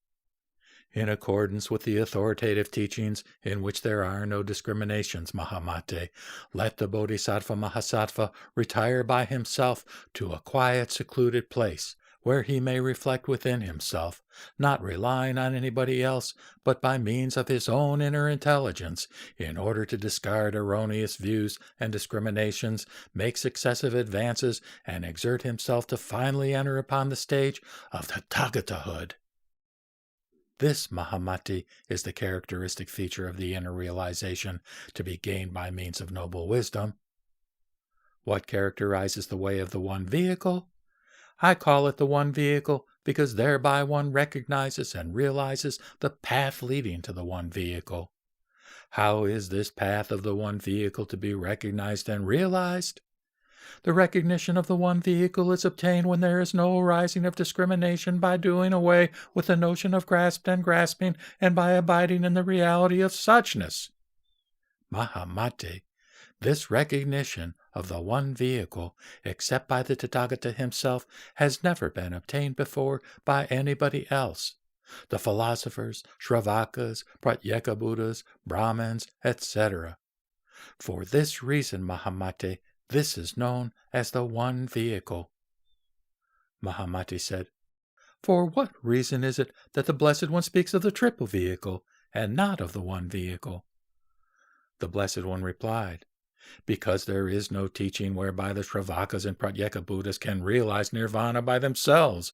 In accordance with the authoritative teachings in which there are no discriminations, Mahamate, let the Bodhisattva Mahasattva retire by himself to a quiet, secluded place, where he may reflect within himself, not relying on anybody else, but by means of his own inner intelligence, in order to discard erroneous views and discriminations, make successive advances, and exert himself to finally enter upon the stage of the Tathagatahood. This, Mahamati, is the characteristic feature of the inner realization to be gained by means of noble wisdom. What characterizes the way of the one vehicle? I call it the one vehicle because thereby one recognizes and realizes the path leading to the one vehicle. How is this path of the one vehicle to be recognized and realized? The recognition of the one vehicle is obtained when there is no arising of discrimination by doing away with the notion of grasped and grasping and by abiding in the reality of suchness. Mahamate, this recognition of the one vehicle, except by the Tathagata himself, has never been obtained before by anybody else. The philosophers, Shravakas, Pratyeka Buddhas, Brahmins, etc. For this reason, Mahamate, this is known as the one vehicle. Mahamati said, For what reason is it that the Blessed One speaks of the triple vehicle and not of the one vehicle? The Blessed One replied, Because there is no teaching whereby the Shravakas and Pratyeka Buddhas can realize nirvana by themselves.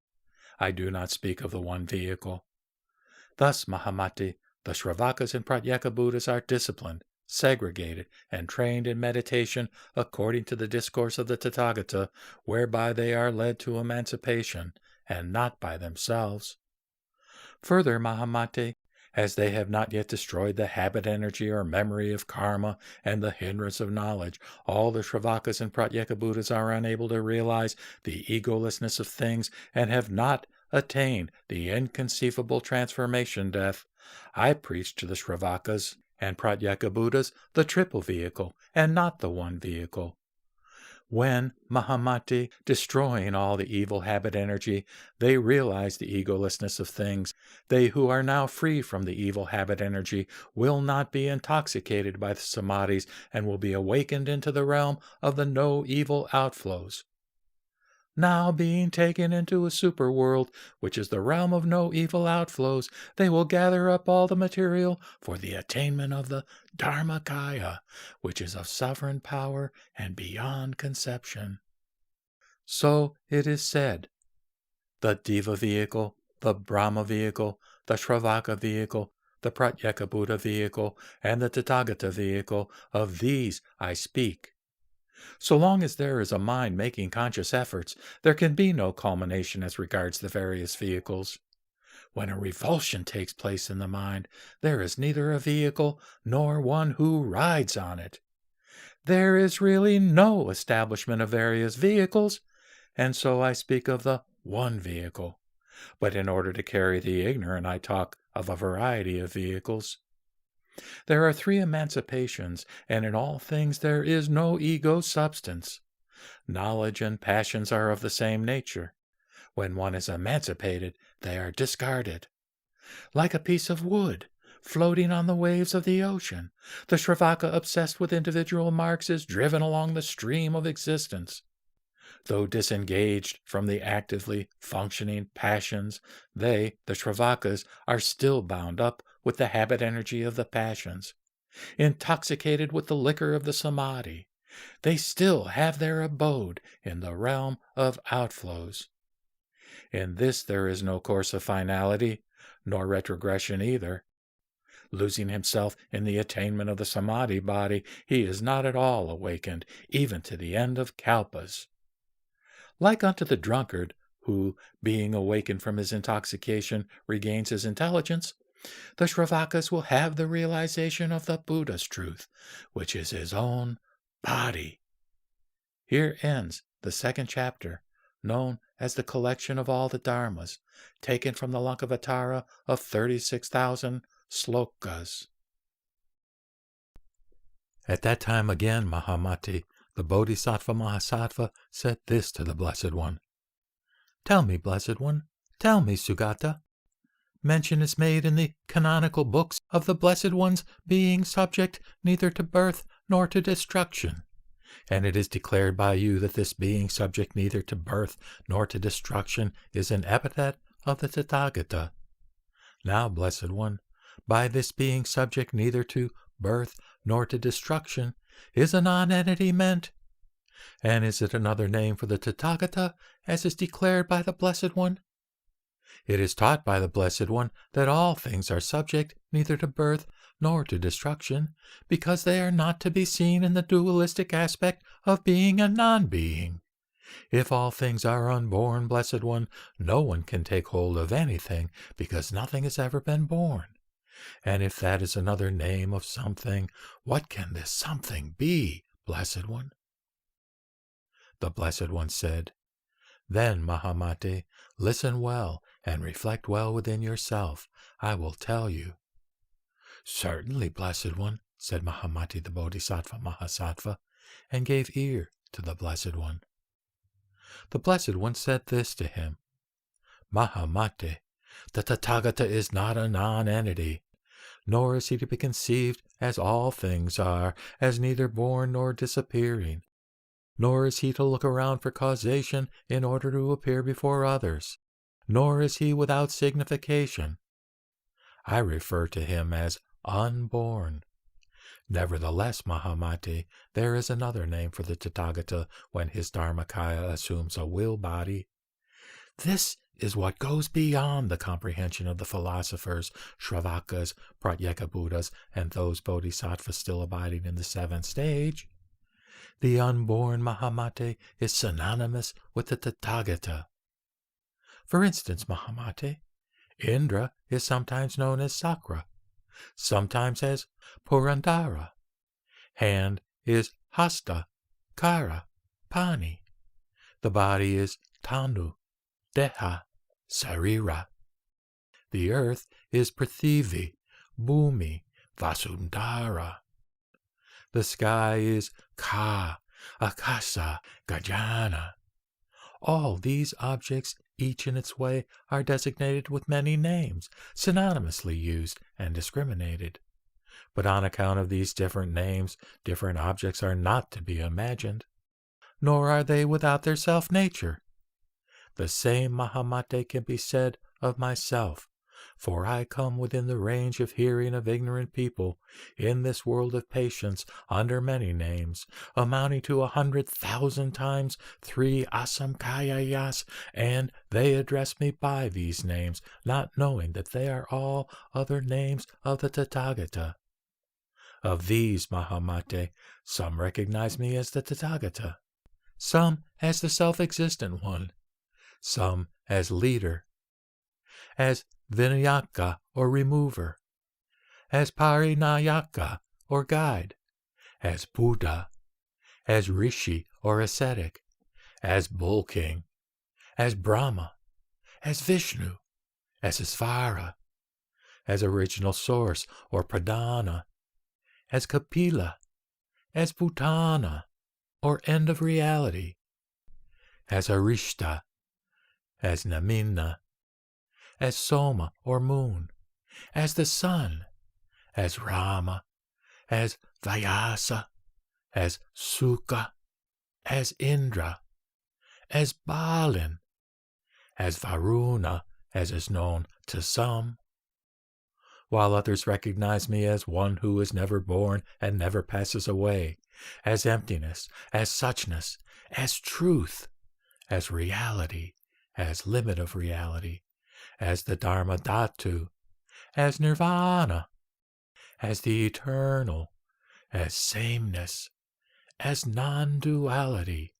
I do not speak of the one vehicle. Thus, Mahamati, the Shravakas and Pratyeka Buddhas are disciplined, segregated, and trained in meditation according to the discourse of the Tathagata, whereby they are led to emancipation, and not by themselves. Further, Mahamate, as they have not yet destroyed the habit energy or memory of karma and the hindrance of knowledge, all the Shravakas and Pratyeka Buddhas are unable to realize the egolessness of things and have not attained the inconceivable transformation death. I preach to the Shravakas and Pratyeka Buddhas the triple vehicle, and not the one vehicle. When, Mahamati, destroying all the evil habit energy, they realize the egolessness of things, they who are now free from the evil habit energy will not be intoxicated by the samadhis and will be awakened into the realm of the no evil outflows. Now being taken into a super world, which is the realm of no evil outflows, they will gather up all the material for the attainment of the Dharmakaya, which is of sovereign power and beyond conception. So it is said, the Deva vehicle, the Brahma vehicle, the Shravaka vehicle, the Pratyeka Buddha vehicle, and the Tathagata vehicle, of these I speak. So long as there is a mind making conscious efforts, there can be no culmination as regards the various vehicles. When a revulsion takes place in the mind, there is neither a vehicle nor one who rides on it. There is really no establishment of various vehicles, and so I speak of the one vehicle. But in order to carry the ignorant, I talk of a variety of vehicles. There are 3 emancipations, and in all things there is no ego substance. Knowledge and passions are of the same nature. When one is emancipated, they are discarded. Like a piece of wood floating on the waves of the ocean, the Shravaka obsessed with individual marks is driven along the stream of existence. Though disengaged from the actively functioning passions, they, the Shravakas, are still bound up with the habit energy of the passions. Intoxicated with the liquor of the samadhi, they still have their abode in the realm of outflows. In this there is no course of finality, nor retrogression either. Losing himself in the attainment of the samadhi body, he is not at all awakened, even to the end of kalpas. Like unto the drunkard, who, being awakened from his intoxication, regains his intelligence, the Shravakas will have the realization of the Buddha's truth, which is his own body. Here ends the 2nd chapter, known as the collection of all the dharmas, taken from the Lankavatara of 36,000 slokas. At that time again, Mahamati, the Bodhisattva Mahasattva, said this to the Blessed One. Tell me, Blessed One, tell me, Sugata. mention is made in the canonical books of the Blessed One's being subject neither to birth nor to destruction. And it is declared by you that this being subject neither to birth nor to destruction is an epithet of the Tathagata. Now, Blessed One, by this being subject neither to birth nor to destruction is a non-entity meant. And is it another name for the Tathagata, as is declared by the Blessed One? It is taught by the Blessed One that all things are subject neither to birth nor to destruction, because they are not to be seen in the dualistic aspect of being and non-being. If all things are unborn, Blessed One, no one can take hold of anything, because nothing has ever been born. And if that is another name of something, what can this something be, Blessed One? The Blessed One said, Then, Mahamate, listen well and reflect well within yourself. I will tell you. Certainly, Blessed One, said Mahamati the Bodhisattva Mahasattva, and gave ear to the Blessed One. The Blessed One said this to him, Mahamate, the Tathagata is not a non-entity, nor is he to be conceived as all things are, as neither born nor disappearing, nor is he to look around for causation in order to appear before others, nor is he without signification. I refer to him as unborn. Nevertheless, Mahamati, there is another name for the Tathagata when his Dharmakaya assumes a will body. This is what goes beyond the comprehension of the philosophers, Shravakas, Pratyeka Buddhas, and those bodhisattvas still abiding in the seventh stage. The unborn Mahamate is synonymous with the Tathagata. For instance, Mahamate, Indra is sometimes known as Sakra, sometimes as Purandara. Hand is Hasta, Kara, Pani. The body is Tanu, Deha, Sarira. The earth is Prithivi, Bhumi, Vasundhara. The sky is Ka, Akasa, Gajana. All these objects, each in its way, are designated with many names, synonymously used and discriminated. But on account of these different names, different objects are not to be imagined, nor are they without their self-nature. The same Mahamate can be said of myself, for I come within the range of hearing of ignorant people in this world of patience under many names, amounting to 100,000 times 3 asamkayayas, and they address me by these names, not knowing that they are all other names of the Tathagata. Of these, Mahamate, some recognize me as the Tathagata, some as the self-existent one, some as leader, as Vinayaka or remover, as Parinayaka or guide, as Buddha, as Rishi or ascetic, as Bull King, as Brahma, as Vishnu, as Isvara, as original source or Pradhana, as Kapila, as Bhutana or end of reality, as Arishta, as Namina, as Soma or moon, as the sun, as Rama, as Vyasa, as Sukha, as Indra, as Balin, as Varuna, as is known to some, while others recognize me as one who is never born and never passes away, as emptiness, as suchness, as truth, as reality, as limit of reality, as the Dharma Dhatu, as Nirvana, as the eternal, as sameness, as non-duality,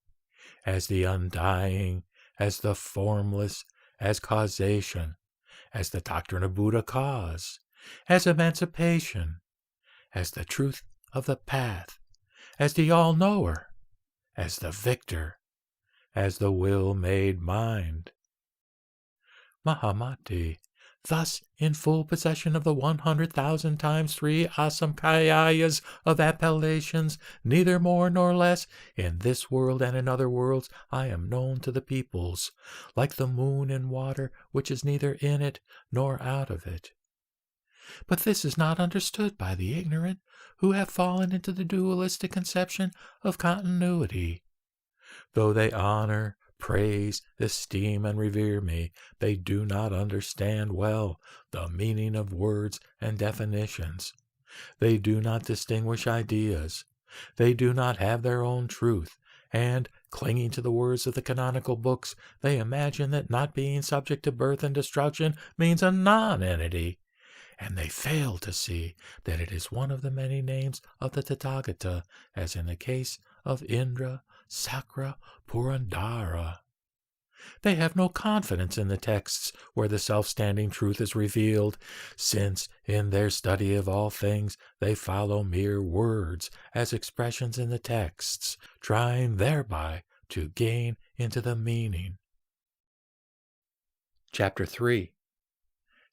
as the undying, as the formless, as causation, as the doctrine of Buddha cause, as emancipation, as the truth of the path, as the all-knower, as the victor, as the will-made mind. Mahamati, thus in full possession of the 100,000 times 3 asamkhayas of appellations, neither more nor less, in this world and in other worlds I am known to the peoples, like the moon in water, which is neither in it nor out of it. But this is not understood by the ignorant, who have fallen into the dualistic conception of continuity. Though they honor, praise, esteem, and revere me, they do not understand well the meaning of words and definitions. They do not distinguish ideas. They do not have their own truth, and, clinging to the words of the canonical books, they imagine that not being subject to birth and destruction means a non-entity, and they fail to see that it is one of the many names of the Tathagata, as in the case of Indra, Sakra, Purandara. They have no confidence in the texts where the self-standing truth is revealed, since in their study of all things they follow mere words as expressions in the texts, trying thereby to gain into the meaning. Chapter 3.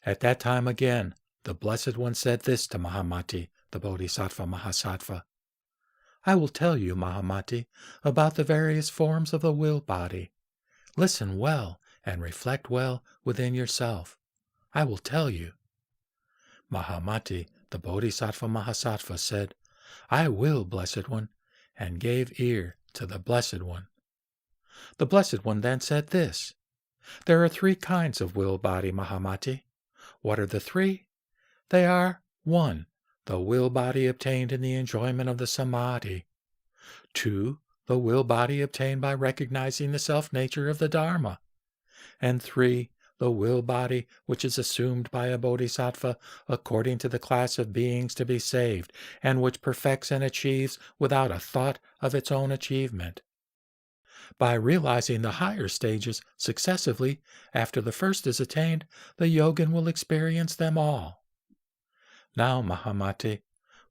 At that time again, the Blessed One said this to Mahamati, the Bodhisattva Mahasattva. I will tell you, Mahamati, about the various forms of the will body. Listen well and reflect well within yourself. I will tell you. Mahamati, the Bodhisattva Mahasattva, said, I will, Blessed One, and gave ear to the Blessed One. The Blessed One then said this. There are 3 kinds of will body, Mahamati. What are the 3? They are 1. The will body obtained in the enjoyment of the samadhi. 2. The will body obtained by recognizing the self-nature of the Dharma. And 3. The will body which is assumed by a bodhisattva according to the class of beings to be saved, and which perfects and achieves without a thought of its own achievement. By realizing the higher stages successively, after the first is attained, the yogin will experience them all. Now, Mahamati,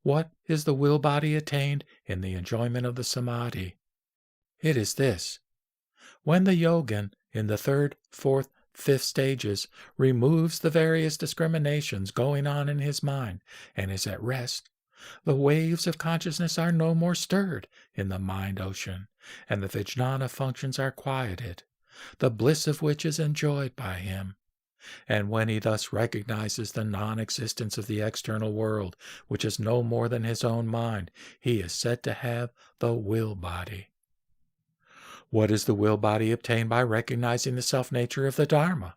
what is the will body attained in the enjoyment of the samadhi? It is this. When the yogin, in the 3rd, 4th, 5th stages, removes the various discriminations going on in his mind and is at rest, the waves of consciousness are no more stirred in the mind ocean, and the vijnana functions are quieted, the bliss of which is enjoyed by him. And when he thus recognizes the non-existence of the external world, which is no more than his own mind, he is said to have the will body. What is the will body obtained by recognizing the self-nature of the Dharma?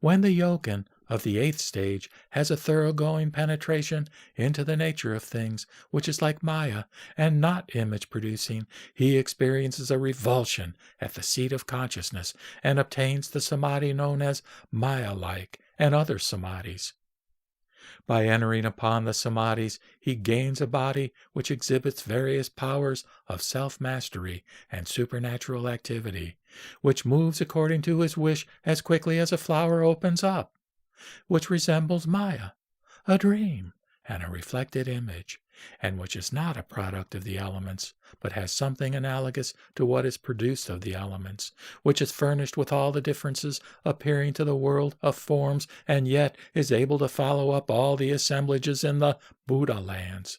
When the yogin of the 8th stage has a thoroughgoing penetration into the nature of things, which is like Maya and not image-producing, he experiences a revulsion at the seat of consciousness and obtains the samadhi known as Maya-like and other samadhis. By entering upon the samadhis, he gains a body which exhibits various powers of self-mastery and supernatural activity, which moves according to his wish as quickly as a flower opens up, which resembles Maya, a dream, and a reflected image, and which is not a product of the elements, but has something analogous to what is produced of the elements, which is furnished with all the differences appearing to the world of forms, and yet is able to follow up all the assemblages in the Buddha lands.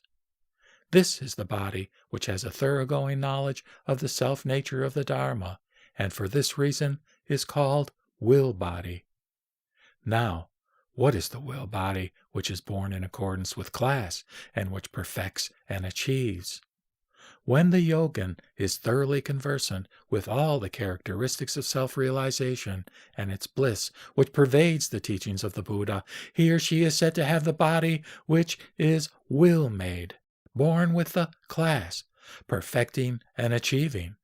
This is the body which has a thoroughgoing knowledge of the self-nature of the Dharma, and for this reason is called will body. Now, what is the will body which is born in accordance with class and which perfects and achieves? When the yogin is thoroughly conversant with all the characteristics of self-realization and its bliss which pervades the teachings of the Buddha, he or she is said to have the body which is will-made, born with the class, perfecting and achieving.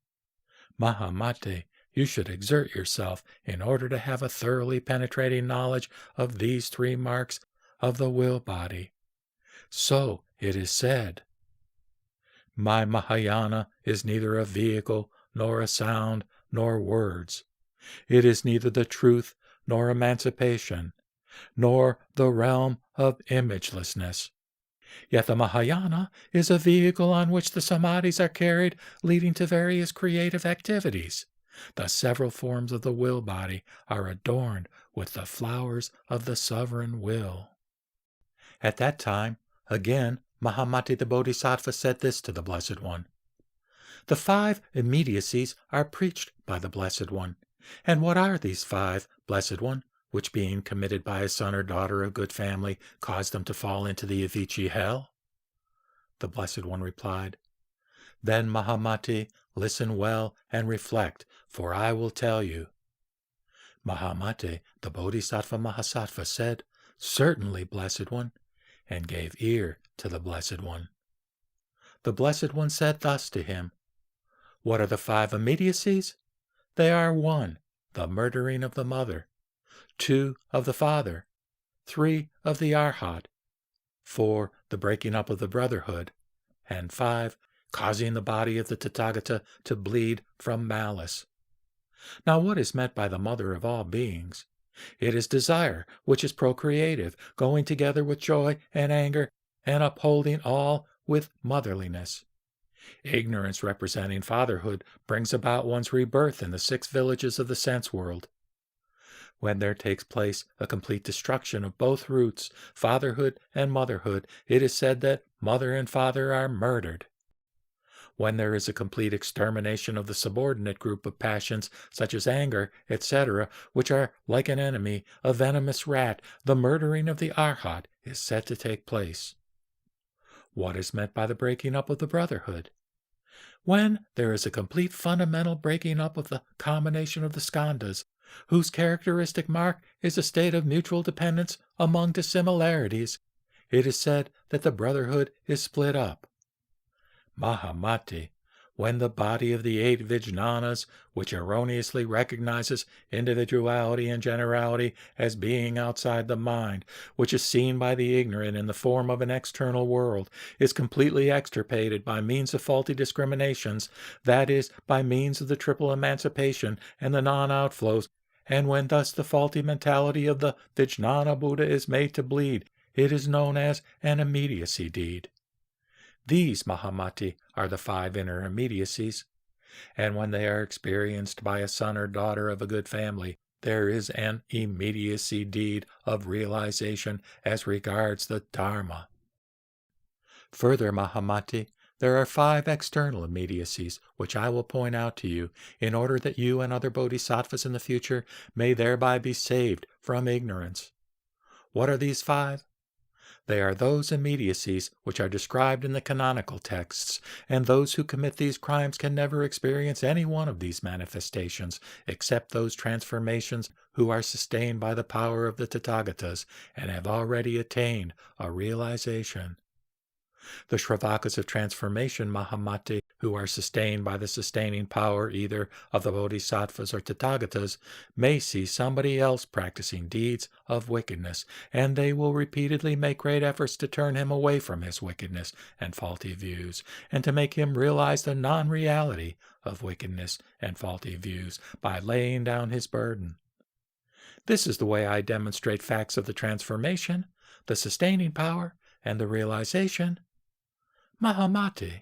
Mahamati, you should exert yourself in order to have a thoroughly penetrating knowledge of these 3 marks of the will body. So it is said, my Mahayana is neither a vehicle, nor a sound, nor words. It is neither the truth, nor emancipation, nor the realm of imagelessness. Yet the Mahayana is a vehicle on which the samadhis are carried, leading to various creative activities. The several forms of the will body are adorned with the flowers of the sovereign will. At that time, again, Mahamati the Bodhisattva said this to the Blessed One. The 5 immediacies are preached by the Blessed One. And what are these 5, Blessed One, which being committed by a son or daughter of good family caused them to fall into the Avici hell? The Blessed One replied, Then, Mahamati, listen well and reflect, for I will tell you. Mahamati, the Bodhisattva Mahasattva, said, Certainly, Blessed One, and gave ear to the Blessed One. The Blessed One said thus to him, What are the 5 immediacies? They are 1, the murdering of the mother, 2, of the father, 3, of the arhat, 4, the breaking up of the brotherhood, and 5, causing the body of the Tathagata to bleed from malice. Now what is meant by the mother of all beings? It is desire, which is procreative, going together with joy and anger, and upholding all with motherliness. Ignorance representing fatherhood brings about one's rebirth in the 6 villages of the sense world. When there takes place a complete destruction of both roots, fatherhood and motherhood, it is said that mother and father are murdered. When there is a complete extermination of the subordinate group of passions, such as anger, etc., which are like an enemy, a venomous rat, the murdering of the arhat is said to take place. What is meant by the breaking up of the brotherhood? When there is a complete fundamental breaking up of the combination of the skandhas, whose characteristic mark is a state of mutual dependence among dissimilarities, it is said that the brotherhood is split up. Mahamati, when the body of the 8 vijnanas, which erroneously recognizes individuality and generality as being outside the mind, which is seen by the ignorant in the form of an external world, is completely extirpated by means of faulty discriminations, that is, by means of the triple emancipation and the non-outflows, and when thus the faulty mentality of the Vijnana Buddha is made to bleed, it is known as an immediacy deed. These, Mahamati, are the 5 inner immediacies, and when they are experienced by a son or daughter of a good family, there is an immediacy deed of realization as regards the Dharma. Further, Mahamati, there are 5 external immediacies, which I will point out to you, in order that you and other bodhisattvas in the future may thereby be saved from ignorance. What are these 5? They are those immediacies which are described in the canonical texts, and those who commit these crimes can never experience any one of these manifestations, except those transformations who are sustained by the power of the Tathagatas and have already attained a realization. The Shravakas of transformation, Mahamati, who are sustained by the sustaining power either of the Bodhisattvas or Tathagatas, may see somebody else practicing deeds of wickedness, and they will repeatedly make great efforts to turn him away from his wickedness and faulty views, and to make him realize the non-reality of wickedness and faulty views by laying down his burden. This is the way I demonstrate facts of the transformation, the sustaining power, and the realization. Mahamati,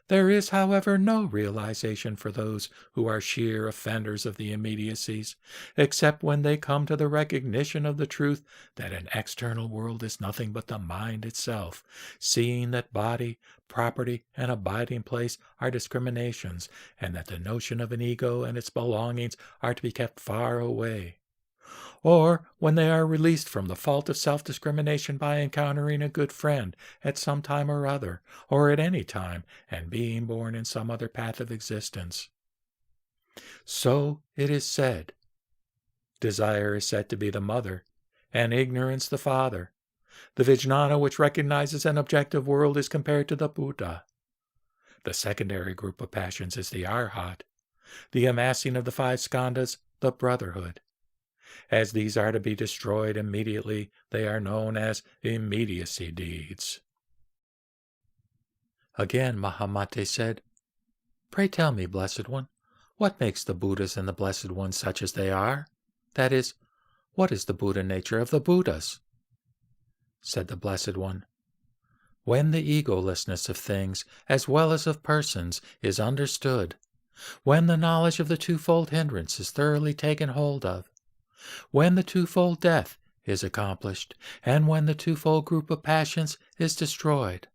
there is, however, no realization for those who are sheer offenders of the immediacies, except when they come to the recognition of the truth that an external world is nothing but the mind itself, seeing that body, property, and abiding place are discriminations, and that the notion of an ego and its belongings are to be kept far away. Or when they are released from the fault of self-discrimination by encountering a good friend at some time or other, or at any time, and being born in some other path of existence. So it is said. Desire is said to be the mother, and ignorance the father. The Vijnana which recognizes an objective world is compared to the Buddha. The secondary group of passions is the arhat. The amassing of the 5 skandhas, the brotherhood. As these are to be destroyed immediately, they are known as immediacy deeds. Again Mahamati said, Pray tell me, Blessed One, what makes the Buddhas and the Blessed Ones such as they are? That is, what is the Buddha nature of the Buddhas? Said the Blessed One, When the egolessness of things, as well as of persons, is understood, when the knowledge of the twofold hindrance is thoroughly taken hold of, When the twofold death is accomplished, and when the twofold group of passions is destroyed,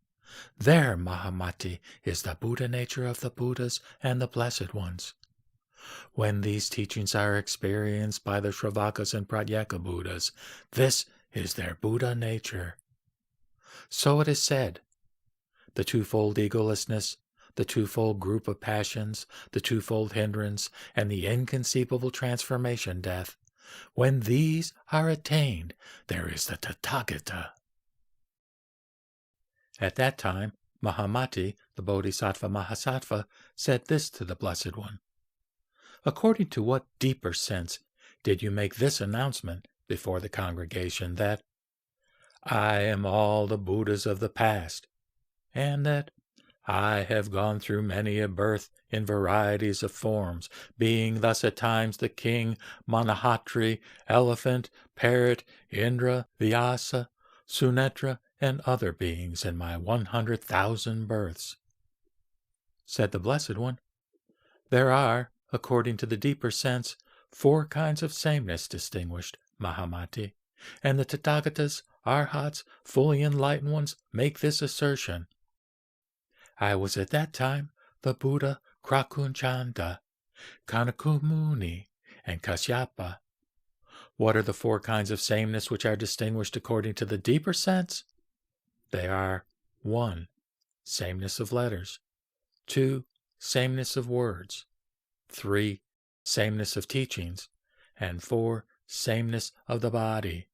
there, Mahamati, is the Buddha nature of the Buddhas and the Blessed Ones. When these teachings are experienced by the Shravakas and Pratyeka Buddhas, this is their Buddha nature. So it is said, the twofold egolessness, the twofold group of passions, the twofold hindrance, and the inconceivable transformation death, when these are attained, there is the Tathagata. At that time, Mahamati, the Bodhisattva Mahasattva, said this to the Blessed One. According to what deeper sense did you make this announcement before the congregation that I am all the Buddhas of the past, and that I have gone through many a birth in varieties of forms, being thus at times the king, Manahatri, elephant, parrot, Indra, Vyasa, Sunetra, and other beings in my 100,000 births? Said the Blessed One, there are, according to the deeper sense, 4 kinds of sameness distinguished, Mahamati, and the Tathagatas, Arhats, fully enlightened ones, make this assertion. I was at that time the Buddha Krakunchanda, Kanakumuni, and Kasyapa. What are the 4 kinds of sameness which are distinguished according to the deeper sense? They are 1. Sameness of letters, 2. Sameness of words, 3. Sameness of teachings, and 4. Sameness of the body.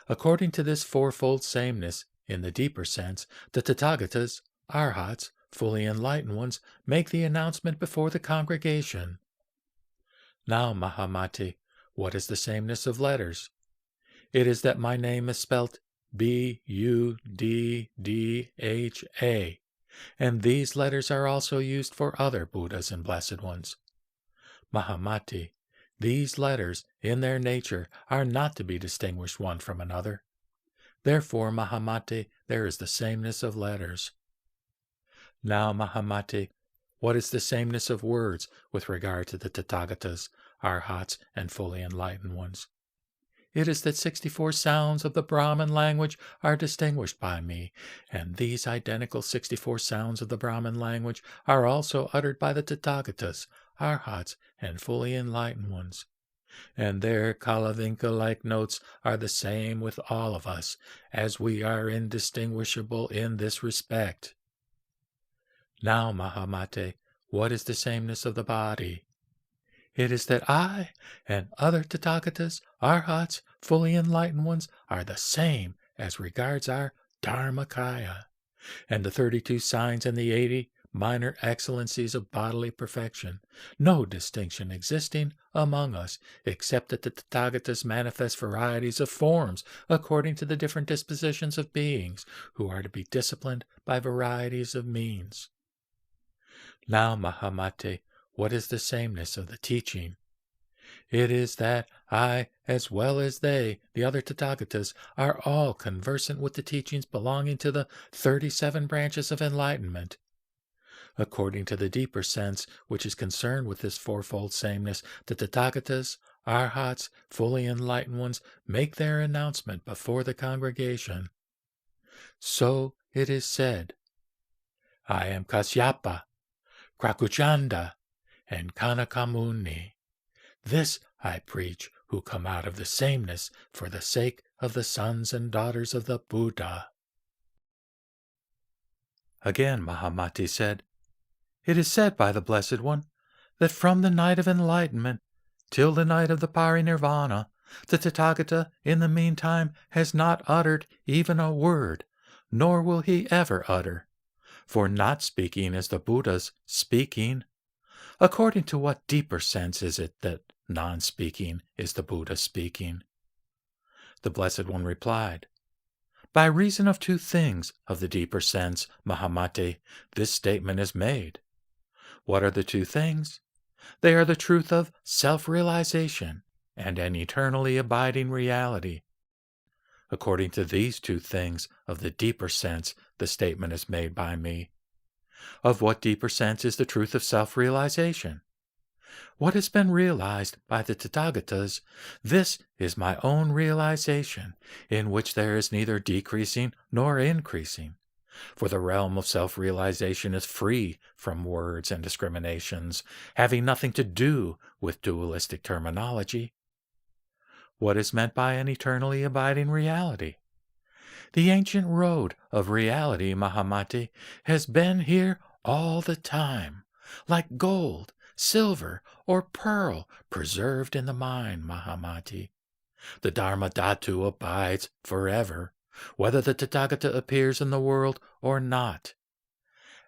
According to this 4-fold sameness, in the deeper sense, the Tathagatas, Arhats, fully enlightened ones, make the announcement before the congregation. Now, Mahamati, what is the sameness of letters? It is that my name is spelt Buddha, and these letters are also used for other Buddhas and Blessed Ones. Mahamati, these letters, in their nature, are not to be distinguished one from another. Therefore, Mahamati, there is the sameness of letters. Now, Mahamati, what is the sameness of words with regard to the Tathagatas, Arhats, and fully enlightened ones? It is that 64 sounds of the Brahmin language are distinguished by me, and these identical 64 sounds of the Brahmin language are also uttered by the Tathagatas, Arhats, and fully enlightened ones. And their Kalavinka-like notes are the same with all of us, as we are indistinguishable in this respect. Now, Mahamate, what is the sameness of the body? It is that I and other Tathagatas, Arhats, fully enlightened ones, are the same as regards our Dharmakaya, and the 32 signs and the 80 minor excellencies of bodily perfection, no distinction existing among us, except that the Tathagatas manifest varieties of forms according to the different dispositions of beings, who are to be disciplined by varieties of means. Now, Mahamate, what is the sameness of the teaching? It is that I, as well as they, the other Tathagatas, are all conversant with the teachings belonging to the 37 branches of enlightenment. According to the deeper sense, which is concerned with this 4-fold sameness, the Tathagatas, Arhats, fully enlightened ones, make their announcement before the congregation. So it is said, I am Kasyapa, Krakuchanda, and Kanakamuni. This I preach, who come out of the sameness for the sake of the sons and daughters of the Buddha. Again Mahamati said, It is said by the Blessed One that from the night of enlightenment till the night of the parinirvana, the Tathagata in the meantime has not uttered even a word, nor will he ever utter. For not speaking is the Buddha's speaking. According to what deeper sense is it that non-speaking is the Buddha speaking? The Blessed One replied, By reason of 2 things of the deeper sense, Mahamate, this statement is made. What are the 2 things? They are the truth of self-realization and an eternally abiding reality. According to these 2 things of the deeper sense, the statement is made by me. Of what deeper sense is the truth of self-realization? What has been realized by the Tathagatas, this is my own realization, in which there is neither decreasing nor increasing. For the realm of self-realization is free from words and discriminations, having nothing to do with dualistic terminology. What is meant by an eternally abiding reality? The ancient road of reality, Mahamati, has been here all the time, like gold, silver, or pearl preserved in the mind, Mahamati. The Dharma Dhatu abides forever, whether the Tathagata appears in the world or not.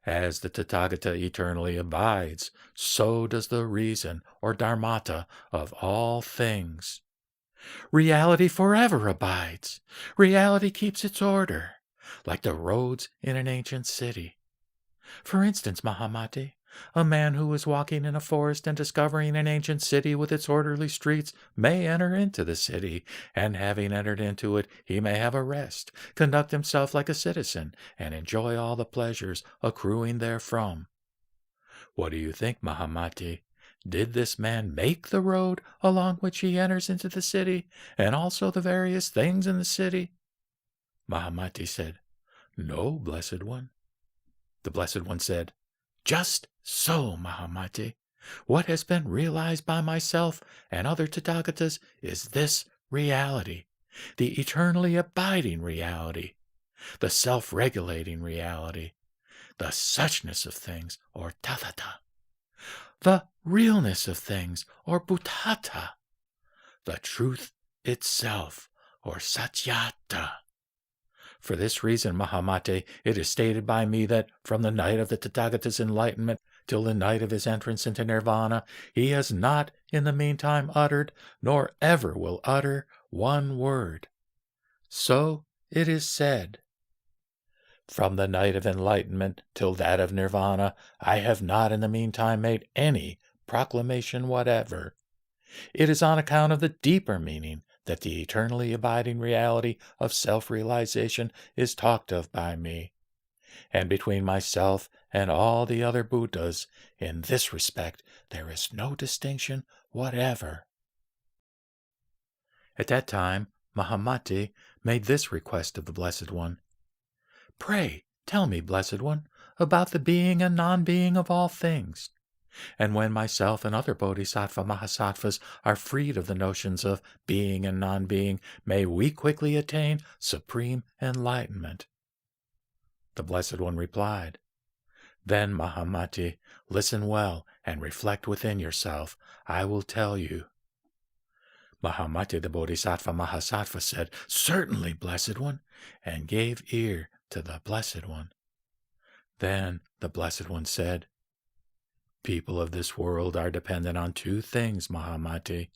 As the Tathagata eternally abides, so does the reason or dharmata of all things. Reality forever abides. Reality keeps its order, like the roads in an ancient city. For instance, Mahamati, a man who is walking in a forest and discovering an ancient city with its orderly streets may enter into the city, and having entered into it, he may have a rest, conduct himself like a citizen, and enjoy all the pleasures accruing therefrom. What do you think, Mahamati? Did this man make the road along which he enters into the city, and also the various things in the city? Mahamati said, No, Blessed One. The Blessed One said, Just so, Mahamati. What has been realized by myself and other Tathagatas is this reality, the eternally abiding reality, the self-regulating reality, the suchness of things, or tathata, the realness of things, or buddhata, the truth itself, or satyata. For this reason, Mahamati, it is stated by me that from the night of the Tathagata's enlightenment till the night of his entrance into nirvana, he has not in the meantime uttered, nor ever will utter, one word. So it is said. From the night of enlightenment till that of nirvana, I have not in the meantime made any proclamation whatever. It is on account of the deeper meaning that the eternally abiding reality of self-realization is talked of by me. And between myself and all the other Buddhas, in this respect, there is no distinction whatever. At that time, Mahamati made this request of the Blessed One. Pray, tell me, Blessed One, about the being and non-being of all things. And when myself and other bodhisattva mahasattvas are freed of the notions of being and non-being, may we quickly attain supreme enlightenment. The Blessed One replied, Then, Mahamati, listen well and reflect within yourself. I will tell you. Mahamati, the bodhisattva mahasattva, said, Certainly, Blessed One, and gave ear to the Blessed One. Then the Blessed One said, People of this world are dependent on two things, Mahamati.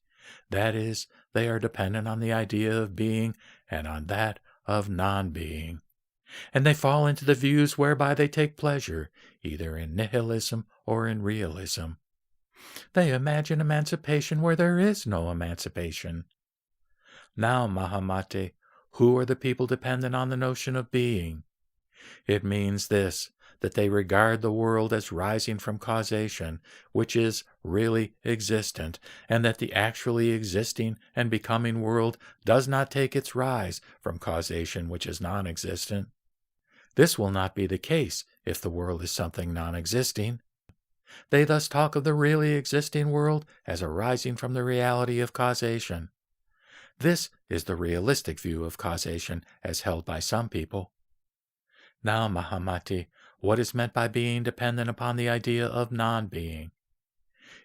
That is, they are dependent on the idea of being and on that of non-being. And they fall into the views whereby they take pleasure, either in nihilism or in realism. They imagine emancipation where there is no emancipation. Now, Mahamati, who are the people dependent on the notion of being? It means this, that they regard the world as rising from causation, which is really existent, and that the actually existing and becoming world does not take its rise from causation which is non-existent. This will not be the case if the world is something non-existing. They thus talk of the really existing world as arising from the reality of causation. This is the realistic view of causation as held by some people. Now, Mahamati, what is meant by being dependent upon the idea of non-being?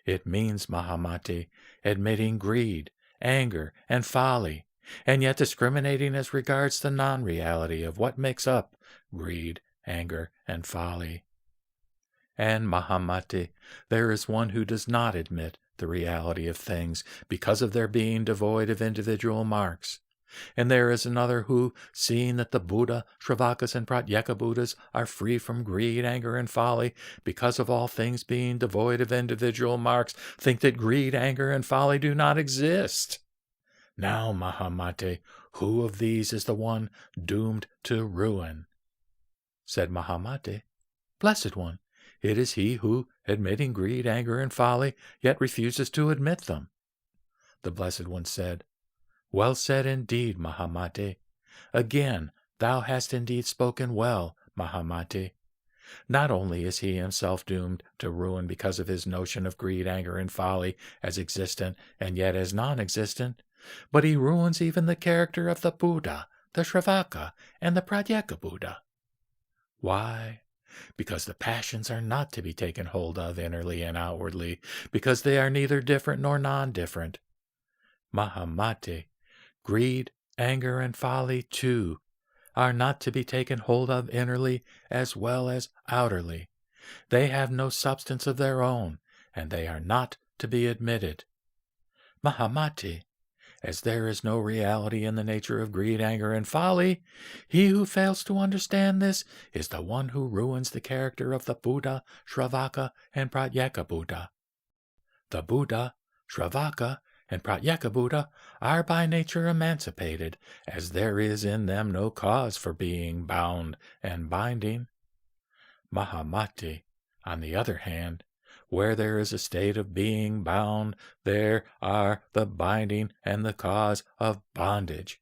It means, Mahamati, admitting greed, anger, and folly, and yet discriminating as regards the non-reality of what makes up greed, anger, and folly. And, Mahamati, there is one who does not admit the reality of things because of their being devoid of individual marks. And there is another who, seeing that the Buddha, Shravakas, and Pratyeka Buddhas are free from greed, anger, and folly, because of all things being devoid of individual marks, think that greed, anger, and folly do not exist. Now, Mahamati, who of these is the one doomed to ruin? Said Mahamati, Blessed One, It is he who, admitting greed, anger, and folly, yet refuses to admit them. The Blessed One said, "Well said indeed, Mahamate. Again, thou hast indeed spoken well, Mahamate. Not only is he himself doomed to ruin because of his notion of greed, anger, and folly as existent and yet as non-existent, but he ruins even the character of the Buddha, the Sravaka, and the Pratyeka Buddha. Why? Because the passions are not to be taken hold of innerly and outwardly, because they are neither different nor non-different. Mahamate, greed, anger, and folly, too, are not to be taken hold of innerly as well as outerly. They have no substance of their own, and they are not to be admitted. Mahamate, as there is no reality in the nature of greed, anger, and folly, he who fails to understand this is the one who ruins the character of the Buddha, Sravaka, and Pratyeka Buddha. The Buddha, Sravaka, and Pratyeka Buddha are by nature emancipated, as there is in them no cause for being bound and binding. Mahamate, on the other hand, where there is a state of being bound, there are the binding and the cause of bondage.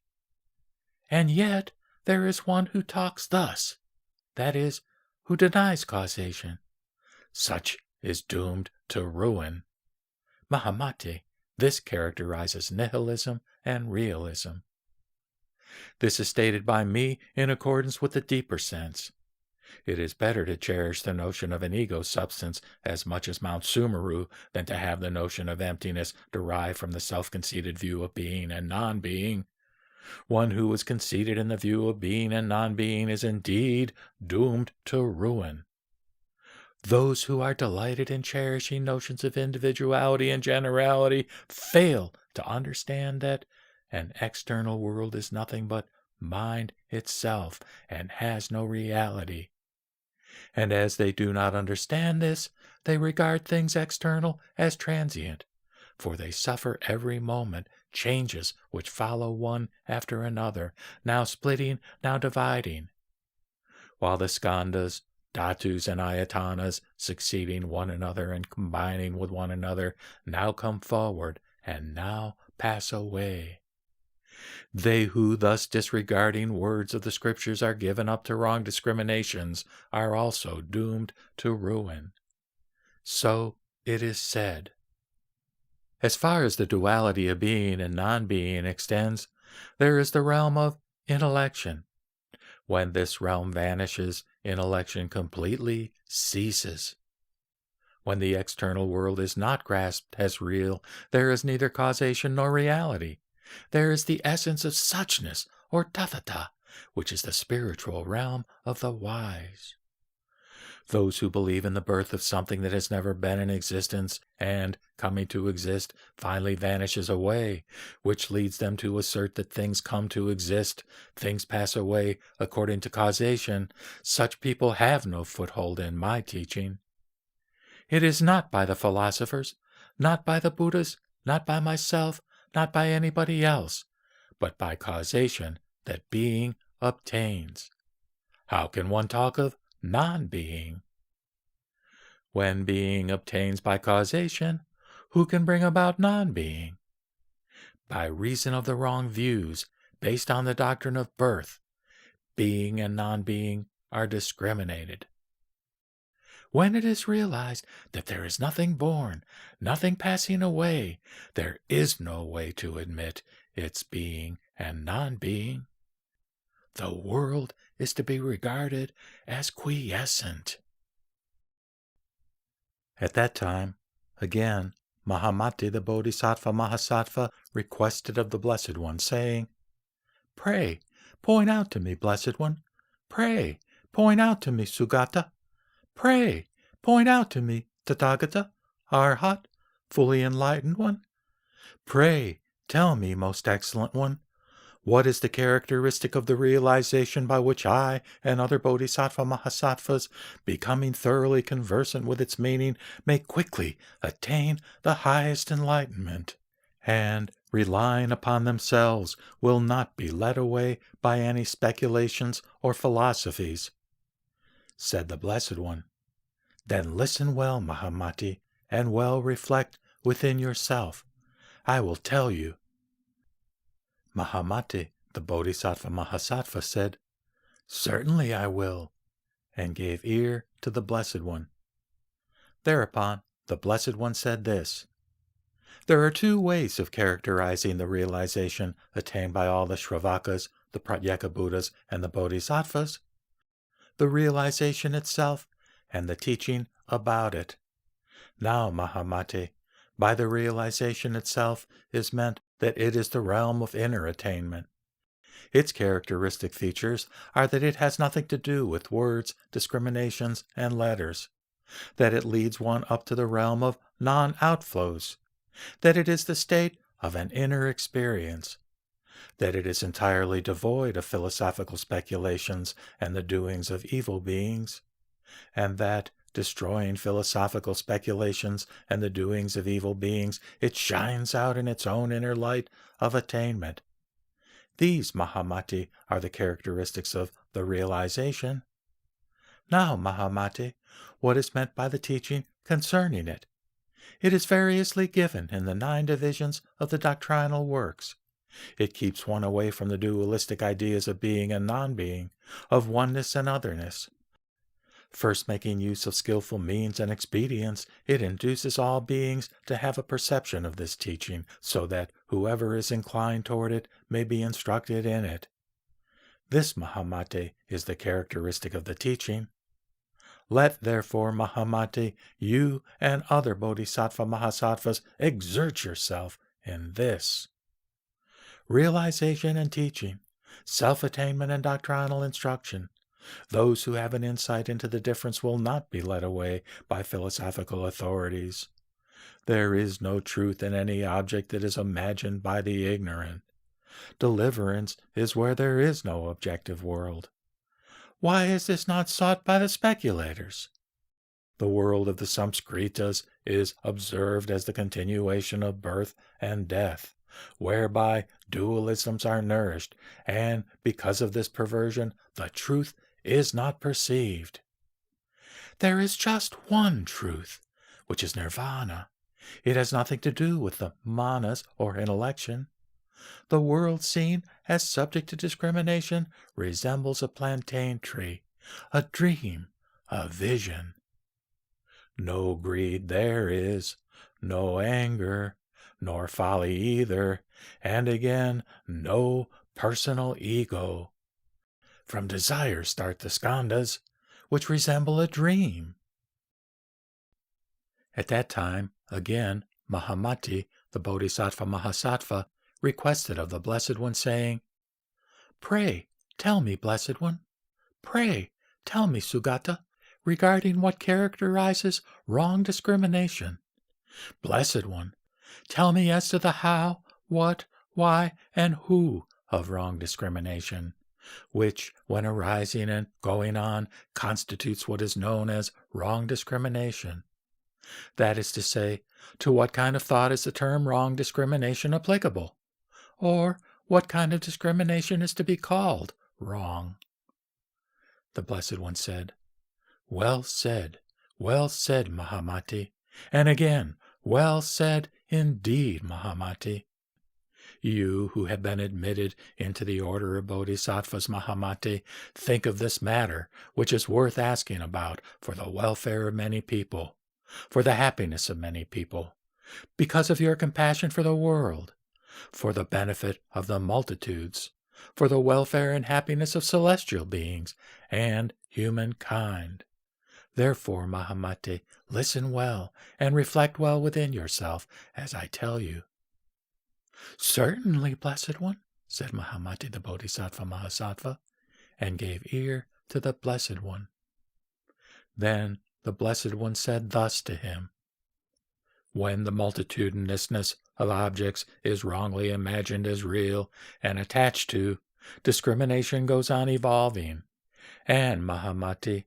And yet there is one who talks thus, that is, who denies causation. Such is doomed to ruin. Mahamate, this characterizes nihilism and realism. This is stated by me in accordance with the deeper sense. It is better to cherish the notion of an ego substance as much as Mount Sumeru than to have the notion of emptiness derived from the self-conceited view of being and non-being. One who is conceited in the view of being and non-being is indeed doomed to ruin. Those who are delighted in cherishing notions of individuality and generality fail to understand that an external world is nothing but mind itself and has no reality. And as they do not understand this, they regard things external as transient, for they suffer every moment changes which follow one after another, now splitting, now dividing. While the skandhas, dhatus, and ayatanas, succeeding one another and combining with one another, now come forward and now pass away. They who, thus disregarding words of the Scriptures, are given up to wrong discriminations, are also doomed to ruin. So it is said. As far as the duality of being and non-being extends, there is the realm of intellection. When this realm vanishes, intellection completely ceases. When the external world is not grasped as real, there is neither causation nor reality. There is the essence of suchness, or tathata, which is the spiritual realm of the wise. Those who believe in the birth of something that has never been in existence and, coming to exist, finally vanishes away, which leads them to assert that things come to exist, things pass away according to causation, such people have no foothold in my teaching. It is not by the philosophers, not by the Buddhas, not by myself, not by anybody else, but by causation that being obtains. How can one talk of non-being? When being obtains by causation, who can bring about non-being? By reason of the wrong views based on the doctrine of birth, being and non-being are discriminated. When it is realized that there is nothing born, nothing passing away, there is no way to admit its being and non-being. The world is to be regarded as quiescent. At that time, again, Mahamate the Bodhisattva Mahasattva requested of the Blessed One, saying, "Pray, point out to me, Blessed One. Pray, point out to me, Sugata. Pray, point out to me, Tathagata, Arhat, fully enlightened one. Pray, tell me, most excellent one, what is the characteristic of the realization by which I and other Bodhisattva Mahasattvas, becoming thoroughly conversant with its meaning, may quickly attain the highest enlightenment, and, relying upon themselves, will not be led away by any speculations or philosophies?" Said the Blessed One, Then listen well, Mahamati, and well reflect within yourself. I will tell you. Mahamati, the Bodhisattva Mahasattva, said, Certainly I will, and gave ear to the Blessed One. Thereupon, the Blessed One said this: There are two ways of characterizing the realization attained by all the Shravakas, the Pratyeka Buddhas, and the Bodhisattvas: the realization itself and the teaching about it. Now, Mahamati, by the realization itself is meant that it is the realm of inner attainment. Its characteristic features are that it has nothing to do with words, discriminations, and letters, that it leads one up to the realm of non-outflows, that it is the state of an inner experience, that it is entirely devoid of philosophical speculations and the doings of evil beings, and that, destroying philosophical speculations and the doings of evil beings, it shines out in its own inner light of attainment. These, Mahamati, are the characteristics of the realization. Now, Mahamati, what is meant by the teaching concerning it? It is variously given in the 9 divisions of the doctrinal works. It keeps one away from the dualistic ideas of being and non-being, of oneness and otherness. First, making use of skillful means and expedients, it induces all beings to have a perception of this teaching, so that whoever is inclined toward it may be instructed in it. This, Mahamati, is the characteristic of the teaching. Let, therefore, Mahamati, you and other Bodhisattva Mahasattvas exert yourself in this. Realization and teaching, self-attainment and doctrinal instruction. Those who have an insight into the difference will not be led away by philosophical authorities. There is no truth in any object that is imagined by the ignorant. Deliverance is where there is no objective world. Why is this not sought by the speculators? The world of the Samskritas is observed as the continuation of birth and death, whereby dualisms are nourished, and because of this perversion, the truth is not perceived. There is just one truth, which is nirvana. It has nothing to do with the manas or intellection. The world seen as subject to discrimination resembles a plantain tree, a dream, a vision. No greed there is, no anger, nor folly either, and again, no personal ego. From desire start the skandhas, which resemble a dream. At that time, again, Mahamati, the Bodhisattva Mahasattva, requested of the Blessed One, saying, Pray, tell me, Blessed One, pray, tell me, Sugata, regarding what characterizes wrong discrimination. Blessed One, tell me as to the how, what, why, and who of wrong discrimination, which, when arising and going on, constitutes what is known as wrong discrimination. That is to say, to what kind of thought is the term wrong discrimination applicable? Or what kind of discrimination is to be called wrong? The Blessed One said, Well said, Mahamati, and again, well said indeed, Mahamati. You who have been admitted into the order of Bodhisattvas, Mahamati, think of this matter, which is worth asking about for the welfare of many people, for the happiness of many people, because of your compassion for the world, for the benefit of the multitudes, for the welfare and happiness of celestial beings and humankind. Therefore, Mahamati, listen well and reflect well within yourself as I tell you. Certainly, Blessed One, said Mahamati the Bodhisattva Mahasattva, and gave ear to the Blessed One. Then the Blessed One said thus to him, When the multitudinousness of objects is wrongly imagined as real and attached to, discrimination goes on evolving, and, Mahamati,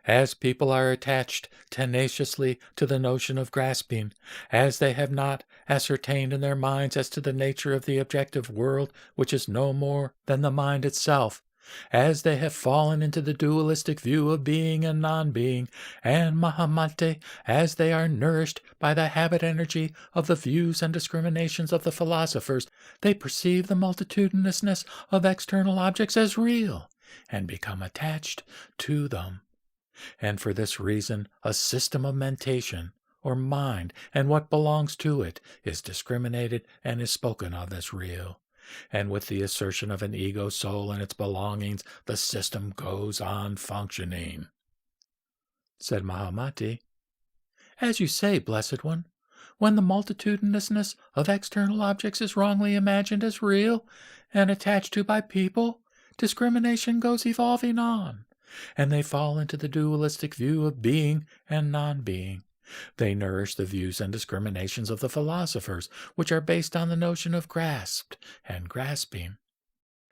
as people are attached tenaciously to the notion of grasping, as they have not ascertained in their minds as to the nature of the objective world, which is no more than the mind itself, as they have fallen into the dualistic view of being and non-being, and Mahamate, as they are nourished by the habit energy of the views and discriminations of the philosophers, they perceive the multitudinousness of external objects as real, and become attached to them. And for this reason, a system of mentation, or mind, and what belongs to it, is discriminated and is spoken of as real. And with the assertion of an ego soul and its belongings, the system goes on functioning. Said Mahamati, as you say, Blessed One, when the multitudinousness of external objects is wrongly imagined as real and attached to by people, discrimination goes evolving on, and they fall into the dualistic view of being and non-being. They nourish the views and discriminations of the philosophers, which are based on the notion of grasped and grasping.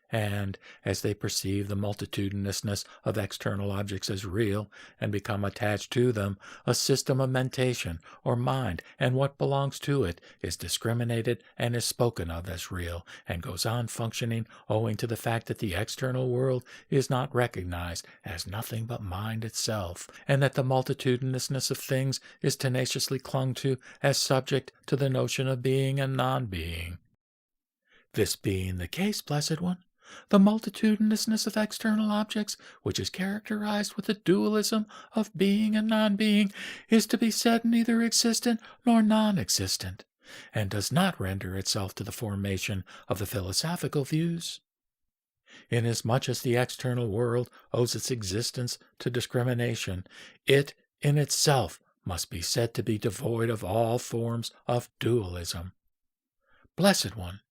And as they perceive the multitudinousness of external objects as real and become attached to them, a system of mentation, or mind, and what belongs to it, is discriminated and is spoken of as real, and goes on functioning owing to the fact that the external world is not recognized as nothing but mind itself, and that the multitudinousness of things is tenaciously clung to as subject to the notion of being and non-being. This being the case, Blessed One, the multitudinousness of external objects, which is characterized with the dualism of being and non-being, is to be said neither existent nor non-existent, and does not render itself to the formation of the philosophical views. Inasmuch as the external world owes its existence to discrimination, it in itself must be said to be devoid of all forms of dualism. Blessed One,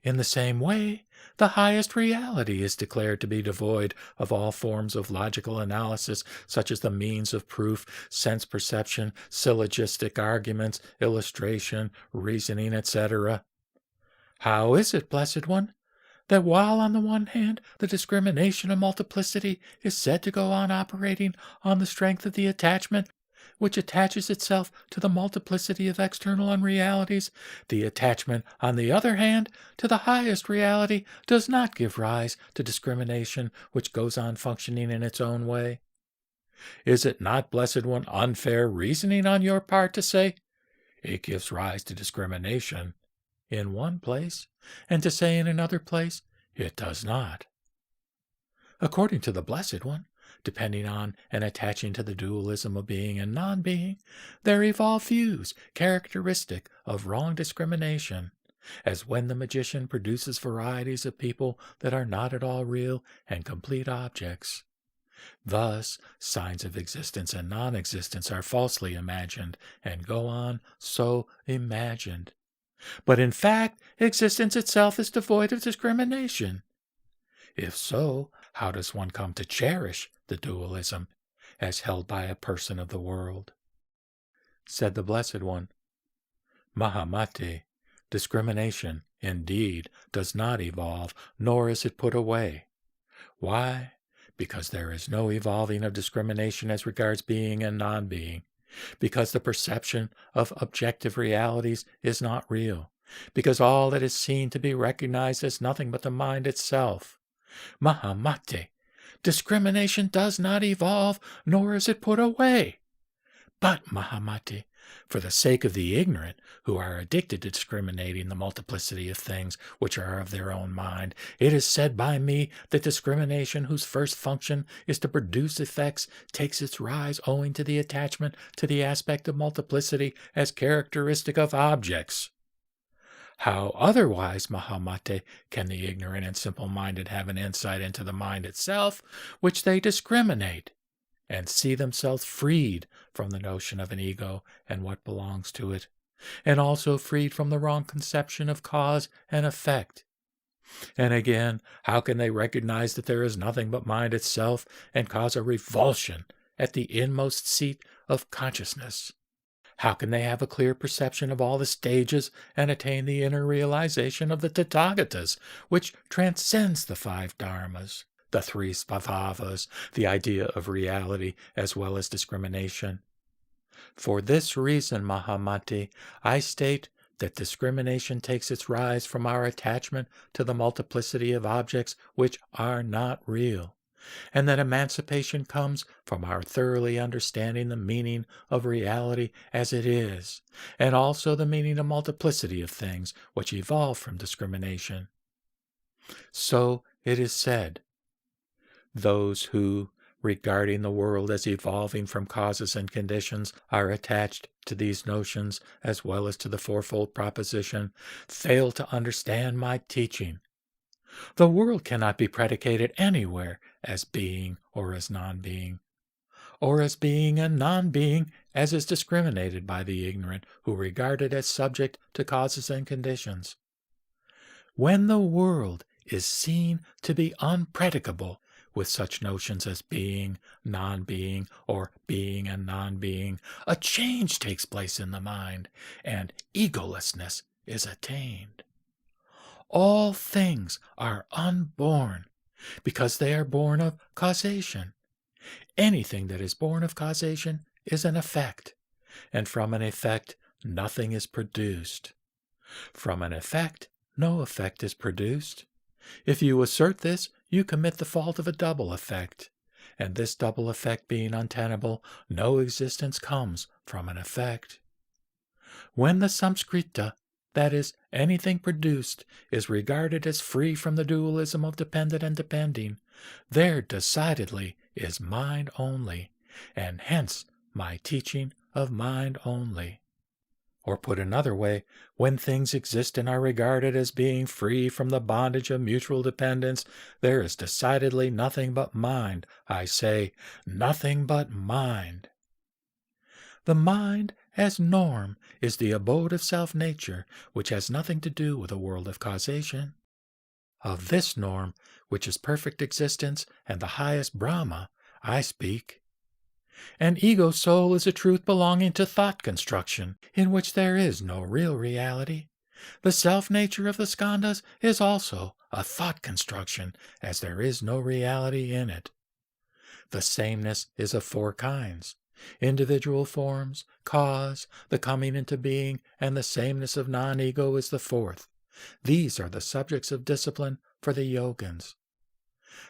in the same way, the highest reality is declared to be devoid of all forms of logical analysis, such as the means of proof, sense perception, syllogistic arguments, illustration, reasoning, etc. How is it, Blessed One, that while on the one hand the discrimination of multiplicity is said to go on operating on the strength of the attachment which attaches itself to the multiplicity of external unrealities, the attachment, on the other hand, to the highest reality does not give rise to discrimination which goes on functioning in its own way? Is it not, Blessed One, unfair reasoning on your part to say, it gives rise to discrimination in one place, and to say in another place, it does not? According to the Blessed One, depending on and attaching to the dualism of being and non-being, there evolve views characteristic of wrong discrimination, as when the magician produces varieties of people that are not at all real and complete objects. Thus, signs of existence and non-existence are falsely imagined, and go on so imagined. But in fact, existence itself is devoid of discrimination. If so, how does one come to cherish the dualism as held by a person of the world? Said the Blessed One, Mahamati, discrimination, indeed, does not evolve, nor is it put away. Why? Because there is no evolving of discrimination as regards being and non-being, because the perception of objective realities is not real, because all that is seen to be recognized as nothing but the mind itself. Mahamate, discrimination does not evolve, nor is it put away. But, Mahamate, for the sake of the ignorant, who are addicted to discriminating the multiplicity of things which are of their own mind, it is said by me that discrimination, whose first function is to produce effects, takes its rise owing to the attachment to the aspect of multiplicity as characteristic of objects. How otherwise, Mahamate, can the ignorant and simple-minded have an insight into the mind itself, which they discriminate, and see themselves freed from the notion of an ego and what belongs to it, and also freed from the wrong conception of cause and effect? And again, how can they recognize that there is nothing but mind itself, and cause a revulsion at the inmost seat of consciousness? How can they have a clear perception of all the stages and attain the inner realization of the Tathagatas, which transcends the 5 dharmas, the 3 svabhavas, the idea of reality as well as discrimination? For this reason, Mahamati, I state that discrimination takes its rise from our attachment to the multiplicity of objects which are not real, and that emancipation comes from our thoroughly understanding the meaning of reality as it is, and also the meaning of multiplicity of things which evolve from discrimination. So it is said, those who, regarding the world as evolving from causes and conditions, are attached to these notions as well as to the fourfold proposition, fail to understand my teaching. The world cannot be predicated anywhere as being or as non-being, or as being and non-being as is discriminated by the ignorant who regard it as subject to causes and conditions. When the world is seen to be unpredicable with such notions as being, non-being, or being and non-being, a change takes place in the mind, and egolessness is attained. All things are unborn, because they are born of causation. Anything that is born of causation is an effect, and from an effect nothing is produced. From an effect no effect is produced. If you assert this, you commit the fault of a double effect, and this double effect being untenable, no existence comes from an effect. When the samskrita, that is, anything produced, is regarded as free from the dualism of dependent and depending, there decidedly is mind only, and hence my teaching of mind only. Or put another way, when things exist and are regarded as being free from the bondage of mutual dependence, there is decidedly nothing but mind. I say, nothing but mind. The mind, as norm, is the abode of self-nature, which has nothing to do with a world of causation. Of this norm, which is perfect existence and the highest Brahma, I speak. An ego soul is a truth belonging to thought construction, in which there is no real reality. The self-nature of the skandhas is also a thought construction, as there is no reality in it. The sameness is of four kinds: individual forms, cause, the coming into being, and the sameness of non-ego is the fourth. These are the subjects of discipline for the yogins.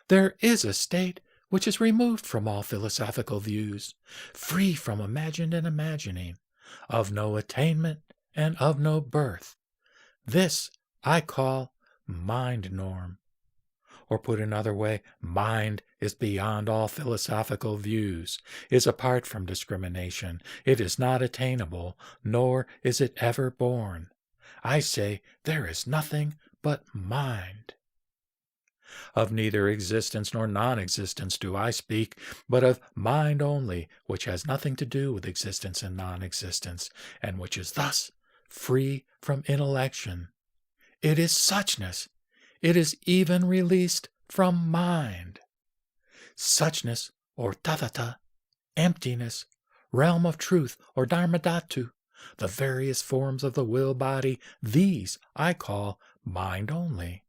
There is a state which is removed from all philosophical views, free from imagined and imagining, of no attainment and of no birth. This I call mind norm. Or put another way, mind is beyond all philosophical views, is apart from discrimination. It is not attainable, nor is it ever born. I say there is nothing but mind. Of neither existence nor non-existence do I speak, but of mind only, which has nothing to do with existence and non-existence, and which is thus free from intellection. It is suchness. It is even released from mind. Suchness, or tathata, emptiness, realm of truth, or dharmadhatu, the various forms of the will body, these I call mind only.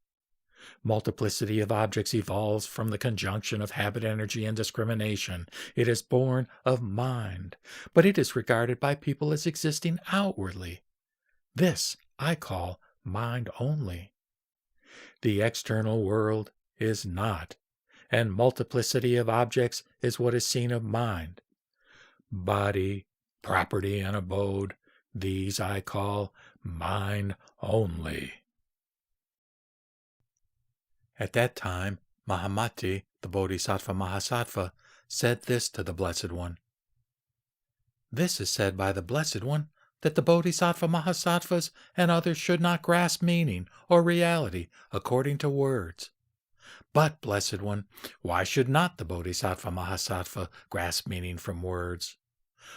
Multiplicity of objects evolves from the conjunction of habit, energy, and discrimination. It is born of mind, but it is regarded by people as existing outwardly. This I call mind only. The external world is not, and multiplicity of objects is what is seen of mind. Body, property, and abode, these I call mind only. At that time, Mahamati, the Bodhisattva Mahasattva, said this to the Blessed One. This is said by the Blessed One, that the Bodhisattva Mahasattvas and others should not grasp meaning or reality according to words. But, Blessed One, why should not the Bodhisattva Mahasattva grasp meaning from words?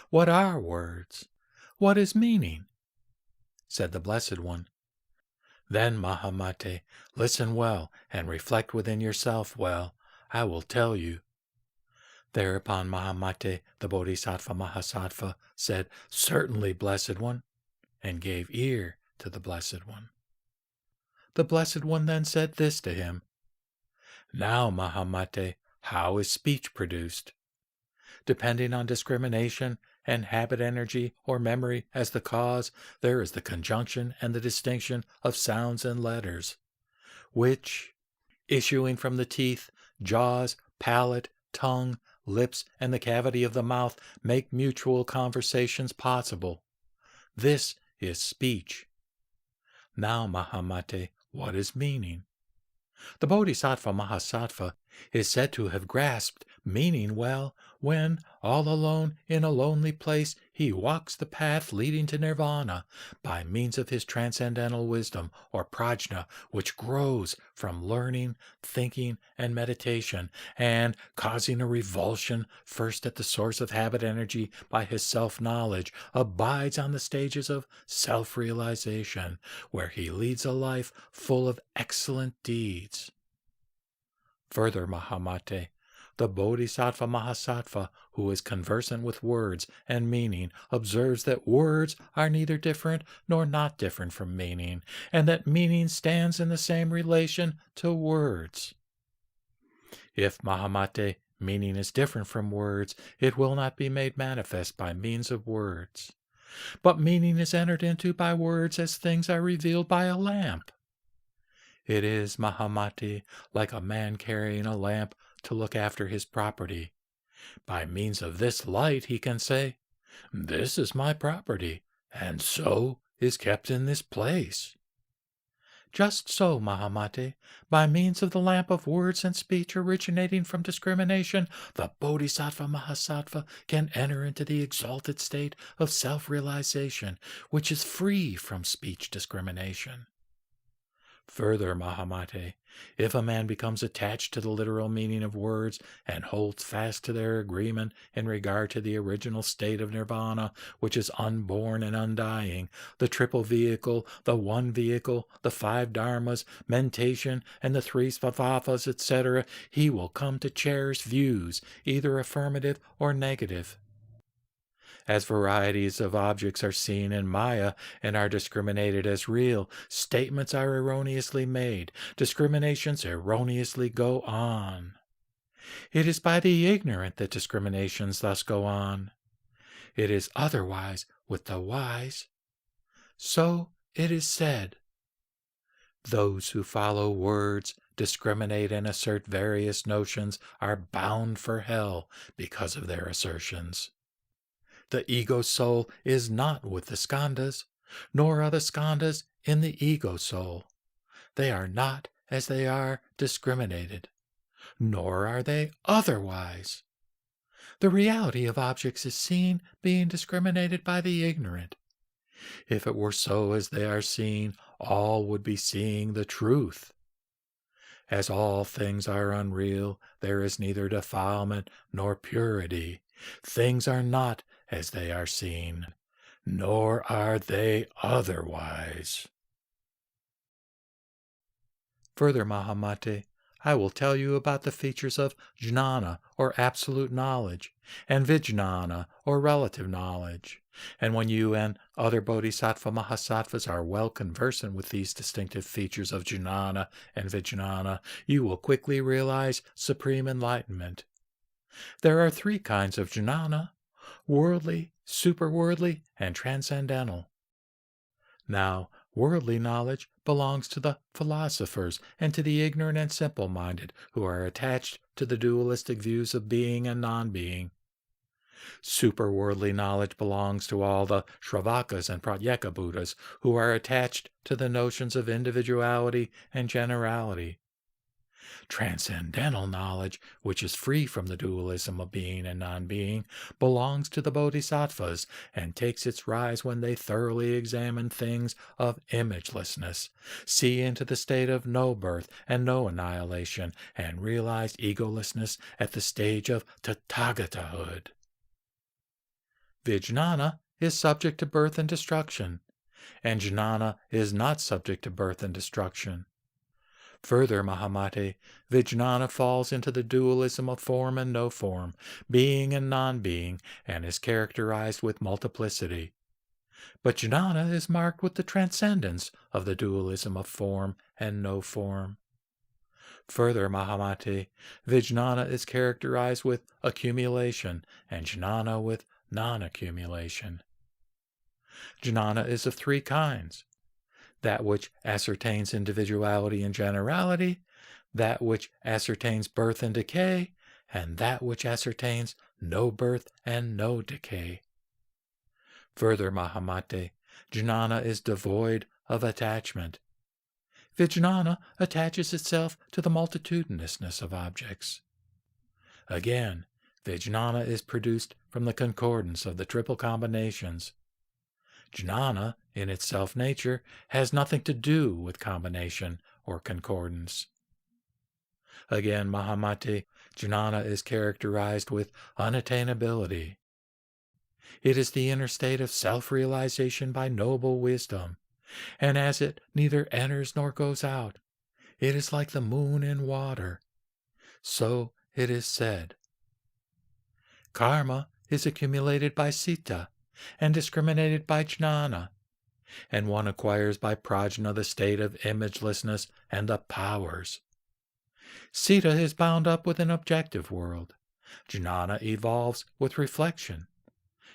What are words? What is meaning? Said the Blessed One. Then, Mahamate, listen well and reflect within yourself well. I will tell you. Thereupon Mahamate, the Bodhisattva Mahasattva, said, Certainly, Blessed One, and gave ear to the Blessed One. The Blessed One then said this to him. Now, Mahamate, how is speech produced? depending on discrimination and habit energy or memory as the cause, there is the conjunction and the distinction of sounds and letters, which, issuing from the teeth, jaws, palate, tongue, lips, and the cavity of the mouth, make mutual conversations possible. This is speech. Now, Mahamate, what is meaning? The Bodhisattva Mahasattva is said to have grasped meaning well when, all alone in a lonely place, he walks the path leading to nirvana by means of his transcendental wisdom or prajna, which grows from learning, thinking, and meditation, and causing a revulsion first at the source of habit energy by his self-knowledge, abides on the stages of self-realization, where he leads a life full of excellent deeds. Further, Mahamate, the Bodhisattva Mahasattva, who is conversant with words and meaning, observes that words are neither different nor not different from meaning, and that meaning stands in the same relation to words. If, Mahamate, meaning is different from words, it will not be made manifest by means of words. But meaning is entered into by words as things are revealed by a lamp. It is, Mahamate, like a man carrying a lamp to look after his property. By means of this light he can say, "This is my property, and so is kept in this place." Just so, Mahamate, by means of the lamp of words and speech originating from discrimination, the Bodhisattva Mahasattva can enter into the exalted state of self-realization, which is free from speech discrimination. Further, Mahamate, if a man becomes attached to the literal meaning of words and holds fast to their agreement in regard to the original state of nirvana, which is unborn and undying, the triple vehicle, the one vehicle, the 5 dharmas, mentation, and the 3 svabhavas, etc., he will come to cherish views, either affirmative or negative. As varieties of objects are seen in Maya and are discriminated as real, statements are erroneously made, discriminations erroneously go on. It is by the ignorant that discriminations thus go on. It is otherwise with the wise. So it is said, "Those who follow words, discriminate, and assert various notions are bound for hell because of their assertions." The ego soul is not with the skandhas, nor are the skandhas in the ego soul. They are not as they are discriminated, nor are they otherwise. The reality of objects is seen being discriminated by the ignorant. If it were so as they are seen, all would be seeing the truth. As all things are unreal, there is neither defilement nor purity. Things are not as they are seen, nor are they otherwise. Further, Mahamate, I will tell you about the features of jnana, or absolute knowledge, and vijnana, or relative knowledge. And when you and other Bodhisattva Mahasattvas are well conversant with these distinctive features of jnana and vijnana, you will quickly realize supreme enlightenment. There are 3 kinds of jnana: worldly, superworldly, and transcendental. Now, worldly knowledge belongs to the philosophers and to the ignorant and simple-minded who are attached to the dualistic views of being and non-being. Superworldly knowledge belongs to all the Shravakas and Pratyeka Buddhas who are attached to the notions of individuality and generality. Transcendental knowledge, which is free from the dualism of being and non-being, belongs to the bodhisattvas and takes its rise when they thoroughly examine things of imagelessness, see into the state of no birth and no annihilation, and realize egolessness at the stage of Tathagatahood. Vijnana is subject to birth and destruction, and jnana is not subject to birth and destruction. Further, Mahamate, Vijnana falls into the dualism of form and no form, being and non-being, and is characterized with multiplicity. But jnana is marked with the transcendence of the dualism of form and no form. Further, Mahamati, Vijnana is characterized with accumulation and Jnana with non-accumulation. Jnana is of three kinds: that which ascertains individuality and generality, that which ascertains birth and decay, and that which ascertains no birth and no decay. Further, Mahamati, Jnana is devoid of attachment. Vijnana attaches itself to the multitudinousness of objects. Again, Vijnana is produced from the concordance of the triple combinations. Jnana, in its self-nature, has nothing to do with combination or concordance. Again, Mahamati, Jnana is characterized with unattainability. It is the inner state of self-realization by noble wisdom, and as it neither enters nor goes out, it is like the moon in water. So it is said. Karma is accumulated by sita and discriminated by jnana, and one acquires by prajna the state of imagelessness and the powers. Sita is bound up with an objective world. Jnana evolves with reflection,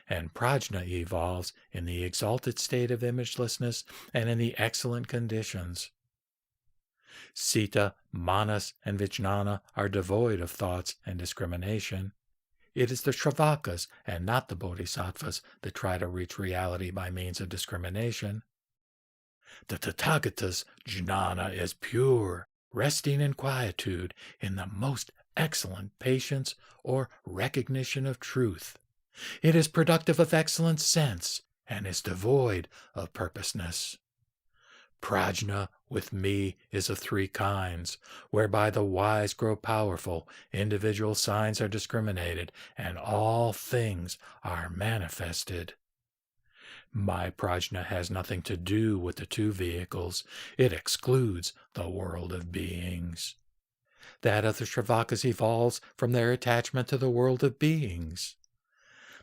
and prajna evolves in the exalted state of imagelessness and in the excellent conditions. Sita, manas, and vijnana are devoid of thoughts and discrimination. It is the Shravakas and not the Bodhisattvas that try to reach reality by means of discrimination. The Tathagata's jnana is pure, resting in quietude in the most excellent patience or recognition of truth. It is productive of excellent sense and is devoid of purposeness. Prajna with me is of three kinds, whereby the wise grow powerful, individual signs are discriminated, and all things are manifested. My prajna has nothing to do with the two vehicles. It excludes the world of beings. That of the Shravakas evolves from their attachment to the world of beings.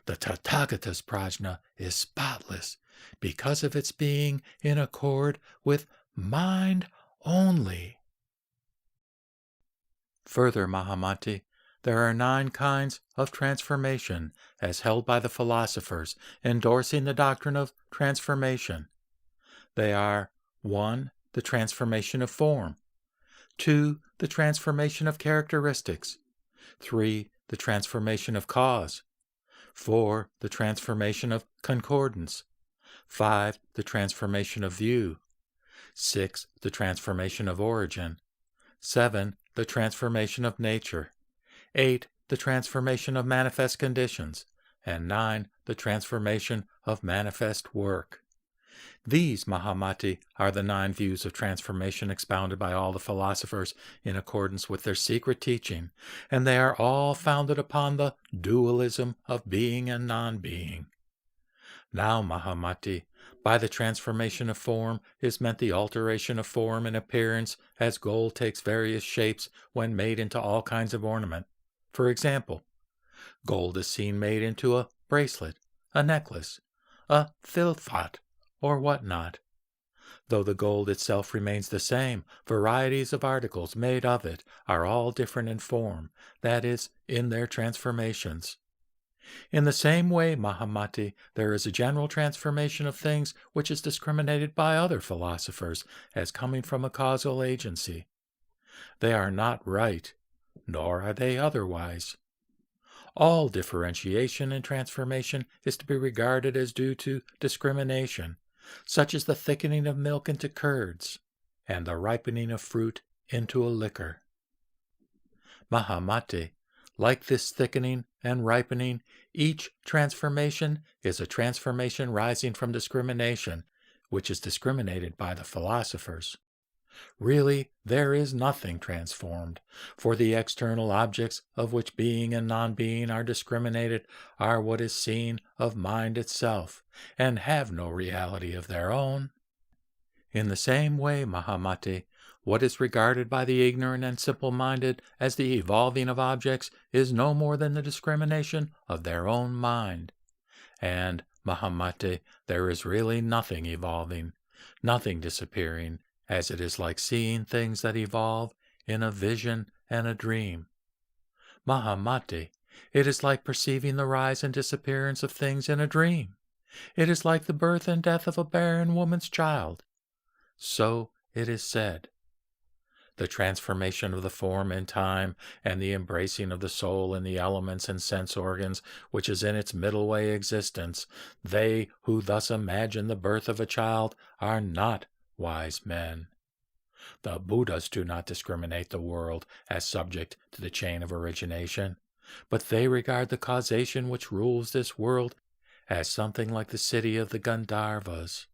The Tathagata's prajna is spotless because of its being in accord with mind only. Further, Mahamati, there are 9 kinds of transformation as held by the philosophers endorsing the doctrine of transformation. They are 1. The transformation of form, 2. The transformation of characteristics, 3. The transformation of cause, 4. The transformation of concordance, 5. The transformation of view, 6. The transformation of origin, 7. The transformation of nature, 8. The transformation of manifest conditions, and 9. The transformation of manifest work. These, Mahamati, are the 9 views of transformation expounded by all the philosophers in accordance with their secret teaching, and they are all founded upon the dualism of being and non-being. Now, Mahamati, by the transformation of form is meant the alteration of form and appearance as gold takes various shapes when made into all kinds of ornament. For example, gold is seen made into a bracelet, a necklace, a thilphat, or what not. Though the gold itself remains the same, varieties of articles made of it are all different in form, that is, in their transformations. In the same way, Mahamati, there is a general transformation of things which is discriminated by other philosophers as coming from a causal agency. They are not right, nor are they otherwise. All differentiation and transformation is to be regarded as due to discrimination, such as the thickening of milk into curds, and the ripening of fruit into a liquor. Mahamati, like this thickening and ripening, each transformation is a transformation rising from discrimination, which is discriminated by the philosophers. Really, there is nothing transformed, for the external objects of which being and non-being are discriminated are what is seen of mind itself, and have no reality of their own. In the same way, Mahamati, what is regarded by the ignorant and simple-minded as the evolving of objects is no more than the discrimination of their own mind. And, Mahamati, there is really nothing evolving, nothing disappearing, as it is like seeing things that evolve in a vision and a dream. Mahamati, it is like perceiving the rise and disappearance of things in a dream. It is like the birth and death of a barren woman's child. So it is said. The transformation of the form in time and the embracing of the soul in the elements and sense organs, which is in its middle way existence, they who thus imagine the birth of a child are not wise men. The Buddhas do not discriminate the world as subject to the chain of origination, but they regard the causation which rules this world as something like the city of the Gandharvas.